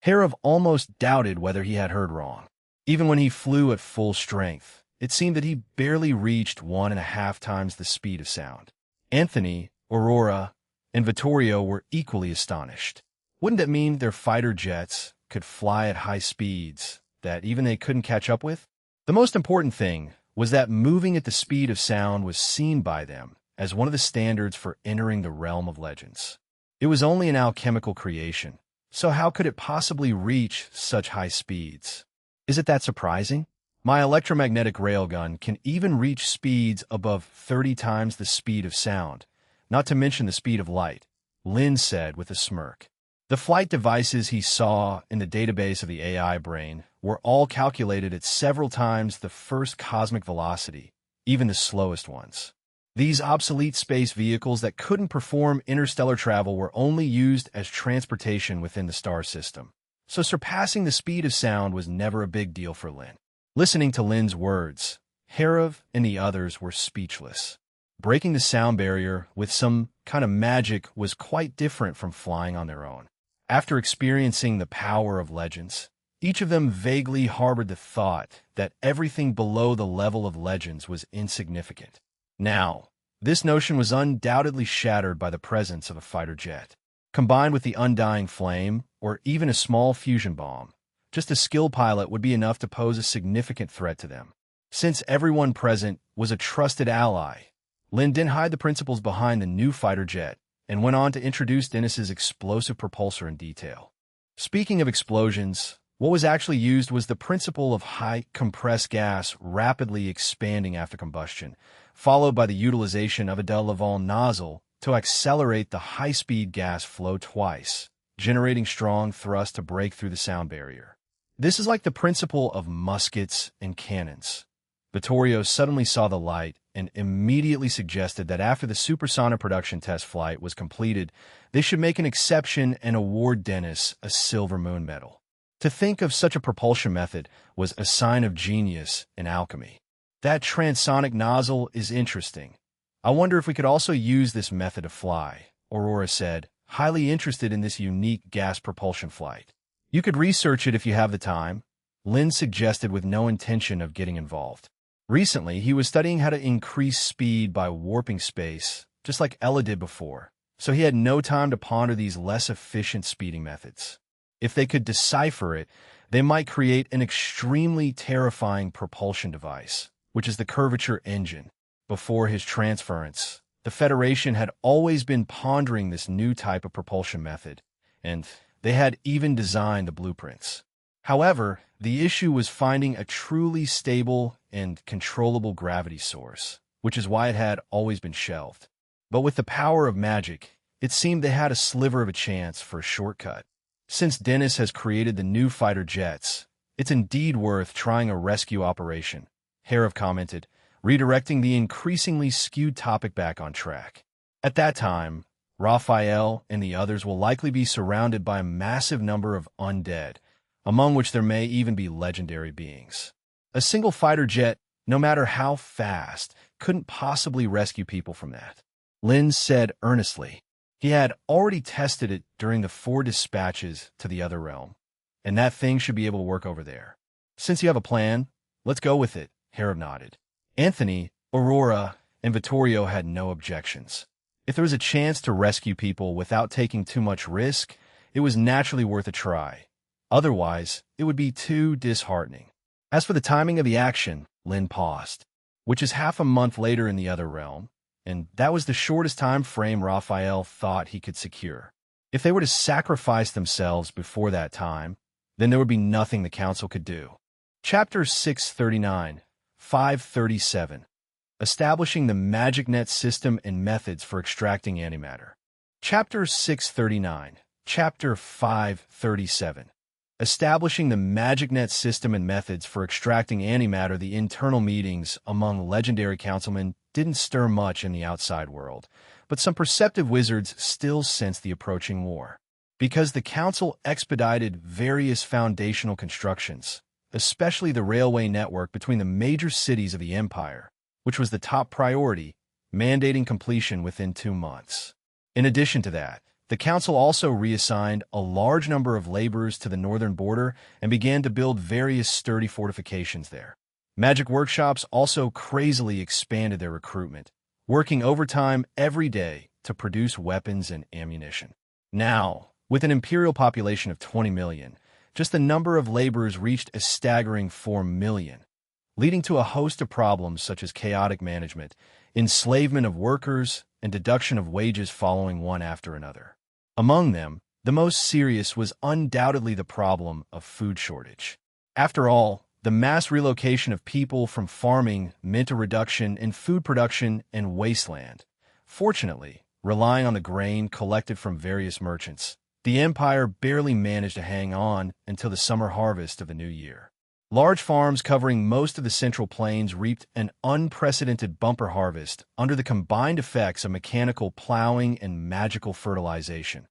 Speaker 1: Harov almost doubted whether he had heard wrong. Even when he flew at full strength, it seemed that he barely reached 1.5 times the speed of sound. Anthony, Aurora, and Vittorio were equally astonished. Wouldn't that mean their fighter jets could fly at high speeds that even they couldn't catch up with? The most important thing was that moving at the speed of sound was seen by them as one of the standards for entering the realm of legends. It was only an alchemical creation, so how could it possibly reach such high speeds? Is it that surprising? My electromagnetic railgun can even reach speeds above 30 times the speed of sound, not to mention the speed of light, Lin said with a smirk. The flight devices he saw in the database of the AI brain were all calculated at several times the first cosmic velocity, even the slowest ones. These obsolete space vehicles that couldn't perform interstellar travel were only used as transportation within the star system, so surpassing the speed of sound was never a big deal for Lin. Listening to Lin's words, Herav and the others were speechless. Breaking the sound barrier with some kind of magic was quite different from flying on their own. After experiencing the power of legends, each of them vaguely harbored the thought that everything below the level of legends was insignificant. Now, this notion was undoubtedly shattered by the presence of a fighter jet. Combined with the undying flame, or even a small fusion bomb, just a skilled pilot would be enough to pose a significant threat to them. Since everyone present was a trusted ally, Lin didn't hide the principles behind the new fighter jet and went on to introduce Dennis's explosive propulsor in detail. Speaking of explosions, what was actually used was the principle of high compressed gas rapidly expanding after combustion, followed by the utilization of a de Laval nozzle to accelerate the high-speed gas flow twice, generating strong thrust to break through the sound barrier. This is like the principle of muskets and cannons. Vittorio suddenly saw the light and immediately suggested that after the supersonic production test flight was completed, they should make an exception and award Dennis a Silver Moon medal. To think of such a propulsion method was a sign of genius in alchemy. That transonic nozzle is interesting. I wonder if we could also use this method to fly, Aurora said, highly interested in this unique gas propulsion flight. You could research it if you have the time, Lin suggested with no intention of getting involved. Recently, he was studying how to increase speed by warping space, just like Ella did before, so he had no time to ponder these less efficient speeding methods. If they could decipher it, they might create an extremely terrifying propulsion device, which is the curvature engine. Before his transference, the Federation had always been pondering this new type of propulsion method, and they had even designed the blueprints. However, the issue was finding a truly stable and controllable gravity source, which is why it had always been shelved. But with the power of magic, it seemed they had a sliver of a chance for a shortcut. Since Dennis has created the new fighter jets, it's indeed worth trying a rescue operation, Herav commented, redirecting the increasingly skewed topic back on track. At that time, Raphael and the others will likely be surrounded by a massive number of undead, among which there may even be legendary beings. A single fighter jet, no matter how fast, couldn't possibly rescue people from that, Lin said earnestly. He had already tested it during the 4 dispatches to the other realm, and that thing should be able to work over there. Since you have a plan, let's go with it, Herav nodded. Anthony, Aurora, and Vittorio had no objections. If there was a chance to rescue people without taking too much risk, it was naturally worth a try. Otherwise, it would be too disheartening. As for the timing of the action, Lin paused, which is half a month later in the other realm, and that was the shortest time frame Raphael thought he could secure. If they were to sacrifice themselves before that time, then there would be nothing the Council could do. Chapter 639, 537. Establishing the Magic Net System and Methods for Extracting Antimatter. Chapter 639, Chapter 537. Establishing the Magic Net System and Methods for Extracting Antimatter. The internal meetings among legendary councilmen didn't stir much in the outside world, but some perceptive wizards still sensed the approaching war. Because the council expedited various foundational constructions, especially the railway network between the major cities of the empire, which was the top priority, mandating completion within 2 months. In addition to that, the council also reassigned a large number of laborers to the northern border and began to build various sturdy fortifications there. Magic workshops also crazily expanded their recruitment, working overtime every day to produce weapons and ammunition. Now, with an imperial population of 20 million, just the number of laborers reached a staggering 4 million. leading to a host of problems such as chaotic management, enslavement of workers, and deduction of wages following one after another. Among them, the most serious was undoubtedly the problem of food shortage. After all, the mass relocation of people from farming meant a reduction in food production and wasteland. Fortunately, relying on the grain collected from various merchants, the empire barely managed to hang on until the summer harvest of the new year. Large farms covering most of the Central Plains reaped an unprecedented bumper harvest under the combined effects of mechanical plowing and magical fertilization.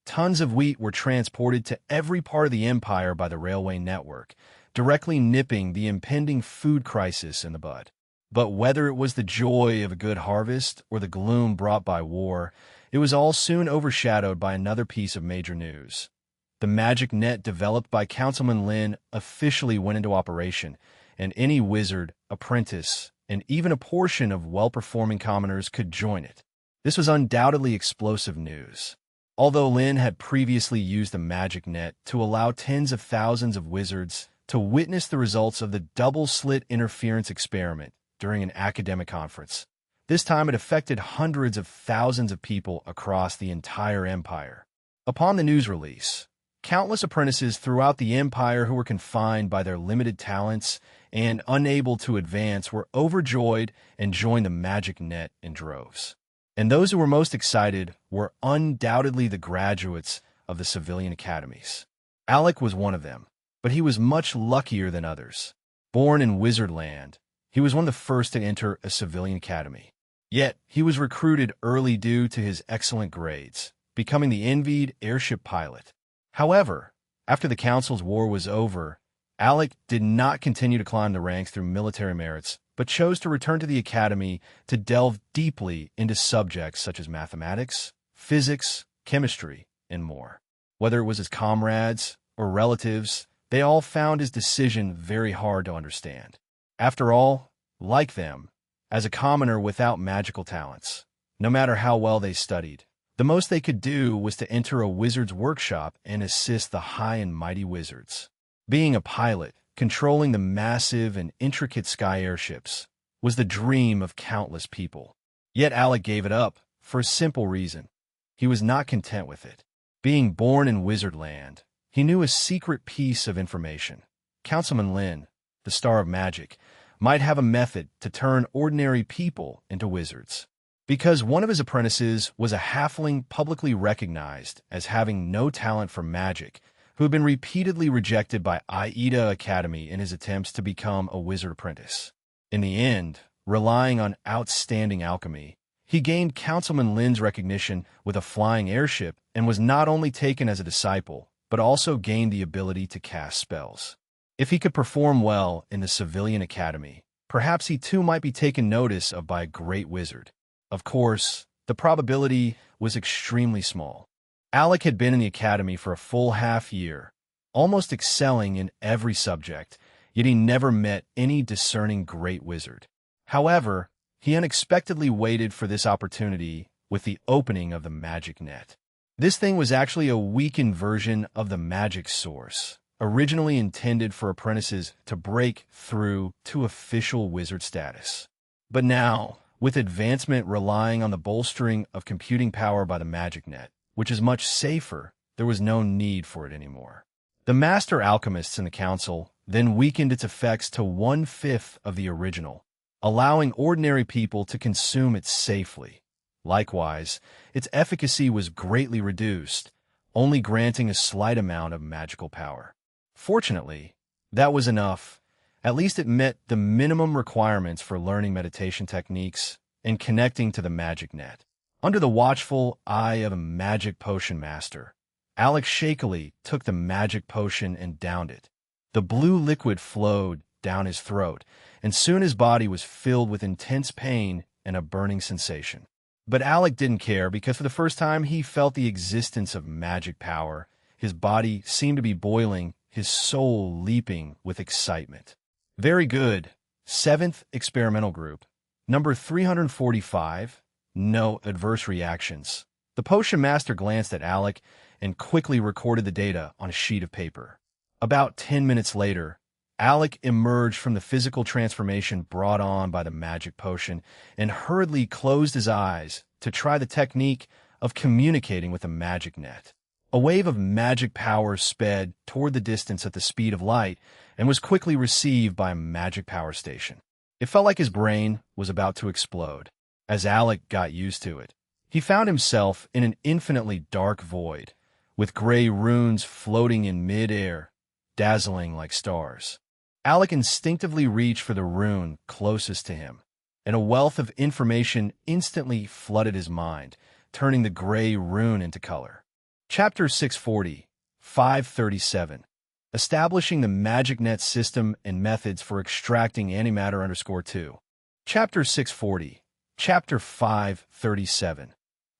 Speaker 1: Tons of wheat were transported to every part of the empire by the railway network, directly nipping the impending food crisis in the bud. But whether it was the joy of a good harvest or the gloom brought by war, it was all soon overshadowed by another piece of major news. The magic net developed by Councilman Lin officially went into operation, and any wizard, apprentice, and even a portion of well-performing commoners could join it. This was undoubtedly explosive news. Although Lin had previously used the magic net to allow tens of thousands of wizards to witness the results of the double-slit interference experiment during an academic conference, this time it affected hundreds of thousands of people across the entire empire. Upon the news release, countless apprentices throughout the empire who were confined by their limited talents and unable to advance were overjoyed and joined the magic net in droves. And those who were most excited were undoubtedly the graduates of the civilian academies. Alec was one of them, but he was much luckier than others. Born in Wizardland, he was one of the first to enter a civilian academy. Yet, he was recruited early due to his excellent grades, becoming the envied airship pilot. However, after the Council's war was over, Alec did not continue to climb the ranks through military merits, but chose to return to the academy to delve deeply into subjects such as mathematics, physics, chemistry, and more. Whether it was his comrades or relatives, they all found his decision very hard to understand. After all, like them, as a commoner without magical talents, no matter how well they studied, the most they could do was to enter a wizard's workshop and assist the high and mighty wizards. Being a pilot, controlling the massive and intricate sky airships, was the dream of countless people. Yet Alec gave it up for a simple reason. He was not content with it. Being born in Wizardland, he knew a secret piece of information. Councilman Lin, the Star of Magic, might have a method to turn ordinary people into wizards. Because one of his apprentices was a halfling publicly recognized as having no talent for magic, who had been repeatedly rejected by Aida Academy in his attempts to become a wizard apprentice. In the end, relying on outstanding alchemy, he gained Councilman Lin's recognition with a flying airship and was not only taken as a disciple, but also gained the ability to cast spells. If he could perform well in the civilian academy, perhaps he too might be taken notice of by a great wizard. Of course, the probability was extremely small. Alec had been in the academy for a full half-year, almost excelling in every subject, yet he never met any discerning great wizard. However, he unexpectedly waited for this opportunity with the opening of the magic net. This thing was actually a weakened version of the magic source, originally intended for apprentices to break through to official wizard status. But now, with advancement relying on the bolstering of computing power by the magic net, which is much safer, there was no need for it anymore. The master alchemists in the council then weakened its effects to 1/5 of the original, allowing ordinary people to consume it safely. Likewise, its efficacy was greatly reduced, only granting a slight amount of magical power. Fortunately, that was enough. At least it met the minimum requirements for learning meditation techniques and connecting to the magic net. Under the watchful eye of a magic potion master, Alec shakily took the magic potion and downed it. The blue liquid flowed down his throat, and soon his body was filled with intense pain and a burning sensation. But Alec didn't care because for the first time he felt the existence of magic power. His body seemed to be boiling, his soul leaping with excitement. Very good. 7th experimental group. Number 345. No adverse reactions. The potion master glanced at Alec and quickly recorded the data on a sheet of paper. About 10 minutes later, Alec emerged from the physical transformation brought on by the magic potion and hurriedly closed his eyes to try the technique of communicating with a magic net. A wave of magic power sped toward the distance at the speed of light and was quickly received by a magic power station. It felt like his brain was about to explode. As Alec got used to it, he found himself in an infinitely dark void, with gray runes floating in mid-air, dazzling like stars. Alec instinctively reached for the rune closest to him, and a wealth of information instantly flooded his mind, turning the gray rune into color. Chapter 640, 537. Establishing the Magic Net System and Methods for Extracting Antimatter_2. Chapter 640, Chapter 537.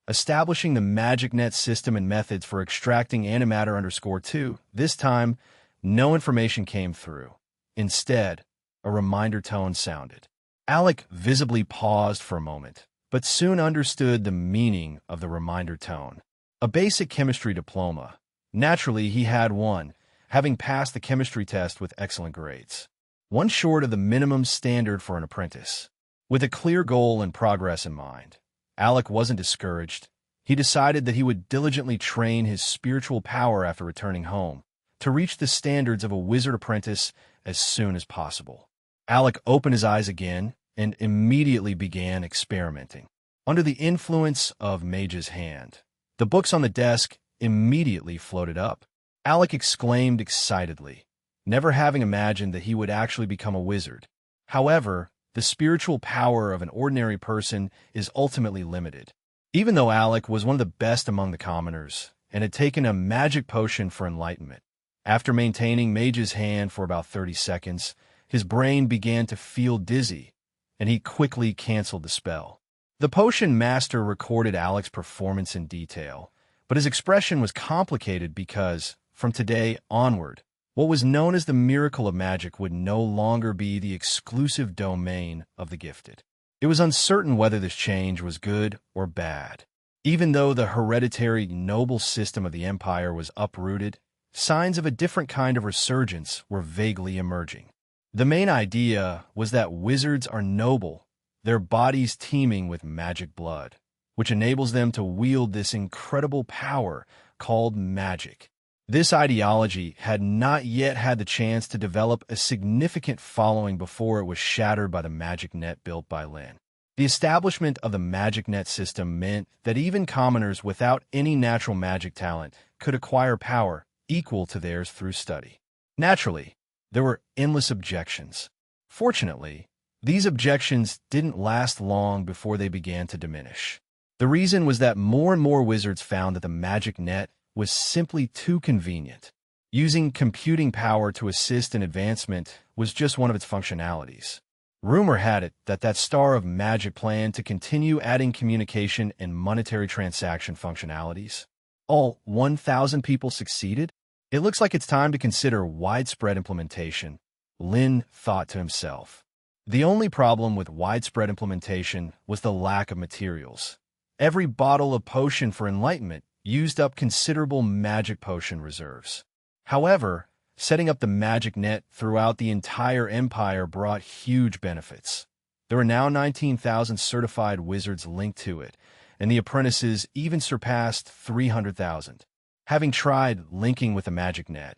Speaker 1: Establishing the Magic Net System and Methods for Extracting Antimatter_2. This time, no information came through. Instead, a reminder tone sounded. Alec visibly paused for a moment, but soon understood the meaning of the reminder tone. A basic chemistry diploma. Naturally, he had one, having passed the chemistry test with excellent grades. One short of the minimum standard for an apprentice. With a clear goal and progress in mind, Alec wasn't discouraged. He decided that he would diligently train his spiritual power after returning home, to reach the standards of a wizard apprentice as soon as possible. Alec opened his eyes again and immediately began experimenting. Under the influence of Mage's Hand, the books on the desk immediately floated up. Alec exclaimed excitedly, never having imagined that he would actually become a wizard. However, the spiritual power of an ordinary person is ultimately limited. Even though Alec was one of the best among the commoners and had taken a magic potion for enlightenment, after maintaining Mage's Hand for about 30 seconds, his brain began to feel dizzy, and he quickly canceled the spell. The potion master recorded Alec's performance in detail, but his expression was complicated because, from today onward, what was known as the miracle of magic would no longer be the exclusive domain of the gifted. It was uncertain whether this change was good or bad. Even though the hereditary noble system of the empire was uprooted, signs of a different kind of resurgence were vaguely emerging. The main idea was that wizards are noble, their bodies teeming with magic blood, which enables them to wield this incredible power called magic. This ideology had not yet had the chance to develop a significant following before it was shattered by the magic net built by Lin. The establishment of the magic net system meant that even commoners without any natural magic talent could acquire power equal to theirs through study. Naturally, there were endless objections. Fortunately, these objections didn't last long before they began to diminish. The reason was that more and more wizards found that the magic net was simply too convenient. Using computing power to assist in advancement was just one of its functionalities. Rumor had it that that star of magic planned to continue adding communication and monetary transaction functionalities. All 1,000 people succeeded? It looks like it's time to consider widespread implementation, Lin thought to himself. The only problem with widespread implementation was the lack of materials. Every bottle of potion for enlightenment used up considerable magic potion reserves. However, setting up the magic net throughout the entire empire brought huge benefits. There were now 19,000 certified wizards linked to it, and the apprentices even surpassed 300,000. Having tried linking with the magic net,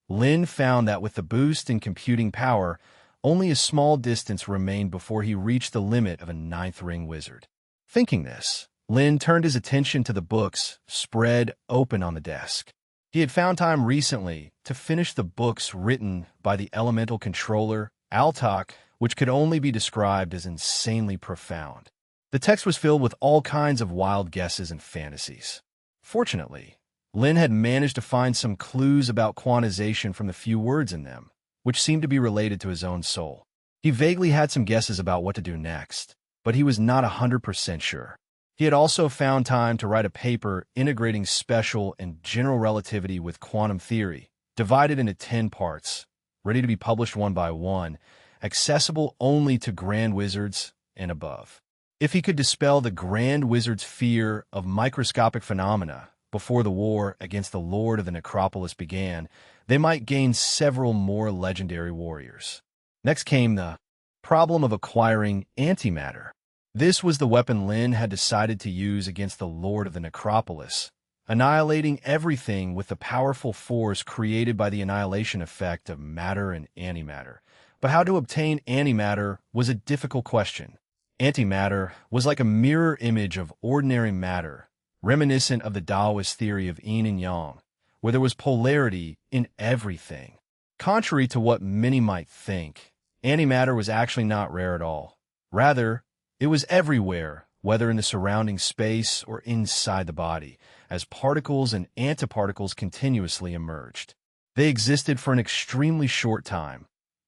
Speaker 1: Lin found that with the boost in computing power, only a small distance remained before he reached the limit of a 9th ring wizard. Thinking this, Lin turned his attention to the books spread open on the desk. He had found time recently to finish the books written by the elemental controller, Altok, which could only be described as insanely profound. The text was filled with all kinds of wild guesses and fantasies. Fortunately, Lin had managed to find some clues about quantization from the few words in them, which seemed to be related to his own soul. He vaguely had some guesses about what to do next, but he was not 100% sure. He had also found time to write a paper integrating special and general relativity with quantum theory, divided into 10 parts, ready to be published one by one, accessible only to Grand Wizards and above. If he could dispel the Grand Wizard's fear of microscopic phenomena before the war against the Lord of the Necropolis began, they might gain several more legendary warriors. Next came the problem of acquiring antimatter. This was the weapon Lin had decided to use against the Lord of the Necropolis, annihilating everything with the powerful force created by the annihilation effect of matter and antimatter. But how to obtain antimatter was a difficult question. Antimatter was like a mirror image of ordinary matter, reminiscent of the Taoist theory of yin and yang, where there was polarity in everything. Contrary to what many might think, antimatter was actually not rare at all. Rather, it was everywhere, whether in the surrounding space or inside the body, as particles and antiparticles continuously emerged. They existed for an extremely short time,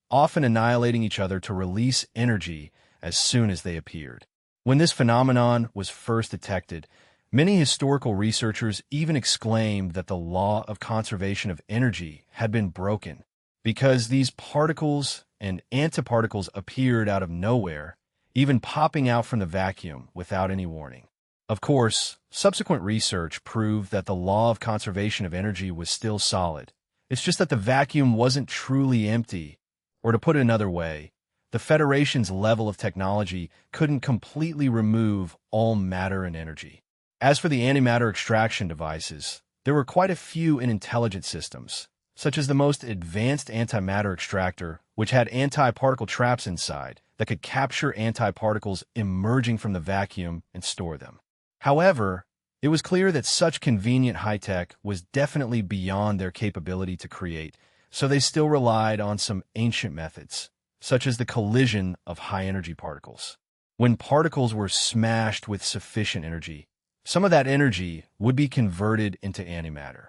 Speaker 1: often annihilating each other to release energy as soon as they appeared. When this phenomenon was first detected, many historical researchers even exclaimed that the law of conservation of energy had been broken, because these particles and antiparticles appeared out of nowhere, even popping out from the vacuum without any warning. Of course, subsequent research proved that the law of conservation of energy was still solid. It's just that the vacuum wasn't truly empty, or to put it another way, the Federation's level of technology couldn't completely remove all matter and energy. As for the antimatter extraction devices, there were quite a few in intelligent systems, such as the most advanced antimatter extractor, which had antiparticle traps inside that could capture antiparticles emerging from the vacuum and store them. However, it was clear that such convenient high-tech was definitely beyond their capability to create, so they still relied on some ancient methods, such as the collision of high-energy particles. When particles were smashed with sufficient energy, some of that energy would be converted into antimatter.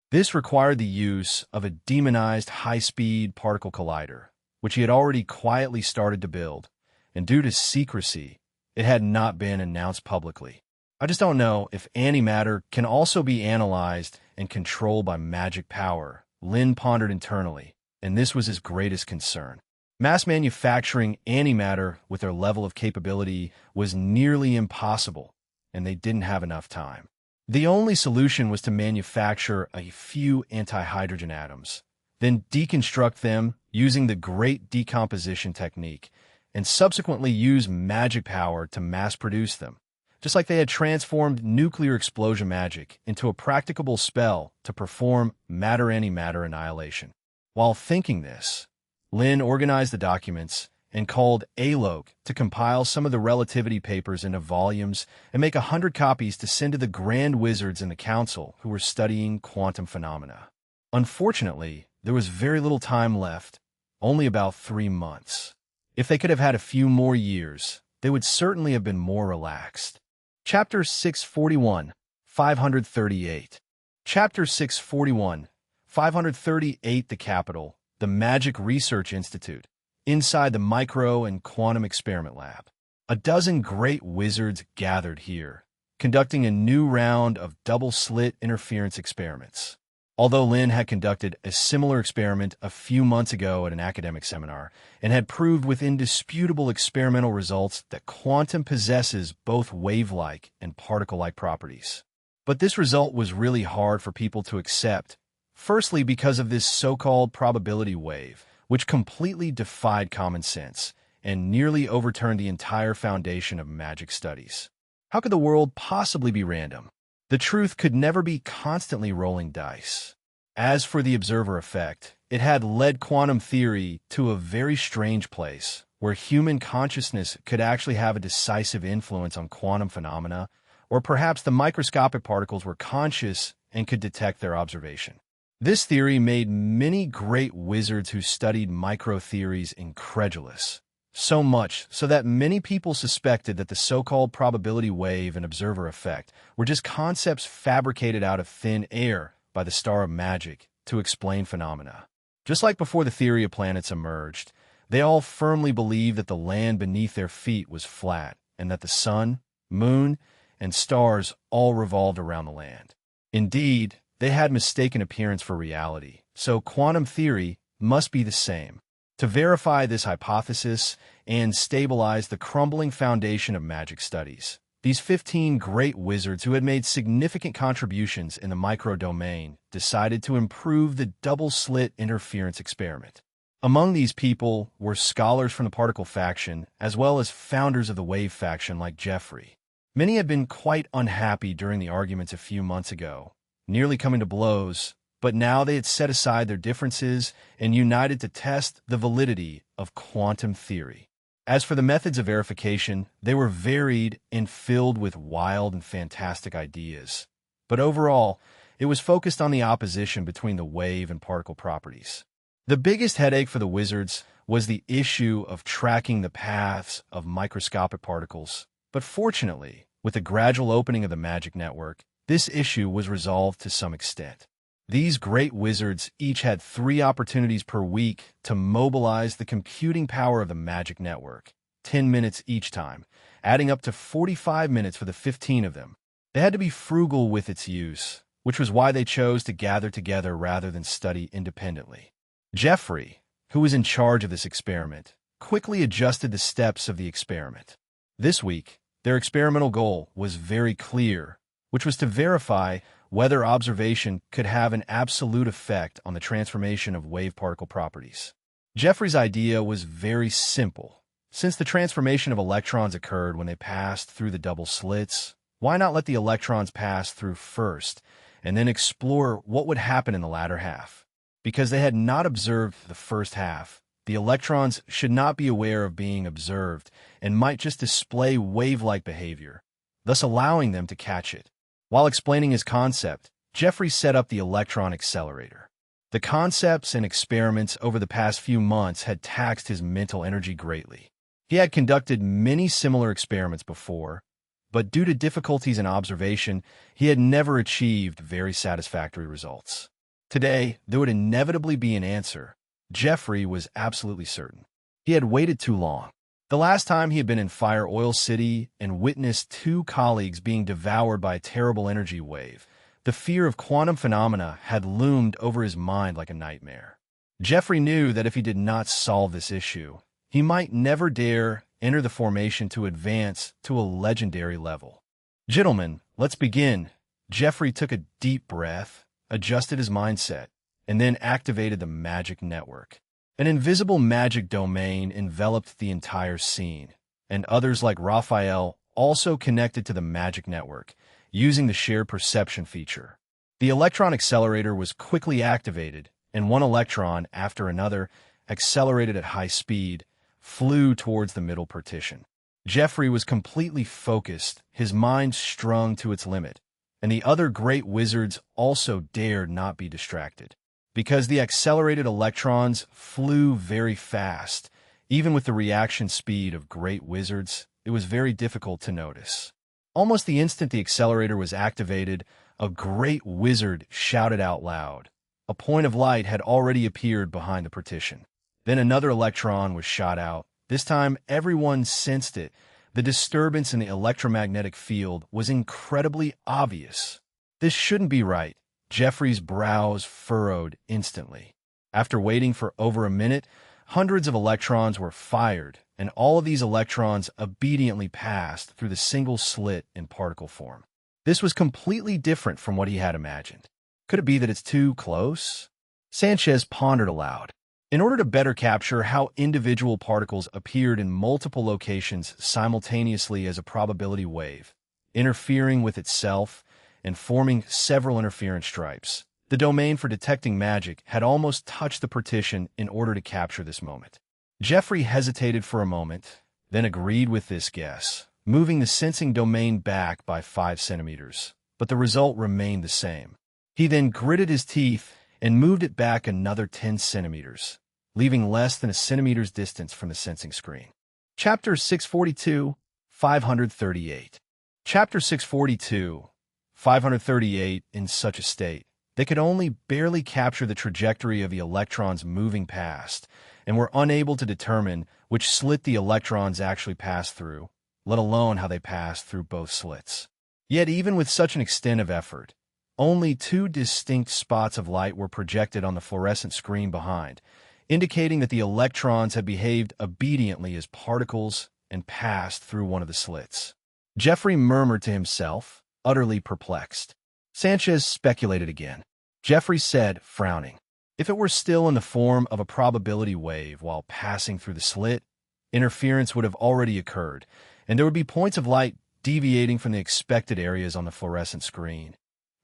Speaker 1: This required the use of a demonized high-speed particle collider, which he had already quietly started to build, and due to secrecy, it had not been announced publicly. I just don't know if antimatter can also be analyzed and controlled by magic power, Lin pondered internally, and this was his greatest concern. Mass manufacturing antimatter with their level of capability was nearly impossible, and they didn't have enough time. The only solution was to manufacture a few antihydrogen atoms, then deconstruct them using the great decomposition technique, and subsequently use magic power to mass-produce them, just like they had transformed nuclear explosion magic into a practicable spell to perform matter-antimatter annihilation. While thinking this, Lin organized the documents and called Alok to compile some of the relativity papers into volumes and make 100 copies to send to the grand wizards in the council who were studying quantum phenomena. Unfortunately, there was very little time left, only about 3 months. If they could have had a few more years, they would certainly have been more relaxed. Chapter 641, 538. Chapter 641, 538. The Capital, the Magic Research Institute. Inside the Micro and Quantum Experiment Lab, a dozen great wizards gathered here, conducting a new round of double-slit interference experiments. Although Lin had conducted a similar experiment a few months ago at an academic seminar and had proved with indisputable experimental results that quantum possesses both wave-like and particle-like properties. But this result was really hard for people to accept, firstly because of this so-called probability wave, which completely defied common sense and nearly overturned the entire foundation of magic studies. How could the world possibly be random? The truth could never be constantly rolling dice. As for the observer effect, it had led quantum theory to a very strange place, where human consciousness could actually have a decisive influence on quantum phenomena, or perhaps the microscopic particles were conscious and could detect their observation. This theory made many great wizards who studied micro-theories incredulous, so much so that many people suspected that the so-called probability wave and observer effect were just concepts fabricated out of thin air by the star of magic to explain phenomena. Just like before the theory of planets emerged, they all firmly believed that the land beneath their feet was flat and that the sun, moon, and stars all revolved around the land. Indeed, they had mistaken appearance for reality, so quantum theory must be the same. To verify this hypothesis and stabilize the crumbling foundation of magic studies, These 15 great wizards who had made significant contributions in the microdomain decided to improve the double-slit interference experiment. Among these people were scholars from the particle faction, as well as founders of the wave faction like Jeffrey. Many had been quite unhappy during the arguments a few months ago, nearly coming to blows, but now they had set aside their differences and united to test the validity of quantum theory. As for the methods of verification, they were varied and filled with wild and fantastic ideas. But overall, it was focused on the opposition between the wave and particle properties. The biggest headache for the wizards was the issue of tracking the paths of microscopic particles. But fortunately, with the gradual opening of the magic network, this issue was resolved to some extent. These great wizards each had 3 opportunities per week to mobilize the computing power of the magic network, 10 minutes each time, adding up to 45 minutes for the 15 of them. They had to be frugal with its use, which was why they chose to gather together rather than study independently. Jeffrey, who was in charge of this experiment, quickly adjusted the steps of the experiment. This week, their experimental goal was very clear, which was to verify whether observation could have an absolute effect on the transformation of wave-particle properties. Jeffrey's idea was very simple. Since the transformation of electrons occurred when they passed through the double slits, why not let the electrons pass through first, and then explore what would happen in the latter half? Because they had not observed the first half, the electrons should not be aware of being observed and might just display wave-like behavior, thus allowing them to catch it. While explaining his concept, Jeffrey set up the electron accelerator. The concepts and experiments over the past few months had taxed his mental energy greatly. He had conducted many similar experiments before, but due to difficulties in observation, he had never achieved very satisfactory results. Today, there would inevitably be an answer. Jeffrey was absolutely certain. He had waited too long. The last time he had been in Fire Oil City and witnessed 2 colleagues being devoured by a terrible energy wave, the fear of quantum phenomena had loomed over his mind like a nightmare. Jeffrey knew that if he did not solve this issue, he might never dare enter the formation to advance to a legendary level. Gentlemen, let's begin. Jeffrey took a deep breath, adjusted his mindset, and then activated the magic network. An invisible magic domain enveloped the entire scene, and others like Raphael also connected to the magic network, using the shared perception feature. The electron accelerator was quickly activated, and one electron, after another, accelerated at high speed, flew towards the middle partition. Jeffrey was completely focused, his mind strung to its limit, and the other great wizards also dared not be distracted. Because the accelerated electrons flew very fast, even with the reaction speed of great wizards, it was very difficult to notice. Almost the instant the accelerator was activated, a great wizard shouted out loud. A point of light had already appeared behind the partition. Then another electron was shot out. This time, everyone sensed it. The disturbance in the electromagnetic field was incredibly obvious. This shouldn't be right. Jeffrey's brows furrowed instantly. After waiting for over a minute, hundreds of electrons were fired, and all of these electrons obediently passed through the single slit in particle form. This was completely different from what he had imagined. Could it be that it's too close? Sanchez pondered aloud. In order to better capture how individual particles appeared in multiple locations simultaneously as a probability wave, interfering with itself and forming several interference stripes, the domain for detecting magic had almost touched the partition in order to capture this moment. Jeffrey hesitated for a moment, then agreed with this guess, moving the sensing domain back by 5 centimeters, but the result remained the same. He then gritted his teeth and moved it back another 10 centimeters, leaving less than a centimeter's distance from the sensing screen. Chapter 642, 538. Chapter 642, 538. In such a state, they could only barely capture the trajectory of the electrons moving past, and were unable to determine which slit the electrons actually passed through, let alone how they passed through both slits. Yet even with such an extent of effort, only 2 distinct spots of light were projected on the fluorescent screen behind, indicating that the electrons had behaved obediently as particles and passed through one of the slits. Jeffrey murmured to himself, utterly perplexed. Sanchez speculated again. Jeffrey said, frowning, "If it were still in the form of a probability wave while passing through the slit, interference would have already occurred, and there would be points of light deviating from the expected areas on the fluorescent screen."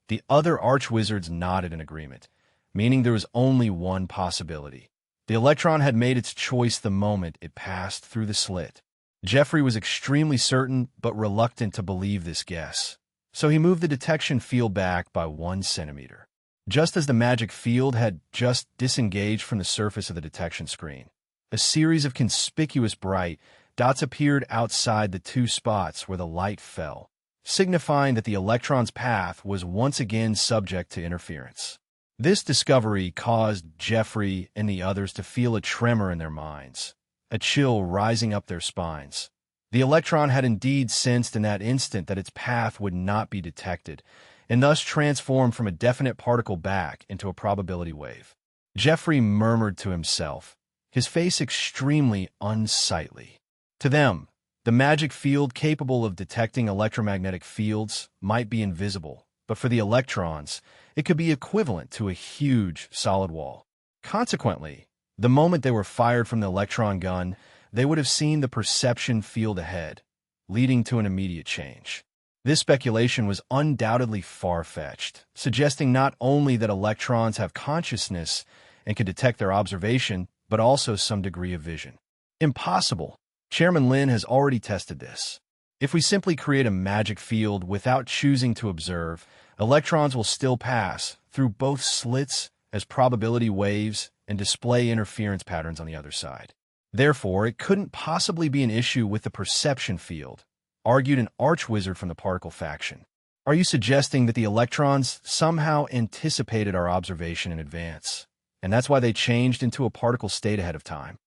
Speaker 1: The other archwizards nodded in agreement, meaning there was only one possibility. The electron had made its choice the moment it passed through the slit. Jeffrey was extremely certain but reluctant to believe this guess, so he moved the detection field back by 1 centimeter. Just as the magic field had just disengaged from the surface of the detection screen, a series of conspicuous bright dots appeared outside the 2 spots where the light fell, signifying that the electron's path was once again subject to interference. This discovery caused Jeffrey and the others to feel a tremor in their minds, a chill rising up their spines. The electron had indeed sensed in that instant that its path would not be detected, and thus transformed from a definite particle back into a probability wave. Jeffrey murmured to himself, his face extremely unsightly. To them, the magic field capable of detecting electromagnetic fields might be invisible, but for the electrons, it could be equivalent to a huge solid wall. Consequently, the moment they were fired from the electron gun, they would have seen the perception field ahead, leading to an immediate change. This speculation was undoubtedly far-fetched, suggesting not only that electrons have consciousness and can detect their observation, but also some degree of vision. Impossible. Chairman Lin has already tested this. If we simply create a magic field without choosing to observe, electrons will still pass through both slits as probability waves and display interference patterns on the other side. Therefore, it couldn't possibly be an issue with the perception field, argued an archwizard from the particle faction. Are you suggesting that the electrons somehow anticipated our observation in advance, and that's why they changed into a particle state ahead of time?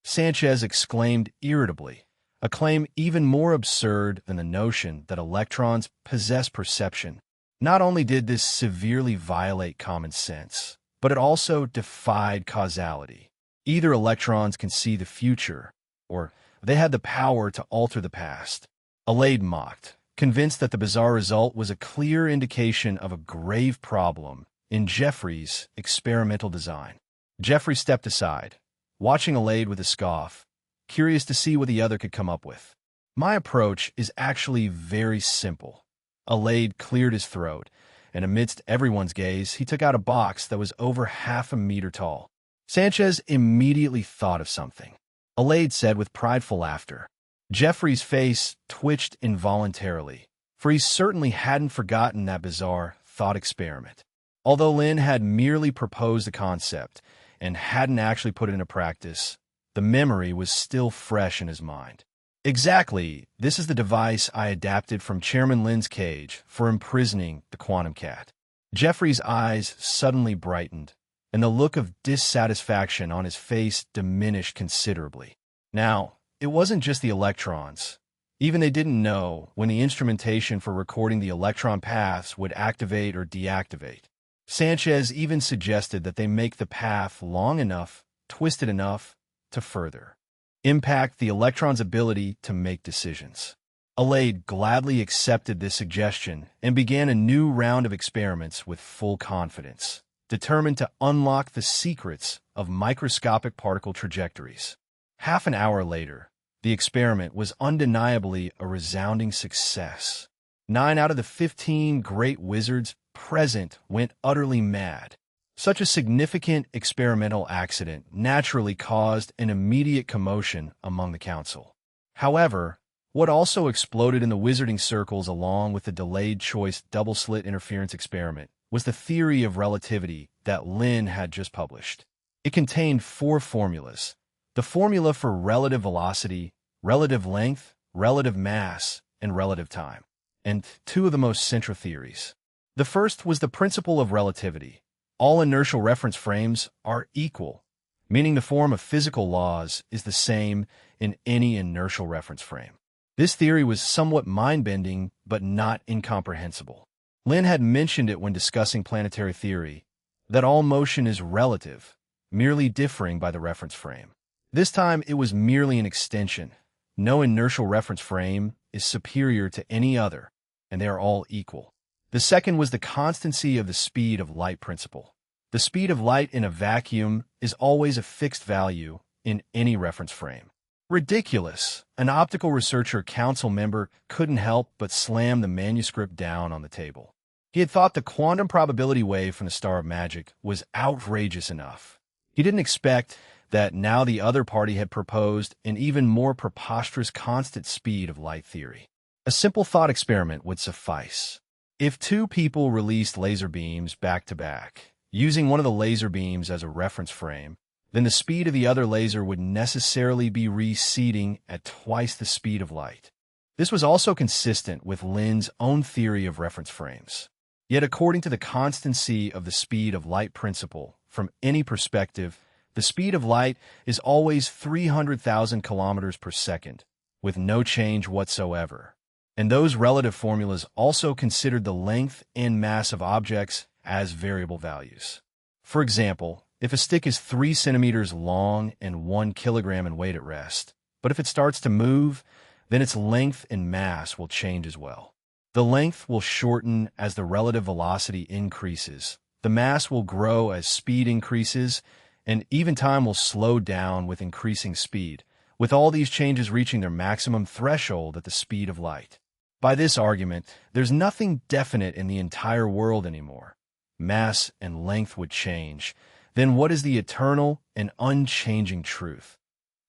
Speaker 1: Sanchez exclaimed irritably, a claim even more absurd than the notion that electrons possess perception. Not only did this severely violate common sense, but it also defied causality. Either electrons can see the future, or they had the power to alter the past. Alade mocked, convinced that the bizarre result was a clear indication of a grave problem in Jeffrey's experimental design. Jeffrey stepped aside, watching Alade with a scoff, curious to see what the other could come up with. "My approach is actually very simple." Alade cleared his throat, and amidst everyone's gaze, he took out a box that was over 1/2 meter tall. Sanchez immediately thought of something. Alade said with prideful laughter. Jeffrey's face twitched involuntarily, for he certainly hadn't forgotten that bizarre thought experiment. Although Lin had merely proposed the concept and hadn't actually put it into practice, the memory was still fresh in his mind. "Exactly, this is the device I adapted from Chairman Lin's cage for imprisoning the quantum cat." Jeffrey's eyes suddenly brightened, and the look of dissatisfaction on his face diminished considerably. Now, it wasn't just the electrons. Even they didn't know when the instrumentation for recording the electron paths would activate or deactivate. Sanchez even suggested that they make the path long enough, twisted enough, to further impact the electron's ability to make decisions. Alade gladly accepted this suggestion and began a new round of experiments with full confidence, determined to unlock the secrets of microscopic particle trajectories. Half an hour later, the experiment was undeniably a resounding success. 9 out of the 15 great wizards present went utterly mad. Such a significant experimental accident naturally caused an immediate commotion among the council. However, what also exploded in the wizarding circles along with the delayed choice double-slit interference experiment was the theory of relativity that Lin had just published. It contained 4 formulas: the formula for relative velocity, relative length, relative mass, and relative time, and 2 of the most central theories. The first was the principle of relativity. All inertial reference frames are equal, meaning the form of physical laws is the same in any inertial reference frame. This theory was somewhat mind-bending, but not incomprehensible. Lin had mentioned it when discussing planetary theory, that all motion is relative, merely differing by the reference frame. This time it was merely an extension. No inertial reference frame, is superior to any other, and they are all equal. The second was the constancy of the speed of light principle. The speed of light in a vacuum is always a fixed value in any reference frame. Ridiculous! An optical researcher council member couldn't help but slam the manuscript down on the table. He had thought the quantum probability wave from the Star of Magic was outrageous enough. He didn't expect that now the other party had proposed an even more preposterous constant speed of light theory. A simple thought experiment would suffice. If two people released laser beams back to back, using one of the laser beams as a reference frame, then the speed of the other laser would necessarily be receding at twice the speed of light. This was also consistent with Lin's own theory of reference frames. Yet according to the constancy of the speed of light principle, from any perspective, the speed of light is always 300,000 kilometers per second, with no change whatsoever. And those relative formulas also considered the length and mass of objects as variable values. For example, if a stick is 3 centimeters long and 1 kilogram in weight at rest, but if it starts to move, then its length and mass will change as well. The length will shorten as the relative velocity increases, the mass will grow as speed increases, and even time will slow down with increasing speed, with all these changes reaching their maximum threshold at the speed of light. By this argument, there's nothing definite in the entire world anymore. Mass and length would change. Then what is the eternal and unchanging truth?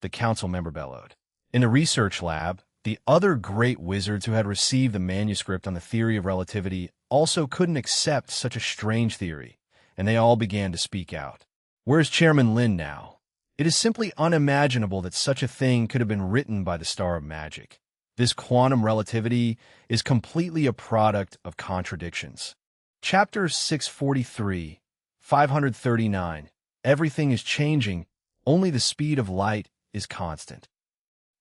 Speaker 1: The council member bellowed. In the research lab, the other great wizards who had received the manuscript on the theory of relativity also couldn't accept such a strange theory, and they all began to speak out. Where's Chairman Lin now? It is simply unimaginable that such a thing could have been written by the Star of Magic. This quantum relativity is completely a product of contradictions. Chapter 643, 539. Everything is changing, only the speed of light is constant.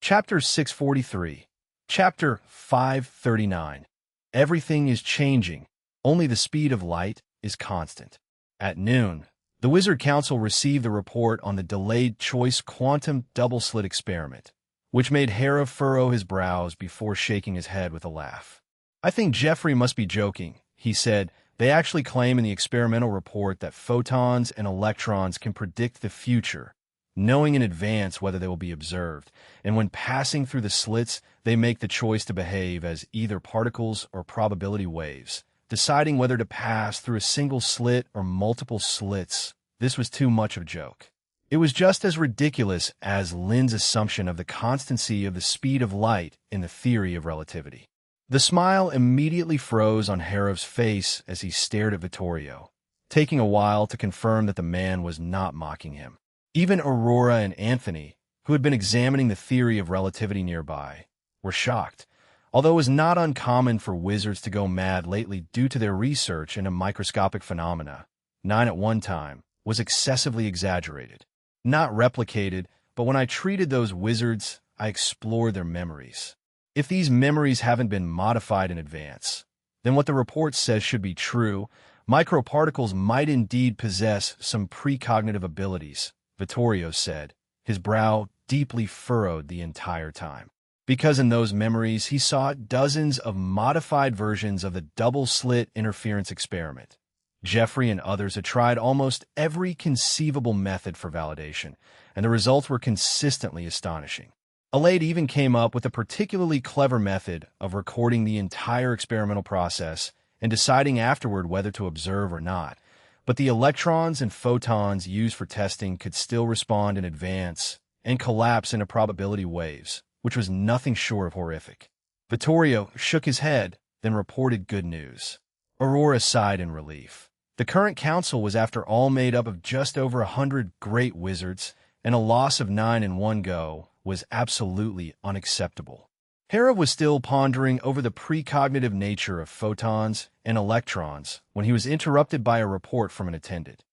Speaker 1: Chapter 643. Chapter 539. Everything is changing, only the speed of light is constant. At noon, the Wizard Council received the report on the delayed choice quantum double-slit experiment, which made Hera furrow his brows before shaking his head with a laugh. I think Jeffrey must be joking, he said. They actually claim in the experimental report that photons and electrons can predict the future, knowing in advance whether they will be observed, and when passing through the slits, they make the choice to behave as either particles or probability waves, deciding whether to pass through a single slit or multiple slits. This was too much of a joke. It was just as ridiculous as Lin's assumption of the constancy of the speed of light in the theory of relativity. The smile immediately froze on Hera's face as he stared at Vittorio, taking a while to confirm that the man was not mocking him. Even Aurora and Anthony, who had been examining the theory of relativity nearby, were shocked, although it was not uncommon for wizards to go mad lately due to their research into microscopic phenomena. 9 at one time was excessively exaggerated. Not replicated, but when I treated those wizards, I explored their memories. If these memories haven't been modified in advance, then what the report says should be true. Microparticles might indeed possess some precognitive abilities, Vittorio said, his brow deeply furrowed the entire time. Because in those memories he saw dozens of modified versions of the double-slit interference experiment. Jeffrey and others had tried almost every conceivable method for validation, and the results were consistently astonishing. Alade even came up with a particularly clever method of recording the entire experimental process and deciding afterward whether to observe or not. But the electrons and photons used for testing could still respond in advance and collapse into probability waves, which was nothing short of horrific. Vittorio shook his head, then reported good news. Aurora sighed in relief. The current council was after all made up of just over 100 great wizards, and a loss of 9 in one go was absolutely unacceptable. Hera was still pondering over the precognitive nature of photons and electrons when he was interrupted by a report from an attendant.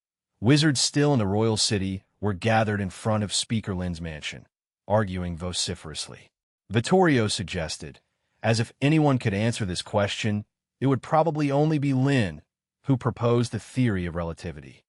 Speaker 1: Wizards still in the royal city were gathered in front of Speaker Lin's mansion, arguing vociferously. Vittorio suggested, as if anyone could answer this question, it would probably only be Lin, who proposed the theory of relativity.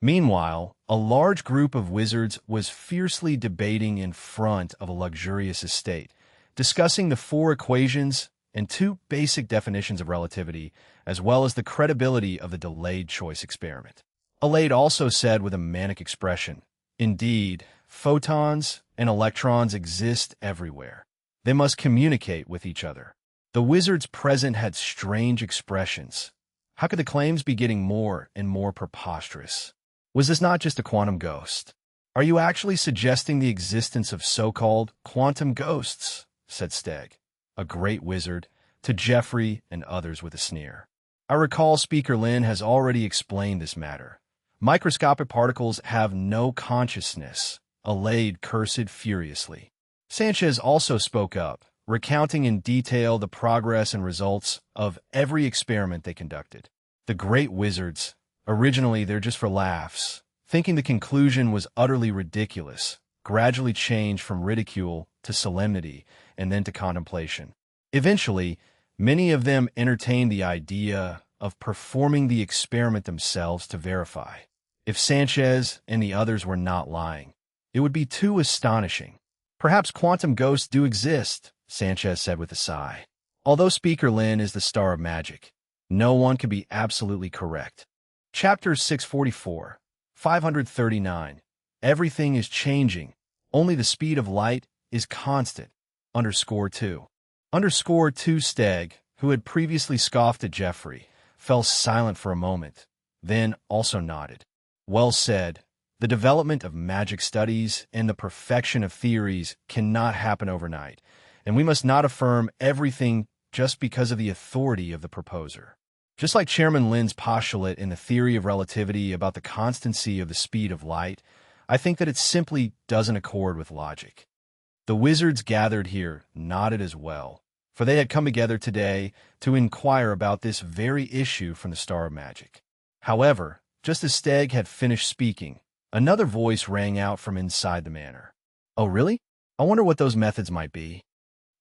Speaker 1: Meanwhile, a large group of wizards was fiercely debating in front of a luxurious estate, discussing the four equations and two basic definitions of relativity, as well as the credibility of the delayed choice experiment. Alade also said with a manic expression, "Indeed, photons and electrons exist everywhere. They must communicate with each other." The wizards present had strange expressions. How could the claims be getting more and more preposterous? Was this not just a quantum ghost? "Are you actually suggesting the existence of so-called quantum ghosts?" said Steg, a great wizard, to Jeffrey and others with a sneer. I recall Speaker Lin has already explained this matter. Microscopic particles have no consciousness, Alade cursed furiously. Sanchez also spoke up, recounting in detail the progress and results of every experiment they conducted. The great wizards, originally they're just for laughs, thinking the conclusion was utterly ridiculous, gradually changed from ridicule to solemnity and then to contemplation. Eventually, many of them entertained the idea of performing the experiment themselves to verify if Sanchez and the others were not lying. It would be too astonishing. "Perhaps quantum ghosts do exist," Sanchez said with a sigh. Although Speaker Lin is the star of magic, no one can be absolutely correct. Chapter 644, 539. Everything is changing. Only the speed of light is constant. _2. _2 Steg, who had previously scoffed at Jeffrey, fell silent for a moment, then also nodded. "Well said. The development of magic studies and the perfection of theories cannot happen overnight, and we must not affirm everything just because of the authority of the proposer." Just like Chairman Lin's postulate in the theory of relativity about the constancy of the speed of light, I think that it simply doesn't accord with logic. The wizards gathered here nodded as well, for they had come together today to inquire about this very issue from the Star of Magic. However, just as Steg had finished speaking, another voice rang out from inside the manor. "Oh, really? I wonder what those methods might be."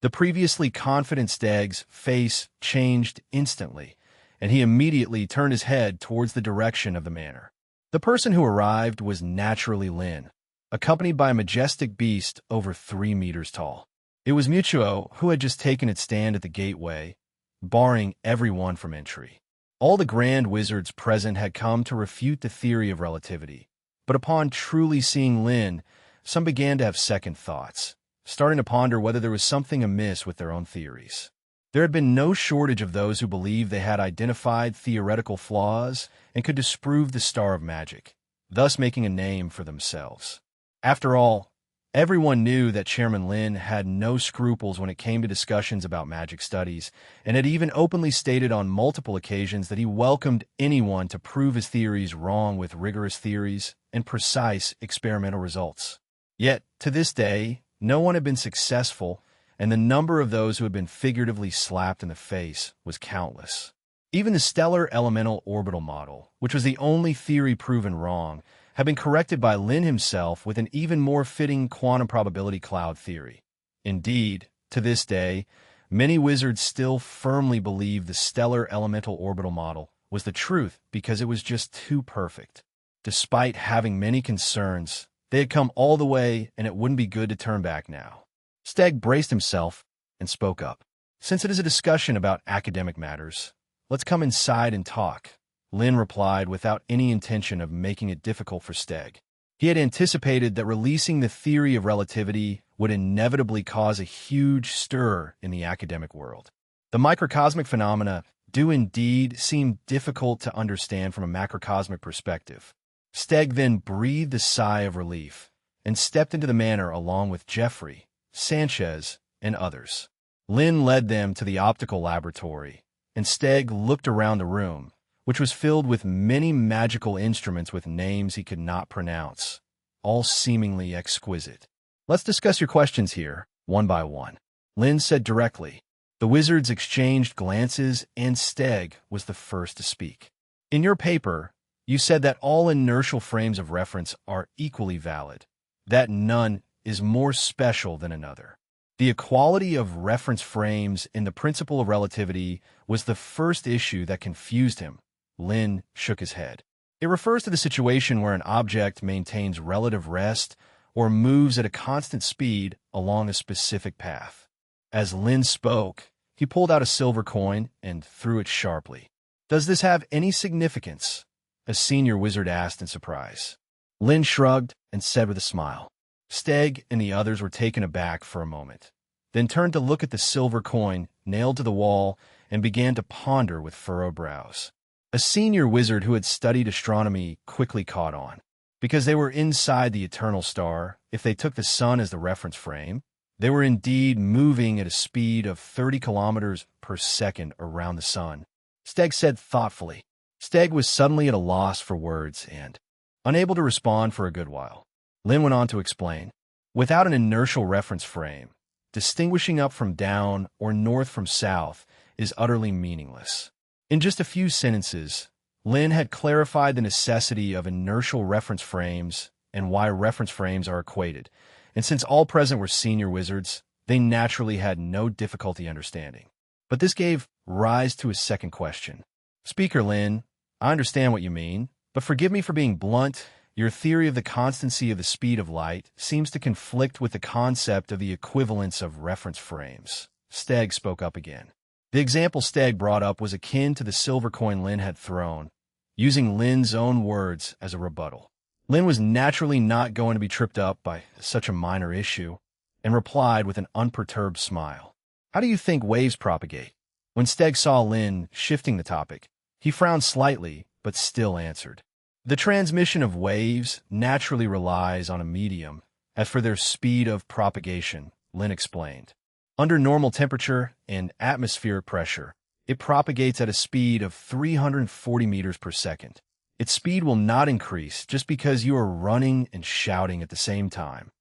Speaker 1: The previously confident Steg's face changed instantly, and he immediately turned his head towards the direction of the manor. The person who arrived was naturally Lin, accompanied by a majestic beast over 3 meters tall. It was Mutuo who had just taken its stand at the gateway, barring everyone from entry. All the grand wizards present had come to refute the theory of relativity, but upon truly seeing Lin, some began to have second thoughts, starting to ponder whether there was something amiss with their own theories. There had been no shortage of those who believed they had identified theoretical flaws and could disprove the Star of Magic, thus making a name for themselves. After all, everyone knew that Chairman Lin had no scruples when it came to discussions about magic studies, and had even openly stated on multiple occasions that he welcomed anyone to prove his theories wrong with rigorous theories and precise experimental results. Yet, to this day, no one had been successful, and the number of those who had been figuratively slapped in the face was countless. Even the stellar elemental orbital model, which was the only theory proven wrong, had been corrected by Lin himself with an even more fitting quantum probability cloud theory. Indeed, to this day, many wizards still firmly believe the stellar elemental orbital model was the truth because it was just too perfect. Despite having many concerns, they had come all the way, and it wouldn't be good to turn back now. Steg braced himself and spoke up. "Since it is a discussion about academic matters, let's come inside and talk," Lin replied without any intention of making it difficult for Steg. He had anticipated that releasing the theory of relativity would inevitably cause a huge stir in the academic world. The microcosmic phenomena do indeed seem difficult to understand from a macrocosmic perspective. Steg then breathed a sigh of relief and stepped into the manor along with Jeffrey, Sanchez, and others. Lin led them to the optical laboratory, and Steg looked around the room, which was filled with many magical instruments with names he could not pronounce, all seemingly exquisite. "Let's discuss your questions here, one by one," Lin said directly. The wizards exchanged glances, and Steg was the first to speak. "In your paper, you said that all inertial frames of reference are equally valid, that none is more special than another. The equality of reference frames in the principle of relativity was the first issue that confused him." Lin shook his head. "It refers to the situation where an object maintains relative rest or moves at a constant speed along a specific path. As Lin spoke, he pulled out a silver coin and threw it sharply. "Does this have any significance?" a senior wizard asked in surprise. Lin shrugged and said with a smile. Steg and the others were taken aback for a moment, then turned to look at the silver coin nailed to the wall and began to ponder with furrowed brows. A senior wizard who had studied astronomy quickly caught on. Because they were inside the eternal star, if they took the sun as the reference frame, they were indeed moving at a speed of 30 kilometers per second around the sun. Steg said thoughtfully. Steg was suddenly at a loss for words and unable to respond for a good while. Lin went on to explain. Without an inertial reference frame, distinguishing up from down or north from south is utterly meaningless. In just a few sentences, Lin had clarified the necessity of inertial reference frames and why reference frames are equated, and since all present were senior wizards, they naturally had no difficulty understanding. But this gave rise to a second question. "Speaker Lin, I understand what you mean, but forgive me for being blunt. Your theory of the constancy of the speed of light seems to conflict with the concept of the equivalence of reference frames." Steg spoke up again. The example Steg brought up was akin to the silver coin Lin had thrown, using Lin's own words as a rebuttal. Lin was naturally not going to be tripped up by such a minor issue, and replied with an unperturbed smile. "How do you think waves propagate?" When Steg saw Lin shifting the topic, he frowned slightly, but still answered. "The transmission of waves naturally relies on a medium. As for their speed of propagation," Lin explained, "under normal temperature and atmospheric pressure, it propagates at a speed of 340 meters per second. Its speed will not increase just because you are running and shouting at the same time."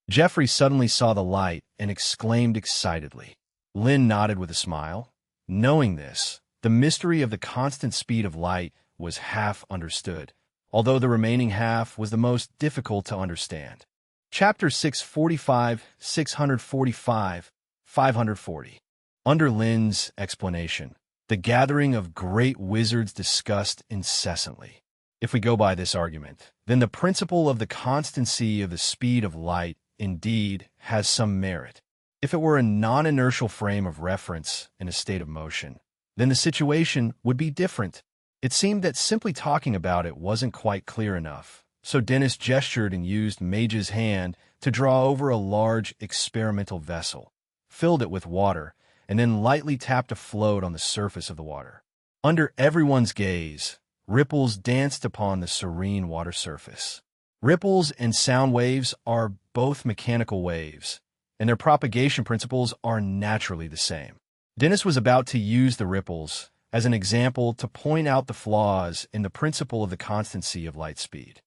Speaker 1: Jeffrey suddenly saw the light and exclaimed excitedly. Lin nodded with a smile. Knowing this, the mystery of the constant speed of light was half understood, although the remaining half was the most difficult to understand. Chapter 645, 645, 540. Under Lin's explanation, the gathering of great wizards discussed incessantly. If we go by this argument, then the principle of the constancy of the speed of light indeed has some merit. If it were a non-inertial frame of reference in a state of motion, then the situation would be different. It seemed that simply talking about it wasn't quite clear enough, so Dennis gestured and used Mage's hand to draw over a large experimental vessel, filled it with water, and then lightly tapped a float on the surface of the water. Under everyone's gaze, ripples danced upon the serene water surface. Ripples and sound waves are both mechanical waves, and their propagation principles are naturally the same. Dennis was about to use the ripples as an example to point out the flaws in the principle of the constancy of light speed.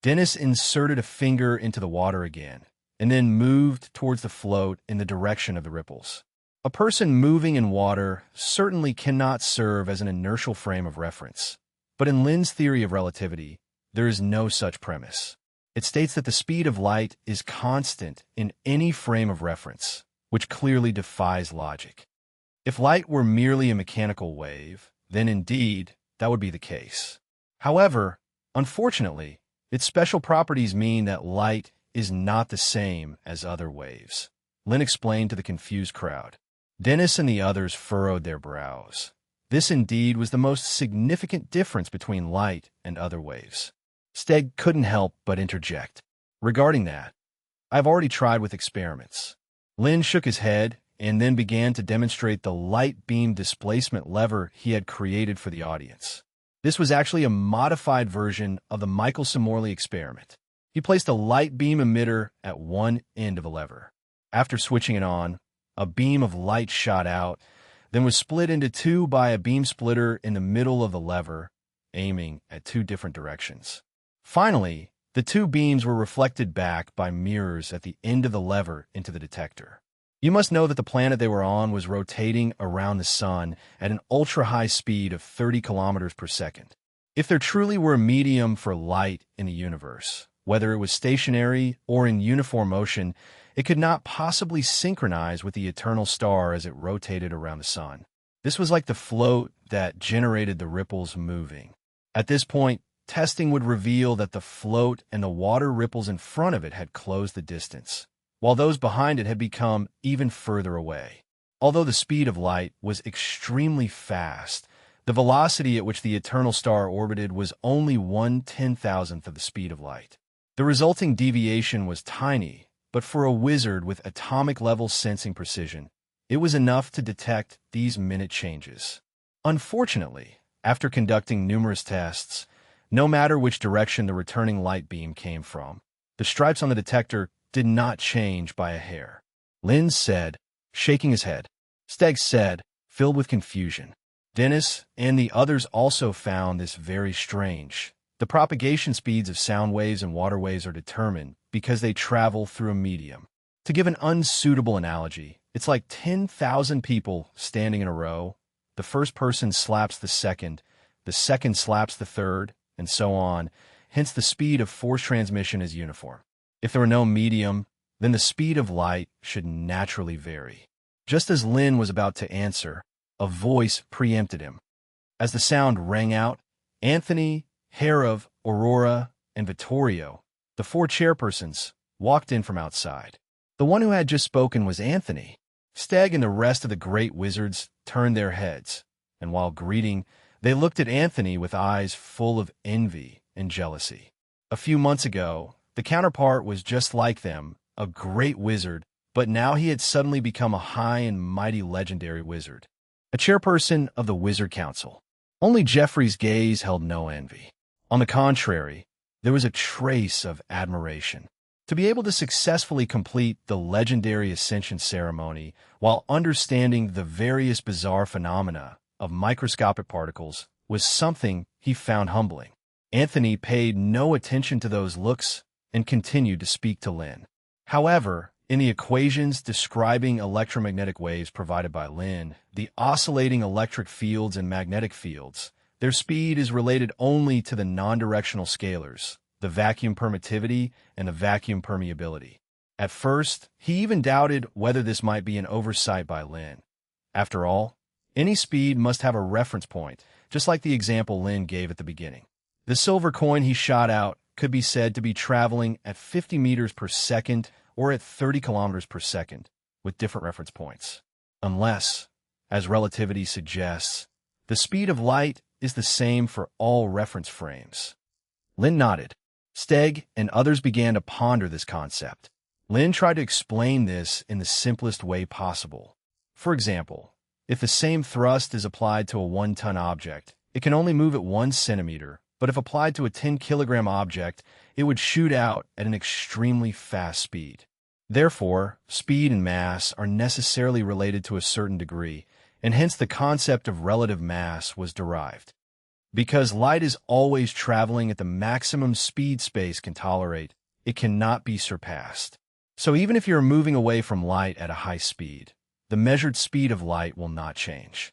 Speaker 1: Dennis inserted a finger into the water again, and then moved towards the float in the direction of the ripples. A person moving in water certainly cannot serve as an inertial frame of reference, but in Lin's theory of relativity, there is no such premise. It states that the speed of light is constant in any frame of reference, which clearly defies logic. If light were merely a mechanical wave, then indeed that would be the case. However, unfortunately, its special properties mean that light is not the same as other waves, Lin explained to the confused crowd. Dennis and the others furrowed their brows. This indeed was the most significant difference between light and other waves. Steg couldn't help but interject. "Regarding that, I've already tried with experiments." Lin shook his head and then began to demonstrate the light beam displacement lever he had created for the audience. This was actually a modified version of the Michelson-Morley experiment. He placed a light beam emitter at one end of a lever. After switching it on, a beam of light shot out, then was split into two by a beam splitter in the middle of the lever, aiming at two different directions. Finally, the two beams were reflected back by mirrors at the end of the lever into the detector. You must know that the planet they were on was rotating around the sun at an ultra-high speed of 30 kilometers per second. If there truly were a medium for light in the universe, whether it was stationary or in uniform motion, it could not possibly synchronize with the eternal star as it rotated around the sun. This was like the float that generated the ripples moving. At this point, testing would reveal that the float and the water ripples in front of it had closed the distance, while those behind it had become even further away. Although the speed of light was extremely fast, the velocity at which the eternal star orbited was only 1/10,000th of the speed of light. The resulting deviation was tiny, but for a wizard with atomic-level sensing precision, it was enough to detect these minute changes. Unfortunately, after conducting numerous tests, no matter which direction the returning light beam came from, the stripes on the detector did not change by a hair. Lin said, shaking his head. Steg said, filled with confusion. Dennis and the others also found this very strange. The propagation speeds of sound waves and water waves are determined because they travel through a medium. To give an unsuitable analogy, it's like 10,000 people standing in a row. The first person slaps the second slaps the third, and so on. Hence, the speed of force transmission is uniform. If there were no medium, then the speed of light should naturally vary. Just as Lin was about to answer, a voice preempted him. As the sound rang out, Anthony, Herav, Aurora, and Vittorio, the four chairpersons, walked in from outside. The one who had just spoken was Anthony. Steg and the rest of the great wizards turned their heads, and while greeting, they looked at Anthony with eyes full of envy and jealousy. A few months ago, the counterpart was just like them, a great wizard, but now he had suddenly become a high and mighty legendary wizard, a chairperson of the Wizard Council. Only Jeffrey's gaze held no envy. On the contrary, there was a trace of admiration. To be able to successfully complete the legendary Ascension ceremony while understanding the various bizarre phenomena of microscopic particles was something he found humbling. Anthony paid no attention to those looks and continued to speak to Lin. However, in the equations describing electromagnetic waves provided by Lin, the oscillating electric fields and magnetic fields, their speed is related only to the non-directional scalars, the vacuum permittivity and the vacuum permeability. At first, he even doubted whether this might be an oversight by Lin. After all, any speed must have a reference point, just like the example Lin gave at the beginning. The silver coin he shot out could be said to be traveling at 50 meters per second or at 30 kilometers per second, with different reference points. Unless, as relativity suggests, the speed of light is the same for all reference frames. Lin nodded. Steg and others began to ponder this concept. Lin tried to explain this in the simplest way possible. For example, if the same thrust is applied to a 1-ton object, it can only move at 1 centimeter, but if applied to a 10-kilogram object, it would shoot out at an extremely fast speed. Therefore, speed and mass are necessarily related to a certain degree, and hence the concept of relative mass was derived. Because light is always traveling at the maximum speed space can tolerate, it cannot be surpassed. So even if you're moving away from light at a high speed, the measured speed of light will not change.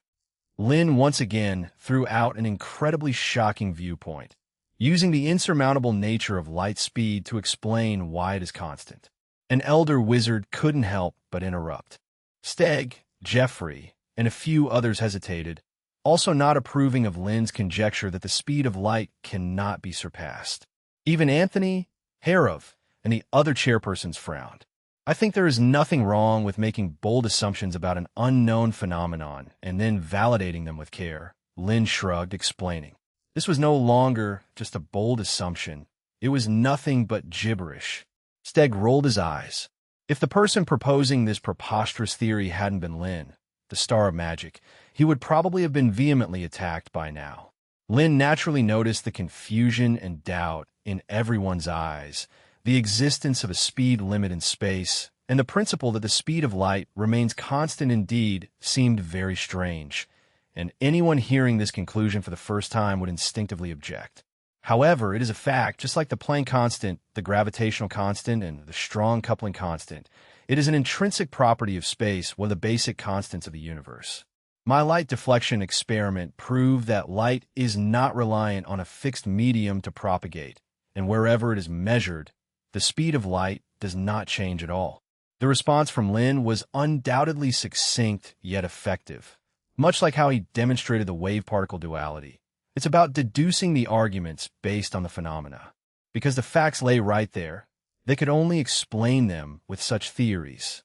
Speaker 1: Lin once again threw out an incredibly shocking viewpoint, using the insurmountable nature of light speed to explain why it is constant. An elder wizard couldn't help but interrupt. Steg, Jeffrey, and a few others hesitated, also not approving of Lin's conjecture that the speed of light cannot be surpassed. Even Anthony, Herav, and the other chairpersons frowned. I think there is nothing wrong with making bold assumptions about an unknown phenomenon and then validating them with care, Lin shrugged, explaining. This was no longer just a bold assumption. It was nothing but gibberish. Steg rolled his eyes. If the person proposing this preposterous theory hadn't been Lin, the star of magic, he would probably have been vehemently attacked by now. Lin naturally noticed the confusion and doubt in everyone's eyes, the existence of a speed limit in space, and the principle that the speed of light remains constant indeed seemed very strange, and anyone hearing this conclusion for the first time would instinctively object. However, it is a fact, just like the Planck constant, the gravitational constant, and the strong coupling constant. It is an intrinsic property of space, one of the basic constants of the universe. My light deflection experiment proved that light is not reliant on a fixed medium to propagate, and wherever it is measured, the speed of light does not change at all. The response from Lin was undoubtedly succinct yet effective, much like how he demonstrated the wave-particle duality. It's about deducing the arguments based on the phenomena. Because the facts lay right there, They could only explain them with such theories.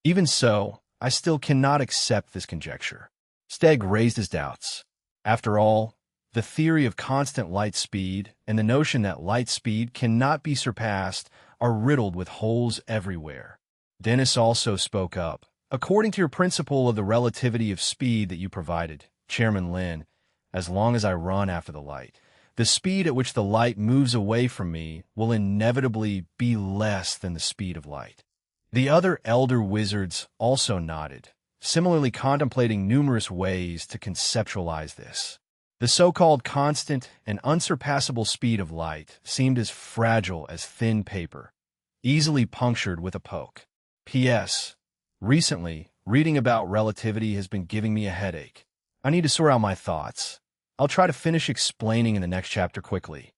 Speaker 1: Even so, I still cannot accept this conjecture. Steg raised his doubts. After all, the theory of constant light speed and the notion that light speed cannot be surpassed are riddled with holes everywhere. Dennis also spoke up. According to your principle of the relativity of speed that you provided, Chairman Lin, as long as I run after the light, the speed at which the light moves away from me will inevitably be less than the speed of light. The other elder wizards also nodded, similarly contemplating numerous ways to conceptualize this. The so-called constant and unsurpassable speed of light seemed as fragile as thin paper, easily punctured with a poke. P.S. Recently, reading about relativity has been giving me a headache. I need to sort out my thoughts. I'll try to finish explaining in the next chapter quickly.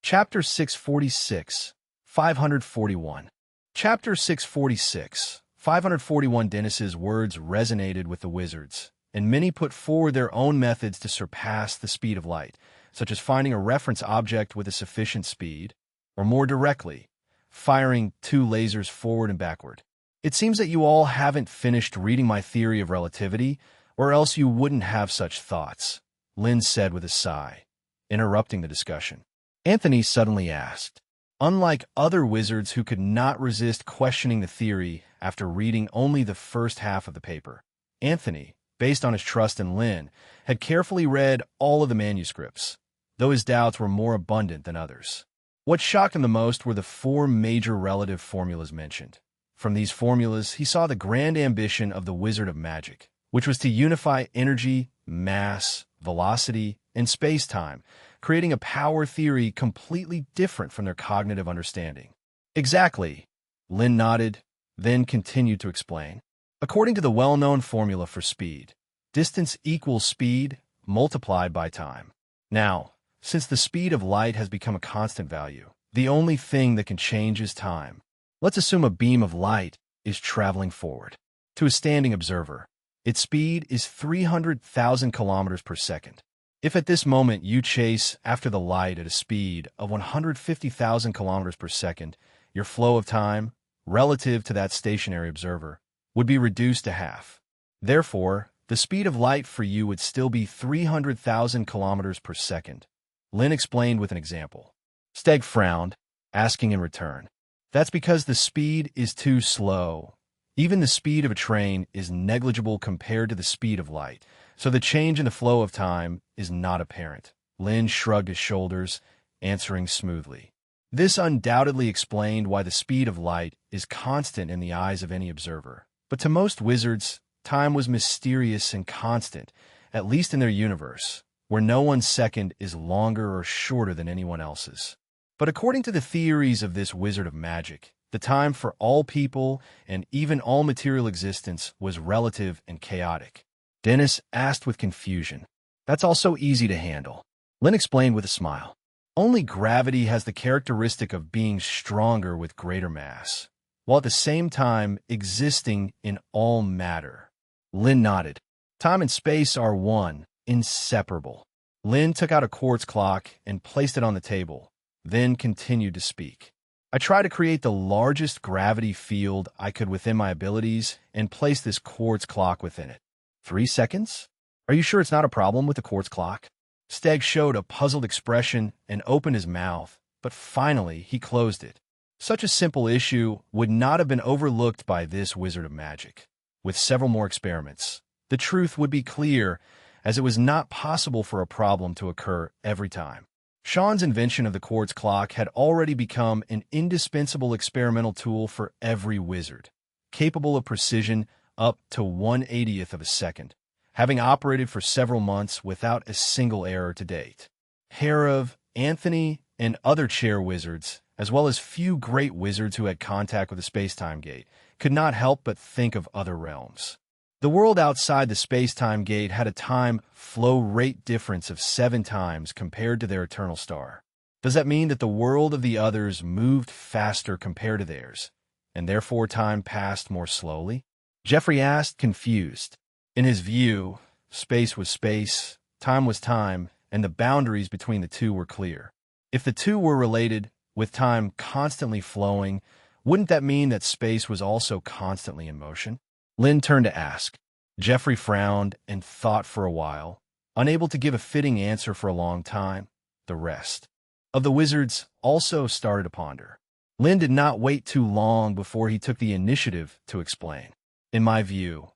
Speaker 1: Chapter 646, 541. Chapter 646, 541. Dennis's words resonated with the wizards, and many put forward their own methods to surpass the speed of light, such as finding a reference object with a sufficient speed, or more directly, firing 2 lasers forward and backward. It seems that you all haven't finished reading my theory of relativity, or else you wouldn't have such thoughts, Lin said with a sigh, interrupting the discussion. Anthony suddenly asked. Unlike other wizards who could not resist questioning the theory after reading only the first half of the paper, Anthony, based on his trust in Lin, had carefully read all of the manuscripts, though his doubts were more abundant than others. What shocked him the most were the 4 major relative formulas mentioned. From these formulas, he saw the grand ambition of the Wizard of Magic, which was to unify energy, mass, velocity, and space-time, creating a power theory completely different from their cognitive understanding. Exactly, Lin nodded, then continued to explain. According to the well-known formula for speed, distance equals speed multiplied by time. Now, since the speed of light has become a constant value, the only thing that can change is time. Let's assume a beam of light is traveling forward. To a standing observer, its speed is 300,000 kilometers per second. If at this moment you chase after the light at a speed of 150,000 kilometers per second, your flow of time, relative to that stationary observer, would be reduced to half. Therefore, the speed of light for you would still be 300,000 kilometers per second. Lin explained with an example. Steg frowned, asking in return. That's because the speed is too slow. Even the speed of a train is negligible compared to the speed of light, so the change in the flow of time is not apparent. Lin shrugged his shoulders, answering smoothly. This undoubtedly explained why the speed of light is constant in the eyes of any observer. But to most wizards, time was mysterious and constant, at least in their universe, where no one's second is longer or shorter than anyone else's. But according to the theories of this wizard of magic, the time for all people and even all material existence was relative and chaotic. Dennis asked with confusion. That's also easy to handle. Lin explained with a smile. Only gravity has the characteristic of being stronger with greater mass, while at the same time existing in all matter. Lin nodded. Time and space are one, inseparable. Lin took out a quartz clock and placed it on the table, then continued to speak. I tried to create the largest gravity field I could within my abilities and place this quartz clock within it. 3 seconds? Are you sure it's not a problem with the quartz clock? Steg showed a puzzled expression and opened his mouth, but finally he closed it. Such a simple issue would not have been overlooked by this wizard of magic. With several more experiments, the truth would be clear, as it was not possible for a problem to occur every time. Sean's invention of the quartz clock had already become an indispensable experimental tool for every wizard, capable of precision up to 1/80th of a second, having operated for several months without a single error to date. Herav, Anthony, and other chair wizards, as well as few great wizards who had contact with the space-time gate, could not help but think of other realms. The world outside the space-time gate had a time flow rate difference of 7 times compared to their eternal star. Does that mean that the world of the others moved faster compared to theirs, and therefore time passed more slowly? Jeffrey asked, confused. In his view, space was space, time was time, and the boundaries between the two were clear. If the two were related, With time constantly flowing, wouldn't that mean that space was also constantly in motion? Lynn turned to ask. Jeffrey frowned and thought for a while, unable to give a fitting answer for a long time. The rest of the wizards also started to ponder. Lynn did not wait too long before he took the initiative to explain. In my view,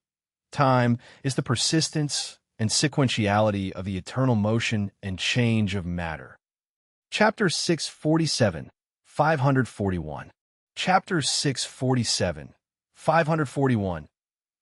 Speaker 1: time is the persistence and sequentiality of the eternal motion and change of matter. Chapter 647, 541. Chapter 647, 541.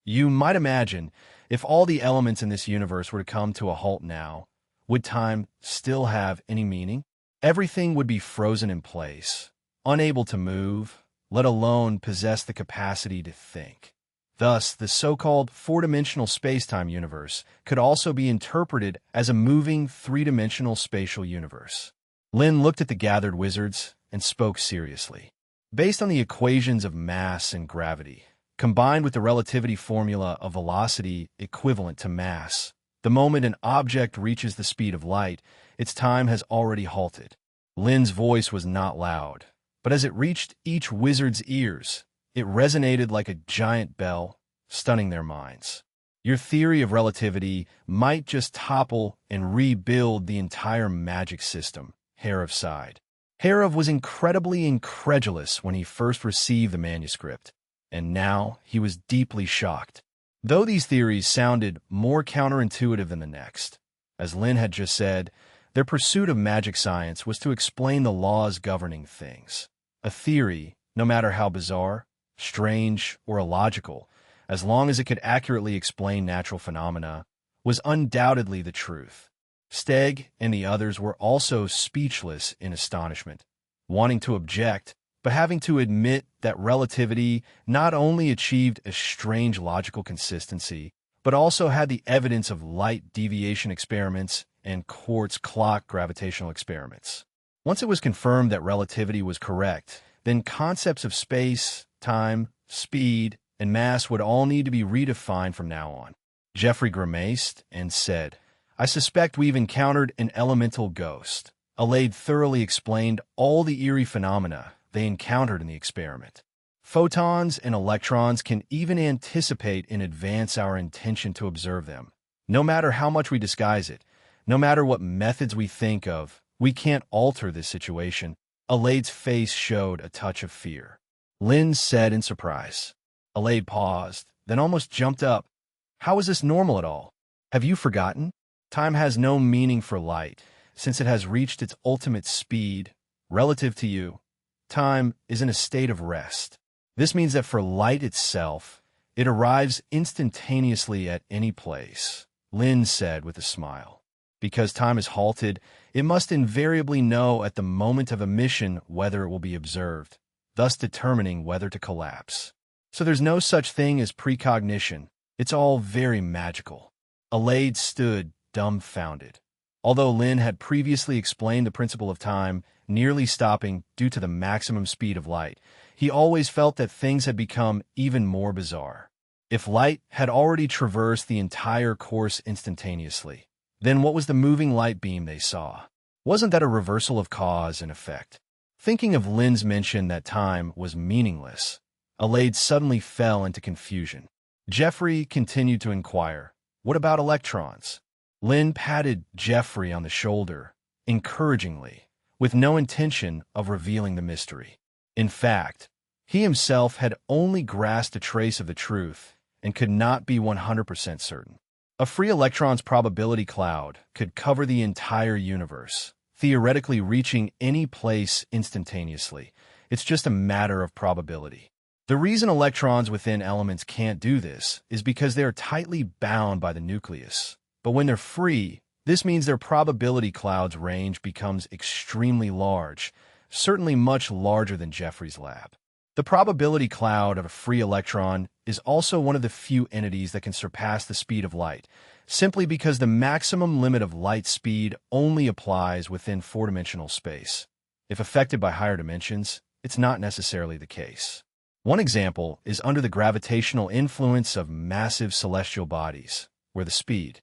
Speaker 1: You might imagine, if all the elements in this universe were to come to a halt now, would time still have any meaning? Everything would be frozen in place, unable to move, let alone possess the capacity to think. Thus, the so-called four-dimensional space-time universe could also be interpreted as a moving three-dimensional spatial universe. Lynn looked at the gathered wizards and spoke seriously. Based on the equations of mass and gravity, combined with the relativity formula of velocity equivalent to mass, the moment an object reaches the speed of light, its time has already halted. Lynn's voice was not loud, but as it reached each wizard's ears, it resonated like a giant bell, stunning their minds. Your theory of relativity might just topple and rebuild the entire magic system, Harov sighed. Harov was incredibly incredulous when he first received the manuscript, and now he was deeply shocked. Though these theories sounded more counterintuitive than the next, as Lynn had just said, their pursuit of magic science was to explain the laws governing things. A theory, no matter how bizarre, strange, or illogical, as long as it could accurately explain natural phenomena, was undoubtedly the truth. Steg and the others were also speechless in astonishment, wanting to object, but having to admit that relativity not only achieved a strange logical consistency, but also had the evidence of light deviation experiments and quartz clock gravitational experiments. Once it was confirmed that relativity was correct, then concepts of space, time, speed, and mass would all need to be redefined from now on. Jeffrey grimaced and said, I suspect we've encountered an elemental ghost. Alade thoroughly explained all the eerie phenomena they encountered in the experiment. Photons and electrons can even anticipate in advance our intention to observe them. No matter how much we disguise it, no matter what methods we think of, we can't alter this situation. Alade's face showed a touch of fear. Lynn said in surprise. Alade paused, then almost jumped up. How is this normal at all? Have you forgotten? Time has no meaning for light, since it has reached its ultimate speed. Relative to you, time is in a state of rest. This means that for light itself, it arrives instantaneously at any place, Lynn said with a smile. Because time is halted, it must invariably know at the moment of emission whether it will be observed, thus determining whether to collapse. So there's no such thing as precognition. It's all very magical. Alade stood dumbfounded. Although Lynn had previously explained the principle of time nearly stopping due to the maximum speed of light, he always felt that things had become even more bizarre. If light had already traversed the entire course instantaneously, then what was the moving light beam they saw? Wasn't that a reversal of cause and effect? Thinking of Lynn's mention that time was meaningless, Alade suddenly fell into confusion. Jeffrey continued to inquire, what about electrons? Lynn patted Jeffrey on the shoulder, encouragingly, with no intention of revealing the mystery. In fact, he himself had only grasped a trace of the truth and could not be 100% certain. A free electron's probability cloud could cover the entire universe, theoretically reaching any place instantaneously. It's just a matter of probability. The reason electrons within elements can't do this is because they are tightly bound by the nucleus. But when they're free, this means their probability cloud's range becomes extremely large, certainly much larger than Jeffrey's lab. The probability cloud of a free electron is also one of the few entities that can surpass the speed of light, simply because the maximum limit of light speed only applies within four-dimensional space. If affected by higher dimensions, it's not necessarily the case. One example is under the gravitational influence of massive celestial bodies, where the speed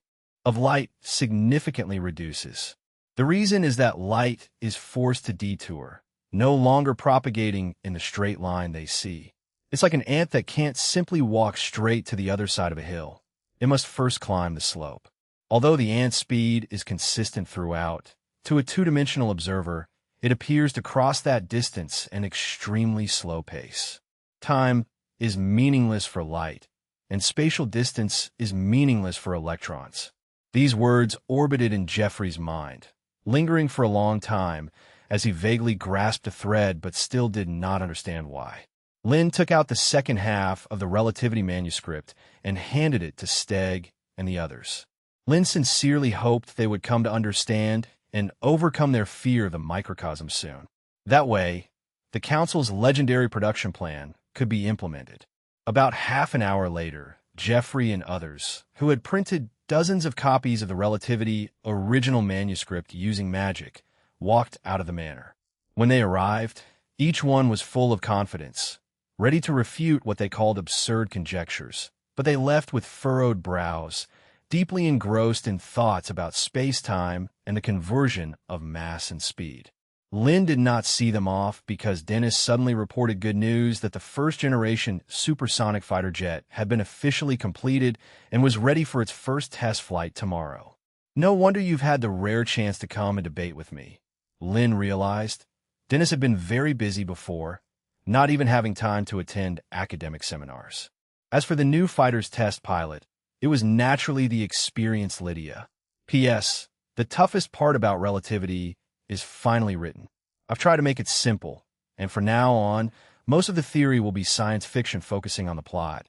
Speaker 1: of light significantly reduces. The reason is that light is forced to detour, no longer propagating in the straight line they see. It's like an ant that can't simply walk straight to the other side of a hill. It must first climb the slope. Although the ant's speed is consistent throughout, to a two-dimensional observer, it appears to cross that distance at an extremely slow pace. Time is meaningless for light, and spatial distance is meaningless for electrons. These words orbited in Jeffrey's mind, lingering for a long time as he vaguely grasped a thread but still did not understand why. Lynn took out the second half of the relativity manuscript and handed it to Steg and the others. Lynn sincerely hoped they would come to understand and overcome their fear of the microcosm soon. That way, the Council's legendary production plan could be implemented. About half an hour later, Jeffrey and others, who had printed dozens of copies of the Relativity original manuscript using magic, walked out of the manor. When they arrived, each one was full of confidence, ready to refute what they called absurd conjectures, but they left with furrowed brows, deeply engrossed in thoughts about space-time and the conversion of mass and speed. Lynn did not see them off because Dennis suddenly reported good news that the first-generation supersonic fighter jet had been officially completed and was ready for its first test flight tomorrow. "No wonder you've had the rare chance to come and debate with me," Lynn realized. Dennis had been very busy before, not even having time to attend academic seminars. As for the new fighter's test pilot, it was naturally the experienced Lydia. P.S. The toughest part about relativity is finally written. I've tried to make it simple, and from now on, most of the theory will be science fiction focusing on the plot.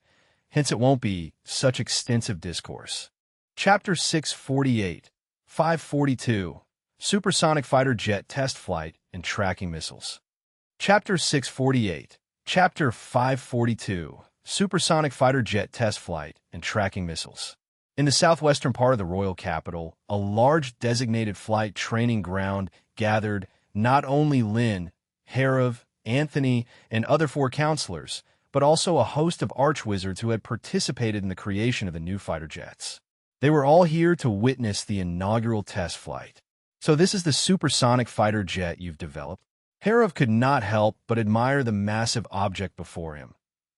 Speaker 1: Hence, it won't be such extensive discourse. Chapter 648, 542, Supersonic Fighter Jet Test Flight and Tracking Missiles. Chapter 648, Chapter 542, Supersonic Fighter Jet Test Flight and Tracking Missiles. In the southwestern part of the royal capital, a large designated flight training ground gathered not only Lynn, Herav, Anthony, and other 4 counselors, but also a host of archwizards who had participated in the creation of the new fighter jets. They were all here to witness the inaugural test flight. "So this is the supersonic fighter jet you've developed?" Herav could not help but admire the massive object before him.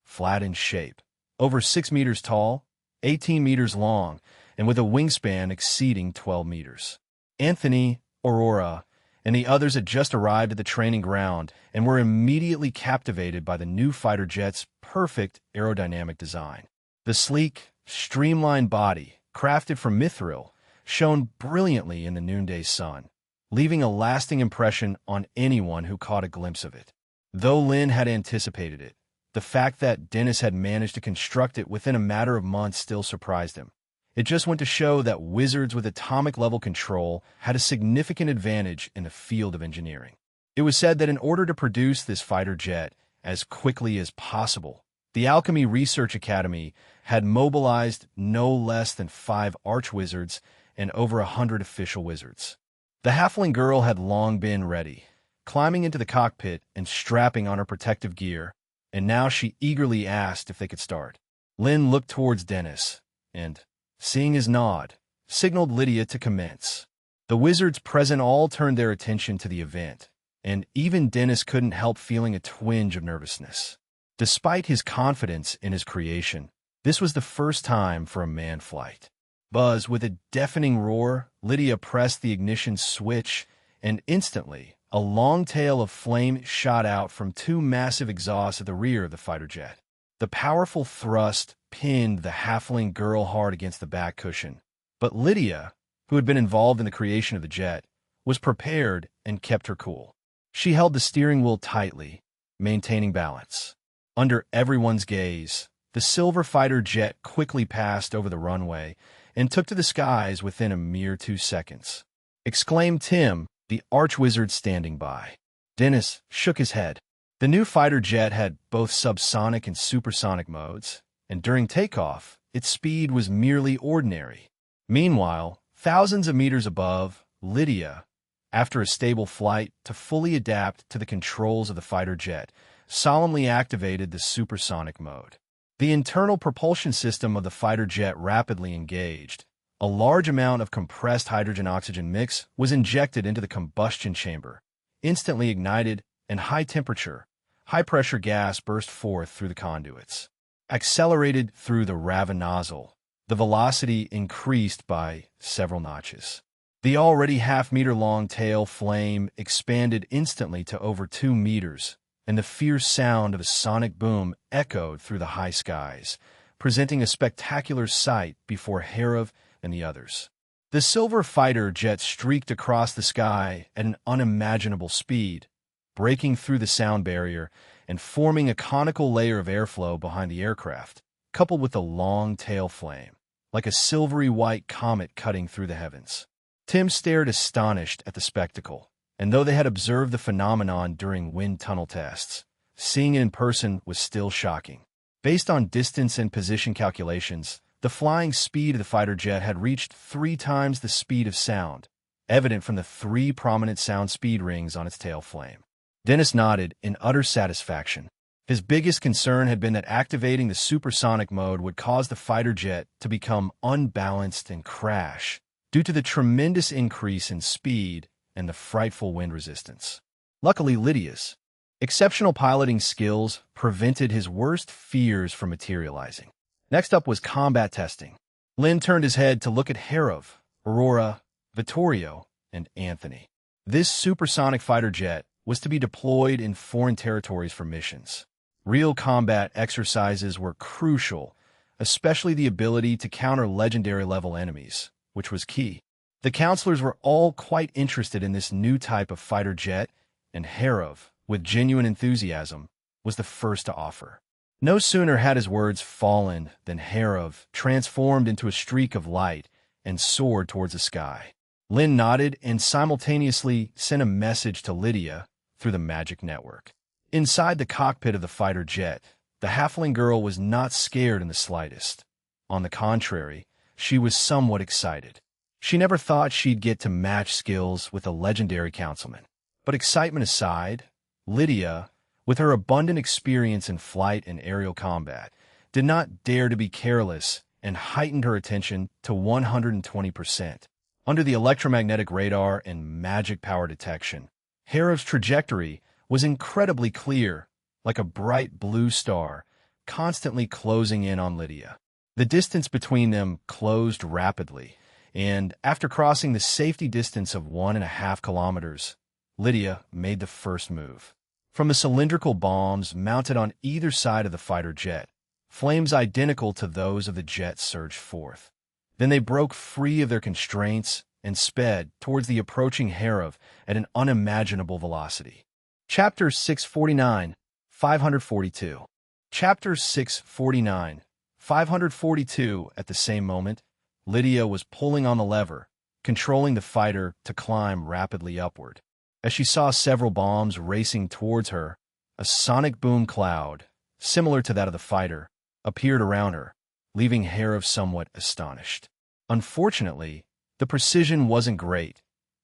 Speaker 1: Flat in shape, over 6 meters tall, 18 meters long, and with a wingspan exceeding 12 meters. Anthony, Aurora, and the others had just arrived at the training ground and were immediately captivated by the new fighter jet's perfect aerodynamic design. The sleek, streamlined body, crafted from mithril, shone brilliantly in the noonday sun, leaving a lasting impression on anyone who caught a glimpse of it. Though Lynn had anticipated it, the fact that Dennis had managed to construct it within a matter of months still surprised him. It just went to show that wizards with atomic-level control had a significant advantage in the field of engineering. It was said that in order to produce this fighter jet as quickly as possible, the Alchemy Research Academy had mobilized no less than 5 archwizards and over 100 official wizards. The halfling girl had long been ready, climbing into the cockpit and strapping on her protective gear, and now she eagerly asked if they could start. Lynn looked towards Dennis and, seeing his nod, signaled Lydia to commence. The wizards present all turned their attention to the event, and even Dennis couldn't help feeling a twinge of nervousness. Despite his confidence in his creation, this was the first time for a manned flight. Buzz, with a deafening roar, Lydia pressed the ignition switch, and instantly, a long tail of flame shot out from 2 massive exhausts at the rear of the fighter jet. The powerful thrust pinned the halfling girl hard against the back cushion, but Lydia, who had been involved in the creation of the jet, was prepared and kept her cool. She held the steering wheel tightly, maintaining balance. Under everyone's gaze, the silver fighter jet quickly passed over the runway and took to the skies within a mere 2 seconds. Exclaimed Tim, the archwizard standing by. Dennis shook his head. The new fighter jet had both subsonic and supersonic modes, and during takeoff, its speed was merely ordinary. Meanwhile, thousands of meters above, Lydia, after a stable flight to fully adapt to the controls of the fighter jet, solemnly activated the supersonic mode. The internal propulsion system of the fighter jet rapidly engaged. A large amount of compressed hydrogen-oxygen mix was injected into the combustion chamber, instantly ignited and high-pressure gas burst forth through the conduits. Accelerated through the Raven nozzle, the velocity increased by several notches. The already half-meter-long tail flame expanded instantly to over 2 meters, and the fierce sound of a sonic boom echoed through the high skies, presenting a spectacular sight before Harov and the others. The silver fighter jet streaked across the sky at an unimaginable speed, breaking through the sound barrier and forming a conical layer of airflow behind the aircraft, coupled with a long tail flame, like a silvery white comet cutting through the heavens. Tim stared astonished at the spectacle, and though they had observed the phenomenon during wind tunnel tests, seeing it in person was still shocking. Based on distance and position calculations, the flying speed of the fighter jet had reached 3 times the speed of sound, evident from the 3 prominent sound speed rings on its tail flame. Dennis nodded in utter satisfaction. His biggest concern had been that activating the supersonic mode would cause the fighter jet to become unbalanced and crash due to the tremendous increase in speed and the frightful wind resistance. Luckily, Lydia's exceptional piloting skills prevented his worst fears from materializing. Next up was combat testing. Lynn turned his head to look at Harov, Aurora, Vittorio, and Anthony. This supersonic fighter jet was to be deployed in foreign territories for missions. Real combat exercises were crucial, especially the ability to counter legendary-level enemies, which was key. The counselors were all quite interested in this new type of fighter jet, and Harov, with genuine enthusiasm, was the first to offer. No sooner had his words fallen than Harov transformed into a streak of light and soared towards the sky. Lynn nodded and simultaneously sent a message to Lydia through the magic network. Inside the cockpit of the fighter jet, the halfling girl was not scared in the slightest. On the contrary, she was somewhat excited. She never thought she'd get to match skills with a legendary councilman. But excitement aside, Lydia, with her abundant experience in flight and aerial combat, did not dare to be careless and heightened her attention to 120%. Under the electromagnetic radar and magic power detection, Harov's trajectory was incredibly clear, like a bright blue star, constantly closing in on Lydia. The distance between them closed rapidly, and after crossing the safety distance of 1.5 kilometers, Lydia made the first move. From the cylindrical bombs mounted on either side of the fighter jet, flames identical to those of the jet surged forth. Then they broke free of their constraints and sped towards the approaching Harov at an unimaginable velocity. Chapter 649, 542. Chapter 649, 542. At the same moment, Lydia was pulling on the lever, controlling the fighter to climb rapidly upward. As she saw several bombs racing towards her, a sonic boom cloud, similar to that of the fighter, appeared around her, leaving Harov somewhat astonished. Unfortunately, the precision wasn't great.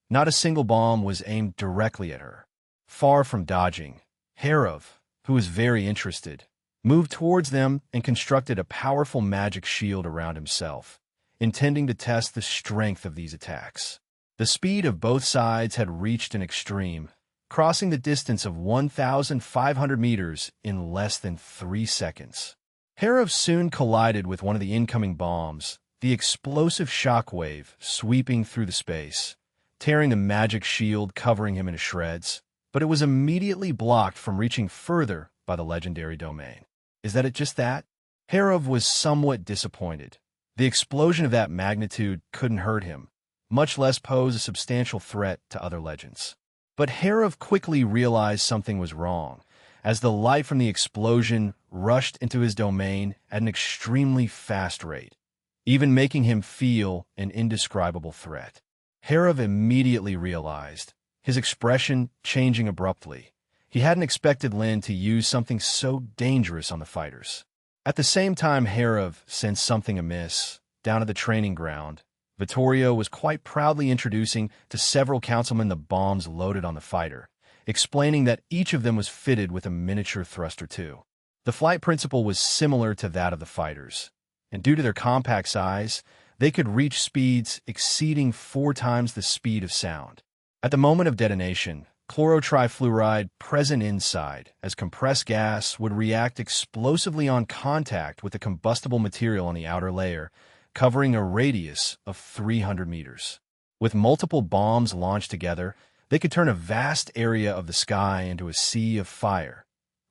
Speaker 1: Not a single bomb was aimed directly at her. Far from dodging, Harov, who was very interested, moved towards them and constructed a powerful magic shield around himself, intending to test the strength of these attacks. The speed of both sides had reached an extreme, crossing the distance of 1,500 meters in less than 3 seconds. Harov soon collided with one of the incoming bombs, the explosive shockwave sweeping through the space, tearing the magic shield covering him into shreds, but it was immediately blocked from reaching further by the legendary domain. Is that it just that? Harov was somewhat disappointed. The explosion of that magnitude couldn't hurt him, much less pose a substantial threat to other legends. But Harov quickly realized something was wrong, as the light from the explosion rushed into his domain at an extremely fast rate, even making him feel an indescribable threat. Harov immediately realized, his expression changing abruptly. He hadn't expected Lynn to use something so dangerous on the fighters. At the same time Harov sensed something amiss, down at the training ground, Vittorio was quite proudly introducing to several councilmen the bombs loaded on the fighter, explaining that each of them was fitted with a miniature thruster too. The flight principle was similar to that of the fighters, and due to their compact size, they could reach speeds exceeding 4 times the speed of sound. At the moment of detonation, chlorotrifluoride present inside, as compressed gas would react explosively on contact with the combustible material on the outer layer, covering a radius of 300 meters. With multiple bombs launched together, they could turn a vast area of the sky into a sea of fire,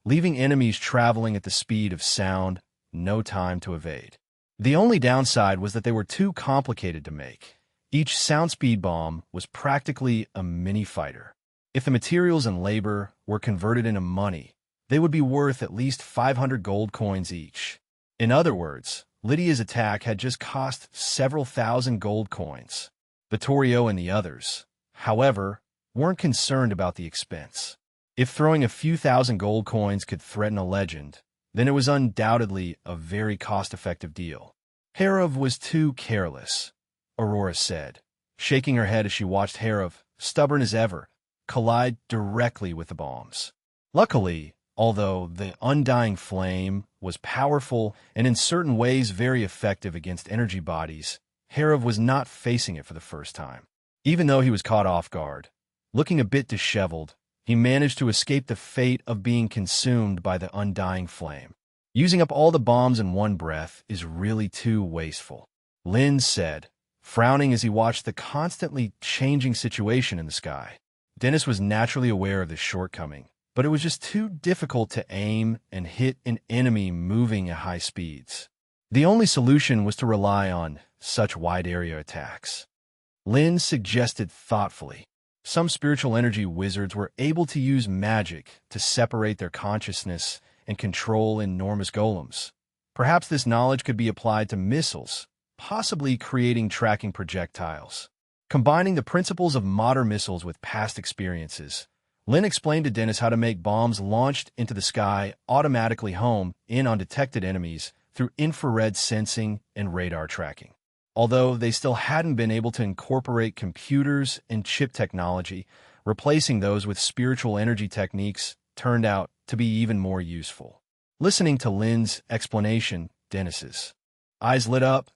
Speaker 1: leaving enemies traveling at the speed of sound, no time to evade. The only downside was that they were too complicated to make. Each sound speed bomb was practically a mini-fighter. If the materials and labor were converted into money, they would be worth at least 500 gold coins each. In other words, Lydia's attack had just cost several thousand gold coins. Vittorio and the others, however, weren't concerned about the expense. If throwing a few thousand gold coins could threaten a legend, then it was undoubtedly a very cost-effective deal. Harov was too careless, Aurora said, shaking her head as she watched Harov, stubborn as ever, collide directly with the bombs. Luckily, although the undying flame was powerful and in certain ways very effective against energy bodies, Harov was not facing it for the first time. Even though he was caught off guard, looking a bit disheveled, he managed to escape the fate of being consumed by the undying flame. Using up all the bombs in one breath is really too wasteful, Lynn said, frowning as he watched the constantly changing situation in the sky. Dennis was naturally aware of this shortcoming, but it was just too difficult to aim and hit an enemy moving at high speeds. The only solution was to rely on such wide-area attacks. Lynn suggested thoughtfully. Some spiritual energy wizards were able to use magic to separate their consciousness and control enormous golems. Perhaps this knowledge could be applied to missiles, possibly creating tracking projectiles. Combining the principles of modern missiles with past experiences, Lynn explained to Dennis how to make bombs launched into the sky automatically home in on detected enemies through infrared sensing and radar tracking. Although they still hadn't been able to incorporate computers and chip technology, replacing those with spiritual energy techniques turned out to be even more useful. Listening to Lynn's explanation, Dennis's eyes lit up,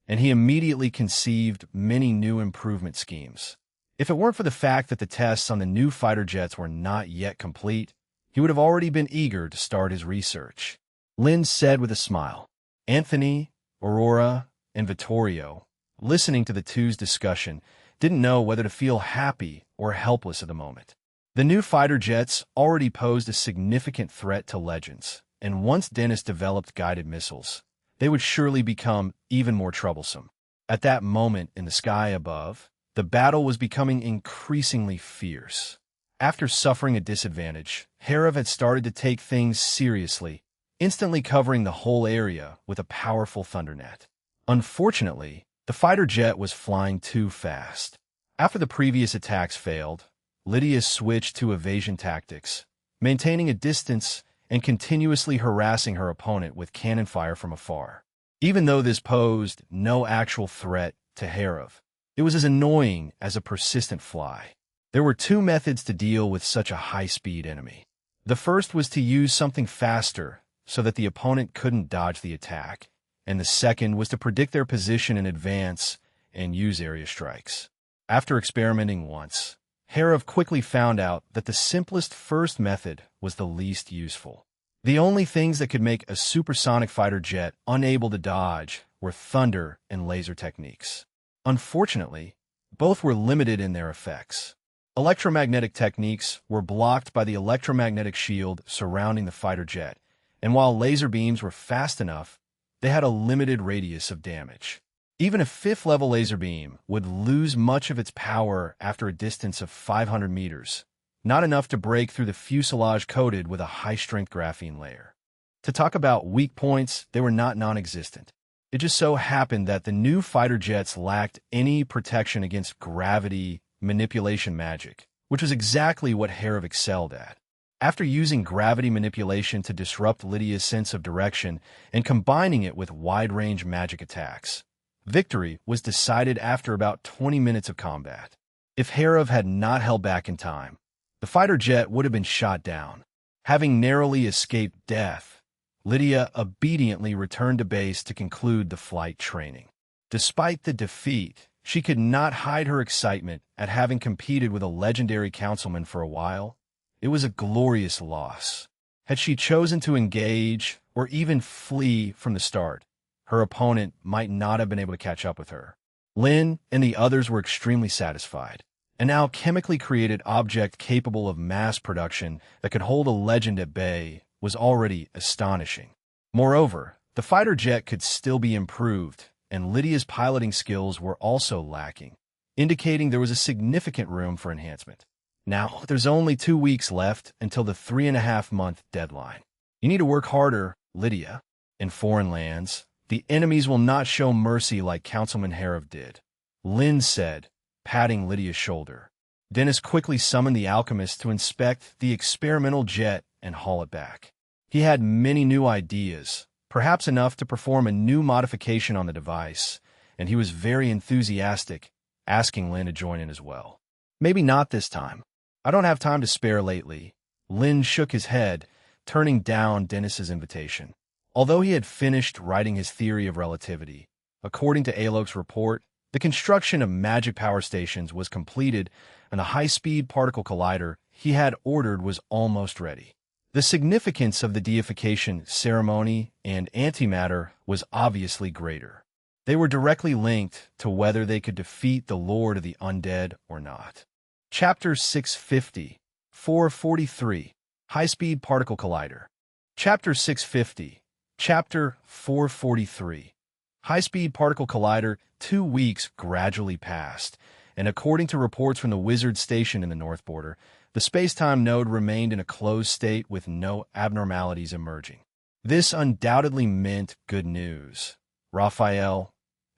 Speaker 1: and he immediately conceived many new improvement schemes. If it weren't for the fact that the tests on the new fighter jets were not yet complete, he would have already been eager to start his research. Lynn said with a smile. Anthony, Aurora, and Vittorio, listening to the two's discussion, didn't know whether to feel happy or helpless at the moment. The new fighter jets already posed a significant threat to Legends, and once Dennis developed guided missiles, they would surely become even more troublesome. At that moment in the sky above, the battle was becoming increasingly fierce. After suffering a disadvantage, Harov had started to take things seriously, instantly covering the whole area with a powerful thundernet. Unfortunately, the fighter jet was flying too fast. After the previous attacks failed, Lydia switched to evasion tactics, maintaining a distance and continuously harassing her opponent with cannon fire from afar. Even though this posed no actual threat to Harov, it was as annoying as a persistent fly. There were two methods to deal with such a high-speed enemy. The first was to use something faster so that the opponent couldn't dodge the attack, and the second was to predict their position in advance and use area strikes. After experimenting once, Harov quickly found out that the simplest first method was the least useful. The only things that could make a supersonic fighter jet unable to dodge were thunder and laser techniques. Unfortunately, both were limited in their effects. Electromagnetic techniques were blocked by the electromagnetic shield surrounding the fighter jet, and while laser beams were fast enough, they had a limited radius of damage. Even a fifth-level laser beam would lose much of its power after a distance of 500 meters, not enough to break through the fuselage coated with a high-strength graphene layer. To talk about weak points, they were not non-existent. It just so happened that the new fighter jets lacked any protection against gravity manipulation magic, which was exactly what Harov excelled at. After using gravity manipulation to disrupt Lydia's sense of direction and combining it with wide-range magic attacks, victory was decided after about 20 minutes of combat. If Harov had not held back in time, the fighter jet would have been shot down. Having narrowly escaped death, Lydia obediently returned to base to conclude the flight training. Despite the defeat, She could not hide her excitement at having competed with a legendary councilman for a while. It was a glorious loss. Had she chosen to engage or even flee from the start, her opponent might not have been able to catch up with her. Lin and the others were extremely satisfied. An alchemically created object capable of mass production that could hold a legend at bay was already astonishing. Moreover, the fighter jet could still be improved, and Lydia's piloting skills were also lacking, indicating there was a significant room for enhancement. Now, there's only 2 weeks left until the 3.5-month deadline. You need to work harder, Lydia. In foreign lands, the enemies will not show mercy like Councilman Harov did, Lin said, patting Lydia's shoulder. Dennis quickly summoned the alchemist to inspect the experimental jet and haul it back. He had many new ideas, perhaps enough to perform a new modification on the device, and he was very enthusiastic, asking Lin to join in as well. Maybe not this time. I don't have time to spare lately. Lin shook his head, turning down Dennis's invitation. Although he had finished writing his theory of relativity, according to Alok's report, the construction of magic power stations was completed and the high-speed particle collider he had ordered was almost ready. The significance of the deification ceremony and antimatter was obviously greater. They were directly linked to whether they could defeat the Lord of the Undead or not. Chapter 650, 443, High-Speed Particle Collider. Chapter 650, Chapter 443. High-Speed Particle Collider. 2 weeks gradually passed, and according to reports from the Wizard Station in the North Border, the space-time node remained in a closed state with no abnormalities emerging. This undoubtedly meant good news. Raphael,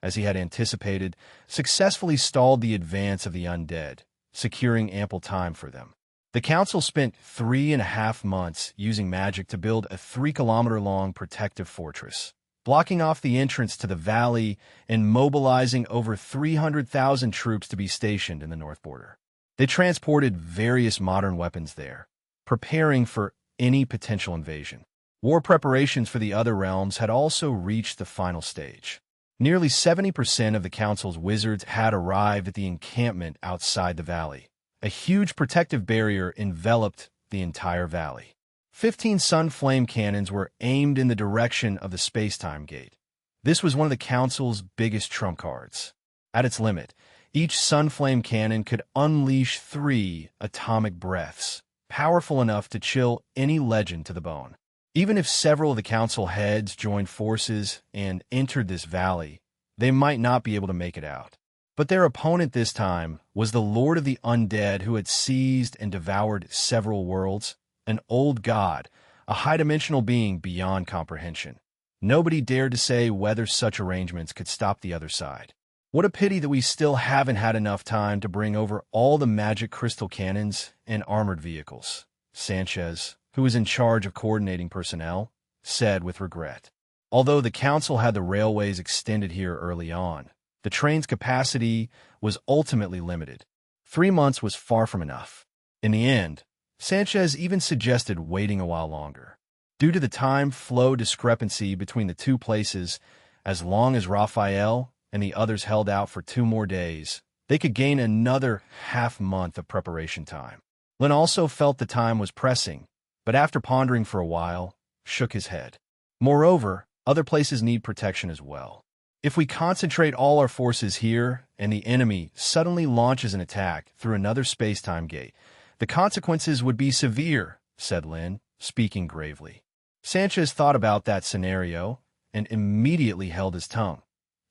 Speaker 1: as he had anticipated, successfully stalled the advance of the undead, securing ample time for them. The Council spent 3.5 months using magic to build a 3-kilometer-long protective fortress, blocking off the entrance to the valley and mobilizing over 300,000 troops to be stationed in the North Border. They transported various modern weapons there, preparing for any potential invasion. War preparations for the other realms had also reached the final stage. Nearly 70% of the Council's wizards had arrived at the encampment outside the valley. A huge protective barrier enveloped the entire valley. 15 sun flame cannons were aimed in the direction of the space-time gate. This was one of the Council's biggest trump cards. At its limit, each sun flame cannon could unleash 3 atomic breaths, powerful enough to chill any legend to the bone. Even if several of the Council heads joined forces and entered this valley, they might not be able to make it out. But their opponent this time was the Lord of the Undead who had seized and devoured several worlds, an old god, a high-dimensional being beyond comprehension. Nobody dared to say whether such arrangements could stop the other side. What a pity that we still haven't had enough time to bring over all the magic crystal cannons and armored vehicles, Sanchez, who was in charge of coordinating personnel, said with regret. Although the Council had the railways extended here early on, the train's capacity was ultimately limited. 3 months was far from enough. In the end, Sanchez even suggested waiting a while longer. Due to the time flow discrepancy between the two places, as long as Raphael and the others held out for 2 more days, they could gain another half-month of preparation time. Lin also felt the time was pressing, but after pondering for a while, shook his head. Moreover, other places need protection as well. If we concentrate all our forces here and the enemy suddenly launches an attack through another space-time gate, the consequences would be severe, said Lin, speaking gravely. Sanchez thought about that scenario and immediately held his tongue.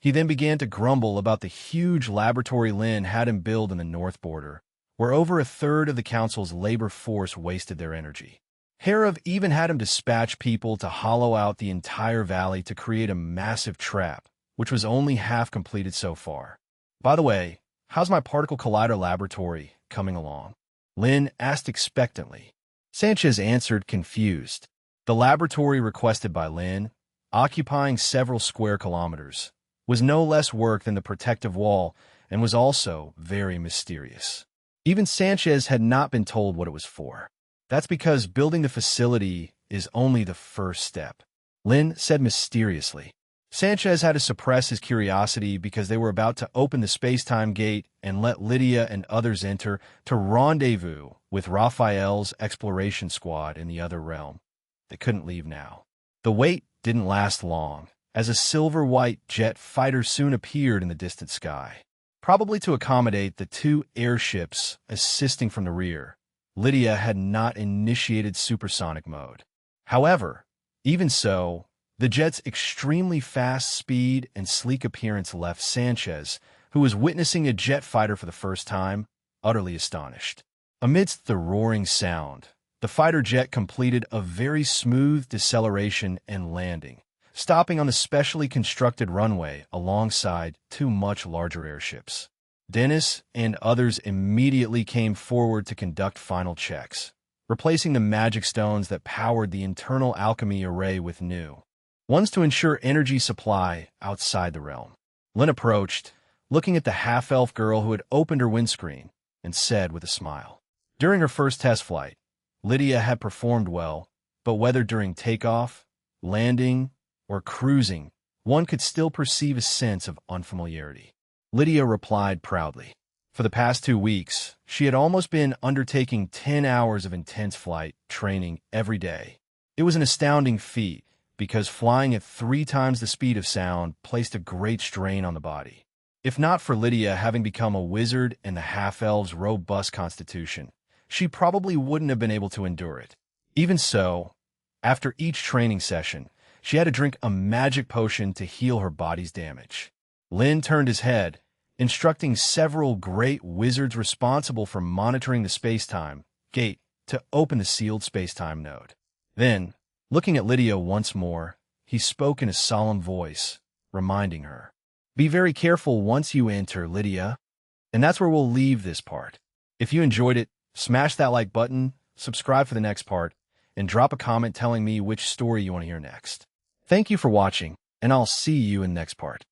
Speaker 1: He then began to grumble about the huge laboratory Lin had him build in the North Border, where over 1/3 of the Council's labor force wasted their energy. Harov even had him dispatch people to hollow out the entire valley to create a massive trap, which was only half completed so far. By the way, how's my particle collider laboratory coming along? Lin asked expectantly. Sanchez answered, confused. The laboratory requested by Lin, occupying several square kilometers, was no less work than the protective wall and was also very mysterious. Even Sanchez had not been told what it was for. That's because building the facility is only the first step, Lin said mysteriously. Sanchez had to suppress his curiosity because they were about to open the space-time gate and let Lydia and others enter to rendezvous with Raphael's exploration squad in the other realm. They couldn't leave now. The wait didn't last long, as a silver-white jet fighter soon appeared in the distant sky. Probably to accommodate the two airships assisting from the rear, Lydia had not initiated supersonic mode. However, even so, the jet's extremely fast speed and sleek appearance left Sanchez, who was witnessing a jet fighter for the first time, utterly astonished. Amidst the roaring sound, the fighter jet completed a very smooth deceleration and landing, stopping on the specially constructed runway alongside two much larger airships. Dennis and others immediately came forward to conduct final checks, replacing the magic stones that powered the internal alchemy array with new ones to ensure energy supply outside the realm. Lynn approached, looking at the half-elf girl who had opened her windscreen, and said with a smile. During her first test flight, Lydia had performed well, but whether during takeoff, landing, or cruising, one could still perceive a sense of unfamiliarity. Lydia replied proudly. For the past 2 weeks, she had almost been undertaking 10 hours of intense flight training every day. It was an astounding feat, because flying at 3 times the speed of sound placed a great strain on the body. If not for Lydia having become a wizard and the half-elf's robust constitution, she probably wouldn't have been able to endure it. Even so, after each training session, she had to drink a magic potion to heal her body's damage. Lynn turned his head, instructing several great wizards responsible for monitoring the space-time gate to open the sealed space-time node. Then, looking at Lydia once more, he spoke in a solemn voice, reminding her, "Be very careful once you enter, Lydia." And that's where we'll leave this part. If you enjoyed it, smash that like button, subscribe for the next part, and drop a comment telling me which story you want to hear next. Thank you for watching, and I'll see you in the next part.